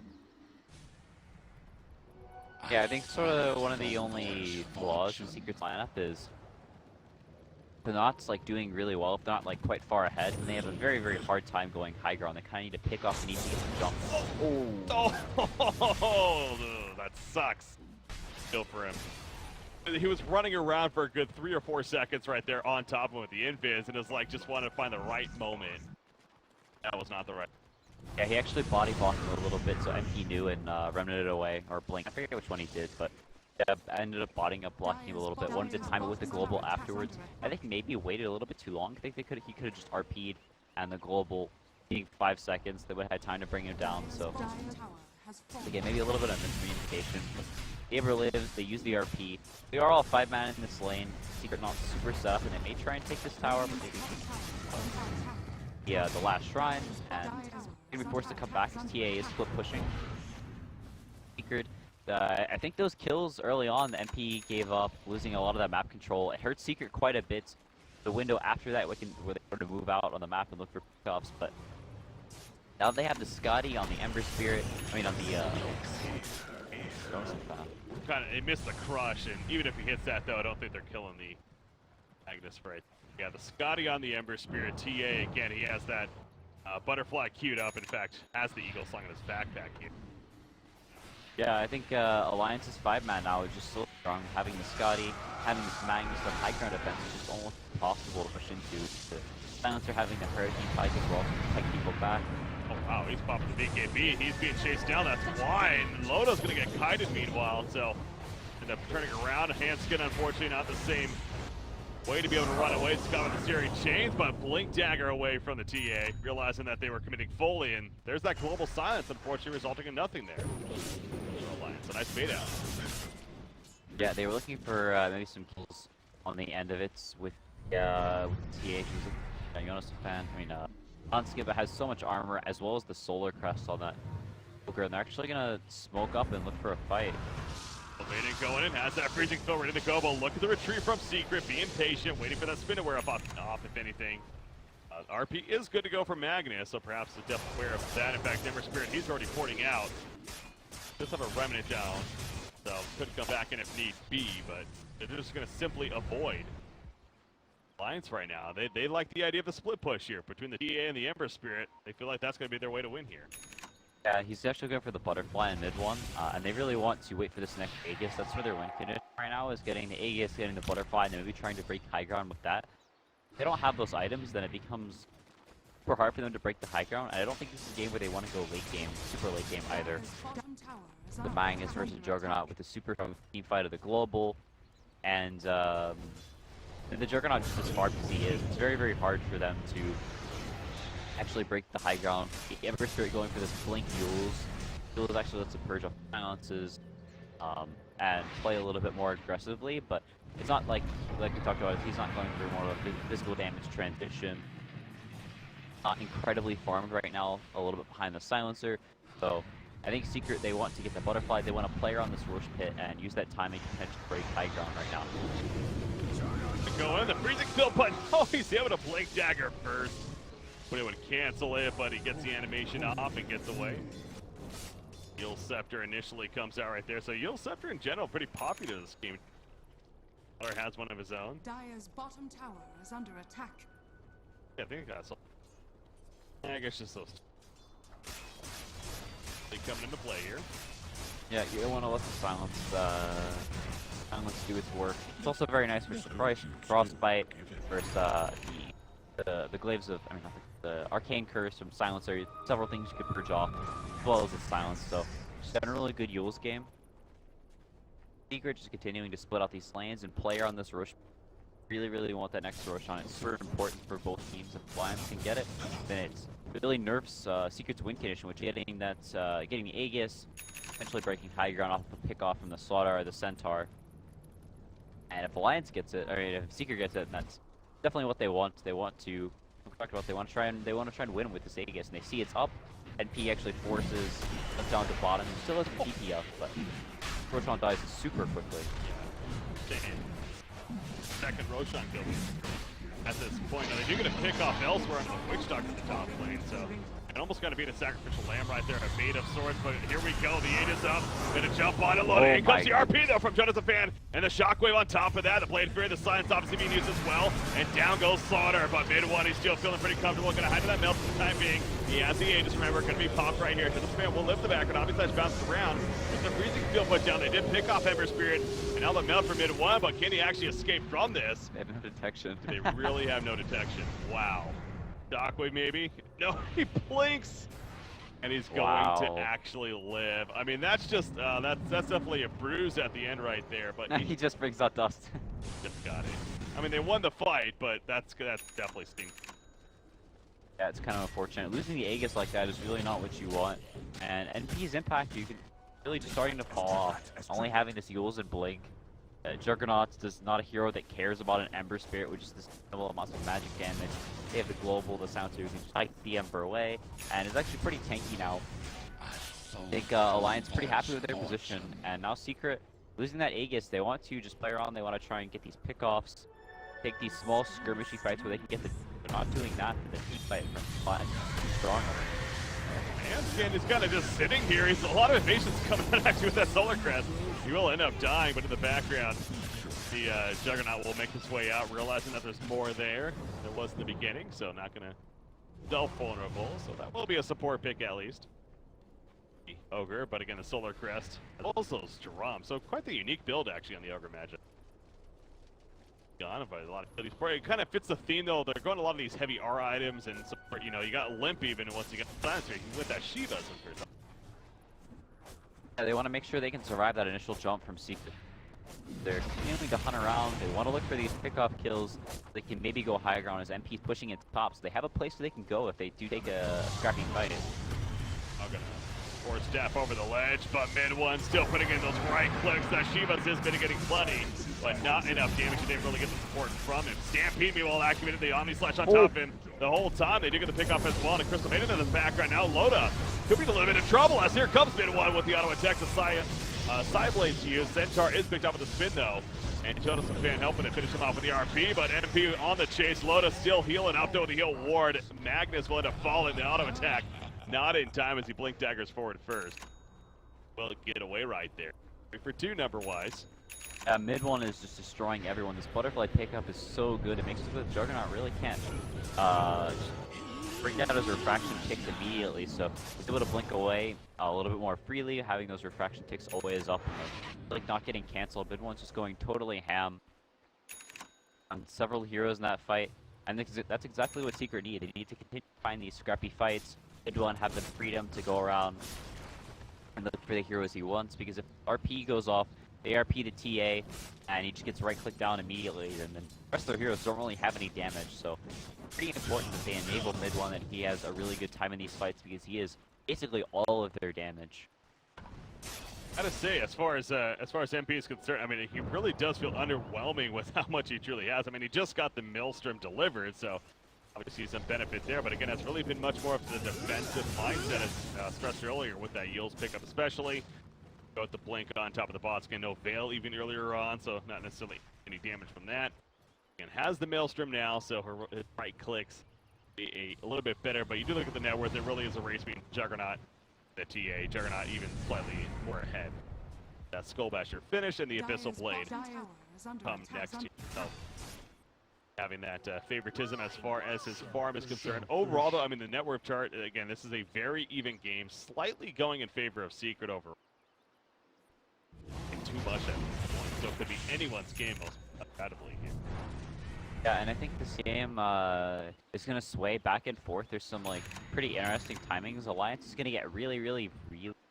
Yeah, I think sort of one of the only flaws in Secret's lineup is they're not like doing really well, if they're not like quite far ahead, and they have a very, very hard time going high ground. They kind of need to pick off and easy jump. Oh, that sucks. Still for him. He was running around for a good 3 or 4 seconds right there on top of him with the invis, and it's like just wanted to find the right moment. That was not the right. Yeah, he actually body blocked him a little bit, so MP knew and remnanted away, or Blink. I forget which one he did, but yeah, I ended up blocking him a little bit. Wanted to time it with the global afterwards. I think maybe waited a little bit too long. I think he could have just RP'd, and the global being 5 seconds, they would have had time to bring him down. So again, maybe a little bit of miscommunication. Gabriel lives, they use the RP. We are all 5-man in this lane. Secret not super stuff, and they may try and take this tower, but maybe the last shrine, and gonna be forced to come back as TA is split pushing. Secret, I think those kills early on, the MP gave up, losing a lot of that map control. It hurt Secret quite a bit. The window after that, where they were to move out on the map and look for pickups, but now they have the Scotty on the Ember Spirit. I mean, on the He missed the crush, and even if he hits that, though, I don't think they're killing the Magnus right. Yeah, the Scotty on the Ember Spirit. TA again, he has that butterfly queued up. In fact, has the eagle slung in his backpack here. Yeah, I think Alliance's 5-man now is just so strong. Having the Scotty, having this Magnus on high ground defense is just almost impossible to push into. The Silencer having the Hurricane Pike as well to protect people back. Oh wow, he's popping the BKB. He's being chased down. That's why. And Loda's gonna get kited meanwhile. So end up turning around. Handskin, unfortunately, not the same way to be able to run away. Scott with the series chains, but Blink Dagger away from the TA, realizing that they were committing fully, and there's that global silence, unfortunately, resulting in nothing there. Alliance, a nice bait out. Yeah, they were looking for maybe some kills on the end of it with TA. She was Jonas fan. I mean, Onskip has so much armor, as well as the solar crest on that Ogre, and they're actually gonna smoke up and look for a fight. Offlane going in, has that freezing fill ready to go, but look at the retreat from Secret, being patient, waiting for that spin to wear off, if anything. RP is good to go for Magnus, so perhaps the depth aware of that. In fact, Ember Spirit, he's already porting out. Just have a Remnant down, so could come back in if need be, but they're just going to simply avoid Alliance right now. They like the idea of the split push here between the TA and the Ember Spirit. They feel like that's going to be their way to win here. Yeah, he's actually going for the butterfly in mid one, and they really want to wait for this next Aegis. That's where their win condition right now is getting the Aegis, getting the butterfly, and then maybe trying to break high ground with that. If they don't have those items, then it becomes super hard for them to break the high ground, and I don't think this is a game where they want to go late game, super late game either. The Magnus versus Juggernaut with the super strong team fight of the global, and the Juggernaut just as far as he is, it's very, very hard for them to actually break the high ground. The Ember Spirit going for this blink Yules actually lets it purge off silences and play a little bit more aggressively, but it's not like we talked about, he's not going through more of a physical damage transition. Not incredibly farmed right now, a little bit behind the silencer, so I think Secret, they want to get the butterfly, they want to play around this Roche pit and use that timing to potentially break high ground right now. Go in, the freezing fill button. Oh, he's able to blink dagger first. But it would cancel it, but he gets the animation off and gets away. Yule Scepter initially comes out right there. So Yule Scepter in general pretty popular this game. Or has one of his own. Dire's bottom tower is under attack. Yeah, I think I got some. I guess just those. They coming into play here. Yeah, you don't want to let the silence do its work. It's also very nice versus Frostbite versus the glaives of, I mean, not the Arcane Curse from Silencer. Several things you could purge off, as well as the silence. So, just a really good Yule's game. Secret just continuing to split out these lanes and play on this Roche. Really want that next Roche on. It's super important for both teams. If Alliance can get it, then it really nerfs Secret's win condition, which getting the Aegis, potentially breaking high ground off of a pick off from the Slaughter or the Centaur. And if Alliance gets it, or if Secret gets it, that's definitely what they want. They want to, we talked about, they want to try and win with this Aegis, and they see it's up. NP actually forces us down to bottom. He still has the TP up, but Roshan dies super quickly. Second Roshan kill at this point. Now they do get a pick off elsewhere on the Witch Doctor at the top lane, so it almost got to beat a sacrificial lamb right there, a bait of sorts, but here we go, the 8 is up, gonna jump on it, loading, in comes the RP though from Jonathan Fan, and the Shockwave on top of that, the Blade Fury, the Silence obviously being used as well, and down goes Slaughter, but mid one, he's still feeling pretty comfortable, gonna hide to that melt for the time being. He has the 8, just remember, gonna be popped right here, Jonathan Fan will lift the back, and obviously that's bounced around, with the freezing field put down, they did pick off Ember Spirit, and now the melt for mid one, but can he actually escape from this? They have no detection. They really have no detection, wow. Shockwave maybe? No, he blinks! And he's going to actually live. I mean, that's just, that's definitely a bruise at the end right there, but he just brings out dust. Just got it. I mean, they won the fight, but that's definitely stinky. Yeah, it's kind of unfortunate. Losing the Aegis like that is really not what you want. And NP's impact, you can really just starting to fall off. Only having this Yules and Blink. Juggernaut's is not a hero that cares about an Ember Spirit, which is this minimal amounts of magic damage. They have the global, the sound, so you can just hike the Ember away, and it's actually pretty tanky now. I think Alliance pretty happy with their position, and now Secret, losing that Aegis, they want to just play around, they want to try and get these pickoffs, take these small skirmishy fights where they can get the, they're not doing that, the team fight from Alliance strong. And is kind of just sitting here. He's a lot of evasions coming out actually with that Solar Crest. He will end up dying, but in the background, the Juggernaut will make his way out, realizing that there's more there. There was in the beginning, so not going to self-vulnerable. So that will be a support pick at least. Ogre, but again, the Solar Crest, as well as those drums. So quite the unique build actually on the Ogre Magic. Gone by a lot of abilities. It kind of fits the theme though. They're going a lot of these heavy R items and support. You know, you got Limp even once you get the Silencer. You can with that Shiva. Yeah, they want to make sure they can survive that initial jump from Secret. They're continuing to hunt around. They want to look for these pickoff kills. They can maybe go high ground as MP's pushing it to top, so they have a place where they can go if they do take a scrappy fight. Okay. Or step over the ledge, but mid one still putting in those right clicks. That Shiva's has been getting plenty, but not enough damage. They didn't really get the support from him. Stampede meanwhile activated the Omni Slash on top of him the whole time. They do get the pick off as well, and Crystal made it in the background. Now Loda could be in a little bit of trouble as here comes mid one with the auto attack to side blades to use. Centaur is picked up with the spin though. And Jonas and Fan helping to finish him off with the RP, but MP on the chase. Loda still healing up though with the heal ward. Magnus will end up falling the auto attack. Not in time as he blink daggers forward first. Well, get away right there. 3-for-2 number-wise. Mid one is just destroying everyone. This butterfly pickup is so good. It makes it so that Juggernaut really can't bring out his refraction ticks immediately. So he's able to blink away a little bit more freely, having those refraction ticks always up, and like not getting canceled. Mid one's just going totally ham on several heroes in that fight. I think that's exactly what Secret need. They need to continue to find these scrappy fights. Mid one have the freedom to go around and look for the heroes he wants, because if RP goes off, they RP the TA, and he just gets right-click down immediately, and then the rest of their heroes don't really have any damage, so pretty important that they enable mid one, that he has a really good time in these fights, because he is basically all of their damage. I gotta say, as far as MP is concerned, I mean, he really does feel underwhelming with how much he truly has. I mean, he just got the Maelstrom delivered, so obviously some benefit there, but again, it's really been much more of the defensive mindset, as stressed earlier, with that Yields pickup especially. Go with the blink on top of the bot skin, no Veil even earlier on, so not necessarily any damage from that. And has the Maelstrom now, so her right clicks a little bit better, but you do look at the net worth, it really is a race between Juggernaut and the TA. Juggernaut even slightly more ahead. That Skullbasher finish and the Abyssal Blade come next to himself. Having that favoritism as far as his farm is concerned. Overall, though, I mean, the net worth chart, again, this is a very even game, slightly going in favor of Secret overall. Too much at this point, so it could be anyone's game most incredibly here. Yeah, and I think this game is going to sway back and forth. There's some like pretty interesting timings. Alliance is going to get really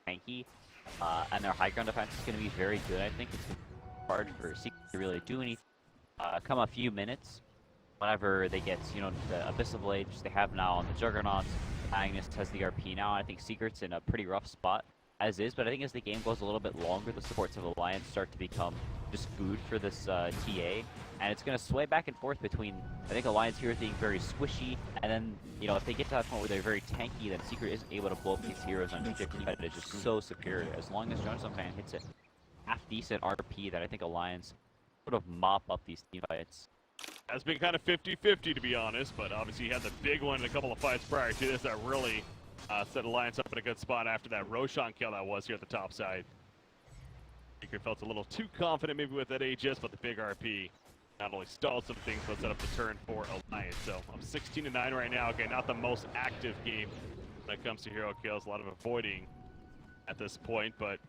tanky, and their high ground defense is going to be very good. I think it's hard for Secret to really do anything. Come a few minutes, whenever they get, you know, the Abyssal Blade, which they have now on the Juggernauts. Magnus has the RP now. I think Secret's in a pretty rough spot as is, but I think as the game goes a little bit longer, the supports of Alliance start to become just food for this TA, and it's going to sway back and forth between, I think, Alliance heroes being very squishy, and then, you know, if they get to that point where they're very tanky, then Secret isn't able to blow up these heroes on TJP, but it's just so superior. As long as Jonas Fan hits a half-decent RP, that I think Alliance sort of mop up these team fights. Has been kind of 50-50 to be honest, but obviously he had the big one in a couple of fights prior to this that really set Alliance up in a good spot after that Roshan kill that was here at the top side. Secret felt a little too confident maybe with that Aegis, but the big RP not only stalled some things, but set up the turn for Alliance. So I'm 16-9 right now. Okay, not the most active game when it comes to hero kills. A lot of avoiding at this point, but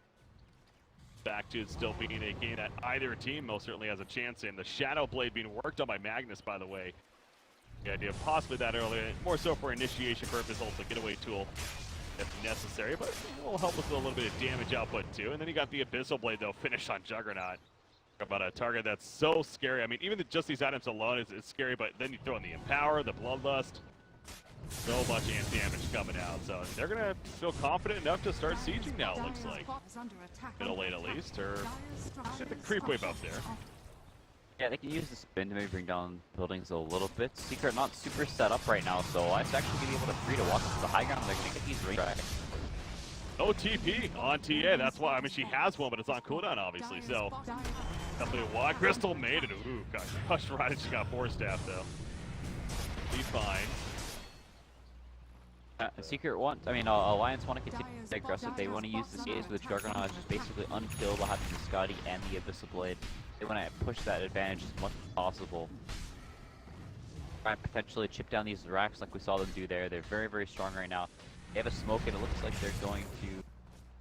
back to it still being a game that either team most certainly has a chance in. The Shadow Blade being worked on by Magnus, by the way. The idea of possibly that earlier, more so for initiation purpose, also getaway tool if necessary, but it will help with a little bit of damage output too. And then you got the Abyssal Blade though, finished on Juggernaut. About a target that's so scary. I mean, even just these items alone is scary, but then you throw in the Empower, the Bloodlust, so much anti-damage coming out. So they're going to feel confident enough to start sieging now, it looks like. Middle lane at least, or get the creep wave up there. Yeah, they can use the spin to maybe bring down buildings a little bit. Secret not super set up right now, so it's actually going to be able to free to walk into the high ground. They're going to get these range tracks. No TP on TA, that's why. I mean, she has one, but it's on cooldown, obviously, so definitely why. Crystal made it. Ooh, got crushed right, and she got 4-staff, though. Be fine. Secret wants, I mean, Alliance want to continue to be aggressive. They want to use the CAs with the Juggernaut, just basically unkill while having the Scotty and the Abyssal Blade. They want to push that advantage as much as possible. Try and potentially chip down these racks like we saw them do there. They're very strong right now. They have a smoke and it looks like they're going to...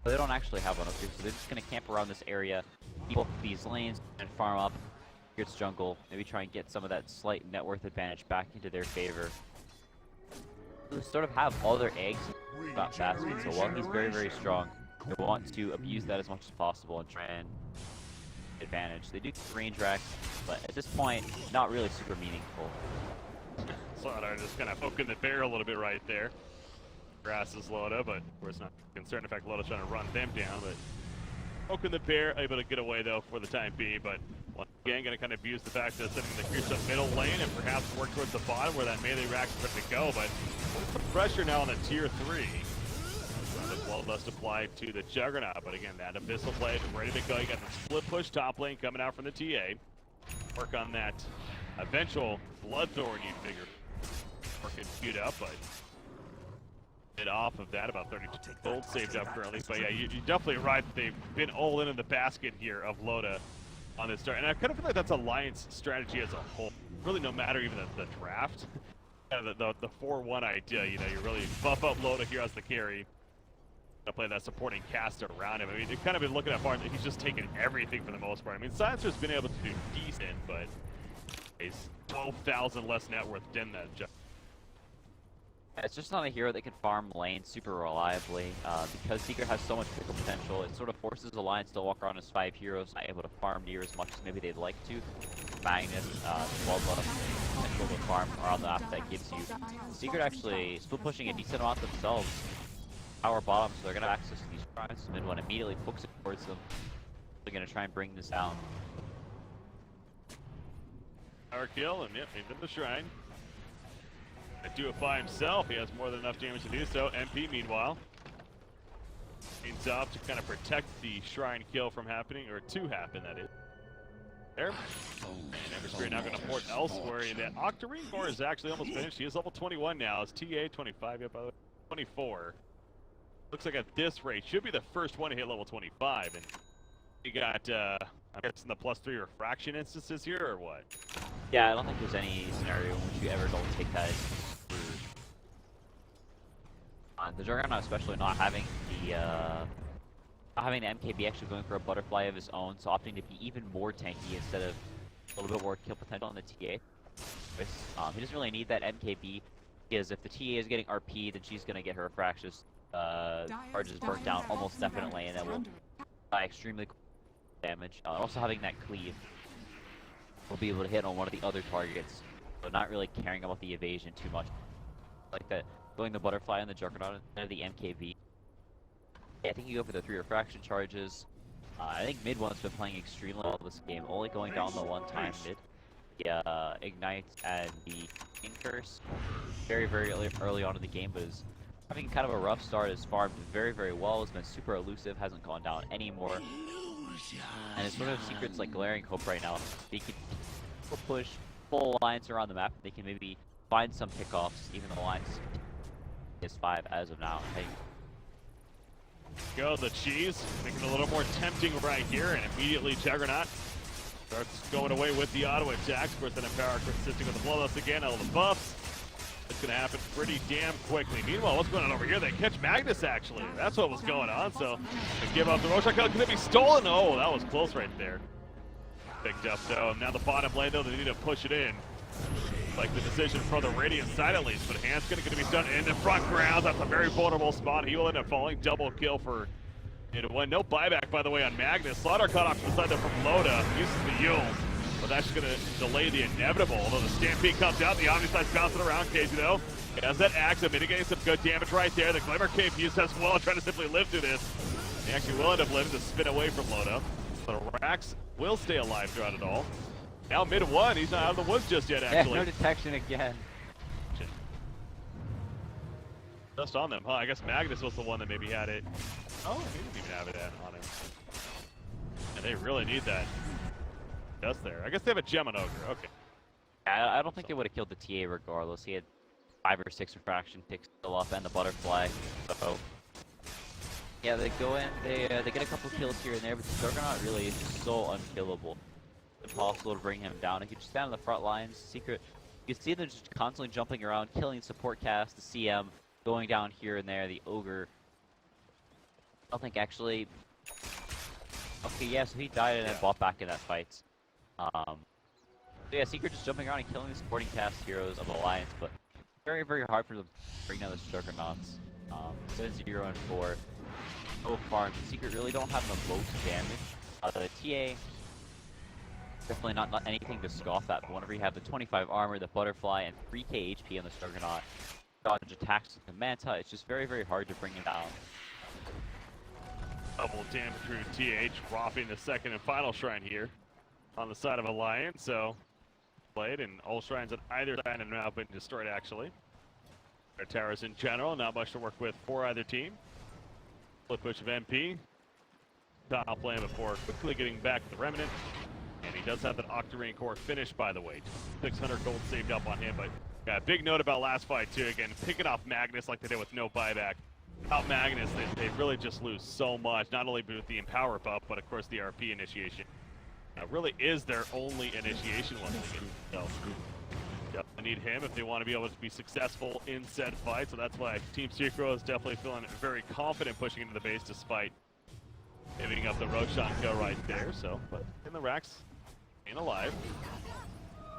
Well, they don't actually have one up here, so they're just going to camp around this area, keep up these lanes, and farm up Secret's jungle. Maybe try and get some of that slight net worth advantage back into their favor. They sort of have all their eggs in that basket, so while he's very strong, they want to abuse that as much as possible and try and advantage. They do range racks, but at this point, not really super meaningful. Slaughter just kind of poking the bear a little bit right there. Grass is Loda, but we're not concerned. In fact, Loda's trying to run them down, but poking the bear, able to get away though for the time being. But once again, going to kind of abuse the fact that sending the creeps up middle lane and perhaps work towards the bottom where that melee rack is ready to go. But some pressure now on the tier 3. Bloodlust applied to the Juggernaut, but again, that Abyssal blade ready to go. You got the split push top lane coming out from the TA. Work on that eventual Bloodthorn, you figure. Working queued up, but bit off of that, about 32 gold saved up currently. But yeah, you're definitely right. They've been all in the basket here of Loda on this start, and I kind of feel like that's Alliance strategy as a whole. Really, no matter even the draft, kind of the 4-1 idea. You know, you really buff up Loda here as the carry. Play that supporting caster around him. I mean, you've kind of been looking at far. He's just taken everything for the most part. I mean, Silencer's been able to do decent, but he's 12,000 less net worth than that. It's just not a hero that can farm lane super reliably. Because Secret has so much pickle potential, it sort of forces Alliance to walk around as 5 heroes, not able to farm near as much as maybe they'd like to. Magnus, potential to farm around the map that gives you. Secret actually still pushing a decent amount themselves. Power bottom, so they're going to have access to these shrines. Mid one immediately books it towards them. They're going to try and bring this down. Power kill, and yep, into the shrine. Do it by himself. He has more than enough damage to do so. MP, meanwhile, aims up to kind of protect the shrine kill from happening, or to happen, that is. There. And Everspirit now going to port elsewhere. And that Octarine core is actually almost finished. He is level 21 now. It's TA 25, yep, by the way, 24. Looks like at this rate, should be the first one to hit level 25. And you got, I'm guessing the +3 refraction instances here, or what? Yeah, I don't think there's any scenario in which you ever don't take that. The Juggernaut, especially not having the MKB actually going for a butterfly of his own, so opting to be even more tanky instead of a little bit more kill potential on the TA. He doesn't really need that MKB, because if the TA is getting RP, then she's going to get her Refractious charges burnt down almost definitely, and then will die extremely damage. Also having that cleave will be able to hit on one of the other targets, so not really caring about the evasion too much. Like that, going the butterfly on the Juggernaut instead of the MKB. Yeah, I think you go for the 3 refraction charges. I think mid one's been playing extremely well this game, only going down the one time mid. The ignites and the King Curse very early on in the game, but is having kind of a rough start. Is farmed very well. Has been super elusive. Hasn't gone down anymore. And it's one of Secret's like glaring hope right now. They could push full Alliance around the map. They can maybe find some pickoffs, even though Alliance is 5 as of now. Hey. Go the cheese, making it a little more tempting right here, and immediately Juggernaut starts going away with the auto attacks. Of course, then Empower consisting of the Bloodlust again, all the buffs. It's going to happen pretty damn quickly. Meanwhile, what's going on over here? They catch Magnus, actually. That's what was going on, so they give up the Roshan kill. Could it be stolen? Oh, that was close right there. Picked up, though. Now the bottom lane, though, they need to push it in. Like the decision for the Radiant side at least, but Hans going to be done in the front grounds. That's a very vulnerable spot. He will end up falling. Double kill for one. No buyback, by the way, on Magnus. Slaughter cut off to the side there from Loda. Uses the Yules, but that's just going to delay the inevitable. Although the Stampede comes out, the Omni Slice bouncing around. KheZu, though, has that axe, mitigating some good damage right there. The Glimmer Cape used as well, trying to simply live through this. He actually will end up living to spin away from Loda. The Rax will stay alive throughout it all. Now mid one, he's not out of the woods just yet, actually. Yeah, no detection again. Just on them, huh? I guess Magnus was the one that maybe had it. Oh, he didn't even have it on him. And they really need that dust there. I guess they have a gem on Ogre, okay. Yeah, I don't think they would have killed the TA regardless. He had 5 or 6 refraction picks still up and the butterfly. So yeah, they go in, they get a couple kills here and there, but the Juggernaut really is just so unkillable. Impossible to bring him down. He could just stand on the front lines. Secret, you can see them just constantly jumping around, killing support cast, the CM, going down here and there, the Ogre. I don't think actually. Okay, yeah, so he died and then bought back in that fight. So yeah, Secret just jumping around and killing the supporting cast heroes of Alliance, but very hard for them to bring down the Juggernauts. 7-0 and 4. So far, Secret really don't have the most damage. The TA. Definitely not anything to scoff at, but whenever you have the 25 armor, the butterfly, and 3k HP on the Juggernaut, dodge attacks with the Manta, it's just very hard to bring him down. Double damage through TH, dropping the second and final shrine here on the side of Alliance, so played, and all shrines on either side have now been destroyed, actually. Their towers in general, not much to work with for either team. Split push of MP. Top lane before quickly getting back to the Remnant. And he does have that Octarine core finished, by the way. 600 gold saved up on him, but got a big note about last fight, too. Again, picking off Magnus like they did with no buyback. Without Magnus, they really just lose so much, not only with the Empower buff, but of course the RP initiation. Really is their only initiation once again. So, definitely need him if they want to be able to be successful in said fight. So that's why Team Secret is definitely feeling very confident pushing into the base despite giving up the Roshan kill right there. So, but in the racks, ain't alive.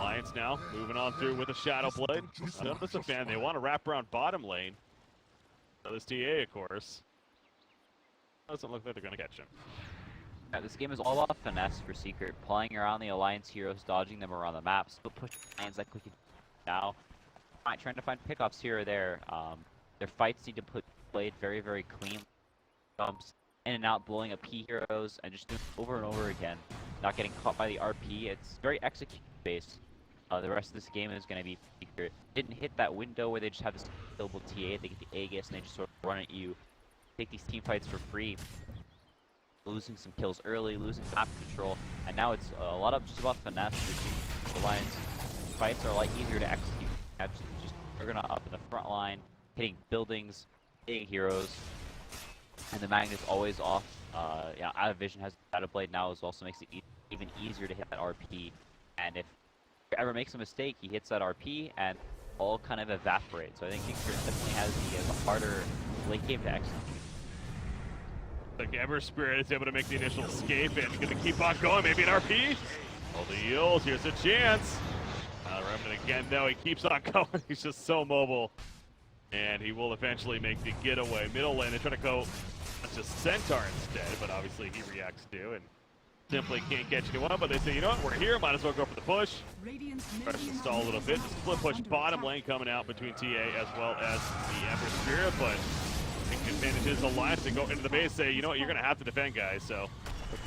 Alliance now moving on through with a Shadow Blade. I'm just a fan. They want to wrap around bottom lane. So this TA, of course, doesn't look like they're going to catch him. Yeah, this game is all about finesse for Secret, playing around the Alliance heroes, dodging them around the map, still pushing lanes like we can now. Trying to find pickoffs here or there. Their fights need to put played very, very clean. Jumps in and out, blowing up P heroes, and just doing it over and over again. Not getting caught by the RP. It's very execute-based. The rest of this game is going to be Secret. Didn't hit that window where they just have this killable TA, they get the Aegis, and they just sort of run at you. Take these team fights for free. Losing some kills early, losing map control, and now it's a lot of just about finesse. The Alliance fights are a lot easier to execute. Just Juggernaut up in the front line, hitting buildings, hitting heroes, and the Magnet's always off. Yeah, Out of Vision has Shadow Blade now as well, so makes it even easier to hit that RP. And if he ever makes a mistake, he hits that RP and all kind of evaporates. So I think Secret definitely has the harder late game to execute. The Ember Spirit is able to make the initial escape and gonna keep on going. Maybe an RP. Oh, the Eels. Here's a chance. Remnant again, though. He keeps on going. He's just so mobile. And he will eventually make the getaway. Middle lane, they're trying to go just Centaur instead, but obviously he reacts too and simply can't catch anyone. But they say, you know what, we're here. Might as well go for the push. Press to stall a little bit. The split push bottom lane coming out between TA as well as the Ember Spirit, but advantages Alliance to go into the base, say, you know what, you're going to have to defend, guys. So,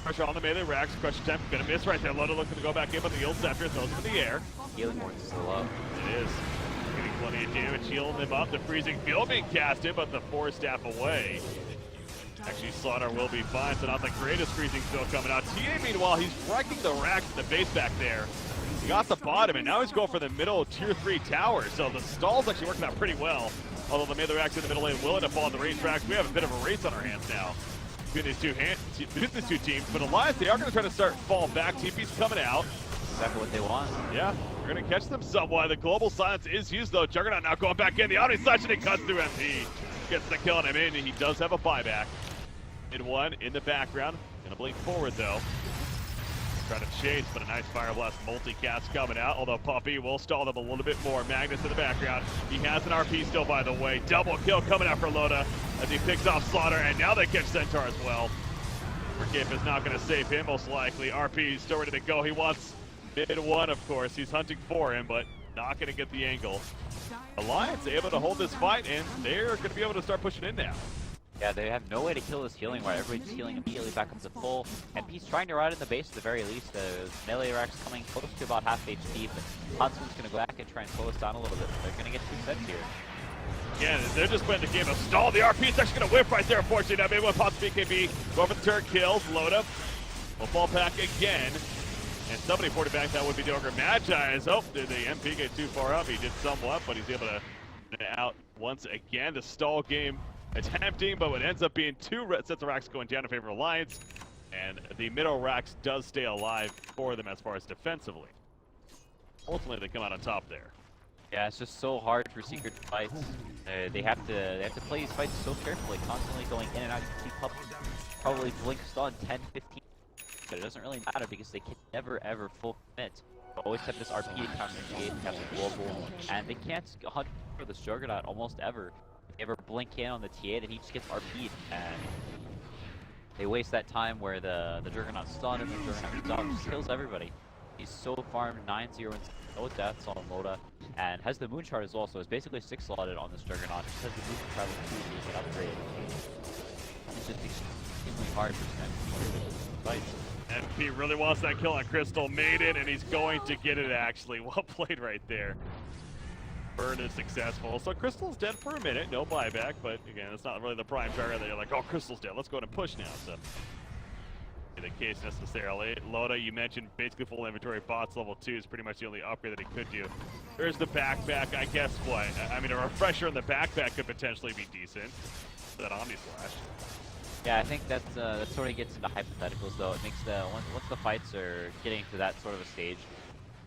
pressure on the melee racks. Crush attempt, going to miss right there. Loda looking to go back in, but the Yield Scepter throws him in the air. Healing ward's still up. It is. Getting plenty of damage, healing them up. The freezing field being casted, but the 4 staff away. Actually, Slaughter will be fine, so not the greatest freezing field coming out. TA, meanwhile, he's wrecking the racks in the base back there. He got the bottom, and now he's going for the middle tier 3 tower. So the stall's actually working out pretty well. Although the melee racks in the middle lane will end up on the range tracks. We have a bit of a race on our hands now between these two teams. But Alliance, they are going to try to start fall back. TP's coming out. Exactly what they want. Yeah, we're going to catch them somewhat. The global silence is used, though. Juggernaut now going back in. The Omni Slash, and he cuts through MP. Gets the kill on him in, and he does have a buyback. In one, in the background. Going to blink forward, though. Trying to chase, but a nice Fire Blast multicast coming out, although Puppey will stall them a little bit more. Magnus in the background. He has an RP still, by the way. Double kill coming out for Loda as he picks off Slaughter, and now they catch Centaur as well. Rikip is not going to save him, most likely. RP is still ready to go. He wants mid one, of course. He's hunting for him, but not going to get the angle. Alliance able to hold this fight, and they're going to be able to start pushing in now. Yeah, they have no way to kill this healing ward. Everybody's healing immediately back up to full. MP's trying to ride in the base at the very least. The melee rack's coming close to about half HP, but Huntsman's going to go back and try and slow us down a little bit. They're going to get 2 sets here. Again, they're just playing the game of stall. The RP is actually going to whip right there, unfortunately. Now maybe one pops BKB. Go for the turret kills. Loda will fall back again. And somebody forward back, that would be the Ogre Magi. Oh, did the MP get too far up? He did somewhat, but he's able to get out once again. The stall game attempting, but it ends up being 2 sets of racks going down in favor of Alliance, and the middle racks does stay alive for them as far as defensively. Ultimately, they come out on top there. Yeah, it's just so hard for Secret fights. They have to play these fights so carefully, constantly going in and out. You see Puppey probably blink stun 10, 15, but it doesn't really matter because they can never ever full commit. They always have this RP to counter negate, counter global, and they can't hunt for this Juggernaut almost ever. If they ever blink in on the TA, then he just gets RP'd, and they waste that time where the Juggernaut's stunned and the Juggernaut comes out, just kills everybody. He's so farmed 9-0 and no deaths on Loda, and has the Moon Shard as well, so it's basically 6-slotted on this Juggernaut. Just has the Moon Travel 2 is an upgrade. It's just extremely hard for him to fight. MP really wants that kill on Crystal Maiden, and he's going to get it actually. Well played right there. Burn is successful. So Crystal's dead for a minute, no buyback, but again, it's not really the prime target that you're like, oh, Crystal's dead, let's go ahead and push now. So, in the case necessarily. Loda, you mentioned basically full inventory. Bots level 2 is pretty much the only upgrade that he could do. There's the backpack. I guess what? I mean, a refresher on the backpack could potentially be decent. That Omni Slash. Yeah, I think that sort of gets into hypotheticals though. It makes once the fights are getting to that sort of a stage,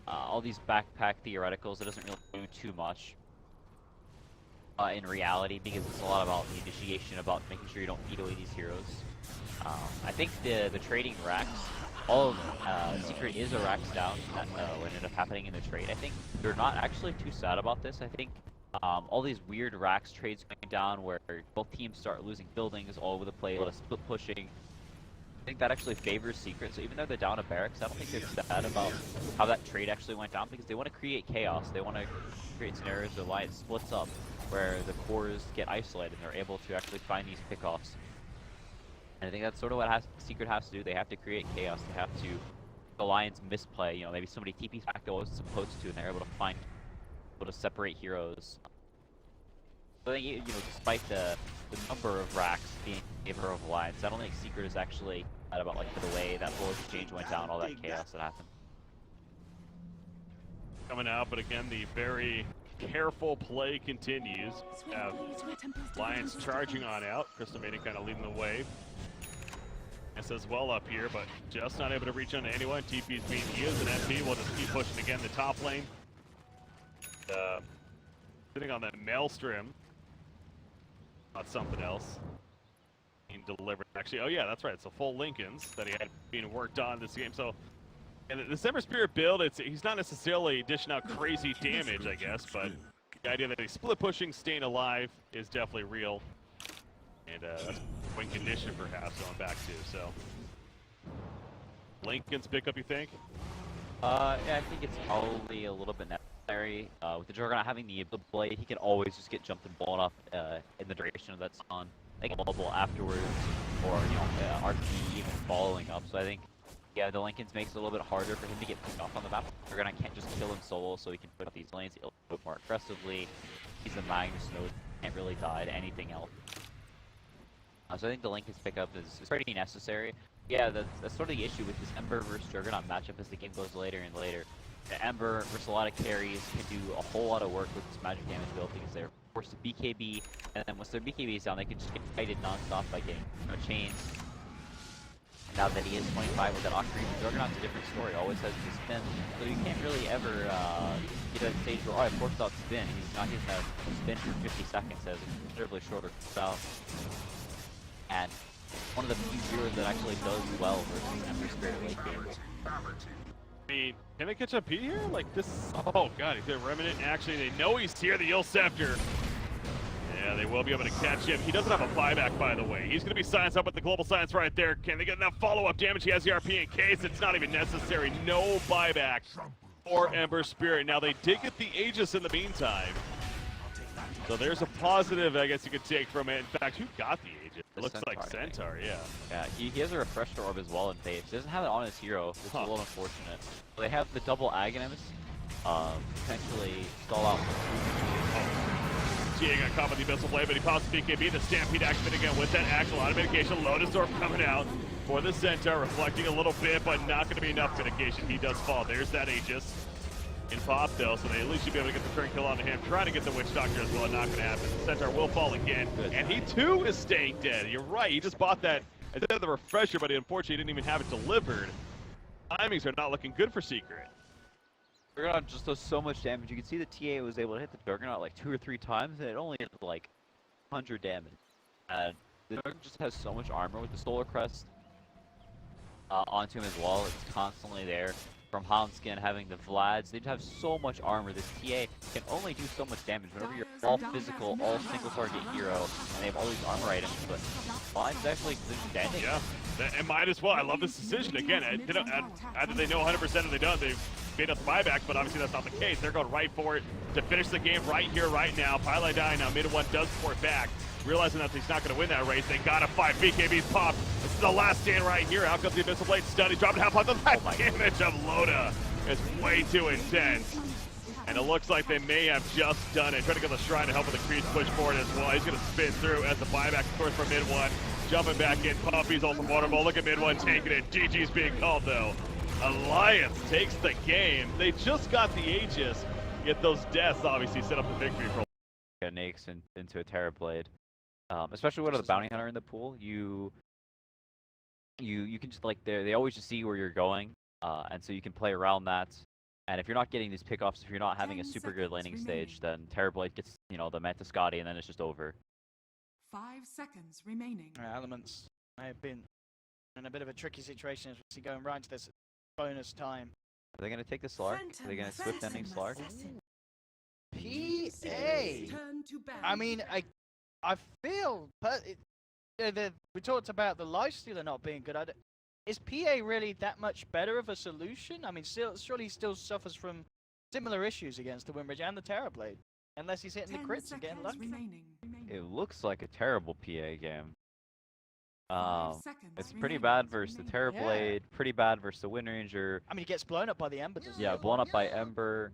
all these backpack theoreticals, it doesn't really do too much in reality, because it's a lot about the initiation, about making sure you don't eat away these heroes. I think the trading racks, all of them, Secret is a racks down, that what ended up happening in the trade. I think they're not actually too sad about this. I think all these weird racks trades going down where both teams start losing buildings all over the place, split pushing. I think that actually favors Secret, so even though they're down a barracks, I don't think they're sad about how that trade actually went down, because they want to create chaos. They want to create scenarios where Alliance splits up, where the cores get isolated and they're able to actually find these pickoffs. And I think that's sort of what Secret has to do. They have to create chaos. They have to, the Alliance misplay, you know, maybe somebody TP's back that wasn't supposed to, and they're able to separate heroes. So I think, you know, despite the number of racks being in favor of Alliance, I don't think Secret is actually mad about like the way that bullet exchange went down, all that chaos that happened. Coming out, but again, the very careful play continues. Alliance charging on out. Crystal Maiden kind of leading the way. S as well up here, but just not able to reach onto anyone. TP is being used, and MP will just keep pushing again the top lane. Sitting on that Maelstrom. Not something else. Being delivered. Actually, oh yeah, that's right. It's a full Lincolns that he had being worked on this game. So, and the December Spirit build, he's not necessarily dishing out crazy damage, I guess, but the idea that he's split pushing, staying alive is definitely real. And that's win condition perhaps going back to, so. Lincoln's pick up, you think? Yeah, I think it's probably a little bit necessary. With the Juggernaut having the blade, he can always just get jumped and blown up in the duration of that stun. Like available afterwards, or you know, RP even following up. So I think, yeah, the Lincolns makes it a little bit harder for him to get picked off on the map. Juggernaut can't just kill him solo, so he can put up these lanes a little bit more aggressively. He's a Magnus node, can't really die to anything else. So I think the Lincoln's pickup is pretty necessary. Yeah, that's sort of the issue with this Ember versus Juggernaut matchup as the game goes later and later. The Ember versus a lot of carries can do a whole lot of work with this magic damage build because they're forced to BKB, and then once their BKB is down, they can just get kited non-stop by getting, you know, chains. Now that he is 25 with that Octarine, Juggernaut's a different story, always has the spin, so you can't really ever get to that stage where, oh, I forced out spin. He's not going to spin for 50 seconds as a considerably shorter style. And one of the few heroes that actually does well versus Ember Spirit late games. I mean, can they catch up P here? Like this, oh god, he's got Remnant. Actually, they know he's here, the Ill Scepter. Yeah, they will be able to catch him. He doesn't have a buyback, by the way. He's going to be silenced up with the global silence right there. Can they get enough follow-up damage? He has the RP in case. It's not even necessary. No buyback for Ember Spirit. Now, they did get the Aegis in the meantime. So there's a positive, I guess you could take from it. In fact, who got the Aegis? It looks like Centaur, yeah. Yeah, he has a refresher orb as well in base. He doesn't have it on his hero, which is a little unfortunate. They have the double Aghanim's, potentially stall out. GA got caught by the Abyssal Blade, but he pops the BKB. The Stampede activated again with that actual auto mitigation. Lotus Orb coming out for the Centaur, reflecting a little bit, but not going to be enough mitigation. He does fall. There's that Aegis in pop, though, so they at least should be able to get the turn kill onto him. Trying to get the Witch Doctor as well, not going to happen. The Centaur will fall again, and he too is staying dead. You're right, he just bought that instead of the refresher, but unfortunately he didn't even have it delivered. Timings are not looking good for Secret. Juggernaut just does so much damage. You can see the TA was able to hit the Juggernaut like 2 or 3 times, and it only did like 100 damage. And the Juggernaut just has so much armor with the Solar Crest onto him as well. It's constantly there. From Houndskin having the Vlads, they have so much armor. This TA can only do so much damage whenever you're all physical, all single target hero, and they have all these armor items, but Vlads actually standing. Yeah, and might as well. I love this decision. Again, either they know 100% or they don't. They've made us buyback, but obviously that's not the case. They're going right for it to finish the game right here, right now. Pylai dying now, mid one does support back. Realizing that he's not going to win that race, they got to fight. BKB's pop. This is the last stand right here. Out comes the Abyssal Blade stun. He's dropping half on the damage of Loda. It's way too intense. And it looks like they may have just done it. Trying to get the Shrine to help with the creeps push forward as well. He's going to spin through as the buyback, of course, for mid one. Jumping back in. Puppey's also waterball. Look at mid one taking it. GG's being called, though. Alliance takes the game. They just got the Aegis. Get those deaths, obviously, set up the victory for Nakes into a Terrorblade. Especially with the Bounty Hunter in the pool, you can just, like, they always just see where you're going, and so you can play around that. And if you're not getting these pickoffs, if you're not having a super good laning stage, then Terrorblade gets, you know, the Manta Scotty, and then it's just over. 5 seconds remaining. Elements may have been in a bit of a tricky situation as we see going right into this bonus time. Are they going to take the Slark? Are they going to swift ending Slark? PA! Turn to battle. I mean, I feel... we talked about the lifestealer not being good. Is PA really that much better of a solution? I mean, surely he still suffers from similar issues against the Windbridge and the Terrorblade. Unless he's hitting the 10 crits and getting seconds lucky. remaining. It looks like a terrible PA game. 5 seconds It's pretty remaining. bad versus the Terrorblade, pretty bad versus the Wind Ranger. I mean, he gets blown up by the Ember, doesn't Yeah, he? blown up by Ember.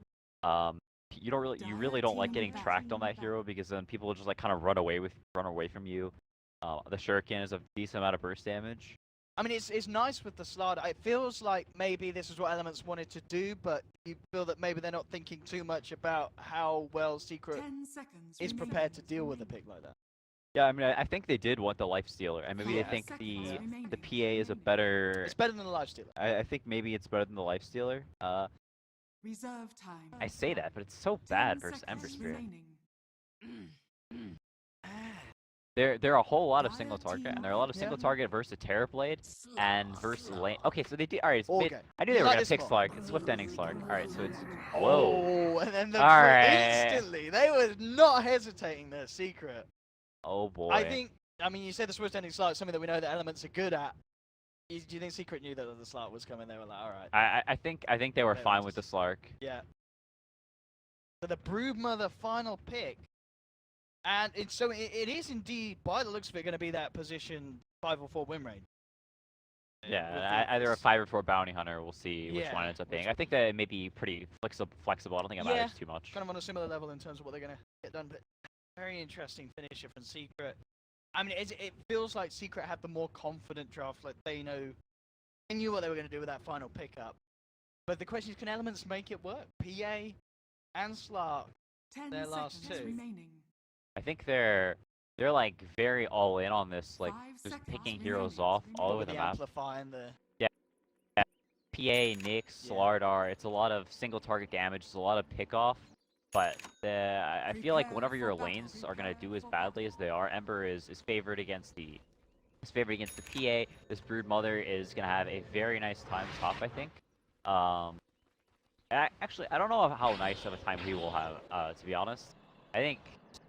You really don't like getting tracked on that hero because then people just like kind of run away from you. The Shuriken is a decent amount of burst damage. I mean, it's nice with the Slardar. It feels like maybe this is what Elements wanted to do, but you feel that maybe they're not thinking too much about how well Secret 10 seconds is remaining. prepared to deal with a pick like that. Yeah, I mean, I think they did want the Lifestealer, and maybe Yeah. they think Seconds the remaining. PA is a better. It's better than the Lifestealer. I think maybe it's better than the Lifestealer. Reserve time. I say that, but it's so 10 bad versus seconds Ember Spirit. remaining. There are a whole lot of Dire single target, team and there are a lot of Yeah. single target versus a Terrorblade and versus lane. Okay, so they did. All right, it's Okay. I knew You they were like gonna this pick one? Slark. It's swift ending Slark. All right, so it's whoa. Oh, and then All right. instantly, they were not hesitating there, Secret. Oh boy. I mean, you said the Swift ending slot is something that we know that Elements are good at. Do you think Secret knew that the slot was coming? They were like, all right. I think they were They were fine with the just- Slark. Yeah. So the Broodmother final pick. And it is indeed, by the looks of it, going to be that position 5 or 4 win range. Yeah, either a 5 or 4 bounty hunter. We'll see which Yeah. one ends up being. I think that it may be pretty flexible. I don't think it Yeah. matters too much. Kind of on a similar level in terms of what they're going to get done. But very interesting finisher from Secret. I mean, it feels like Secret had the more confident draft. Like they knew what they were going to do with that final pickup. But the question is, can Elements make it work? PA and Slark. 10 Their last seconds two. remaining. I think they're like very all in on this, like 5 just seconds picking remaining. heroes off all over With the the map. amplifying the... PA, Nyx, Yeah. Slardar, it's a lot of single target damage, it's a lot of pick off. But I feel like whenever your lanes are gonna do as badly as they are, Ember is favored against the PA. This Brood Mother is gonna have a very nice time top, I think. Actually, I don't know how nice of a time he will have. To be honest, I think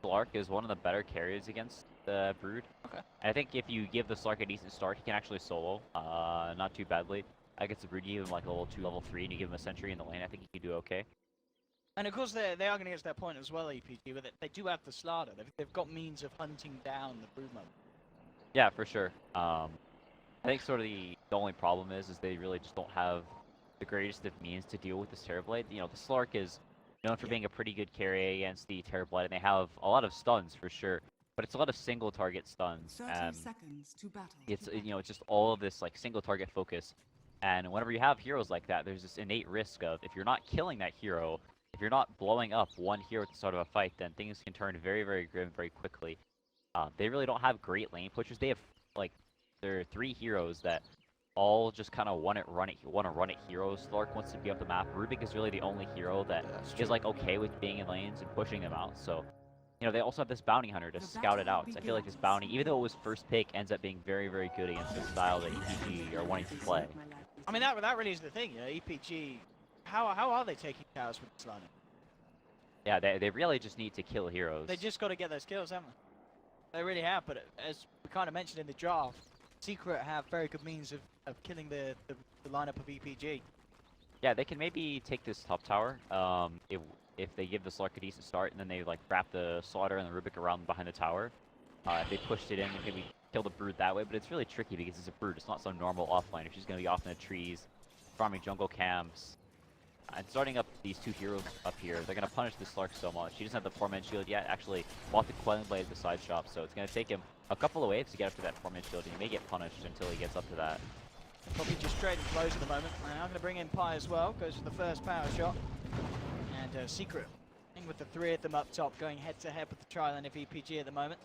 Slark is one of the better carries against the Brood. Okay. And I think if you give the Slark a decent start, he can actually solo, not too badly. Against the Brood, you give him like a level 2, level 3, and you give him a Sentry in the lane, I think he can do okay. And of course, they are going to get to that point as well, EPG, with it. They do have the Slardar. They've got means of hunting down the Broodmother. Yeah, for sure. I think sort of the only problem is they really just don't have the greatest of means to deal with this Terrorblade. You know, the Slark is known for being a pretty good carry against the Terrorblade, and they have a lot of stuns for sure. But it's a lot of single target stuns, 30 and seconds to battle. it's it's just all of this like single target focus. And whenever you have heroes like that, there's this innate risk of if you're not killing that hero, if you're not blowing up one hero at the start of a fight, then things can turn very, very grim very quickly. They really don't have great lane pushers. They have there are 3 heroes that all just kind of want to run it heroes. Slark wants to be up the map. Rubik is really the only hero that is like okay with being in lanes and pushing them out. So, you know, they also have this bounty hunter to scout it out. So I feel like this bounty, even though it was first pick, ends up being very, very good against the style that EPG are wanting to play. I mean, that really is the thing, you know, EPG, how are they taking towers with Slardar? Yeah, they really just need to kill heroes. They just got to get those kills, haven't they? They really have, but as we kind of mentioned in the draft, Secret have very good means of killing the lineup of EPG. Yeah, they can maybe take this top tower if they give the Slark a decent start, and then they like wrap the Slaughter and the Rubik around behind the tower. If they pushed it in, they maybe kill the Brood that way, but it's really tricky because it's a Brood. It's not some normal offliner. She's going to be off in the trees, farming jungle camps. And starting up these two heroes up here, they're going to punish the Slark so much. He doesn't have the 4-man shield yet, actually bought the Quelling Blade at the side shop, so it's going to take him a couple of waves to get up to that 4-man shield, and he may get punished until he gets up to that. Puppey just trading blows at the moment. Now I'm going to bring in Pi as well, goes for the first power shot. And Secret with the 3 of them up top, going head to head with the tri-lane of EPG at the moment.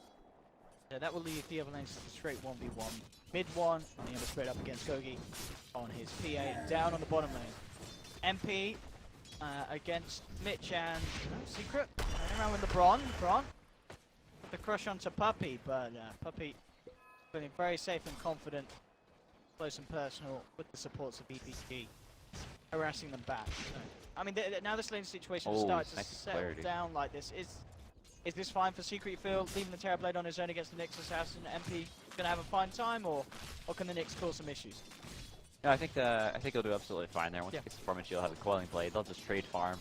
So that will leave the other lanes to straight 1v1. Mid 1 on the other spread up against Gogi on his PA, and down on the bottom lane. MP against Mitch and Secret. Running around with LeBron. The crush onto Puppey, but Puppey feeling very safe and confident, close and personal with the supports of EPG, harassing them back. So, I mean, now this lane situation starts to settle down like this. Is this fine for Secret, you feel, leaving the Terrorblade on his own against the Nyx Assassin? MP gonna have a fine time, or can the Nyx cause some issues? No, I think he'll do absolutely fine there. Once he gets the 4-man shield, have the Quelling Blade, they'll just trade farm.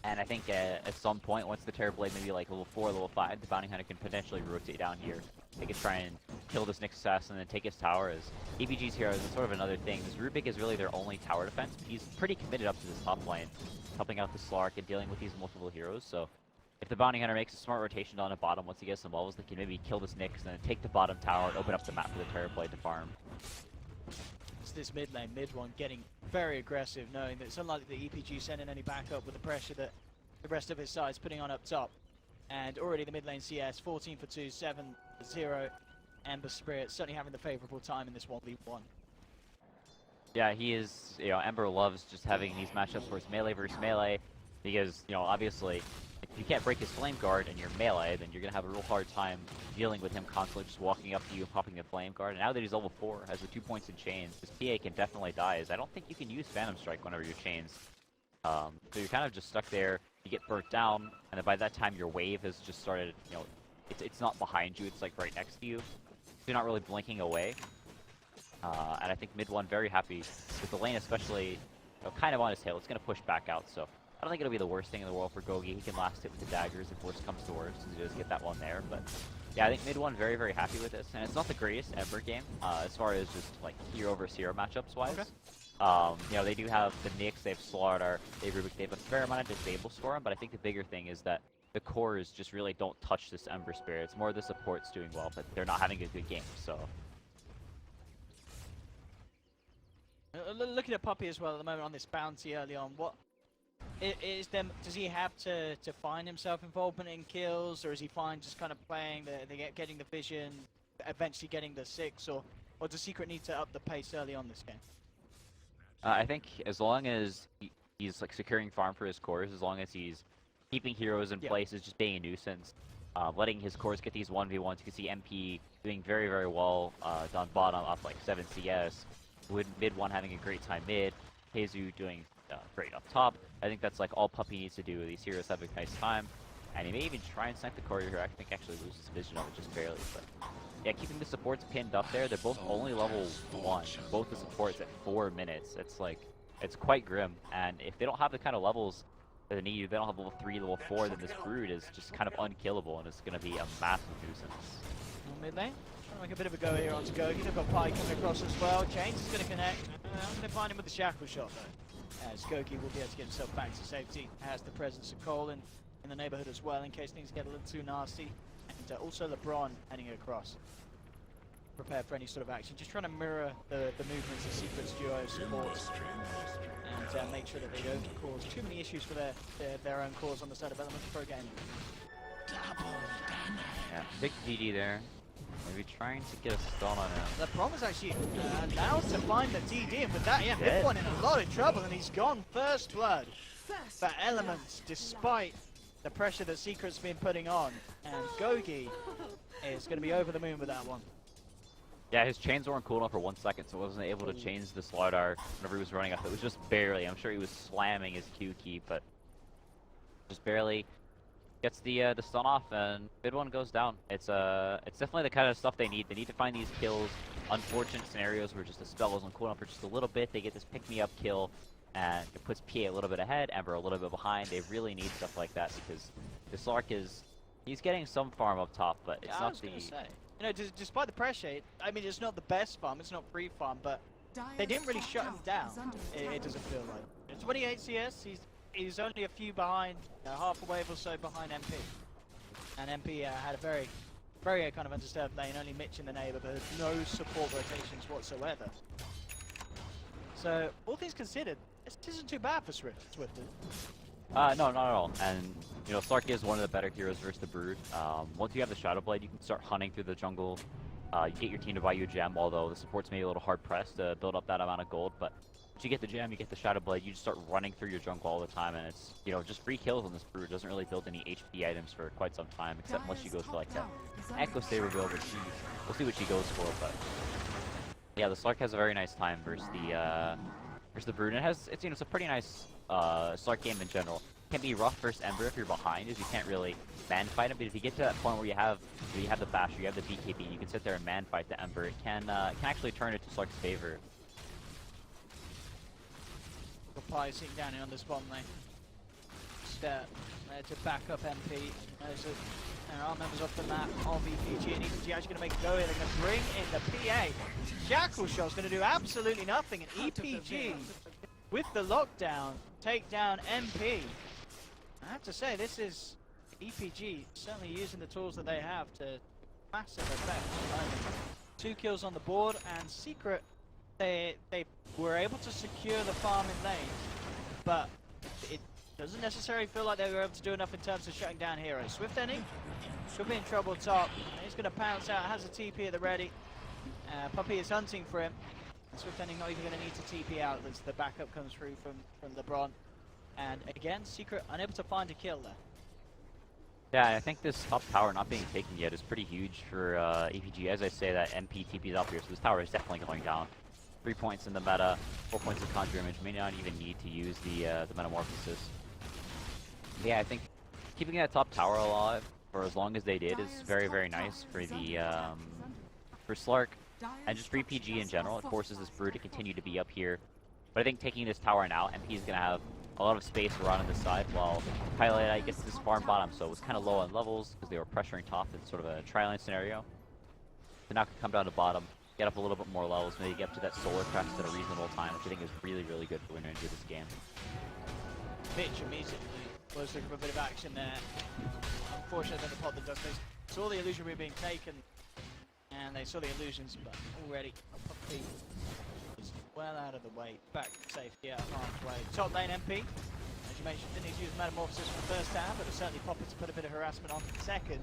And I think at some point, once the Terrorblade maybe like level 4, level 5, the Bounty Hunter can potentially rotate down here. They can try and kill this Nyx Assassin and take his tower. As EPG's heroes is sort of another thing. This Rubik is really their only tower defense. He's pretty committed up to this top lane, helping out the Slark and dealing with these multiple heroes. So if the Bounty Hunter makes a smart rotation down the bottom, once he gets some levels, they can maybe kill this Nyx and then take the bottom tower and open up the map for the Terrorblade to farm. It's this mid lane, mid one, getting very aggressive, knowing that it's unlikely that EPG sending any backup with the pressure that the rest of his side's putting on up top. And already the mid lane CS, 14 for 2, 7 for 0. Ember Spirit certainly having the favorable time in this 1v1. Yeah, he is, Ember loves just having these matchups where it's melee versus melee, because, obviously, if you can't break his Flame Guard and you're melee, then you're going to have a real hard time dealing with him constantly just walking up to you and popping the Flame Guard. And now that he's level 4, has the 2 points in chains, his PA can definitely die, as I don't think you can use Phantom Strike whenever you're chains. So you're kind of just stuck there, you get burnt down, and then by that time your wave has just started, it's not behind you, it's like right next to you. So you're not really blinking away. And I think mid one very happy with the lane, especially kind of on his tail. It's going to push back out, so I don't think it'll be the worst thing in the world for Gogi. He can last it with the daggers if worst comes to worst, since he does get that one there. But yeah, I think mid one very, very happy with this. And it's not the greatest Ember game as far as just like hero versus hero matchups wise. Okay. They do have the Nyx, they have Slaughter, they have Rubik, they have a fair amount of disables for him, but I think the bigger thing is that the cores just really don't touch this Ember Spirit. It's more the support's doing well, but they're not having a good game, so. Looking at Puppey as well at the moment on this bounty early on, what is them? Does he have to find himself involvement in kills, or is he fine just kind of playing getting the vision, eventually getting the 6, or does Secret need to up the pace early on this game? I think as long as he's like securing farm for his cores, as long as he's keeping heroes in place, is just being a nuisance, letting his cores get these 1v1s. You can see MP doing very, very well down bottom, up like 7 CS. Mid one having a great time mid. KheZu doing great up top. I think that's like all Puppey needs to do. These heroes have a nice time, and he may even try and snipe the courier here. I think actually loses vision of it just barely, but yeah, keeping the supports pinned up there. They're both only level 1. Both the supports at 4 minutes. It's quite grim, and if they don't have the kind of levels that they need, if they don't have level 3, level 4, then this Brood is just kind of unkillable, and it's going to be a massive nuisance. Mid lane, trying to make a bit of a go here onto Gogi. They've got Pi coming across as well. Chains is going to connect. I'm going to find him with the shackle shot though, as Gogi will be able to get himself back to safety. Has the presence of Cole in the neighborhood as well, in case things get a little too nasty. And also LeBron heading across, prepared for any sort of action. Just trying to mirror the movements of Secret's duo supports and make sure that they don't cause too many issues for their own cause on the side of Elemental Pro Gaming. Yeah, big DD there. Maybe trying to get a stun on him. The problem is actually now to find the DD, and with that, yeah, Mid one in a lot of trouble, and he's gone first blood for Elements, despite the pressure that Secret's been putting on. And Gogi is going to be over the moon with that one. Yeah, his chains weren't cool enough for 1 second, so wasn't able to change the Slaughter whenever he was running up. It was just barely. I'm sure he was slamming his Q key, but just barely gets the stun off, and mid one goes down. It's definitely the kind of stuff they need. They need to find these kills. Unfortunate scenarios where just the spell wasn't cool enough for just a little bit. They get this pick-me-up kill, and it puts PA a little bit ahead, Ember a little bit behind. They really need stuff like that because the Slark he's getting some farm up top, but it's not the. Despite the pressure, I mean, it's not the best farm, it's not free farm, but they didn't really Dyer's shut top him tower down. is under It attack. doesn't feel like. It's 28 CS. He's only a few behind, half a wave or so behind MP. And MP had a very kind of undisturbed lane. Only Mitch in the neighborhood. No support rotations whatsoever. So all things considered, this isn't too bad for Swifted. No, not at all. And you know, Slark is one of the better heroes versus the Brood. Once you have the Shadow Blade, you can start hunting through the jungle. You get your team to buy you a gem, although the support's maybe a little hard pressed to build up that amount of gold. But once you get the gem, you get the Shadow Blade, you just start running through your jungle all the time, and it's, you know, just free kills on this Brood. Doesn't really build any HP items for quite some time, except unless she goes for like that Echo Saber build, which we'll see what she goes for. But yeah, the Slark has a very nice time versus the Brood. And it's a pretty nice Slark game in general. Can be rough versus Ember if you're behind, as you can't really man fight him. But if you get to that point where you have the Basher, you have the BKB, you can sit there and man fight the Ember. It can actually turn it to Slark's favor. Puppey sitting down here on this bottom lane. Just there to back up MP. Knows that there are members off the map of EPG, and EPG actually going to make a go here. They're going to bring in the PA. Jackal Shot's going to do absolutely nothing, and EPG with the lockdown take down MP. I have to say, this is EPG certainly using the tools that they have to massive effect. 2 kills on the board, and Secret, they were able to secure the farm in lanes, but it doesn't necessarily feel like they were able to do enough in terms of shutting down heroes. Swift Ending should be in trouble top. He's going to pounce out, has a TP at the ready. Puppey is hunting for him. Swift Ending not even going to need to TP out as the backup comes through from LeBron. And again, Secret unable to find a kill there. Yeah, I think this top tower not being taken yet is pretty huge for EPG. As I say, that MP TP's up here, so this tower is definitely going down. 3 points in the meta, 4 points of Conjure Image. May not even need to use the Metamorphosis. Yeah, I think keeping that top tower alive for as long as they did is very, very nice for the for Slark and just for EPG in general. It forces this Brood to continue to be up here. But I think taking this tower now, MP is going to have a lot of space around on this side, while Highlight gets this farm bottom, so it was kind of low on levels because they were pressuring top in sort of a tri-lane scenario. So now can come down to bottom, get up a little bit more levels, maybe get up to that solar crest at a reasonable time, which I think is really, really good for winning into this game. Mitch immediately was looking for a bit of action there. Unfortunately, the pot that does this saw the illusion being taken, and they saw the illusions, but already Puppey is well out of the way, back to safety out of harm's way. Top lane MP, as you mentioned, didn't use Metamorphosis for the first half, but certainly Puppey to put a bit of harassment on for the second.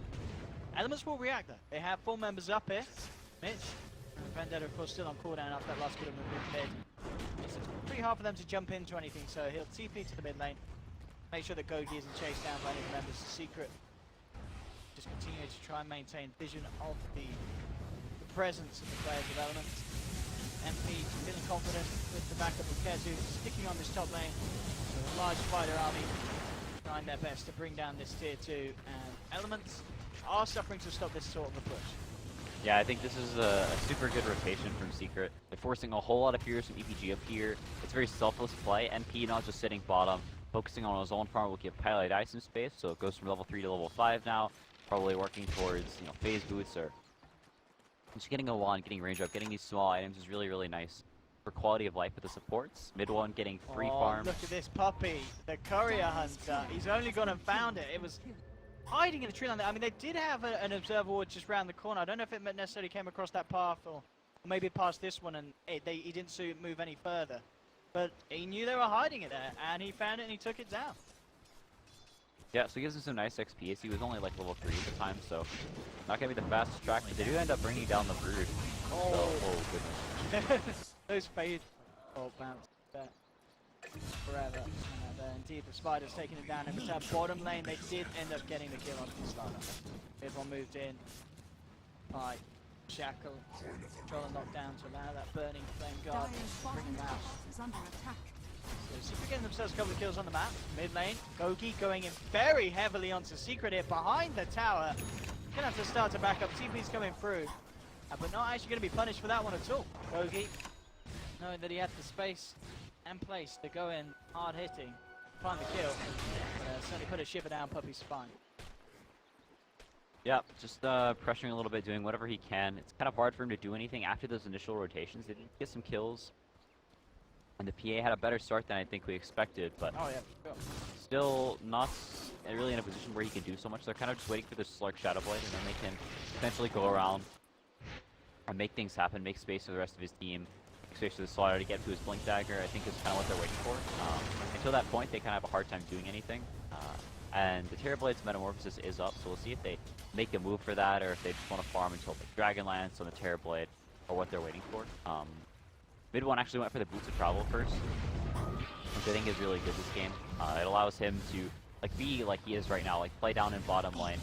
Elements will react though. They have 4 members up here. Mitch and Vendetta, of course, still on cooldown after that last bit of movement mid. It's pretty hard for them to jump into anything, so he'll TP to the mid lane. Make sure that Gogi isn't chased down by any of the members of Secret. Just continue to try and maintain vision of the presence of the players of Elements. MP feeling confident with the backup of KheZu, sticking on this top lane. So a large fighter army trying their best to bring down this tier 2, and Elements are suffering to stop this sort of a push. Yeah, I think this is a super good rotation from Secret. They're forcing a whole lot of heroes from EPG up here. It's very selfless play. MP not just sitting bottom, focusing on his own farm will give Pilot Eye some space, so it goes from level 3 to level 5 now. Probably working towards, you know, phase boots or just getting a wand, getting range up, getting these small items is really, really nice for quality of life with the supports. Mid one getting free farm. Look at this Puppey, the courier hunter. He's only gone and found it. It was hiding in a tree line. I mean, they did have an observer ward just round the corner. I don't know if it necessarily came across that path or maybe past this one, and he didn't see it move any further. But he knew they were hiding it there, and he found it and he took it down. Yeah, so he gives him some nice XP. He was only like level 3 at the time, so not gonna be the fastest track. They do end up bringing down the Brood. Oh, so, oh goodness. Those fade. Oh, bounce. Forever. And indeed, the Spider's taking it down. And with that bottom lane, they did end up getting the kill on the starter. Everyone moved in by Shackle, controlling lockdown to allow that burning flame guard to bring him out. Is under attack. So Secret getting themselves a couple of kills on the map. Mid lane, Gogi going in very heavily onto Secret here behind the tower. Gonna have to start to back up. TP's coming through, but not actually gonna be punished for that one at all. Gogi, knowing that he had the space and place to go in hard hitting, find the kill, certainly put a shiver down Puppey's spine. Yeah, just pressuring a little bit, doing whatever he can. It's kind of hard for him to do anything after those initial rotations. They did get some kills, and the PA had a better start than I think we expected, but Oh yeah, sure. still not really in a position where he can do so much. They're kind of just waiting for the Slark Shadow Blade, and then they can potentially go around and make things happen, make space for the rest of his team, make space for the Slaughter to get to his Blink Dagger, I think is kind of what they're waiting for. Until that point, they kind of have a hard time doing anything. And the Terrorblade's Metamorphosis is up, so we'll see if they make a move for that, or if they just want to farm until the Dragonlance on the Terrorblade, or what they're waiting for. Mid one actually went for the Boots of Travel first, which I think is really good this game. It allows him to be like he is right now, like play down in bottom lane,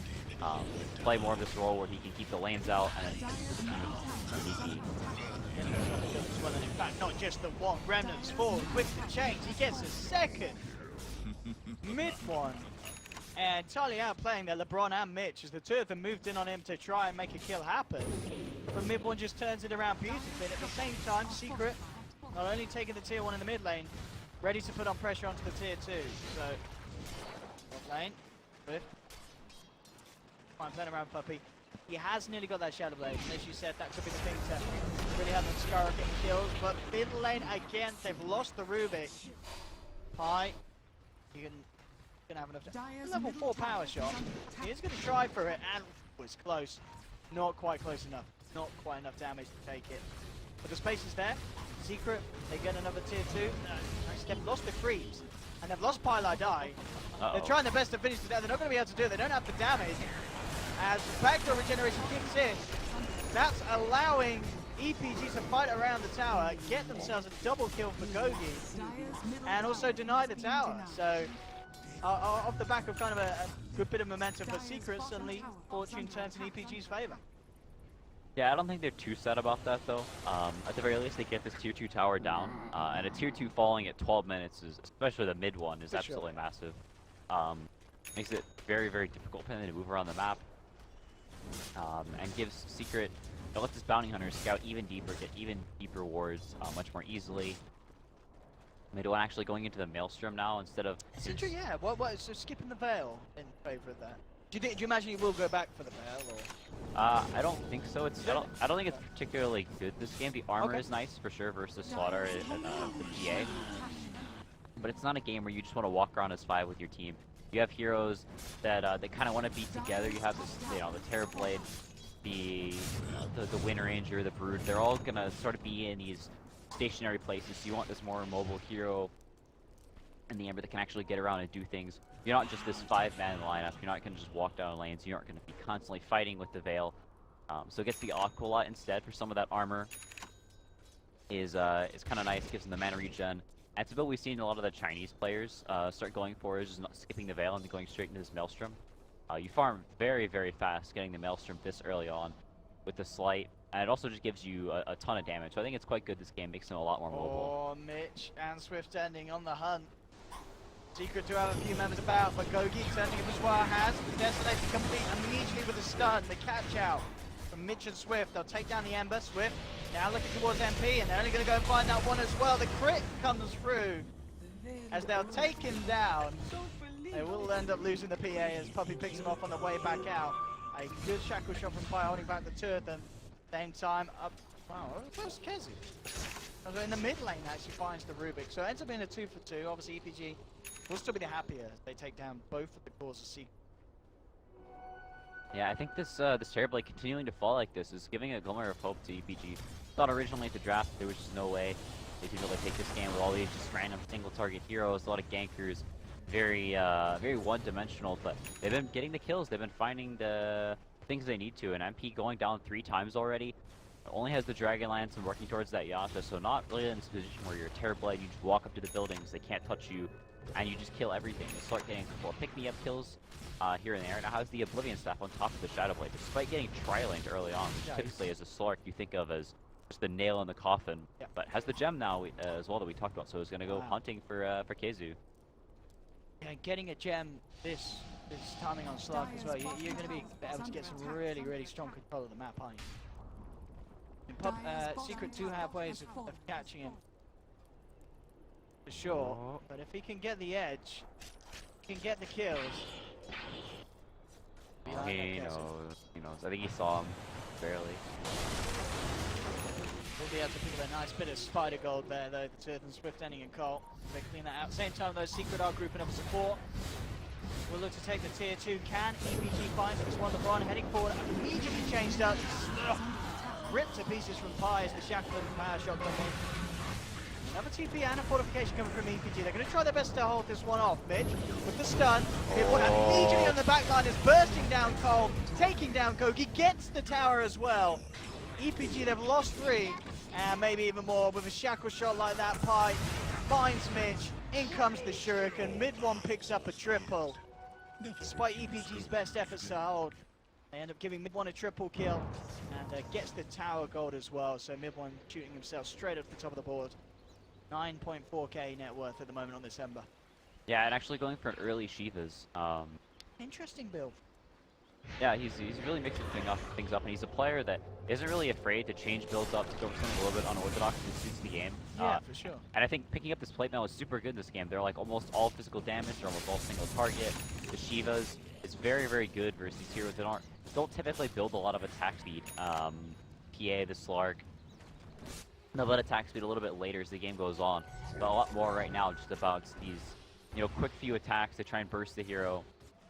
play more of this role where he can keep the lanes out and just sneaky. Well, and in fact, not just the one. Remnants forward with the change. He gets a second. Mid one. And entirely outplaying their LeBron and Mitch as the two of them moved in on him to try and make a kill happen. But mid one just turns it around beautifully. And at the same time, Secret not only taking the tier 1 in the mid lane, ready to put on pressure onto the tier 2. So, Offlane, Swift. Fine, playing around Puppey. He has nearly got that Shadow Blade, and as you said, that could be the thing to really have them skyrocketing kills. But mid lane again, they've lost the Rubik. Pi, you can gonna have enough to level 4 power shot. He is gonna try for it, and it's close. Not quite close enough. Not quite enough damage to take it. But the space is there. Secret, they get another tier 2. They've lost the creeps, and they've lost Pile I Die. They're trying their best to finish the death. They're not gonna be able to do it. They don't have the damage. As backdoor regeneration kicks in, that's allowing EPG to fight around the tower, get themselves a double kill for Gogi, and also deny the tower. So, off the back of kind of a good bit of momentum for Secret, suddenly fortune turns in EPG's favor. Yeah, I don't think they're too sad about that though. At the very least, they get this tier 2 tower down, and a tier 2 falling at 12 minutes, is, especially the mid one, is absolutely massive. Makes it very, very difficult for them to move around the map, and gives Secret, it lets this bounty hunter scout even deeper, get even deeper wards much more easily. Mid one actually going into the Maelstrom now instead of. Secret, yeah. What? So skipping the veil in favor of that. Do you imagine he will go back for the veil, or? I don't think so. I don't think it's particularly good this game. The armor is nice for sure versus Slaughter and the PA, but it's not a game where you just want to walk around as 5 with your team. You have heroes that they kind of want to be together. You have this, the Terrorblade, the Wind Ranger, the Brood. They're all gonna sort of be in these stationary places. So you want this more mobile hero in the Ember that can actually get around and do things. You're not just this 5-man lineup. You're not gonna just walk down lanes. You aren't gonna be constantly fighting with the Veil. So it gets the Aqua lot instead for some of that armor. Is kind of nice. Gives them the mana regen. That's about what we've seen a lot of the Chinese players start going for, is just not skipping the Veil and going straight into this Maelstrom. You farm very, very fast getting the Maelstrom this early on with the Slight, and it also just gives you a ton of damage. So I think it's quite good this game, makes them a lot more mobile. Oh, Mitch and Swift ending on the hunt. Secret to have a few members about, but Gogi turning it as well has. The Destination complete immediately with a stun. The catch out from Mitch and Swift. They'll take down the Ember. Swift now looking towards MP, and they're only going to go and find that one as well. The crit comes through as they'll take him down. They will end up losing the PA as Puppey picks him off on the way back out. A good shackle shot from Pi holding back the two of them. Same time up. Wow, where's KheZu? In the mid lane actually finds the Rubik. So it ends up being a 2 for 2. Obviously EPG will still be the happier as they take down both of the cores of Secret. Yeah, I think this Terrorblade continuing to fall like this is giving a glimmer of hope to EPG. Thought originally at the draft there was just no way they'd be able to take this game with all these just random single target heroes, a lot of gankers, very one-dimensional, but they've been getting the kills, they've been finding the things they need to, and MP going down 3 times already. Only has the Dragonlance and working towards that Yasha, so not really in this position where you're a Terrorblade, you just walk up to the buildings, they can't touch you, and you just kill everything. You start getting a couple of pick-me-up kills here and there. Now has the Oblivion Staff on top of the Shadow Blade, despite getting tri-laned early on, which typically as a Slark you think of as just the nail in the coffin, but has the gem now as well that we talked about, so he's going to go hunting for KheZu. Yeah, getting a gem this timing on Slark as well, you're going to be able to get some really, really strong control of the map, aren't you? Secret do have ways of catching him, for sure, but if he can get the edge, he can get the kills. right? He knows. I think he saw him barely. We'll be able to pick up a nice bit of spider gold there, though. The two of them, Swift Ending and Colt. They clean that out. Same time, though, Secret are grouping up support. We'll look to take the tier 2. Can EPG finds this one? LeBron heading forward, immediately changed up. Ripped to pieces from Pi as the Shackleton power shot comes in. Another TP and a fortification coming from EPG. They're going to try their best to hold this one off. Mitch with the stun. Immediately on the back line is bursting down Cole, taking down Kogi, gets the tower as well. EPG, they've lost 3, and maybe even more. With a shackle shot like that, Pi finds Mitch. In comes the Shuriken. Mid one picks up a triple. Despite EPG's best efforts to hold, they end up giving Mid one a triple kill, and gets the tower gold as well. So Mid one shooting himself straight up the top of the board. 9.4k net worth at the moment on this Ember. Yeah, and actually going for an early Shivas. Interesting build. Yeah, he's really mixing things up, and he's a player that isn't really afraid to change builds up to go for something a little bit unorthodox that suits the game. Yeah, for sure. And I think picking up this plate mail is super good in this game. They're like almost all physical damage, they're almost all single target. The Shivas is very, very good versus these heroes that don't typically build a lot of attack speed. PA, the Slark, they'll let attack speed a little bit later as the game goes on. But a lot more right now just about these, quick few attacks to try and burst the hero.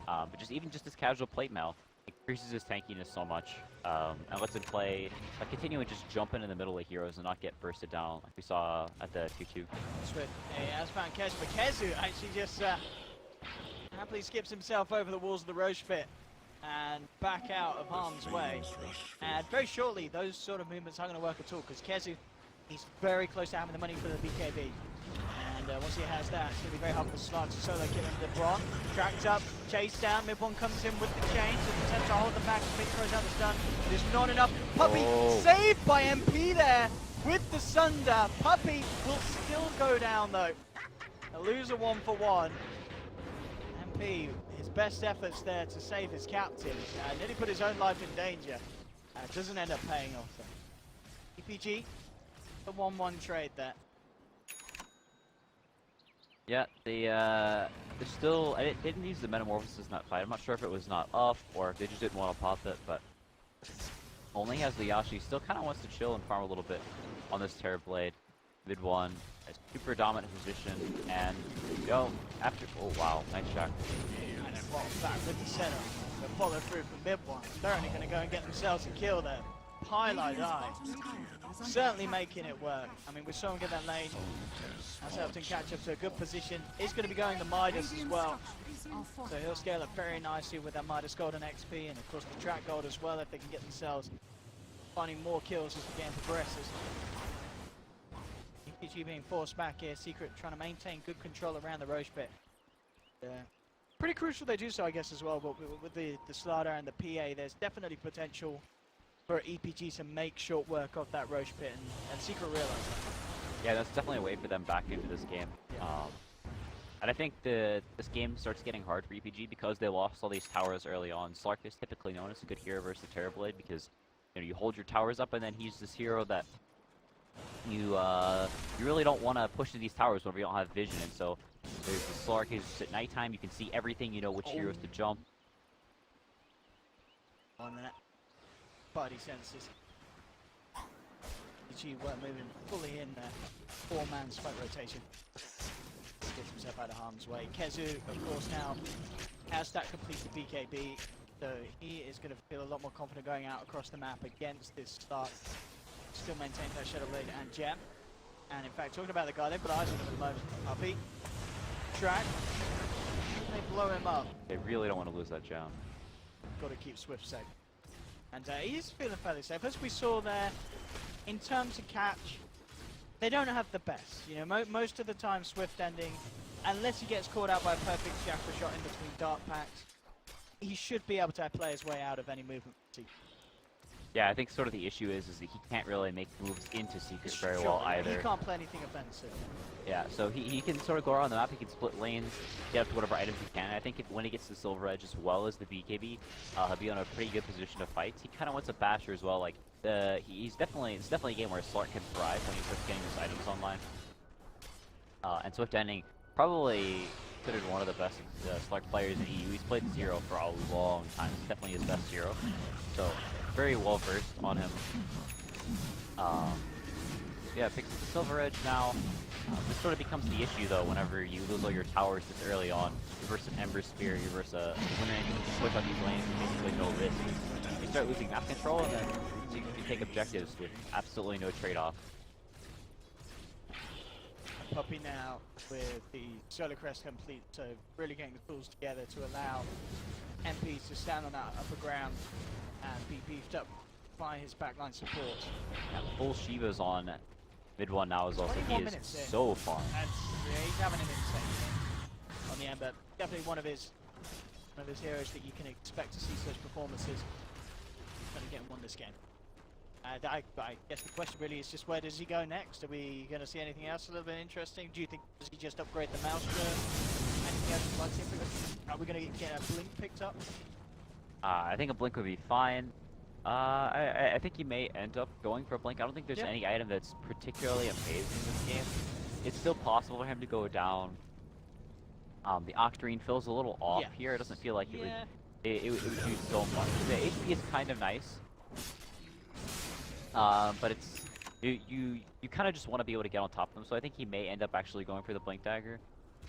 But even just this casual plate mail increases his tankiness so much, and lets him play, continue and just jump in the middle of heroes and not get bursted down like we saw at the 2-2. Swift has found KheZu, but KheZu actually just happily skips himself over the walls of the Roche pit and back out of harm's way. And very shortly, those sort of movements aren't going to work at all, because KheZu, he's very close to having the money for the BKB. And once he has that, it's going to be very hard for the Slug to solo kill him. LeBron tracked up, chased down. Mid-one comes in with the chains and attempts to hold them back. Mid throws out the stun. It is not enough. Puppey saved by MP there with the Sunder. Puppey will still go down though. A loser 1-for-1. MP, his best efforts there to save his captain. Nearly put his own life in danger. Doesn't end up paying off though. EPG, the 1-1 trade there. Yeah, they're still. They didn't use the Metamorphosis in that fight. I'm not sure if it was not up or if they just didn't want to pop it, but only has the Yashi. Still kind of wants to chill and farm a little bit on this Terrorblade. Mid one, a super dominant position, and after. Oh wow, nice shot. And then falls back with the setup. The follow through from mid one. They're only going to go and get themselves a kill there. Highlight eye. Certainly making it work. I mean, with someone get that lane, has helped him catch up to a good position. He's going to be going to Midas as well. So he'll scale up very nicely with that Midas gold and XP, and of course the track gold as well if they can get themselves finding more kills as the game progresses. EPG being forced back here, Secret trying to maintain good control around the Roche pit. Pretty crucial they do so, I guess, as well, but with the Slaughter and the PA, there's definitely potential for EPG to make short work of that Roche pit, and Secret realize that. Yeah, that's definitely a way for them back into this game. And I think this game starts getting hard for EPG because they lost all these towers early on. Slark is typically known as a good hero versus the Terrorblade because you hold your towers up, and then he's this hero that you really don't want to push to these towers whenever you don't have vision. And so there's the Slark is at nighttime, you can see everything, you know which heroes to jump. 1 minute. Body senses. EPG weren't moving fully in there. 4-man spike rotation. Gets himself out of harm's way. KheZu, of course, now has that complete the BKB, so he is going to feel a lot more confident going out across the map against this start. Still maintains that Shadow Blade and Gem. And in fact, talking about the guy, they've got eyes on him at the moment. Puppey, track, they blow him up. They really don't want to lose that Gem. Got to keep Swift safe. And he's feeling fairly safe. As we saw there, in terms of catch, they don't have the best. You know, most of the time Swift Ending, unless he gets caught out by a perfect shackle shot in between dark packs, he should be able to play his way out of any movement. Yeah, I think sort of the issue is that he can't really make moves into Secret very well either. He can't play anything offensive. Yeah, so he can sort of go around the map, he can split lanes, get up to whatever items he can. I think when he gets to Silver Edge as well as the BKB, he'll be on a pretty good position to fight. He kind of wants a basher as well. Like it's definitely a game where Slark can thrive when he starts getting his items online. And Swift Ending probably considered one of the best Slark players in EU. He's played Zero for a long time. It's definitely his best Zero. So very well versed on him. Yeah, picks up the Silver Edge now. This sort of becomes the issue though whenever you lose all your towers this early on. You versus an Ember Spear, you versus a Winner, and you can switch on these lanes with basically no risk. You start losing map control and then you take objectives with absolutely no trade-off. Puppey now with the Solar Crest complete, so really getting the tools together to allow MPs to stand on that upper ground and be beefed up by his backline support. Yeah, full Shiva's on mid one now as well, so he is so far. And yeah, he's having an insane game on the Ember. Definitely one of his heroes that you can expect to see such performances. Going to get won this game. I guess the question really is just where does he go next? Are we going to see anything else a little bit interesting? Do you think does he just upgrade the mouse to anything else you'd like to see? Are we going to get a blink picked up? I think a blink would be fine. I think he may end up going for a blink. I don't think there's any item that's particularly amazing in this game. It's still possible for him to go down. The Octarine feels a little off here. It doesn't feel like it would do so much. The HP is kind of nice. But it's you kind of just want to be able to get on top of them, so I think he may end up actually going for the Blink Dagger.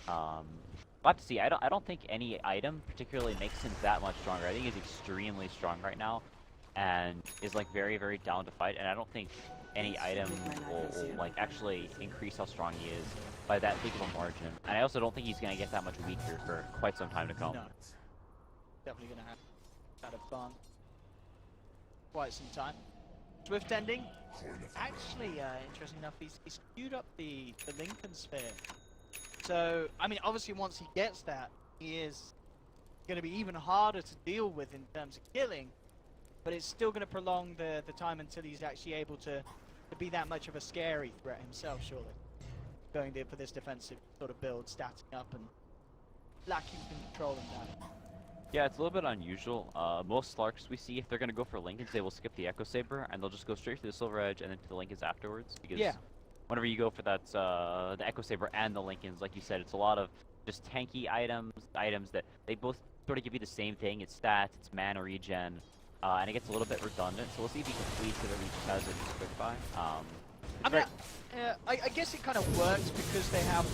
We'll have to see. I don't think any item particularly makes him that much stronger. I think he's extremely strong right now, and is like very, very down to fight. And I don't think any item will like actually increase how strong he is by that big of a margin. And I also don't think he's gonna get that much weaker for quite some time to come. No, definitely gonna have kind of fun quite some time. Swift ending. Actually, interesting enough, he's queued up the Lincoln Sphere. So, I mean, obviously once he gets that, he is going to be even harder to deal with in terms of killing, but it's still going to prolong the time until he's actually able to be that much of a scary threat himself, surely. Going there for this defensive sort of build, statting up and lacking control in that. Yeah, it's a little bit unusual. Most Slarks we see, if they're going to go for Lincolns, they will skip the Echo Saber, and they'll just go straight to the Silver Edge and then to the Lincolns afterwards. Because whenever you go for that, the Echo Saber and the Lincolns, like you said, it's a lot of just tanky items that they both sort of give you the same thing. It's stats, it's mana regen, and it gets a little bit redundant. So we'll see if he completes it or he just has it just quick buy. I mean, I guess it kind of works because they have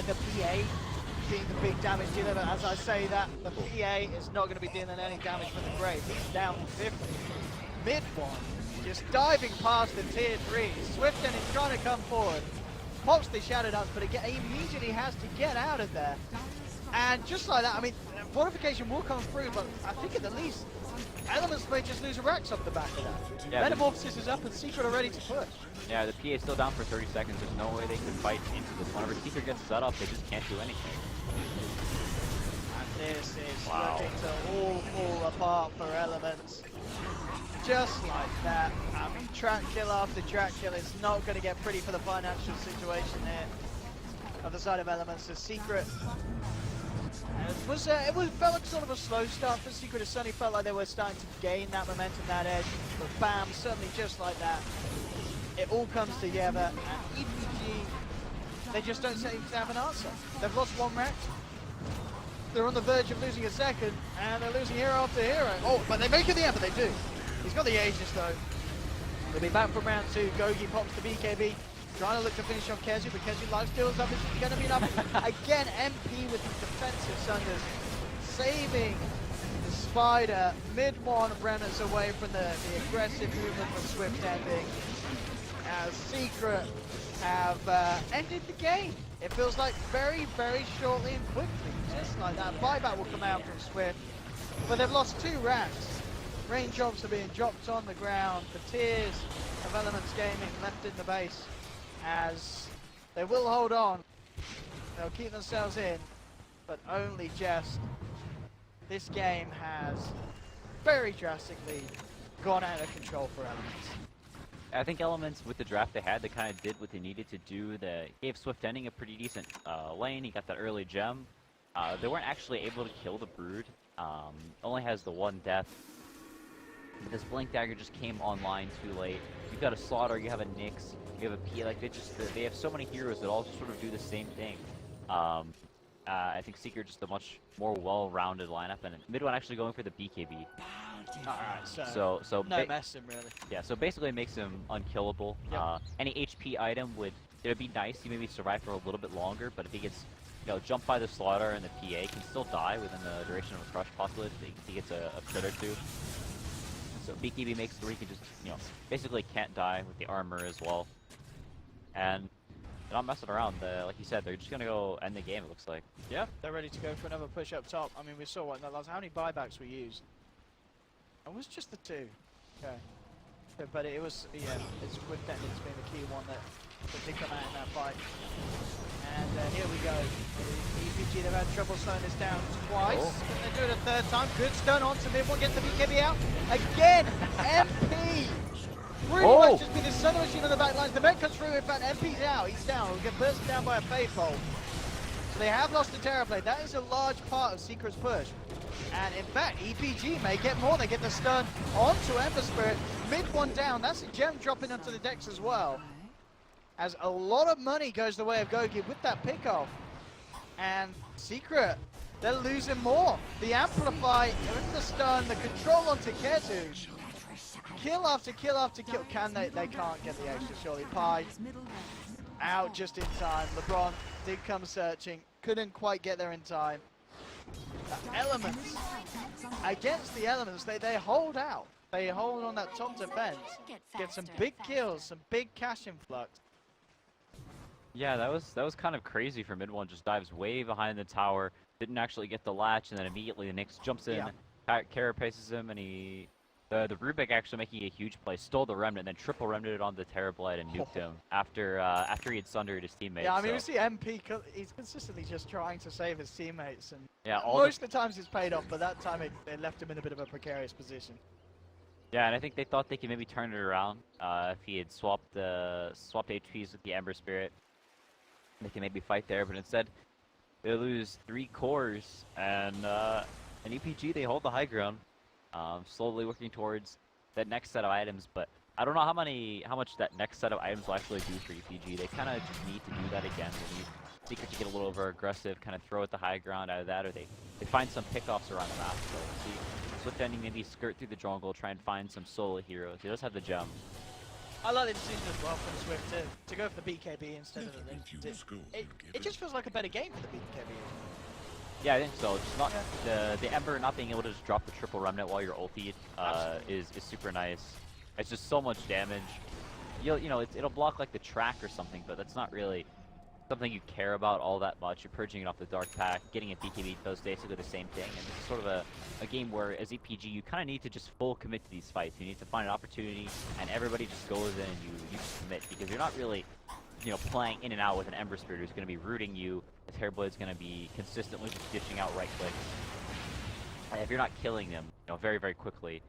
the PA being the big damage dealer, but as I say that, the PA is not going to be dealing any damage from the grave. He's down 50. Mid one, just diving past the tier 3. Swiften is trying to come forward. Pops the Shadow Dance, but he immediately has to get out of there. And just like that, I mean, fortification will come through, but I think at the least, Elements may just lose a Rex off the back of that. Yeah, Metamorphosis is up and Secret are ready to push. Yeah, the PA is still down for 30 seconds. There's no way they can fight into this. Whenever Secret gets set up, they just can't do anything. And this is looking to all fall apart for Elements. Just like that. I mean, track kill after track kill. It's not going to get pretty for the financial situation here. On the side of Elements, the Secret. It felt like sort of a slow start for Secret. It certainly felt like they were starting to gain that momentum, that edge. But bam, certainly just like that, it all comes together. And EPG, they just don't seem to have an answer. They've lost one Rex. They're on the verge of losing a second, and they're losing hero after hero. Oh, but they make it the end, but they do. He's got the Aegis though. They'll be back from round 2. Gogi pops the BKB. Trying to look to finish off KheZu, but KheZu life steals up. It's going to be enough. Again, MP with the defensive Sunders, saving the Spider. Mid-1 Brennan's away from the aggressive movement of Swift ending. As Secret have ended the game. It feels like very, very shortly and quickly. Just like that. Buyback will come out from Swift. But they've lost 2 racks. Range jobs are being dropped on the ground. The tiers of Elements Gaming left in the base. As they will hold on, they'll keep themselves in, but only just. This game has very drastically gone out of control for Elements. I think Elements, with the draft they had, they kind of did what they needed to do. They gave Swift Ending a pretty decent lane. He got that early gem. They weren't actually able to kill the Brood. Only has the 1 death. But this Blink Dagger just came online too late. You've got a Slaughter, you have a Nyx, you have a P, like they have so many heroes that all sort of do the same thing. I think Secret just a much more well-rounded lineup, and mid one actually going for the BKB. Alright, So no messing really. yeah, so basically it makes him unkillable. Yep. Any HP item would be nice. He maybe survive for a little bit longer, but if he gets jumped by the Slaughter and the PA, can still die within the duration of a crush, possibly if he gets a crit or two. So BKB makes it where he can just basically can't die with the armor as well. And they're not messing around. Like you said, they're just gonna go end the game. It looks like. Yeah, they're ready to go for another push up top. I mean, we saw what in that last. How many buybacks we used? It was just the 2. Okay. But it was, yeah, it's with that it's been the key one that did come out in that fight. And here we go. EPG, they've had trouble slowing this down twice. Can they do it a third time? Good stun on to mid one, gets the BKB out. Again, MP! Really much just be the Sun Machine on the back lines. The mech comes through, in fact, MP's out. He's down. He'll get bursted down by a Fade Bolt. So they have lost the Terrorblade. That is a large part of Secret's push. And in fact, EPG may get more. They get the stun onto Ember Spirit. Mid one down. That's a gem dropping onto the decks as well. As a lot of money goes the way of Gogi with that pickoff. And Secret, they're losing more. The Amplify, the stun, the control onto KheZu. Kill after kill after kill. Can they? They can't get the extra, surely. Pi out just in time. LeBron did come searching. Couldn't quite get there in time. Elements. Against the elements, they hold out. They hold on that top defense. Get some big kills, some big cash influx. Yeah, that was kind of crazy for mid one. Just dives way behind the tower, didn't actually get the latch, and then immediately the Nyx jumps in, carapaces him, and the Rubik actually making a huge play, stole the remnant, and then triple remnanted on the Terrorblade and nuked him after he had sundered his teammates. Yeah, I mean, we see MP, he's consistently just trying to save his teammates, and yeah, most of the times it's paid off, but that time they left him in a bit of a precarious position. Yeah, and I think they thought they could maybe turn it around if he had swapped HPs with the Ember Spirit. They can maybe fight there, but instead they lose 3 cores, and an EPG, they hold the high ground, slowly working towards that next set of items. But I don't know how much that next set of items will actually do for EPG. They kind of just need to do that again. They need Secret to get a little over aggressive, kind of throw at the high ground out of that, or they find some pickoffs around the map. So we'll see. Swift Ending maybe skirt through the jungle, try and find some solo heroes. He does have the gem. I like the decision as well from Swift to go for the BKB instead of the Link. It just feels like a better game for the BKB. Yeah, I think so. Just not the Ember not being able to just drop the triple remnant while you're ultied is super nice. It's just so much damage. It'll block like the track or something, but that's not really something you care about all that much. You're purging it off the Dark Pack, getting a BKB does basically the same thing, and this is sort of a game where, as EPG, you kind of need to just full commit to these fights. You need to find an opportunity, and everybody just goes in and you just commit, because you're not really, playing in and out with an Ember Spirit who's going to be rooting you. The Terrorblade's going to be consistently just dishing out right clicks. And if you're not killing them, very, very quickly,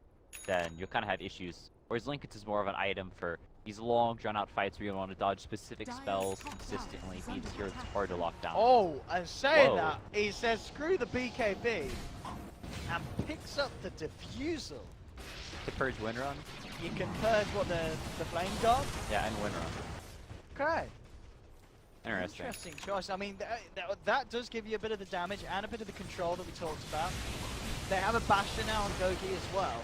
then you'll kind of have issues. Whereas Linkets is more of an item for these long, drawn-out fights where you want to dodge specific spells consistently, be the hero that's hard to lock down. Oh, and saying that, he says screw the BKB and picks up the Diffusal. To purge Windrun? You can purge what the Flame God? Yeah, and Windrun. Okay. Interesting choice. I mean, that does give you a bit of the damage and a bit of the control that we talked about. They have a Bastion now on Gogi as well.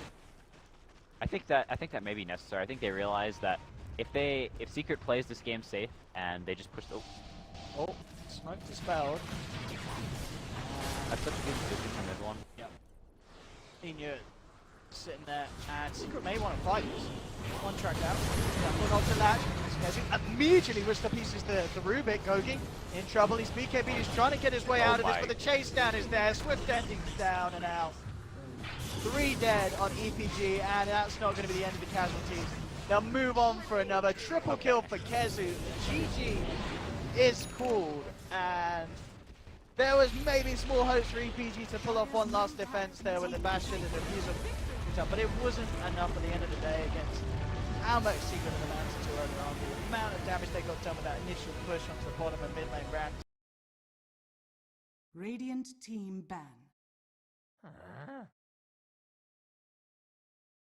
I think that may be necessary. I think they realize that if Secret plays this game safe and they just push Smoke dispelled. That's such a good position from everyone. Yep. Enya sitting there, and Secret may want to fight this. One track down. One off the latch. KheZu immediately whips to pieces the Rubik. Gogi in trouble. He's BKB. He's trying to get his way out of this, but the chase down is there. Swift Ending's down and out. 3 dead on EPG, and that's not going to be the end of the casualties. They'll move on for another triple kill for KheZu. GG is called, and there was maybe small hopes for EPG to pull off one last defense there with the Bastion and the Diffusal, but it wasn't enough at the end of the day against how much Secret had amounted to earlier on. The amount of damage they got done with that initial push onto the bottom of mid lane ramp. Radiant team ban.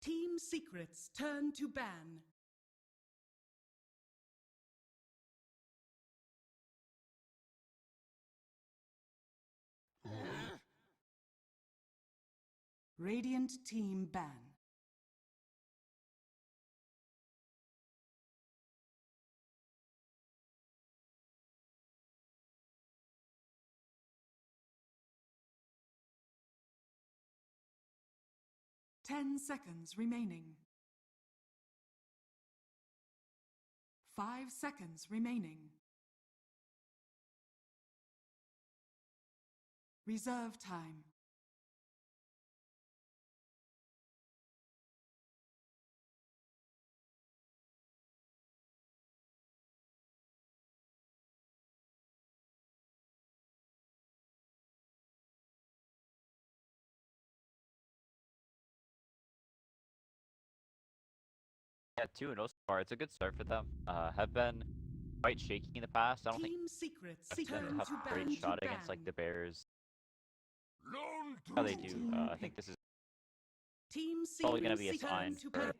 Team Secret's turn to ban. Radiant team ban. Ten seconds remaining. 5 seconds remaining. Reserve time. Yeah, 2-0 so far. It's a good start for them. Have been quite shaky in the past. I don't think Team secrets they turn have to a great ban shot to against like the ban. Bears. Lone How they True. do. I think this is Team probably going to secrets be a turn sign to for pick.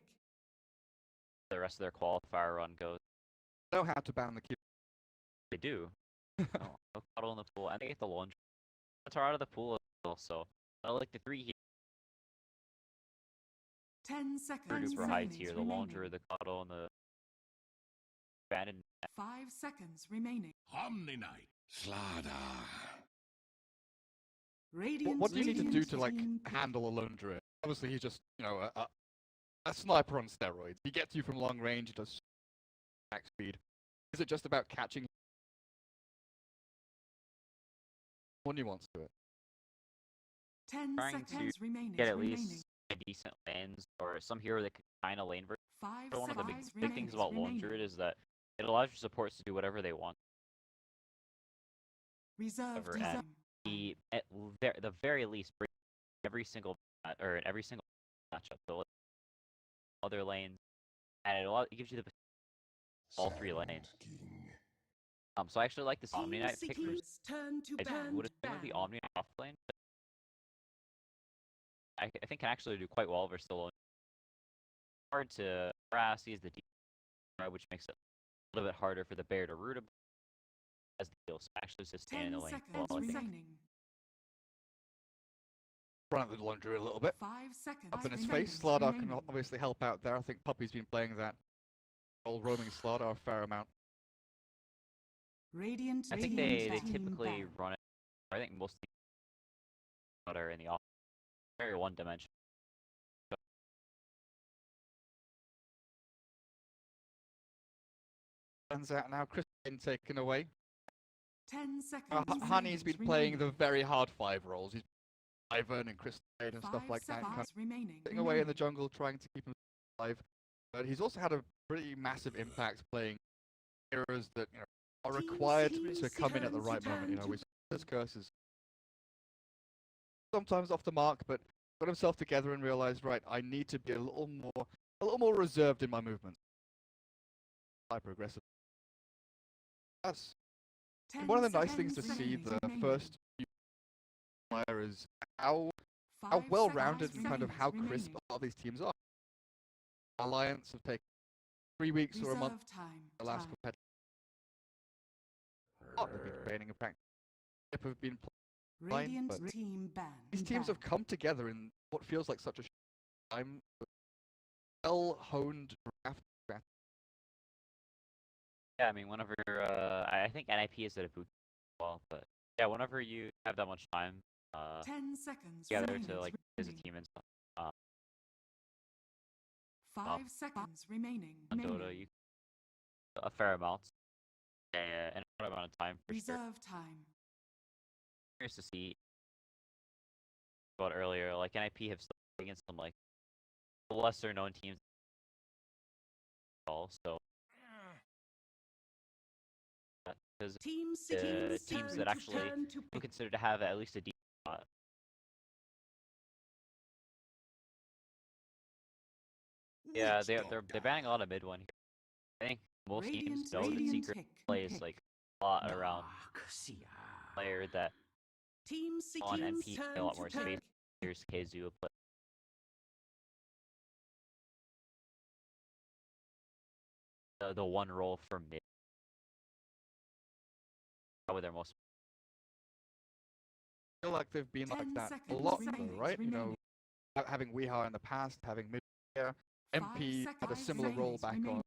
the rest of their qualifier run goes. Know how to ban the Q. They do. No cuddle in the pool. And they get the launcher. That's out of the pool as well, so I like the 3 here. 10 seconds Super high remaining. tier. The launcher, the cuddle, and the abandoned. 5 seconds remaining. Omni Knight. Slaughter. Radiant What do you need to do Radiant to like team pick. handle a lone druid? Obviously, he's just a sniper on steroids. He gets you from long range. He does max speed. Is it just about catching? More nuance to it. 10 Trying seconds to remaining. get at remaining. least a decent lanes or some hero that can kind of lane versus. 5 One of the seconds big things about Lone remaining. Druid is that it allows your supports to do whatever they want. Reserve However, time. at the very least, bring every single or in every single matchup, so other lanes, and it gives you the all 3 lanes. So I actually like this Omni Team Knight pick. secrets turn to I ban would to assume it'd be ban. Omni Knight Offlane, but I think can actually do quite well versus the Lone. Hard to harass. He's the DPI, which makes it a little bit harder for the bear to root him as the deal. So actually sustain in 10 the lane. seconds Well, I think remaining. Run at the lone druid a little bit. 5 seconds Up in his remaining. face. Slardar can remaining. obviously help out there. I think Puppey's been playing that old roaming Slardar a fair amount. Radiant I think Radiant they team typically ban. run it. I think most teams are in the off very one dimension. Turns out now Chris been taken away. 10 seconds Honey's been playing the very hard 5 roles. He's Ivan and Chris and stuff like that. Kind of remaining. sitting away in the jungle trying to keep him alive. But he's also had a pretty massive impact playing heroes that are required to come in at the right moment. With his curses. Sometimes off the mark, but got himself together and realized, right, I need to be a little more reserved in my movements. Hyper aggressive. That's one of the nice things to see the first few player is how well rounded and kind of how crisp a lot of these teams are. Alliance have taken 3 weeks or a month the last competitor. They've been training in practice. Have been playing, but these teams have come together in what feels like such a time. Well honed draft. Yeah, I mean, whenever I think NIP is at a boot as well, but yeah, whenever you have that much time, 10 seconds together to like as a team and stuff. 5 seconds remaining. On Dota, you a fair amount, and a fair amount of time for sure. Reserve time. Curious to see about earlier, like NIP have stuff against some like lesser known teams. Also, because teams that actually we consider to have at least a decent spot. Yeah, they're banning a lot of mid one here. I think most teams know that Secret plays like a lot around player that on NP a lot more space. Here's KheZu, but the one role for mid probably their most. I feel like they've been like that a lot, though, right? having Weeha in the past, having mid here, MP had a similar role back on.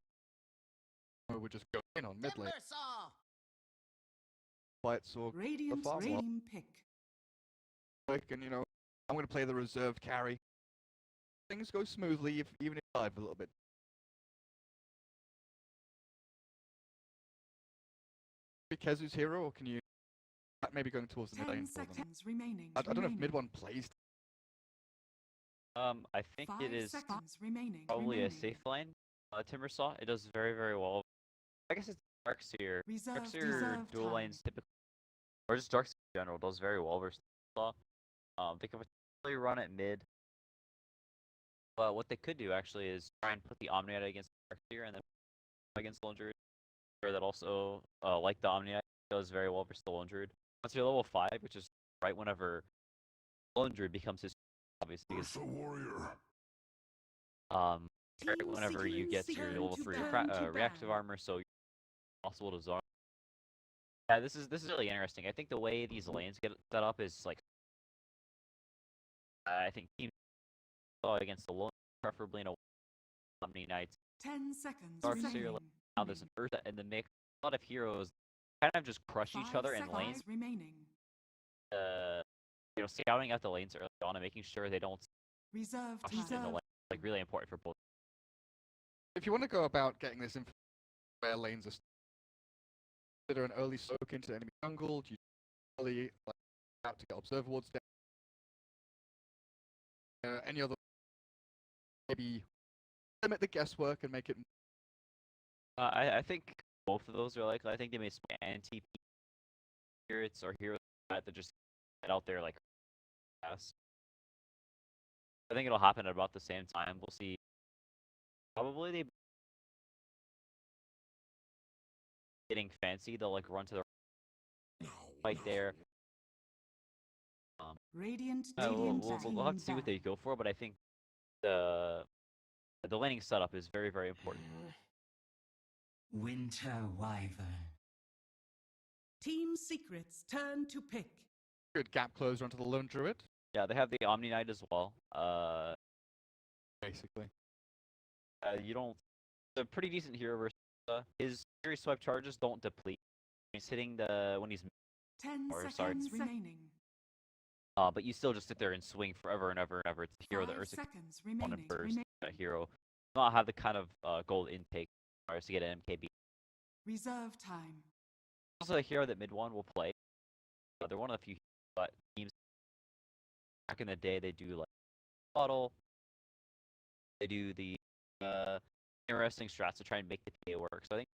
We would just go in on mid lane. Quiet saw the Radiant's farm well. team pick. Quick, and I'm going to play the reserve carry. Things go smoothly, even if I dive a little bit. Be KheZu's hero, or can you maybe going towards the mid 10 lane for them? seconds remaining. I don't know if mid one plays. I think 5 it is seconds remaining. probably a safe lane. Timbersaw, it does very, very well. I guess it's Darkseer. Darkseer dual lanes typically, or just Darkseer in general, does very well versus Timbersaw. They can potentially run it mid. But what they could do actually is try and put the Omniite against Darkseer and then against the Lone Druid. That also, like the Omniite, does very well versus the Lone Druid. Once you're level 5, which is right whenever Lone Druid becomes his, obviously. Ursa warrior. Right whenever you get your level 3 reactive armor, so you're possible to Zar. Yeah, this is really interesting. I think the way these lanes get set up is like, I think team against the Lone, preferably in a Omni Knights. 10 seconds Darkseer, remaining. now there's an Ursa in the mix. A lot of heroes kind of just crush each other in lanes. Remaining. Scouting out the lanes early on and making sure they don't Reserve rush in the lane, like really important for both. If you want to go about getting this info where lanes are, consider an early soak into the enemy jungle. Do you early out to get observer wards down? Any other maybe limit the guesswork and make it. I think both of those are likely. I think they may spam anti spirits or heroes that just get out there like fast. I think it'll happen at about the same time. We'll see. Probably they getting fancy. They'll like run to the right there. Radiant. We'll have to see what they go for, but I think the laning setup is very, very important. Winter Wyvern. Team Secret's turn to pick. Good gap closer onto the Lone Druid. Yeah, they have the Omni Knight as well. Basically. You don't. It's a pretty decent hero versus his series swipe charges don't deplete. He's hitting when he's 10 seconds remaining. But you still just sit there and swing forever and ever and ever. It's a hero that Ursa one and burst. A hero not have the kind of gold intake to get an MKB. Reserve time. Also a hero that mid one will play. They're one of the few teams back in the day. They do like bottle. They do the interesting strats to try and make the TA work. So I think.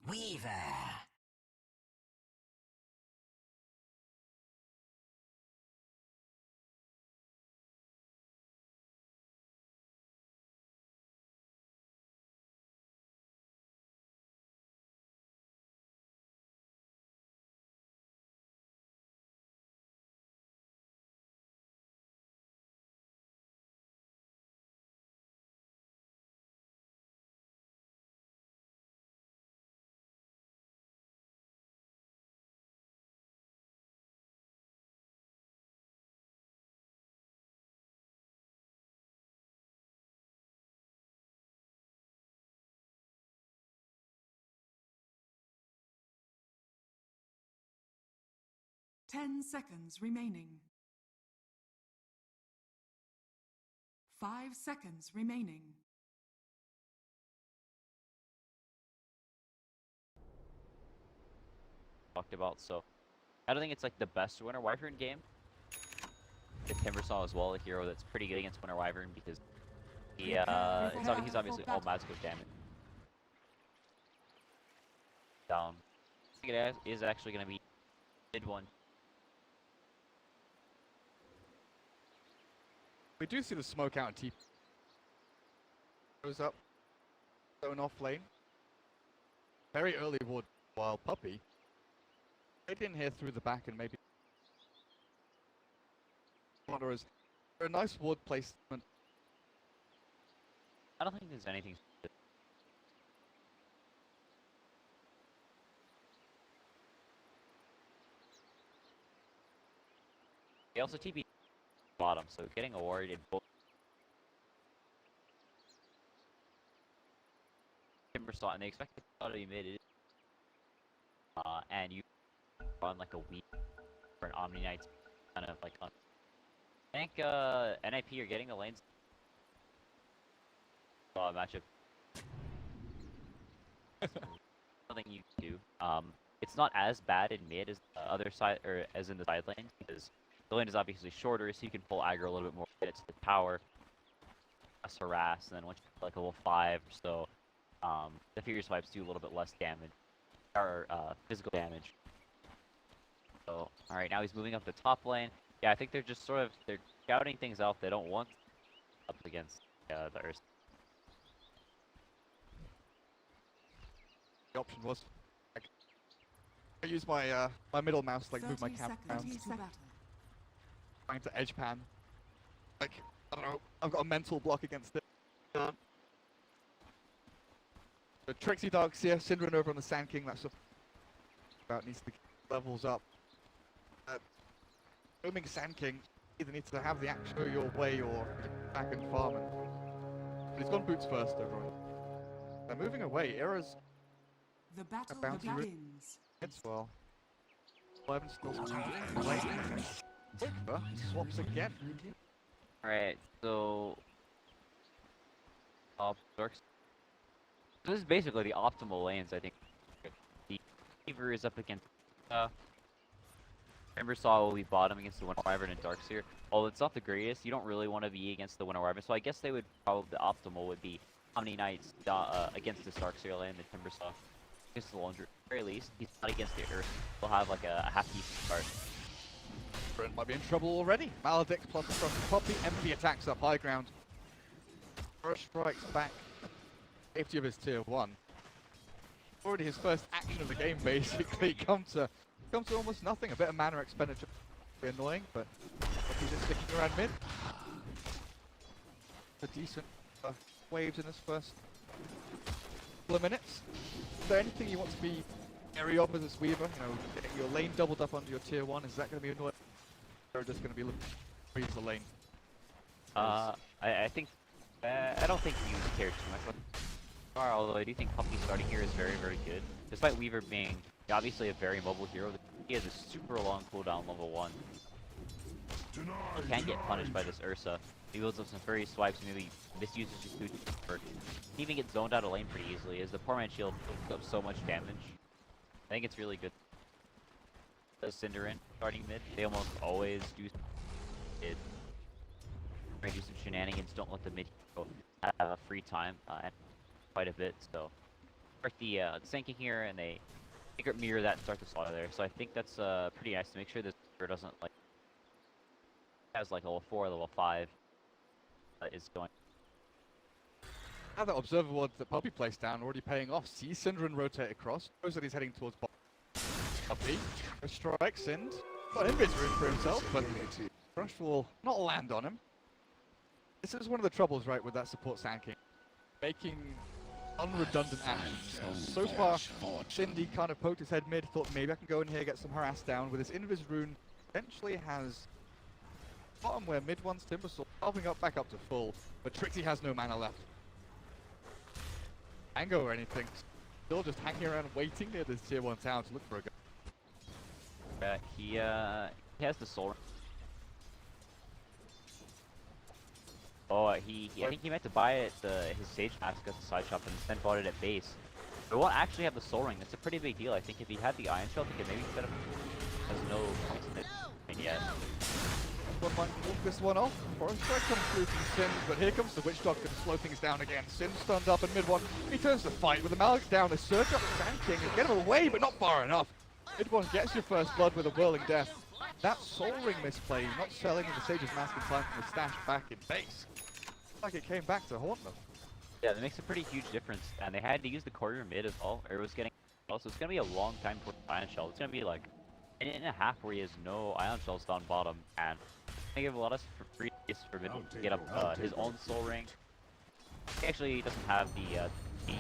Weaver. Ten seconds remaining. 5 seconds remaining. talked about. So I don't think it's like the best Winter Wyvern game. The Timbersaw as well, a hero that's pretty good against Winter Wyvern because he's obviously all magical damage. Down. I think it is actually going to be mid one. We do see the smoke out and TP goes up, going off lane. Very early ward while Puppey get in here through the back and maybe Wanderers. A nice ward placement. I don't think there's anything. They also TP bottom, so getting a ward in both Timbersaw, and they expect it to be mid. And you run like a week for an Omni Knight, kind of like. I think NIP are getting the lanes. Matchup. Something you can do. It's not as bad in mid as the other side, or as in the side lanes, because the lane is obviously shorter, so you can pull aggro a little bit more, get it to the tower, harass, and then once you get like level 5 or so, the Furious Swipes do a little bit less damage, or physical damage. So, alright, now he's moving up the top lane. Yeah, I think they're just sort of, they're scouting things out they don't want up against the Ursa. The option was I use my my middle mouse to like move my 30 camera seconds around, to battle. trying to edge pan. Like, I don't know, I've got a mental block against it. The Trixie Dogs here, Synderen over on the Sand King, that's about needs to get levels up. Roaming Sand King either needs to have the action go your way or back and farm. But he's gone boots first, everyone. They're moving away. Era's The battle bounty begins. It's well. Ivan still late. Quicker, he swaps again. Alright, so Dorks. This is basically the optimal lanes, I think. The Weaver is up against Timbersaw will be bottom against the Winter Wyvern and Darkseer. Although it's not the greatest, you don't really want to be against the Winter Wyvern, so I guess they would probably, the optimal would be Omni Knights against this Darkseer lane, the Timbersaw. Against the Laundry, at the very least, he's not against the Earth. He'll have like a half-decent start. Brent might be in trouble already. Maledict plus across the Puppey, empty attacks up high ground. First strikes back. Safety of his tier 1. Already his first action of the game basically come to almost nothing. A bit of mana expenditure. Be annoying, but he's just sticking around mid. A decent waves in his first couple of minutes. Is there anything you want to be wary of as this Weaver? You know, getting your lane doubled up onto your tier 1, is that going to be annoying? Or just going to be looking to freeze the lane? I think I don't think you care too much about although I do think Puppey starting here is very, very good. Despite Weaver being obviously a very mobile hero, he has a super long cooldown level 1. He can get punished by this Ursa. He builds up some furry swipes and maybe misuses his food. He even gets zoned out of lane pretty easily as the poor man's shield builds up so much damage. I think it's really good. The Synderen starting mid, they almost always do it. Do some shenanigans, don't let the mid hero have a free time and quite a bit, so start the sinking here and they mirror that and start the slaughter there. So I think that's pretty nice to make sure this doesn't like has like level 4, level 5 is going. Now that observer ward that Puppey placed down already paying off. See Synderen rotate across, knows that he's heading towards bottom. Puppey strikes in, got invis room for himself, but Rush will not land on him. This is one of the troubles, right, with that support Sand King. Making unredundant actions. So far, Shindy kind of poked his head mid, thought maybe I can go in here, get some harass down. With his invis rune, eventually has bottom where mid one's Timbersaw, helping up back up to full, but Trixie has no mana left. Ango or anything. Still just hanging around waiting near this tier 1 town to look for a guy. He has the soul. Oh, I think he meant to buy it his Sage Mask at the side shop and then bought it at base. They won't actually have the Soul Ring. That's a pretty big deal. I think if he had the Iron Shell, he could maybe set up. Has no points in it. And yet. One might walk this one off. Forest Strike comes through from Sin, but here comes the Witch Doctor to slow things down again. Sin stunned up in mid one. He turns to fight with the Malik down. They surge up the Sand King and get him away, but not far enough. Mid one gets your first blood with a Whirling Death. That Soul Ring misplay, not selling the Sage's Mask in time from the stash back in base. Like it came back to haunt them. Yeah, that makes a pretty huge difference. And they had to use the corridor mid as well. Or it was getting. Also, it's gonna be a long time for Ion Shell. It's gonna be like a minute and a half where he has no Ion Shells down bottom, and gonna give a lot of free space for mid to get up his own Soul Ring. He actually doesn't have the key.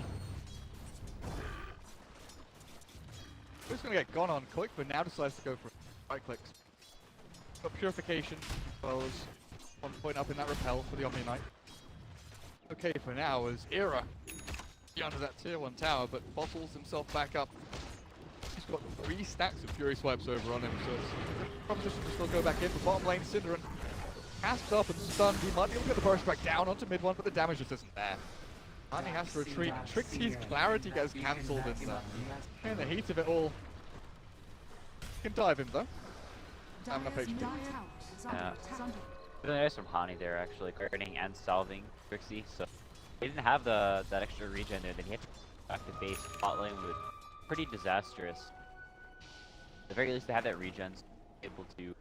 Who's gonna get gone on quick, but now decides to go for right clicks. Got Purification, as well as 1 point up in that repel for the Omni Knight. Okay for now as Era under that tier 1 tower, but bottles himself back up. He's got 3 stacks of Fury Swipes over on him, so it's a proposition to still go back in. The bottom lane, Cinderin casts up and stunned. He might be able to get the burst back down onto mid one, but the damage just isn't there. And he has to retreat. Trixie's Clarity gets cancelled in the heat of it all. Can dive him though. Having enough HP. Yeah. Really nice from Hani there, actually, guarding and salving Trixie. So they didn't have that extra regen there. Then he had to go back to base. Bot lane was pretty disastrous. At the very least, they had that regen, so able to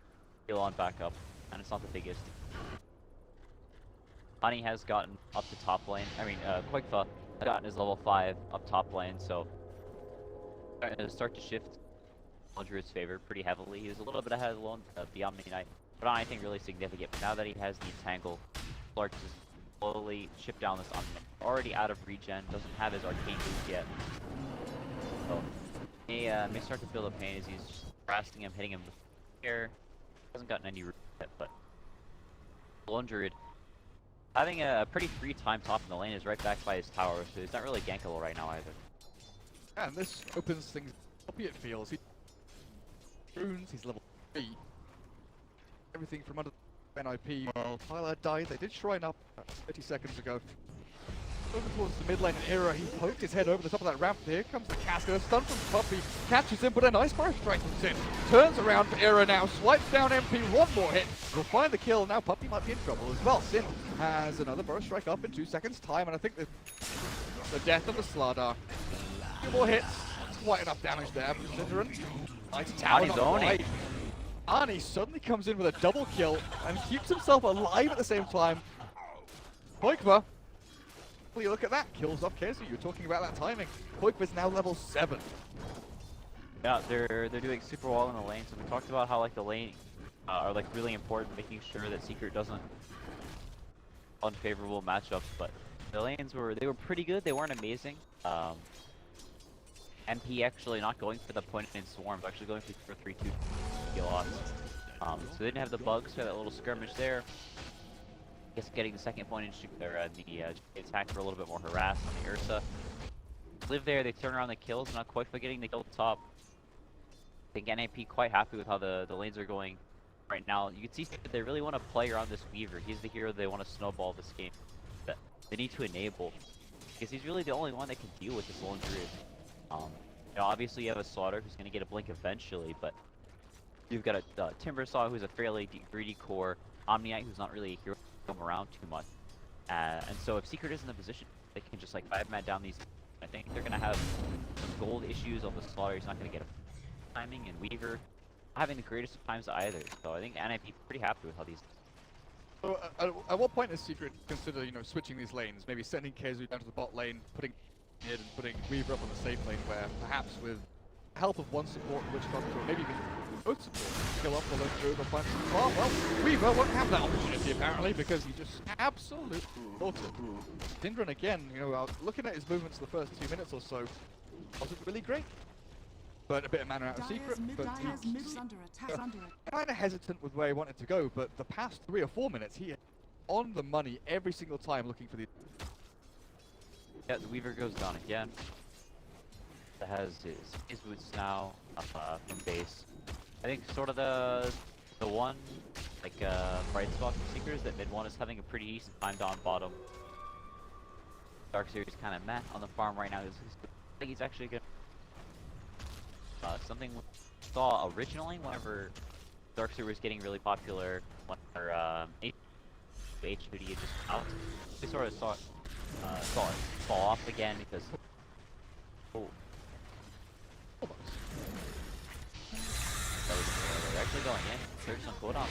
heal on back up, and it's not the biggest. Hani has gotten up to top lane. I mean, Quakefa has gotten his level 5 up top lane, so start to shift under his favor pretty heavily. He was a little bit ahead of the Omni Knight, but not anything really significant. But now that he has the Entangle, Clark just slowly chip down this Omni Knight. Already out of regen, doesn't have his Arcane Boost yet. So he may start to feel the pain as he's just harassing him, hitting him with air. Hasn't gotten any root yet, but Lone Druid having a pretty free time top in the lane is right back by his tower, so he's not really gankable right now either. Yeah, and this opens things up, it feels. He runes, he's level 3. Everything from under the NIP. Well, Tyler died. They did shrine up 30 seconds ago. Over towards the mid lane in Era, he poked his head over the top of that ramp. Here comes the caster, stun from Puppey, catches him, but a nice burst strike from Sin. Turns around for Era now, swipes down MP, 1 more hit. Will find the kill. Now Puppey might be in trouble as well. Sin has another burst strike up in 2 seconds time, and I think the death of the Slardar. 2 more hits. Quite enough damage there from Cinderin. Nice tower on the right. Arnie suddenly comes in with a double kill and keeps himself alive at the same time. Poikva. Well, you look at that, kills off KheZu. You were talking about that timing. Poikva's now level 7. Yeah, they're doing super well in the lane. So we talked about how like the lane are like really important, making sure that Secret doesn't unfavorable matchups. But the lanes were pretty good. They weren't amazing. MP actually not going for the point in swarms, actually going for 3-2 kill odds. So they didn't have the bugs for that little skirmish there. I guess getting the second point in the attack for a little bit more harassed on the Ursa. Live there, they turn around the kills, not quite for getting the kill top. I think NAP quite happy with how the lanes are going right now. You can see that they really want to play around this Weaver. He's the hero they want to snowball this game. That they need to enable, because he's really the only one that can deal with this Lone Druid. You know, obviously you have a Slaughter who's going to get a blink eventually, but you've got a Timbersaw who's a fairly greedy core, Omniite who's not really a hero to come around too much. And so if Secret is in the position, they can just like 5-man down these. I think they're going to have some gold issues on the Slaughter. He's not going to get a timing, and Weaver not having the greatest of times either. So I think NIP is pretty happy with how these. So at what point does Secret consider, you know, switching these lanes? Maybe sending KheZu down to the bot lane, putting mid and putting Weaver up on the safe lane, where perhaps with the help of one support, Witch Doctor, or maybe even both support, kill off the Lone Druid or find some far. Well, Weaver won't have that opportunity apparently, because he just absolutely thought it. Dindran again, you know, looking at his movements the first 2 minutes or so, wasn't really great. But a bit of mana out of Secret, but he's kind of hesitant with where he wanted to go, but the past 3 or 4 minutes, he is on the money every single time looking for the... Yeah, the Weaver goes down again. That has his boots now from base. I think sort of the one like bright spot for Secret is that mid one is having a pretty decent time down bottom. Dark Series kind of meh on the farm right now. He's think he's actually good. Something we saw originally whenever Darkseer was getting really popular, whenever H2D had just out. They sort of saw it fall off again because. Oh. They're actually going in. Search on cooldown.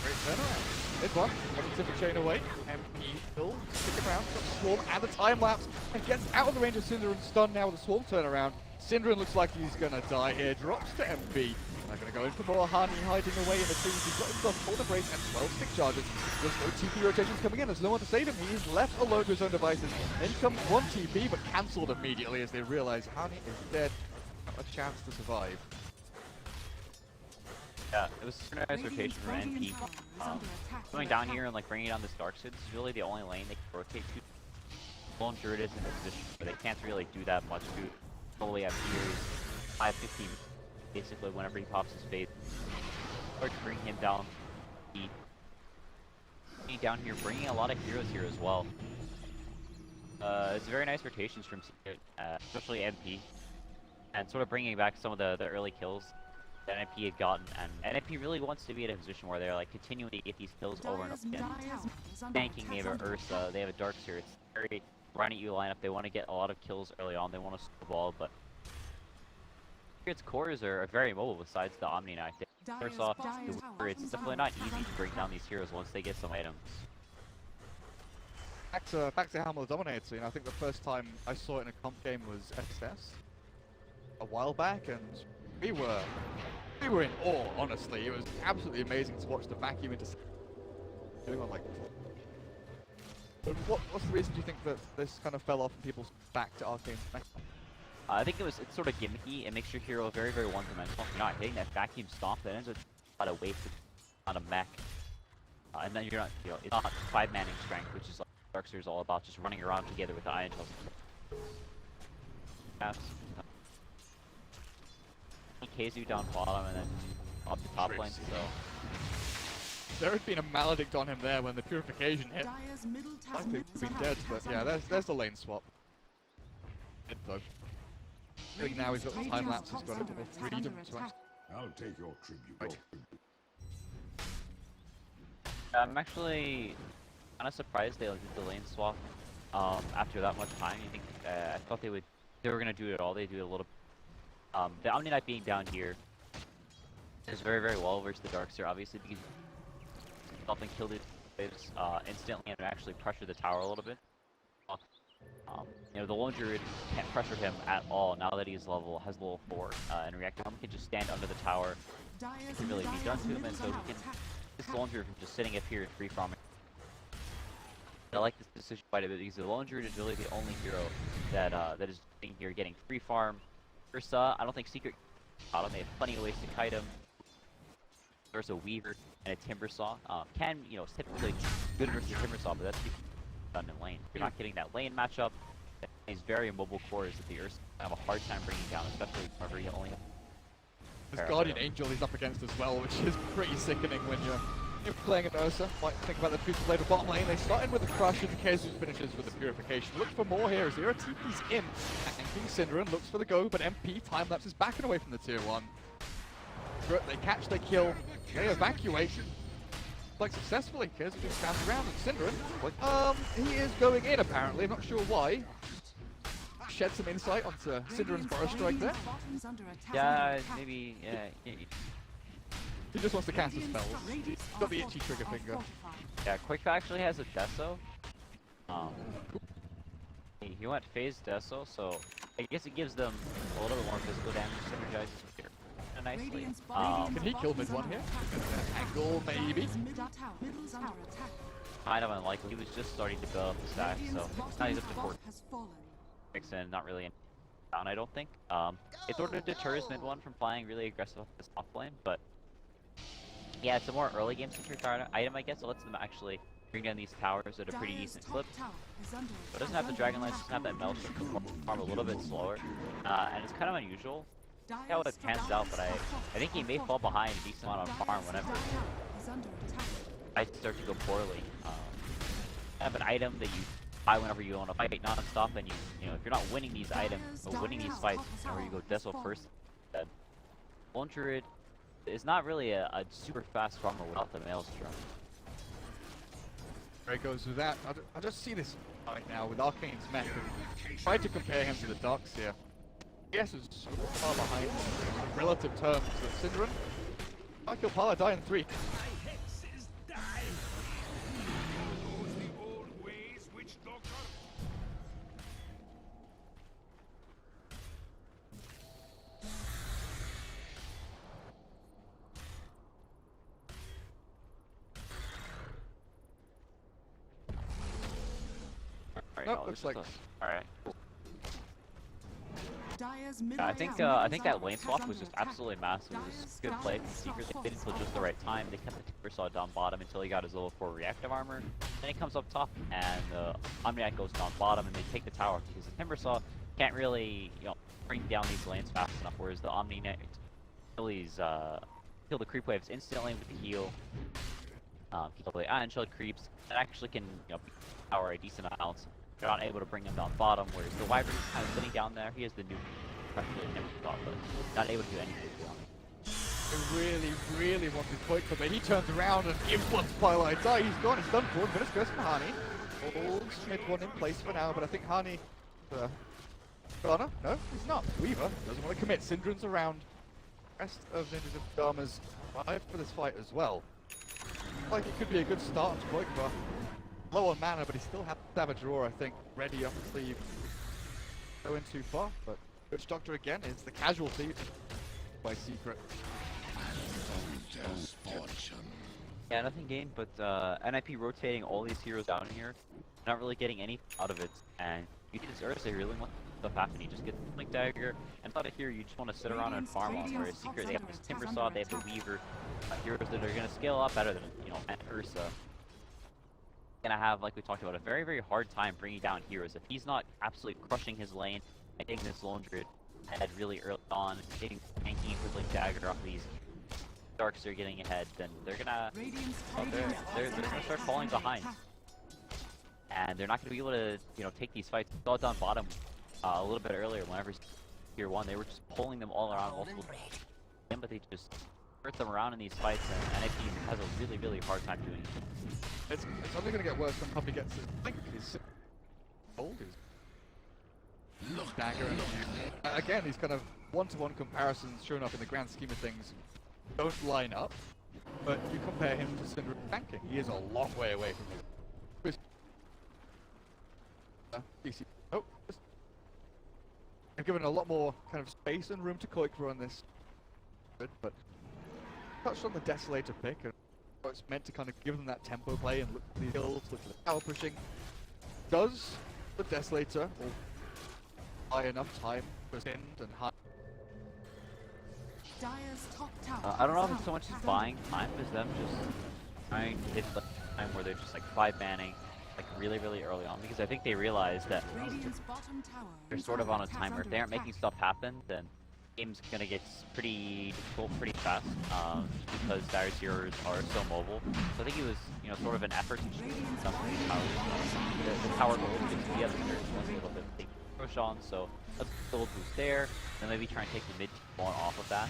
Great turnaround. This one, Pacific chain away. MP still sticking around, got the Swarm and the time lapse, and gets out of the range of Synderen. Stunned now with the Swarm turnaround. Synderen looks like he's gonna die here. Drops to MP. They're gonna go in for more. Hani hiding away in the trees. He's got himself Corner Brace and 12 stick charges. There's no TP rotations coming in. There's no one to save him. He's left alone to his own devices. Then comes one TP, but cancelled immediately as they realize Hani is dead. Not a chance to survive. Yeah, it was a nice rotation for NP. Going down here and like bringing down this Darkseer, this is really the only lane they can rotate to. Lone Druid is in a position where they can't really do that much to solely have heroes 5-15 basically whenever he pops his fade. Or to bring him down deep. Down here, bringing a lot of heroes here as well. It's very nice rotations from Secret, especially MP. And sort of bringing back some of the early kills that NP had gotten, and NP really wants to be in a position where they're like continuing to get these kills over and over again. Tanking, they have a Ursa, they have a Darkseer. It's very run at you lineup. They want to get a lot of kills early on. They want to snowball, but Secret's cores are very mobile. Besides the Omni Knight, first off, it's definitely not easy to bring down these heroes once they get some items. Back to Helm of the Dominator. You know, I think the first time I saw it in a comp game was SS a while back, and we were in awe, honestly. It was absolutely amazing to watch the vacuum into doing on like. But what's the reason do you think that this kind of fell off and people back to Arcane? I think it's sort of gimmicky. It makes your hero very, very one-dimensional. You're not hitting that vacuum stomp that ends with a lot of wasted on a mech. And then you're not, you know, it's not 5-manning strength, which is like Darkseer is all about, just running around together with the Iron Tails. KheZu down bottom and then up the top lane, so. There had been a Maledict on him there when the Purification hit. I think he'd been dead, but yeah, there's the lane swap. Good though. I think now he's got the time lapse, he's got a bit more freedom to act. I'll take your tribute. I'm actually kind of surprised they did the lane swap after that much time. You think I thought they were gonna do it all. They do it a little. The Omni Knight being down here is very, very well versus the Darkseer, obviously, because something killed it instantly and actually pressure the tower a little bit. You know, the Lone Druid can't pressure him at all now that he's has level 4, and Reactor Helm can just stand under the tower. It can really be done to him, and so he can. This Lone Druid from just sitting up here and free farming. I like this decision quite a bit because the Lone Druid is really the only hero that that is sitting here getting free farm. Ursa, I don't think Secret they have plenty of ways to kite him. There's a Weaver and a Timbersaw. Can, you know, typically good versus Timbersaw, but that's done in lane. You're not getting that lane matchup. These very mobile cores that the Ursa have a hard time bringing down, especially whenever you only have. This Guardian Angel he's up against as well, which is pretty sickening when you're playing an Ursa. Might think about the future play the bottom lane. They start in with the Crush and KheZu finishes with the Purification. Look for more here. Zero TP's in. And King Synderen looks for the go, but MP time-lapse is backing away from the tier 1. They catch, they kill, they evacuate. Like successfully. KheZu just bounces around and Synderen, he is going in apparently. I'm not sure why. Shed some insight onto Synderen's Burrow Strike there. Yeah, maybe, yeah. He just wants to cast his spells. He's got the itchy trigger finger. Yeah, Quick actually has a Deso. He went phase Deso, so I guess it gives them a little bit more physical damage, synergizes with here nicely. Can he kill mid 1 here? Angle, maybe? Kind of unlikely. He was just starting to build up the stack, so now he's up to 4. Mixin, not really down, I don't think. It sort of deters mid 1 from playing really aggressive off this top lane, but yeah, it's a more early game centric item, I guess. It lets them actually bring down these towers at a pretty decent clip. But it doesn't have the Dragon Lance, doesn't have that Maelstrom to farm a little bit slower. And it's kind of unusual how it pans out, but I think he may fall behind a decent amount on farm whenever I start to go poorly. Have an item that you high whenever you want to fight non-stop, and you know if you're not winning these items or winning these fights whenever you go Deso first, then Lone Druid is not really a super fast farmer without the Maelstrom. There he goes with that. I just see this right now with Arcane's method. Try to compare him to the Ducks here. Yes, is so far behind in relative terms that Synderen. I kill Pala, die in 3. Nope, looks like. Alright. Dire's Yeah, I think that lane swap was just absolutely massive. It was good play from Secret. They did until just the right time. They kept the Timbersaw down bottom until he got his level 4 reactive armor. Then he comes up top, and Omniac goes down bottom, and they take the tower because the Timbersaw can't really, you know, bring down these lanes fast enough. Whereas the Omniac kill the creep waves instantly with the heal. Kill the Iron Shield creeps that actually can, you know, power a decent amount. They're not able to bring him down bottom, whereas the Wyvern is kind of sitting down there. He has the new practically Timbersaw, but not able to do anything to him. I really wanted Quake, but he turns around and influx Twilight Die. He's gone, he's done for. But it's goes from Hani. Holds mid one in place for now, but I think Hani. Ghana? No, he's not. Weaver doesn't want to commit. Synderen's around. Rest of Ninjas of Dharma's alive for this fight as well. Like it could be a good start to Quake, but low on mana, but he still has to have a draw, I think, ready up the sleeve. Going too far, but Witch Doctor again is the casualty by Secret. Yeah, nothing gained, but NIP rotating all these heroes down here, not really getting any out of it, and you get this Ursa really want stuff happen. You just get the Link Dagger, and out of here you just want to sit around and farm on. Whereas Secret, they have this Timbersaw, they have the Weaver, heroes that are going to scale a lot better than, you know, and Ursa. Gonna have, like we talked about, a very, very hard time bringing down heroes. If he's not absolutely crushing his lane and taking this Lone Druid ahead really early on, getting tanky with like dagger off these darks are getting ahead, then they're gonna they're gonna start falling behind, and they're not gonna be able to, you know, take these fights. We saw it down bottom a little bit earlier. Whenever tier 1, they were just pulling them all around, but they just hurt them around in these fights, and NIP has a really, really hard time doing it. It's only going to get worse when Puppey gets his Link. He's old. Dagger and again, these kind of one-to-one comparisons, sure enough, in the grand scheme of things, don't line up. But you compare him to Synderen tanking. He is a long way away from his. Oh, I've given a lot more kind of space and room to Koikra on this, but touched on the Desolator pick. And it's meant to kind of give them that tempo play and look for the hills, look for the tower pushing. Does the Desolator buy enough time for Sind and Hunt? I don't know if it's so much as buying time as them just trying to hit the time where they're just like 5-manning like really, really early on, because I think they realize that they're sort of on a timer. If they aren't making stuff happen, then game's gonna get pretty difficult pretty fast, because Dire's heroes are so mobile. So I think it was, you know, sort of an effort to just get some of these towers. The tower goals get to the other a little bit. They push on, so let's build boost there, then maybe try and take the mid one off of that.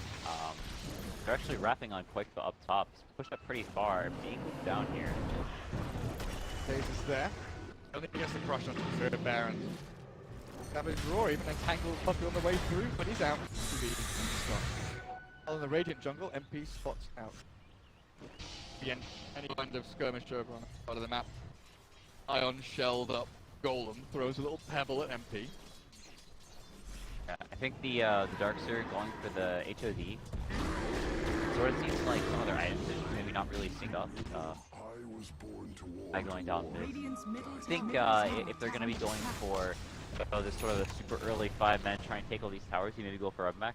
They're actually wrapping on Quakefa up top. He's pushed up pretty far, being moved down here. Daze is there. I don't think he gets the crush on the Baron. Damage draw, even entangles Puppey on the way through, but he's out. Well, in the Radiant jungle, MP spots out. Again, any kind of skirmish over on the side of the map. Ion shelled up Golem throws a little pebble at MP. Yeah, I think the Darkseer going for the HOD sort of seems like some of their items are maybe not really synced up. By going down mid. I think if they're going to be going for this sort of a super early 5-man try and take all these towers, you maybe go for a mech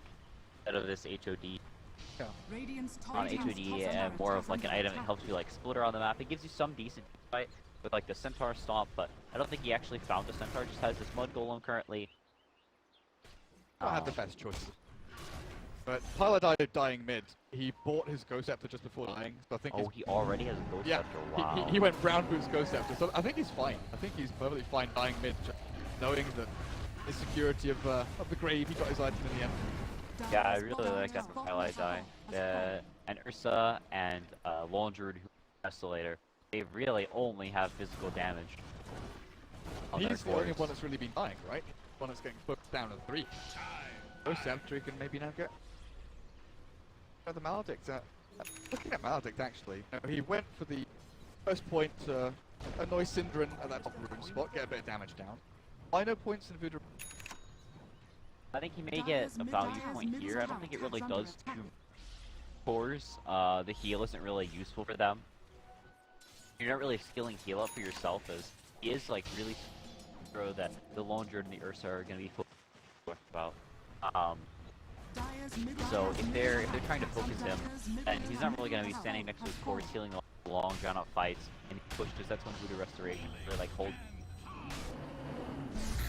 instead of this HOD. Yeah. On HOD, more of like an item that helps you like split around the map. It gives you some decent fight with like the Centaur Stomp, but I don't think he actually found the Centaur. Just has this Mud Golem currently. I have the best choices. But Tyler died dying mid. He bought his Ghost Scepter just before dying, so I think Oh, he already has a Ghost yeah, Scepter. Wow. he went Brown Boots Ghost Scepter, so I think he's fine. I think he's perfectly fine dying mid, knowing that his security of the grave, he got his item in the end. Yeah, I really like that from Highlight Die. And Ursa and Lone Druid, who Escalator, they really only have physical damage. He's the only one that's really been dying, right? One that's getting put down to 3. Ghost Scepter can maybe now get the Maledict. Looking at Maledict, actually, he went for the first point to annoy Synderen at that top ruin spot, get a bit of damage down. Minor points in Voodoo. I think he may get a value point here. I don't think it really does too cores. The heal isn't really useful for them. You're not really skilling heal up for yourself, as he is like really throw that the Lone Druid and the Ursa are going to be about. So if they're trying to focus him, and he's not really going to be standing next to his cores healing a long drawn out fights, and he pushes, that's when Voodoo Restoration, they're like hold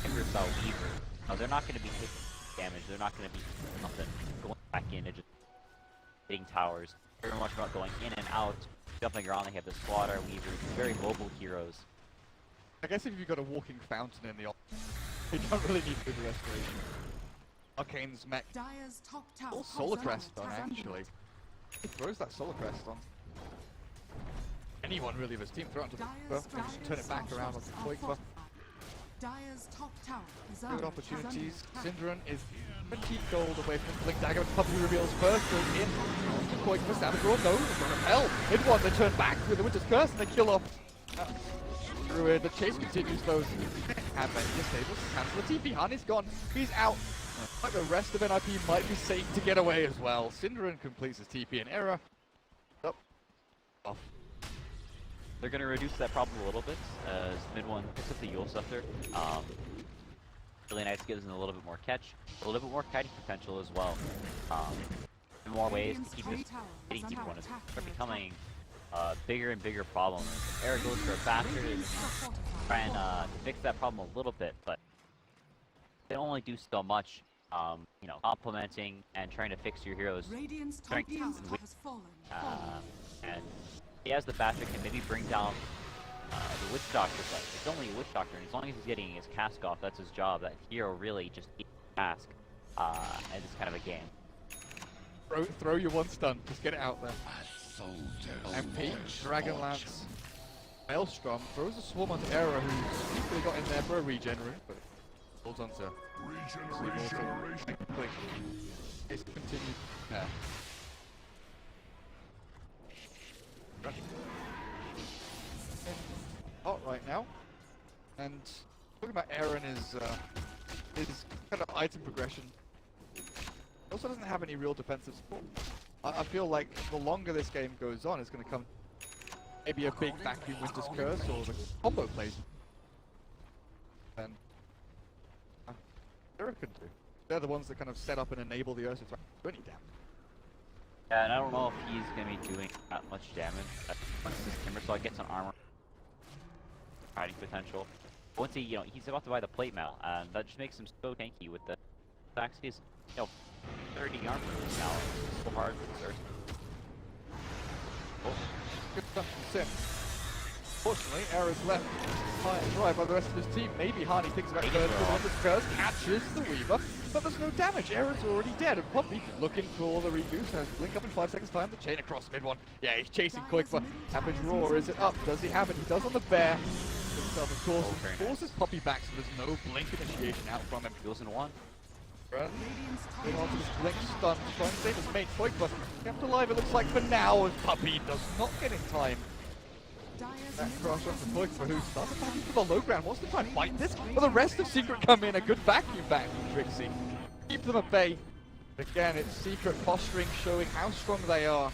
Ursa Weaver. No, they're not going to be taking damage, they're not going to be nothing going back in and just hitting towers. They're very much about going in and out, jumping around. They have the Slaughter, Weaver, very mobile heroes. I guess if you've got a walking fountain in the you don't really need Voodoo Restoration. Arcane's mech. Solar Crest on, actually. He throws that Solar Crest on anyone really of his team. Throw it onto the buff and just turn it back around onto the Quake buff. Good opportunities. Synderen is 20 gold away from Blink Dagger. Puppey reveals first, goes in. Quake for Savage Roar. No, repel. Hit one, they turn back with the Winter's Curse and they kill off Druid. The chase continues though. And then disables, cancel the TP. Han is gone. He's out. Like the rest of NIP might be safe to get away as well. Synderen completes his TP in error. Up. Off. They're going to reduce that problem a little bit as mid one picks up the Yule Scepter. Really nice, gives them a little bit more catch, a little bit more kiting potential as well. In more ways to keep this hitting team one is becoming a bigger and bigger problem. Eric goes for a bastard and trying to fix that problem a little bit, but they only do so much. You know, complementing and trying to fix your heroes' strength and he has the bastard can maybe bring down the Witch Doctor, but it's only a Witch Doctor, and as long as he's getting his cask off, that's his job. That hero really just needs cask, and it's kind of a game. Throw your one stun, just get it out there. MP, Dragon Lance, Maelstrom throws a swarm onto Era, who's easily got in there for a regen room, but holds on to regeneration. It's continued there. Hot right now, and talking about Aaron is kind of item progression. He also doesn't have any real defensive support. I feel like the longer this game goes on, it's going to come maybe a big vacuum Winter's Curse or the combo plays. And Aaron can do. They're the ones that kind of set up and enable the Ursa to do any damage. Yeah, and I don't know if he's going to be doing that much damage. Once this Timbersaw gets an armor fighting potential. Once he, you know, he's about to buy the plate mail, and that just makes him so tanky with the facts. He's, you know, 30 armor now. It's so hard with this Ursa. Oh, good stuff from Sim. Fortunately, Era's left high and dry by the rest of his team. Maybe Harney thinks about going for the curse, catches the Weaver, but there's no damage. Era's already dead, and Puppey looking for the reduce. Has blink up in 5 seconds time. The chain across mid one. Yeah, he's chasing quick for Savage Roar. Is it up? Does he have it? He does on the bear. Himself, of course, forces Puppey back, so there's no blink initiation out from him. Goes in one. Going on to this blink stun, trying to save his mate quick, but kept alive it looks like for now, as Puppey does not get in time. That cross on the for who started back into the low ground, wants to try and fight this, but the rest of Secret come in, a good vacuum back from Trixie. Keep them at bay. Again, it's Secret posturing, showing how strong they are.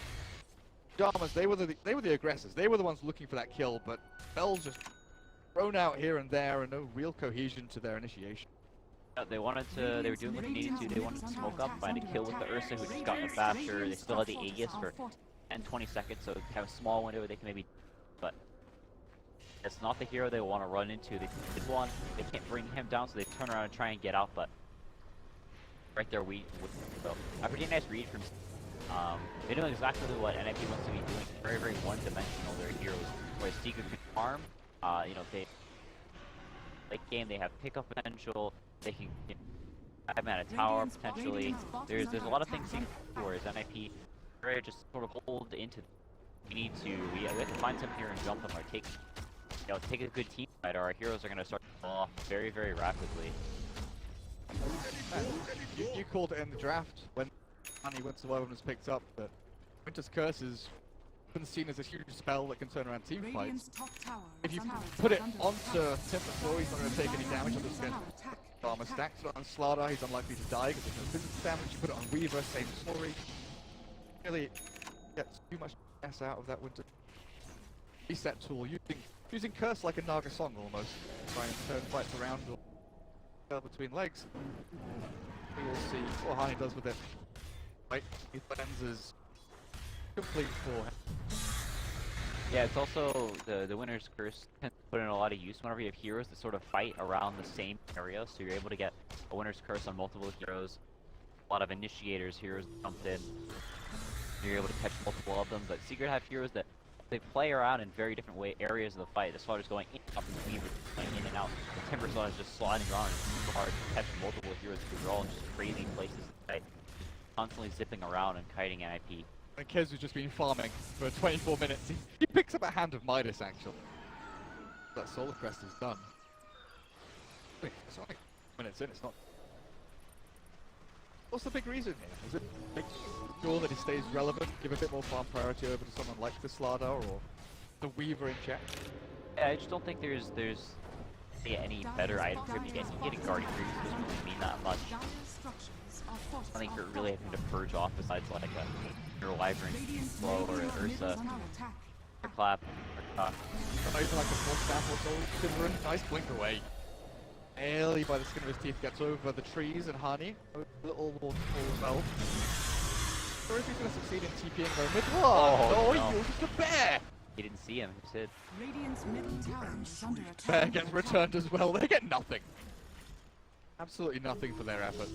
Jamas, they were the aggressors, they were the ones looking for that kill, but Bell's just thrown out here and there, and no real cohesion to their initiation. They wanted to, they were doing what they needed to, they wanted to smoke up, find a kill with the Ursa who just got in faster, they still had the Aegis for 10-20 seconds, so they have a small window they can maybe, but it's not the hero they want to run into. They did one, they can't bring him down, so they turn around and try and get out, but right there. So a pretty nice read from. They know exactly what NIP wants to be doing. Very, very one-dimensional. Their heroes, whereas Secret can farm. You know, they late game they have pickup potential. They can have at a tower potentially. There's a lot of things Secret can do, whereas NIP very just sort of hold into. We have to find some here and jump them or take a good team fight, or our heroes are going to start to fall off very, very rapidly. You called it in the draft when Winter Weapon was picked up that Winter's Curse is been seen as a huge spell that can turn around team fights. If you put it onto Timber, he's not going to take any damage. I'm just going to armor stacks on Slaughter. He's unlikely to die because there's no physics damage. You put it on Weaver, same story. Really gets too much mess out of that Winter reset tool. Using Curse like a Naga song almost. Try and turn fights around or between legs. We will see what Hani does with it. Right, he cleanses complete for him. Yeah, it's also the Winner's Curse tends to put in a lot of use whenever you have heroes that sort of fight around the same area, so you're able to get a Winner's Curse on multiple heroes. A lot of initiators, heroes jumped in. You're able to catch multiple of them, but Secret have heroes that they play around in very different areas of the fight. The Slaughter's going in, up and the Weaver's going in and out. The Timber Slaughter's just sliding around, and it's super hard to catch multiple heroes because they're all in just crazy places to fight. Constantly zipping around and kiting NIP. And KheZu's just been farming for 24 minutes. He picks up a Hand of Midas, actually. That Solar Crest is done. Wait, sorry. Minutes in, it's not. What's the big reason here? Is it make sure that he stays relevant, give a bit more farm priority over to someone like the Slaughter or the Weaver in check? Yeah, I just don't think there's any better item for him to get. Getting Guardian Creeps doesn't really mean that much. I think you're really having to purge off besides like a your Wyvern, Flow, or Ursa, or Clap, or Cock. Not even like a full staff or so. Timberin, nice blink away. Barely by the skin of his teeth gets over the trees and Hani. A little waterfall as well. Or if he's going to succeed in TPing though mid. Oh, no, you're just a bear! He didn't see him, he said. Radiant's middle tower is under attack. Bear gets returned as well. They get nothing. Absolutely nothing for their efforts.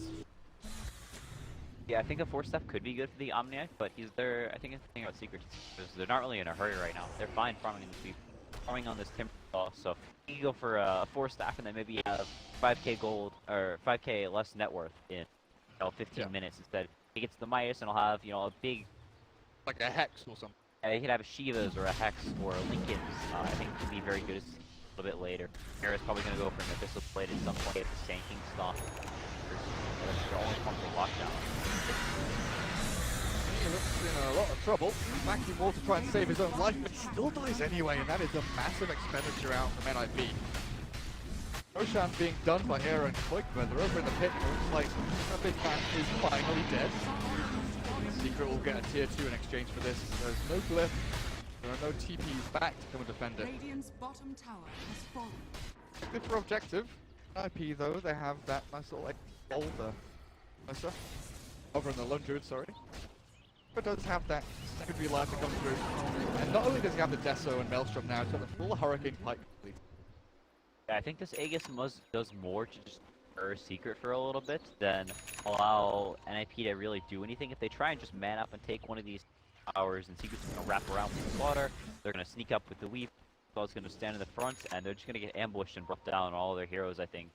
Yeah, I think a 4-step could be good for the Omniac, but I think the thing about Secret is they're not really in a hurry right now. They're fine farming in the sweep, farming on this Timber Saw, so you can go for a 4-stack and then maybe have 5k gold, or 5k less net worth in 15 minutes instead. He gets the Midas and he'll have, a big... Like a Hex or something. Yeah, he could have a Shiva's or a Hex or a Lincoln's. I think it could be very good a little bit later. Mira's probably going to go for an Abyssal Blade at some point at the Sanking Stomp. That's their only form of lockdown. He looks in a lot of trouble. Backing more to try and save his own life, but he still dies anyway, and that is a massive expenditure out from NIP. Roshan being done by Era and Koikman. They're over in the pit. It looks like a big man is finally dead. Secret will get a tier 2 in exchange for this. There's no glyph. There are no TPs back to come and defend it. Radiant's bottom tower has fallen. Good for objective. NIP though, they have that nice little like boulder. Over in the Lone Druid, sorry. But does have that secondary line to come through. And not only does he have the Deso and Maelstrom now, he's got the full Hurricane Pike. Yeah, I think this Aegis does more to just deter Secret for a little bit than allow NIP to really do anything. If they try and just man up and take one of these towers, and Secret's going to wrap around with the Slaughter, they're going to sneak up with the Weave, Claw's going to stand in the front, and they're just going to get ambushed and brought down all their heroes, I think.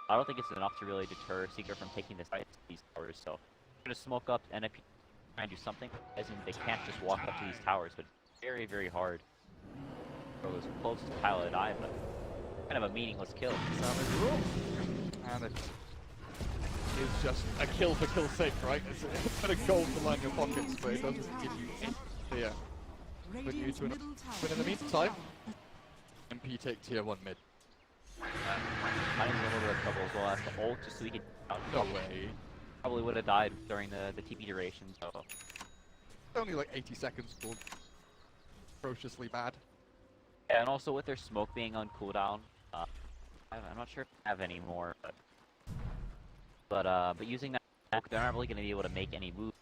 I don't think it's enough to really deter Secret from taking this fight to these towers, so they're going to smoke up NIP, try and do something, as in they can't just walk up to these towers, but it's very, very hard. It was close to Pilot Eye, but kind of a meaningless kill. And it is just a kill for kill's sake, right? It's a bit of gold to line your pockets, but it doesn't give you any clear. But you to but in the meantime, MP take tier 1 mid. Mine's in a little bit of trouble as well. As the ult just so he could out. No way. Probably would have died during the TP duration, so. It's only like 80 seconds called atrociously bad. Yeah, and also with their smoke being on cooldown, I'm not sure if they have any more, but using that smoke, they're not really going to be able to make any moves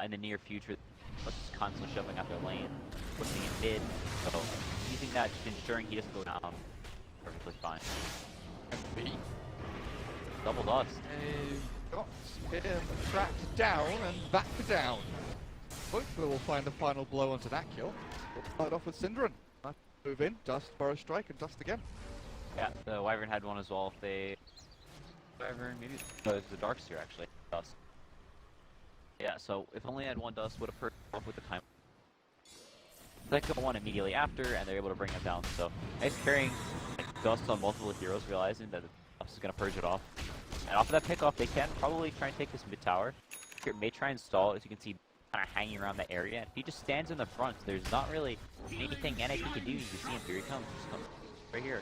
in the near future. Let's just constantly shoving up their lane, pushing in mid. So using that, just ensuring he doesn't go down, perfectly fine. MP. double dust. They got him tracked down and back down. Hopefully we'll find the final blow onto that kill. We'll start off with Synderen. Move in, dust, burrow strike, and dust again. Yeah, the Wyvern had one as well. If they... Wyvern, maybe... No, it's the Darkseer actually. Dust. Yeah, so if only had one dust, would have hurt off with the time. They go one immediately after, and they're able to bring him down. So, nice carrying dust on multiple heroes, realizing that the dust is going to purge it off. And off of that pickoff, they can probably try and take this mid tower. Here, may try and stall, as you can see, kind of hanging around the area. And if he just stands in the front, there's not really anything NIP can do. You can see him, here he comes. Just comes right here.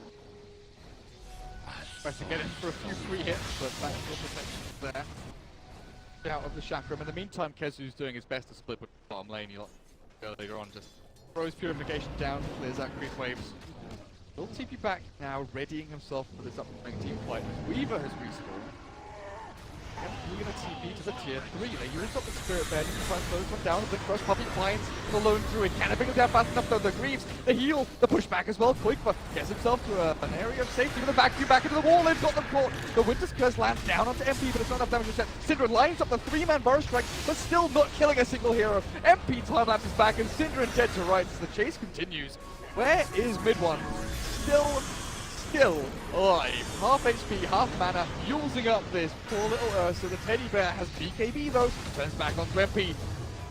Tries to get in for a few free hits, but back to protection there. Out of the chakram. In the meantime, KheZu's doing his best to split with bottom lane. You'll later on just throws purification down, clears out creep waves. Will TP back now, readying himself for this upcoming team fight. Weaver has respawned. We're going to TP to the tier 3. They used up the Spirit Bed to try and close one down. The crush Puppey finds the lone druid. Can it bring him down fast enough though? The Greaves, the heal, the pushback as well. Quickfa gets himself to an area of safety with a vacuum back into the wall. They've got them caught. The Winter's Curse lands down onto MP, but it's not enough damage to set. Synderen lines up the 3-man burst strike, but still not killing a single hero. MP time lapses back, and Synderen dead to rights. The chase continues. Where is mid one? Still alive. Half HP, half mana, using up this poor little Ursa. The teddy bear has BKB though, turns back onto MP.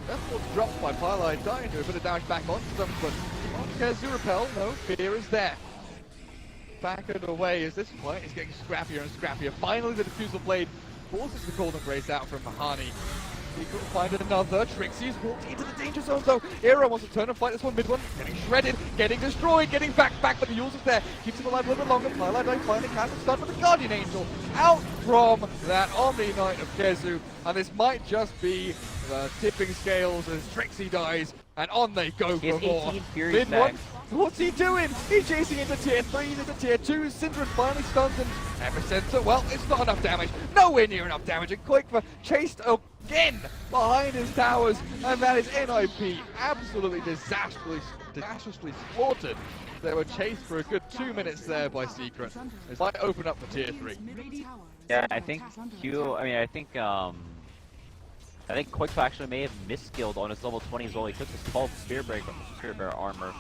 Therefore dropped by Pylite, dying to a bit of damage back onto them, but on KheZu repel, no, fear is there. Back and away as this fight is getting scrappier and scrappier. Finally the Diffusal Blade forces the Golden Grace out from Mahani. He couldn't find another. Trixie's walked into the danger zone though. Era wants to turn and fight this one mid one. Getting shredded, getting destroyed, getting back, but the Yules is there. Keeps him alive a little bit longer. Pylite finally can't stun with the Guardian Angel. Out from that Omni Knight of KheZu. And this might just be the tipping scales as Trixie dies. And on they go for more. Mid one. What's he doing? He's chasing into tier 3, into tier 2. Synderen finally stuns and Epicenter. Well, it's not enough damage. Nowhere near enough damage. And Quickfa chased again behind his towers. And that is NIP absolutely disastrously slaughtered. They were chased for a good 2 minutes there by Secret. It might open up for tier 3. Yeah, I think I think Quickfa actually may have misskilled on his level 20 as well. He took his 12 Spirit Bear armor.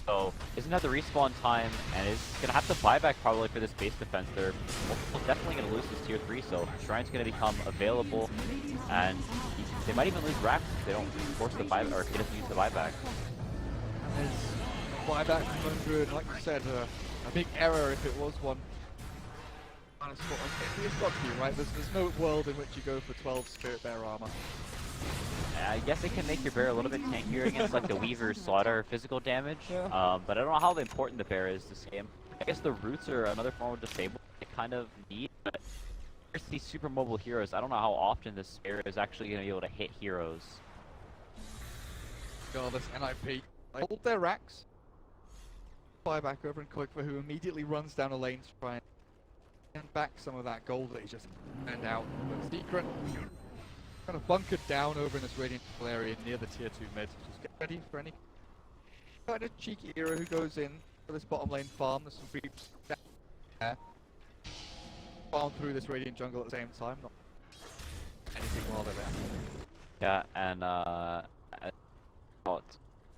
So, isn't that the respawn time, and is going to have to buy back probably for this base defense. They're definitely going to lose this tier 3, so Shrine's going to become available, and they might even lose Rack if they don't force the buyback, or if he doesn't use the buyback. There's buyback from 100, like you said, a big error if it was one. It's got to be, right? There's no world in which you go for 12 Spirit Bear armor. I guess it can make your bear a little bit tankier against like the Weaver Slaughter physical damage, but I don't know how important the bear is this game. I guess the roots are another form of disable they kind of need, but there's these super mobile heroes. I don't know how often this bear is actually going to be able to hit heroes. God, this NIP. They hold their racks. Buy back over and Quickfa, who immediately runs down a lane to try and get back some of that gold that he just turned out. But Secret kind of bunkered down over in this radiant area near the tier 2 mid. Just get ready for any kind of cheeky hero who goes in for this bottom lane farm. There's some creeps down there. Farm through this radiant jungle at the same time. Not anything while they're there. Yeah, and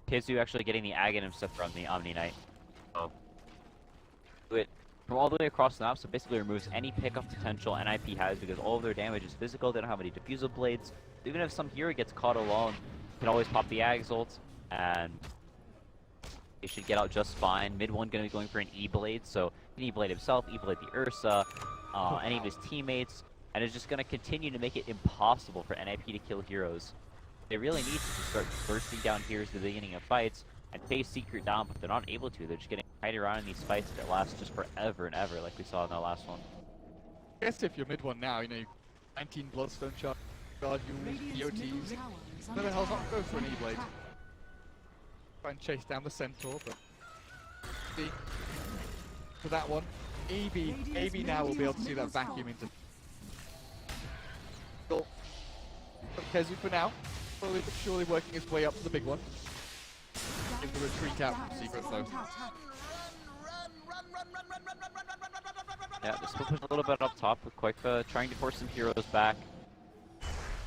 KheZu actually getting the Aghanim stuff from the Omni Knight. So, it from all the way across the map, so basically removes any pickup potential NIP has because all of their damage is physical. They don't have any diffusal blades. Even if some hero gets caught alone, you can always pop the Ags ult, and they should get out just fine. Mid one going to be going for an E-Blade, so an E-Blade himself, E-Blade the Ursa, any of his teammates, and it's just going to continue to make it impossible for NIP to kill heroes. They really need to start bursting down heroes at the beginning of fights and face Secret down, but they're not able to. They're just getting tied around in these fights that last just forever and ever, like we saw in the last one. I guess if you're mid one now, you know, 19 Bloodstone charge, Yules, BOTs, who the hell's not go for an E-Blade? Try and chase down the Centaur, but for that one, AB now will be able to see that vacuum into KheZu for now, slowly but surely working his way up to the big one. In the retreat out from Secret though. Yeah, they're still pushing a little bit up top with Quakefa, trying to force some heroes back.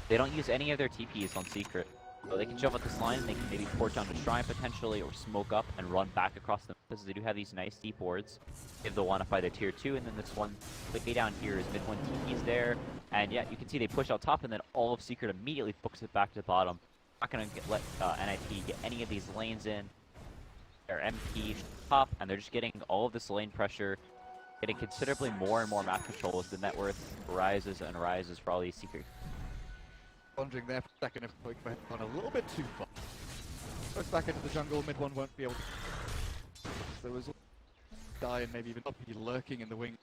They don't use any of their TPs on Secret. So they can jump up this line, they can maybe port down to Shrine potentially, or smoke up and run back across them, because they do have these nice deep wards. If they'll want to fight their tier 2, and then this one way down here is mid 1 TP's there. And yeah, you can see they push out top, and then all of Secret immediately books it back to the bottom. Not going to let NIP get any of these lanes in. Their MP top, and they're just getting all of this lane pressure, getting considerably more and more map control as the net worth rises and rises for all these Secret. Wondering there for a second if Quakefa had gone a little bit too far. Goes back into the jungle, mid one won't be able to. There was a die and maybe even Puppey lurking in the wing.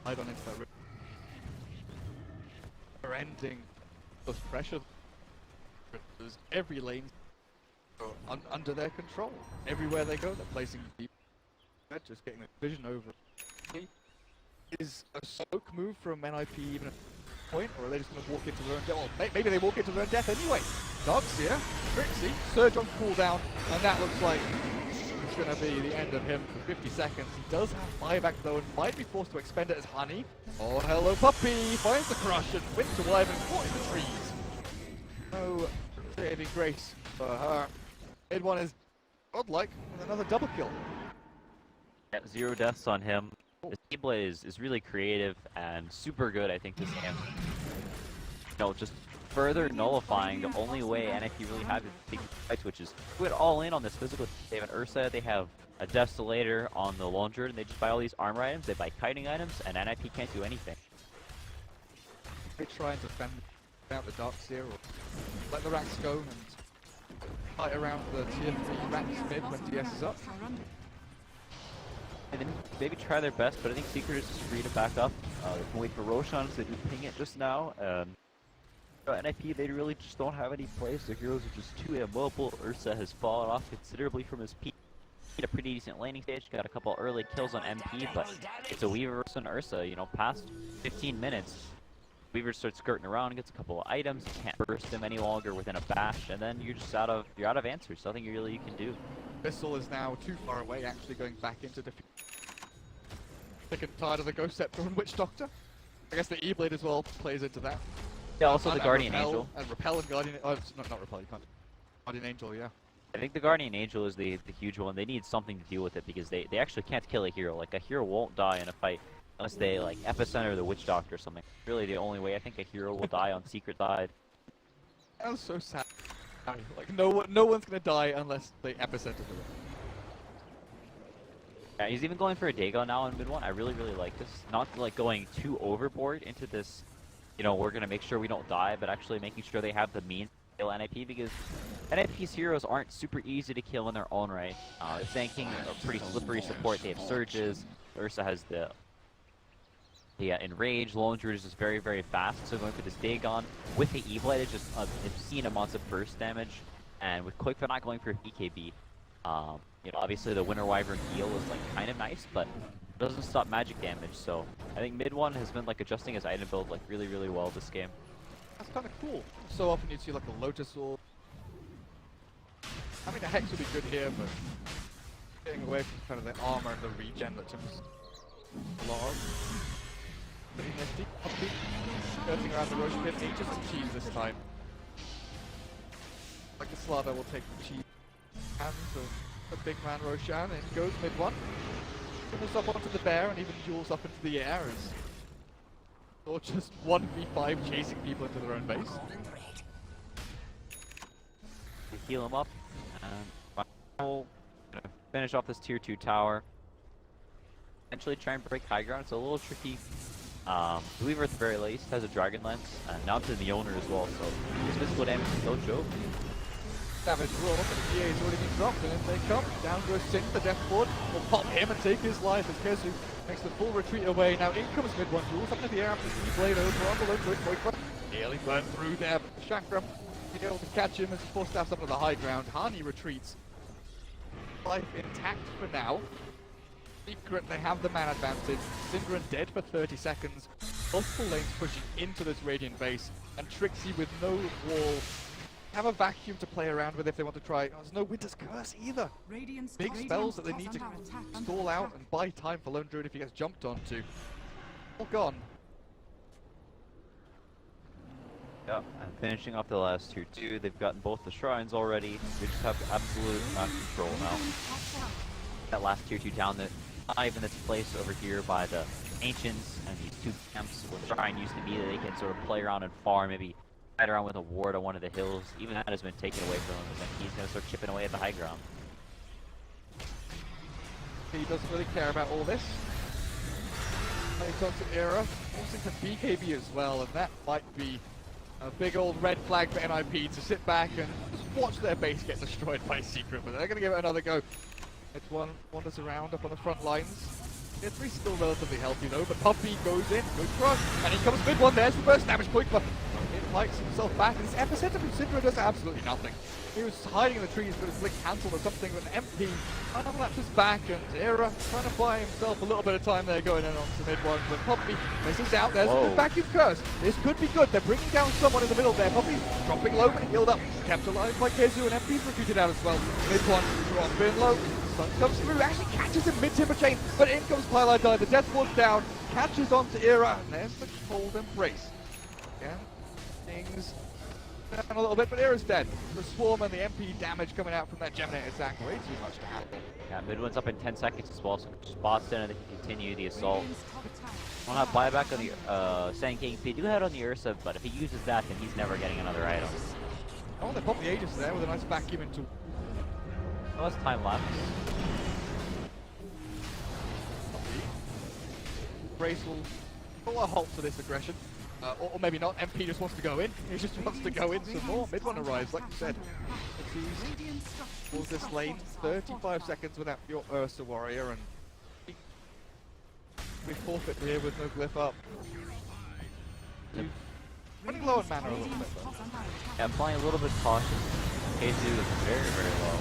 Hide on into that river. They're ending those pressure. Every lane under their control. Everywhere they go, they're placing deep. They're just getting the vision over. Is a soak move from NIP even a point, or are they just going to walk into their own death? Well, maybe they walk into their own death anyway. Dogs here, Trixie, surge on cooldown, and that looks like it's going to be the end of him for 50 seconds. He does have buyback though, and might be forced to expend it as Honey. Oh, hello, Puppey! Finds the crush and wins the Wyvern caught in the trees. No saving grace for her. Mid one is godlike with another double kill. Yeah, 0 deaths on him. This gameplay is really creative and super good, I think, this game. You know, just further nullifying the only way NIP really have to take fights, which is put all in on this physical. They have an Ursa, they have a Desolator on the Lone Druid, and they just buy all these armor items, they buy kiting items, and NIP can't do anything. They try and defend out the Darks here, or let the racks go and fight around the tier 3 racks mid when DS is up. And then maybe try their best, but I think Secret is just free to back up. They can wait for Roshan, so they do ping it just now. NIP, they really just don't have any plays. Their heroes are just too immobile. Ursa has fallen off considerably from his peak. He had a pretty decent laning stage, got a couple early kills on MP, but it's a Weaver versus an Ursa. You know, past 15 minutes, Weaver starts skirting around, gets a couple of items, you can't burst him any longer within a bash, and then you're just out of answers. Nothing you can do. Bissell is now too far away, actually going back into defeat. Sick and tired of the Ghost Scepter and Witch Doctor. I guess the E-Blade as well plays into that. Yeah, also the and Guardian Repel, Angel. And Repel and Guardian... Oh, not Repel, you can't. Guardian Angel, yeah. I think the Guardian Angel is the huge one. They need something to deal with it because they actually can't kill a hero. Like, a hero won't die in a fight unless they, like, Epicenter the Witch Doctor or something. Really the only way I think a hero will die on Secret side. That was so sad. Like, no one's gonna die unless they Epicenter the Witch. Yeah, he's even going for a Dagon now in mid one. I really like this. Not like going too overboard into this, you know, we're gonna make sure we don't die, but actually making sure they have the means to kill NIP, because NIP's heroes aren't super easy to kill in their own right. Zanking a pretty slippery support. They have surges. Ursa has the Enrage. Lone Druid is just very fast. So going for this Dagon with the E-Blade is just obscene amounts of burst damage, and with Quakefa not going for BKB. You know, obviously the Winter Wyvern heal is like kind of nice, but it doesn't stop magic damage. So I think mid one has been like adjusting his item build like really well this game. That's kind of cool. So often you'd see like a Lotus Orb. I mean, the Hex would be good here, but getting away from kind of the armor and the regen that Tim's a lot of. Pretty nifty. Puppey skirting around the Roche pit. He just cheese this time. Like the Slava will take the cheese hands of the big man Roshan, and goes mid one. Goes up onto the bear and even duels up into the air as or just 1v5 chasing people into their own base. We heal him up and we'll finish off this tier 2 tower. Eventually try and break high ground. It's a little tricky. Weaver at the very least has a Dragon Lance, and now to the owner as well, so his physical damage is no joke. Savage roll, but the GA has already been dropped, and in they come. Down goes Sin, the Death Board will pop him and take his life as KheZu makes the full retreat away. Now in comes mid one, duels up into the air after the blade over on the Lone Druid Quakefa. Nearly burned through there, but Chakram being able to catch him as he forced out up to the high ground. Hani retreats. Life intact for now. Secret, they have the man advantage. Syndra dead for 30 seconds. Multiple lanes pushing into this Radiant base, and Trixie with no wall. Have a vacuum to play around with if they want to try. Oh, there's no Winter's Curse either. Big spells that they need to stall out and buy time for Lone Druid if he gets jumped onto. all gone. Yeah, and finishing off the last tier 2, they've gotten both the shrines already. They just have absolute control now. That last tier 2 down, not even this place over here by the ancients and these 2 camps where shrine used to be that they can sort of play around and farm, maybe ride around with a ward on one of the hills. Even that has been taken away from him, and then he's going to start chipping away at the high ground. He doesn't really care about all this. He's on to Era, also to BKB as well, and that might be a big old red flag for NIP to sit back and just watch their base get destroyed by Secret, but they're going to give it another go. It's one wanders around up on the front lines. Tier 3's still relatively healthy though, but Puppey goes in, good cross, and he comes mid one, there's the first damage point, but it likes himself back, and this epicenter from Syndra does absolutely nothing. He was hiding in the trees, but his blink cancelled or something, with an MP unlatches back, and Era trying to buy himself a little bit of time there going in onto mid one, but Puppey misses out, there's a vacuum curse. This could be good, they're bringing down someone in the middle there. Puppey dropping low, but healed up, kept alive by KheZu, and MP's retreated out as well. Mid one, dropping low. Sun comes through, actually catches him mid-timber chain, but in comes Pyle Die, the death ward's down, catches onto Era, and there's the cold embrace. Again, things down a little bit, but Era's dead. The swarm and the MP damage coming out from that Gemini attack, way too much to happen. Yeah, mid one's up in 10 seconds as well, so spots in and they can continue the assault. Won't have buyback on the Sand King. They do have on the Ursa, but if he uses that, then he's never getting another item. Oh, they popped the Aegis there with a nice vacuum into. Well, that's time lapse. Brace will pull a halt to this aggression. Or maybe not, MP just wants to go in. He just wants to go in some more. Mid one arrives, like you said. Pulls this lane, 35 seconds without your Ursa warrior, and we forfeit here with no glyph up. Running low on mana a little bit though. Yeah, I'm playing a little bit cautious. KheZu is very, very low.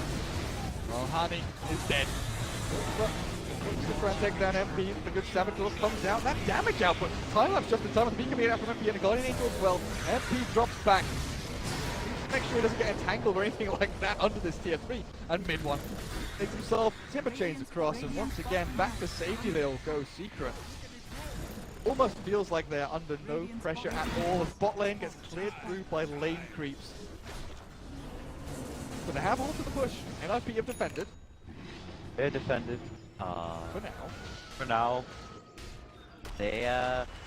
Well, Hani is dead. Looks to try and take down MP. The good Saboteur comes out. That damage output. Time lapse just in time with the beacon out from MP and a Guardian Angel as well. MP drops back. Make sure he doesn't get entangled or anything like that under this tier 3. And mid one makes himself timber chains across, and once again back to safety they'll go. Secret almost feels like they're under no pressure at all as bot lane gets cleared through by lane creeps. But they have halted the push. NIP have defended. They're defended. For now. They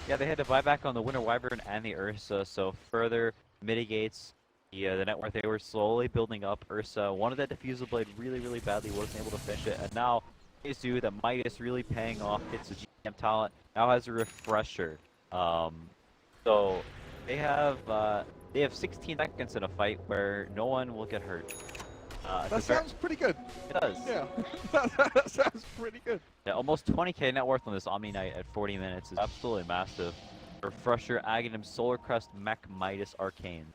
they had to buy back on the Winter Wyvern and the Ursa, so further mitigates the net worth. They were slowly building up. Ursa wanted that Diffusal Blade really, really badly, wasn't able to finish it, and now KheZu, the Midas really paying off, gets the GM talent, now has a refresher. So they have 16 seconds in a fight where no one will get hurt. That sounds pretty good. It does. Yeah, that sounds pretty good. Yeah, almost 20k net worth on this Omni Knight at 40 minutes is absolutely massive. Refresher, Aghanim, Solar Crest, Mech, Midas, Arcane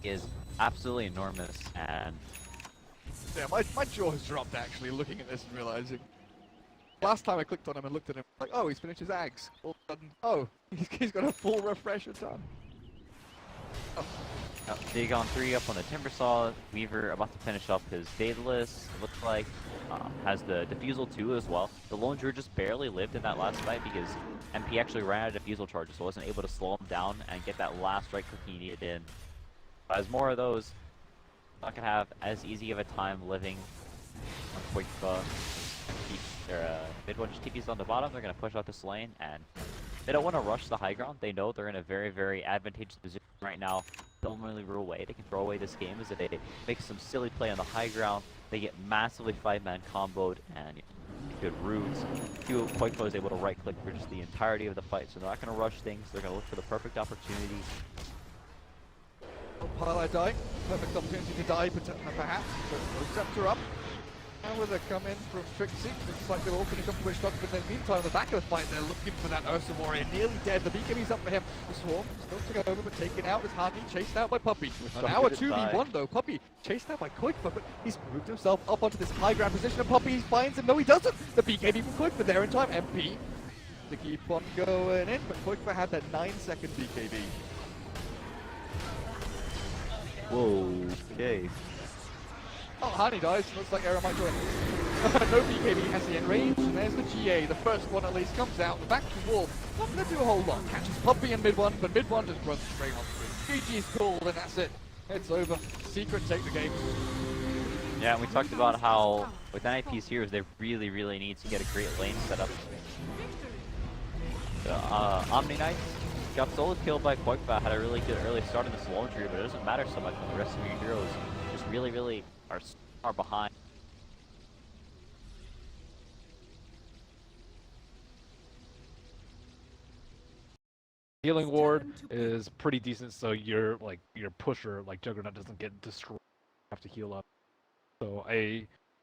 is absolutely enormous, and yeah, my jaw has dropped actually looking at this and realizing. Last time I clicked on him and looked at him, like, oh, he's finished his Ags. All of a sudden, oh, he's got a full refresher done. Oh. Dagon 3 up on the Timbersaw. Weaver about to finish up his Daedalus, it looks like. Has the Diffusal 2 as well. The Lone Druid just barely lived in that last fight because MP actually ran out of Diffusal charges, so wasn't able to slow him down and get that last right click he needed in. But as more of those, not gonna have as easy of a time living on quick mid one just TP's on the bottom. They're gonna push out this lane, and they don't want to rush the high ground. They know they're in a very, very advantageous position right now. The only real way they can throw away this game is if they make some silly play on the high ground. They get massively 5-man comboed and good roots. Quake is able to right click for just the entirety of the fight, so they're not going to rush things. They're going to look for the perfect opportunity. Oh, Pyle Die. Perfect opportunity to die, perhaps. But no Scepter up. Now with a come in from Trixie, looks like they're all going to come to a shot, but in the meantime, the back of the fight, they're looking for that Ursa Warrior, nearly dead. The BKB's up for him. The Swarm still to go over, but taken out is Hardy, chased out by Puppey. Now a 2v1 though. Puppey chased out by Quickfoot, but he's moved himself up onto this high ground position, and Puppey finds him. No, he doesn't. The BKB from Quickfoot there in time. MP to keep on going in, but Quickfoot had that 9-second BKB. Whoa, okay. Oh, Hani dies. Looks like Era might join. no BKB has the end range, and there's the GA. The first one at least comes out. The vacuum wall, not going to do a whole lot. Catches Puppey in mid one, but mid one just runs straight on through. GG's called, and that's it. It's over. Secret take the game. Yeah, and we talked about how with NIP's heroes, they really need to get a great lane set up. Omni Knights got solo killed by Quackbat, had a really good early start in the solo tree, but it doesn't matter so much when the rest of your heroes just really are behind. Healing ward is pretty decent, so your pusher like Juggernaut doesn't get destroyed. Have to heal up. So a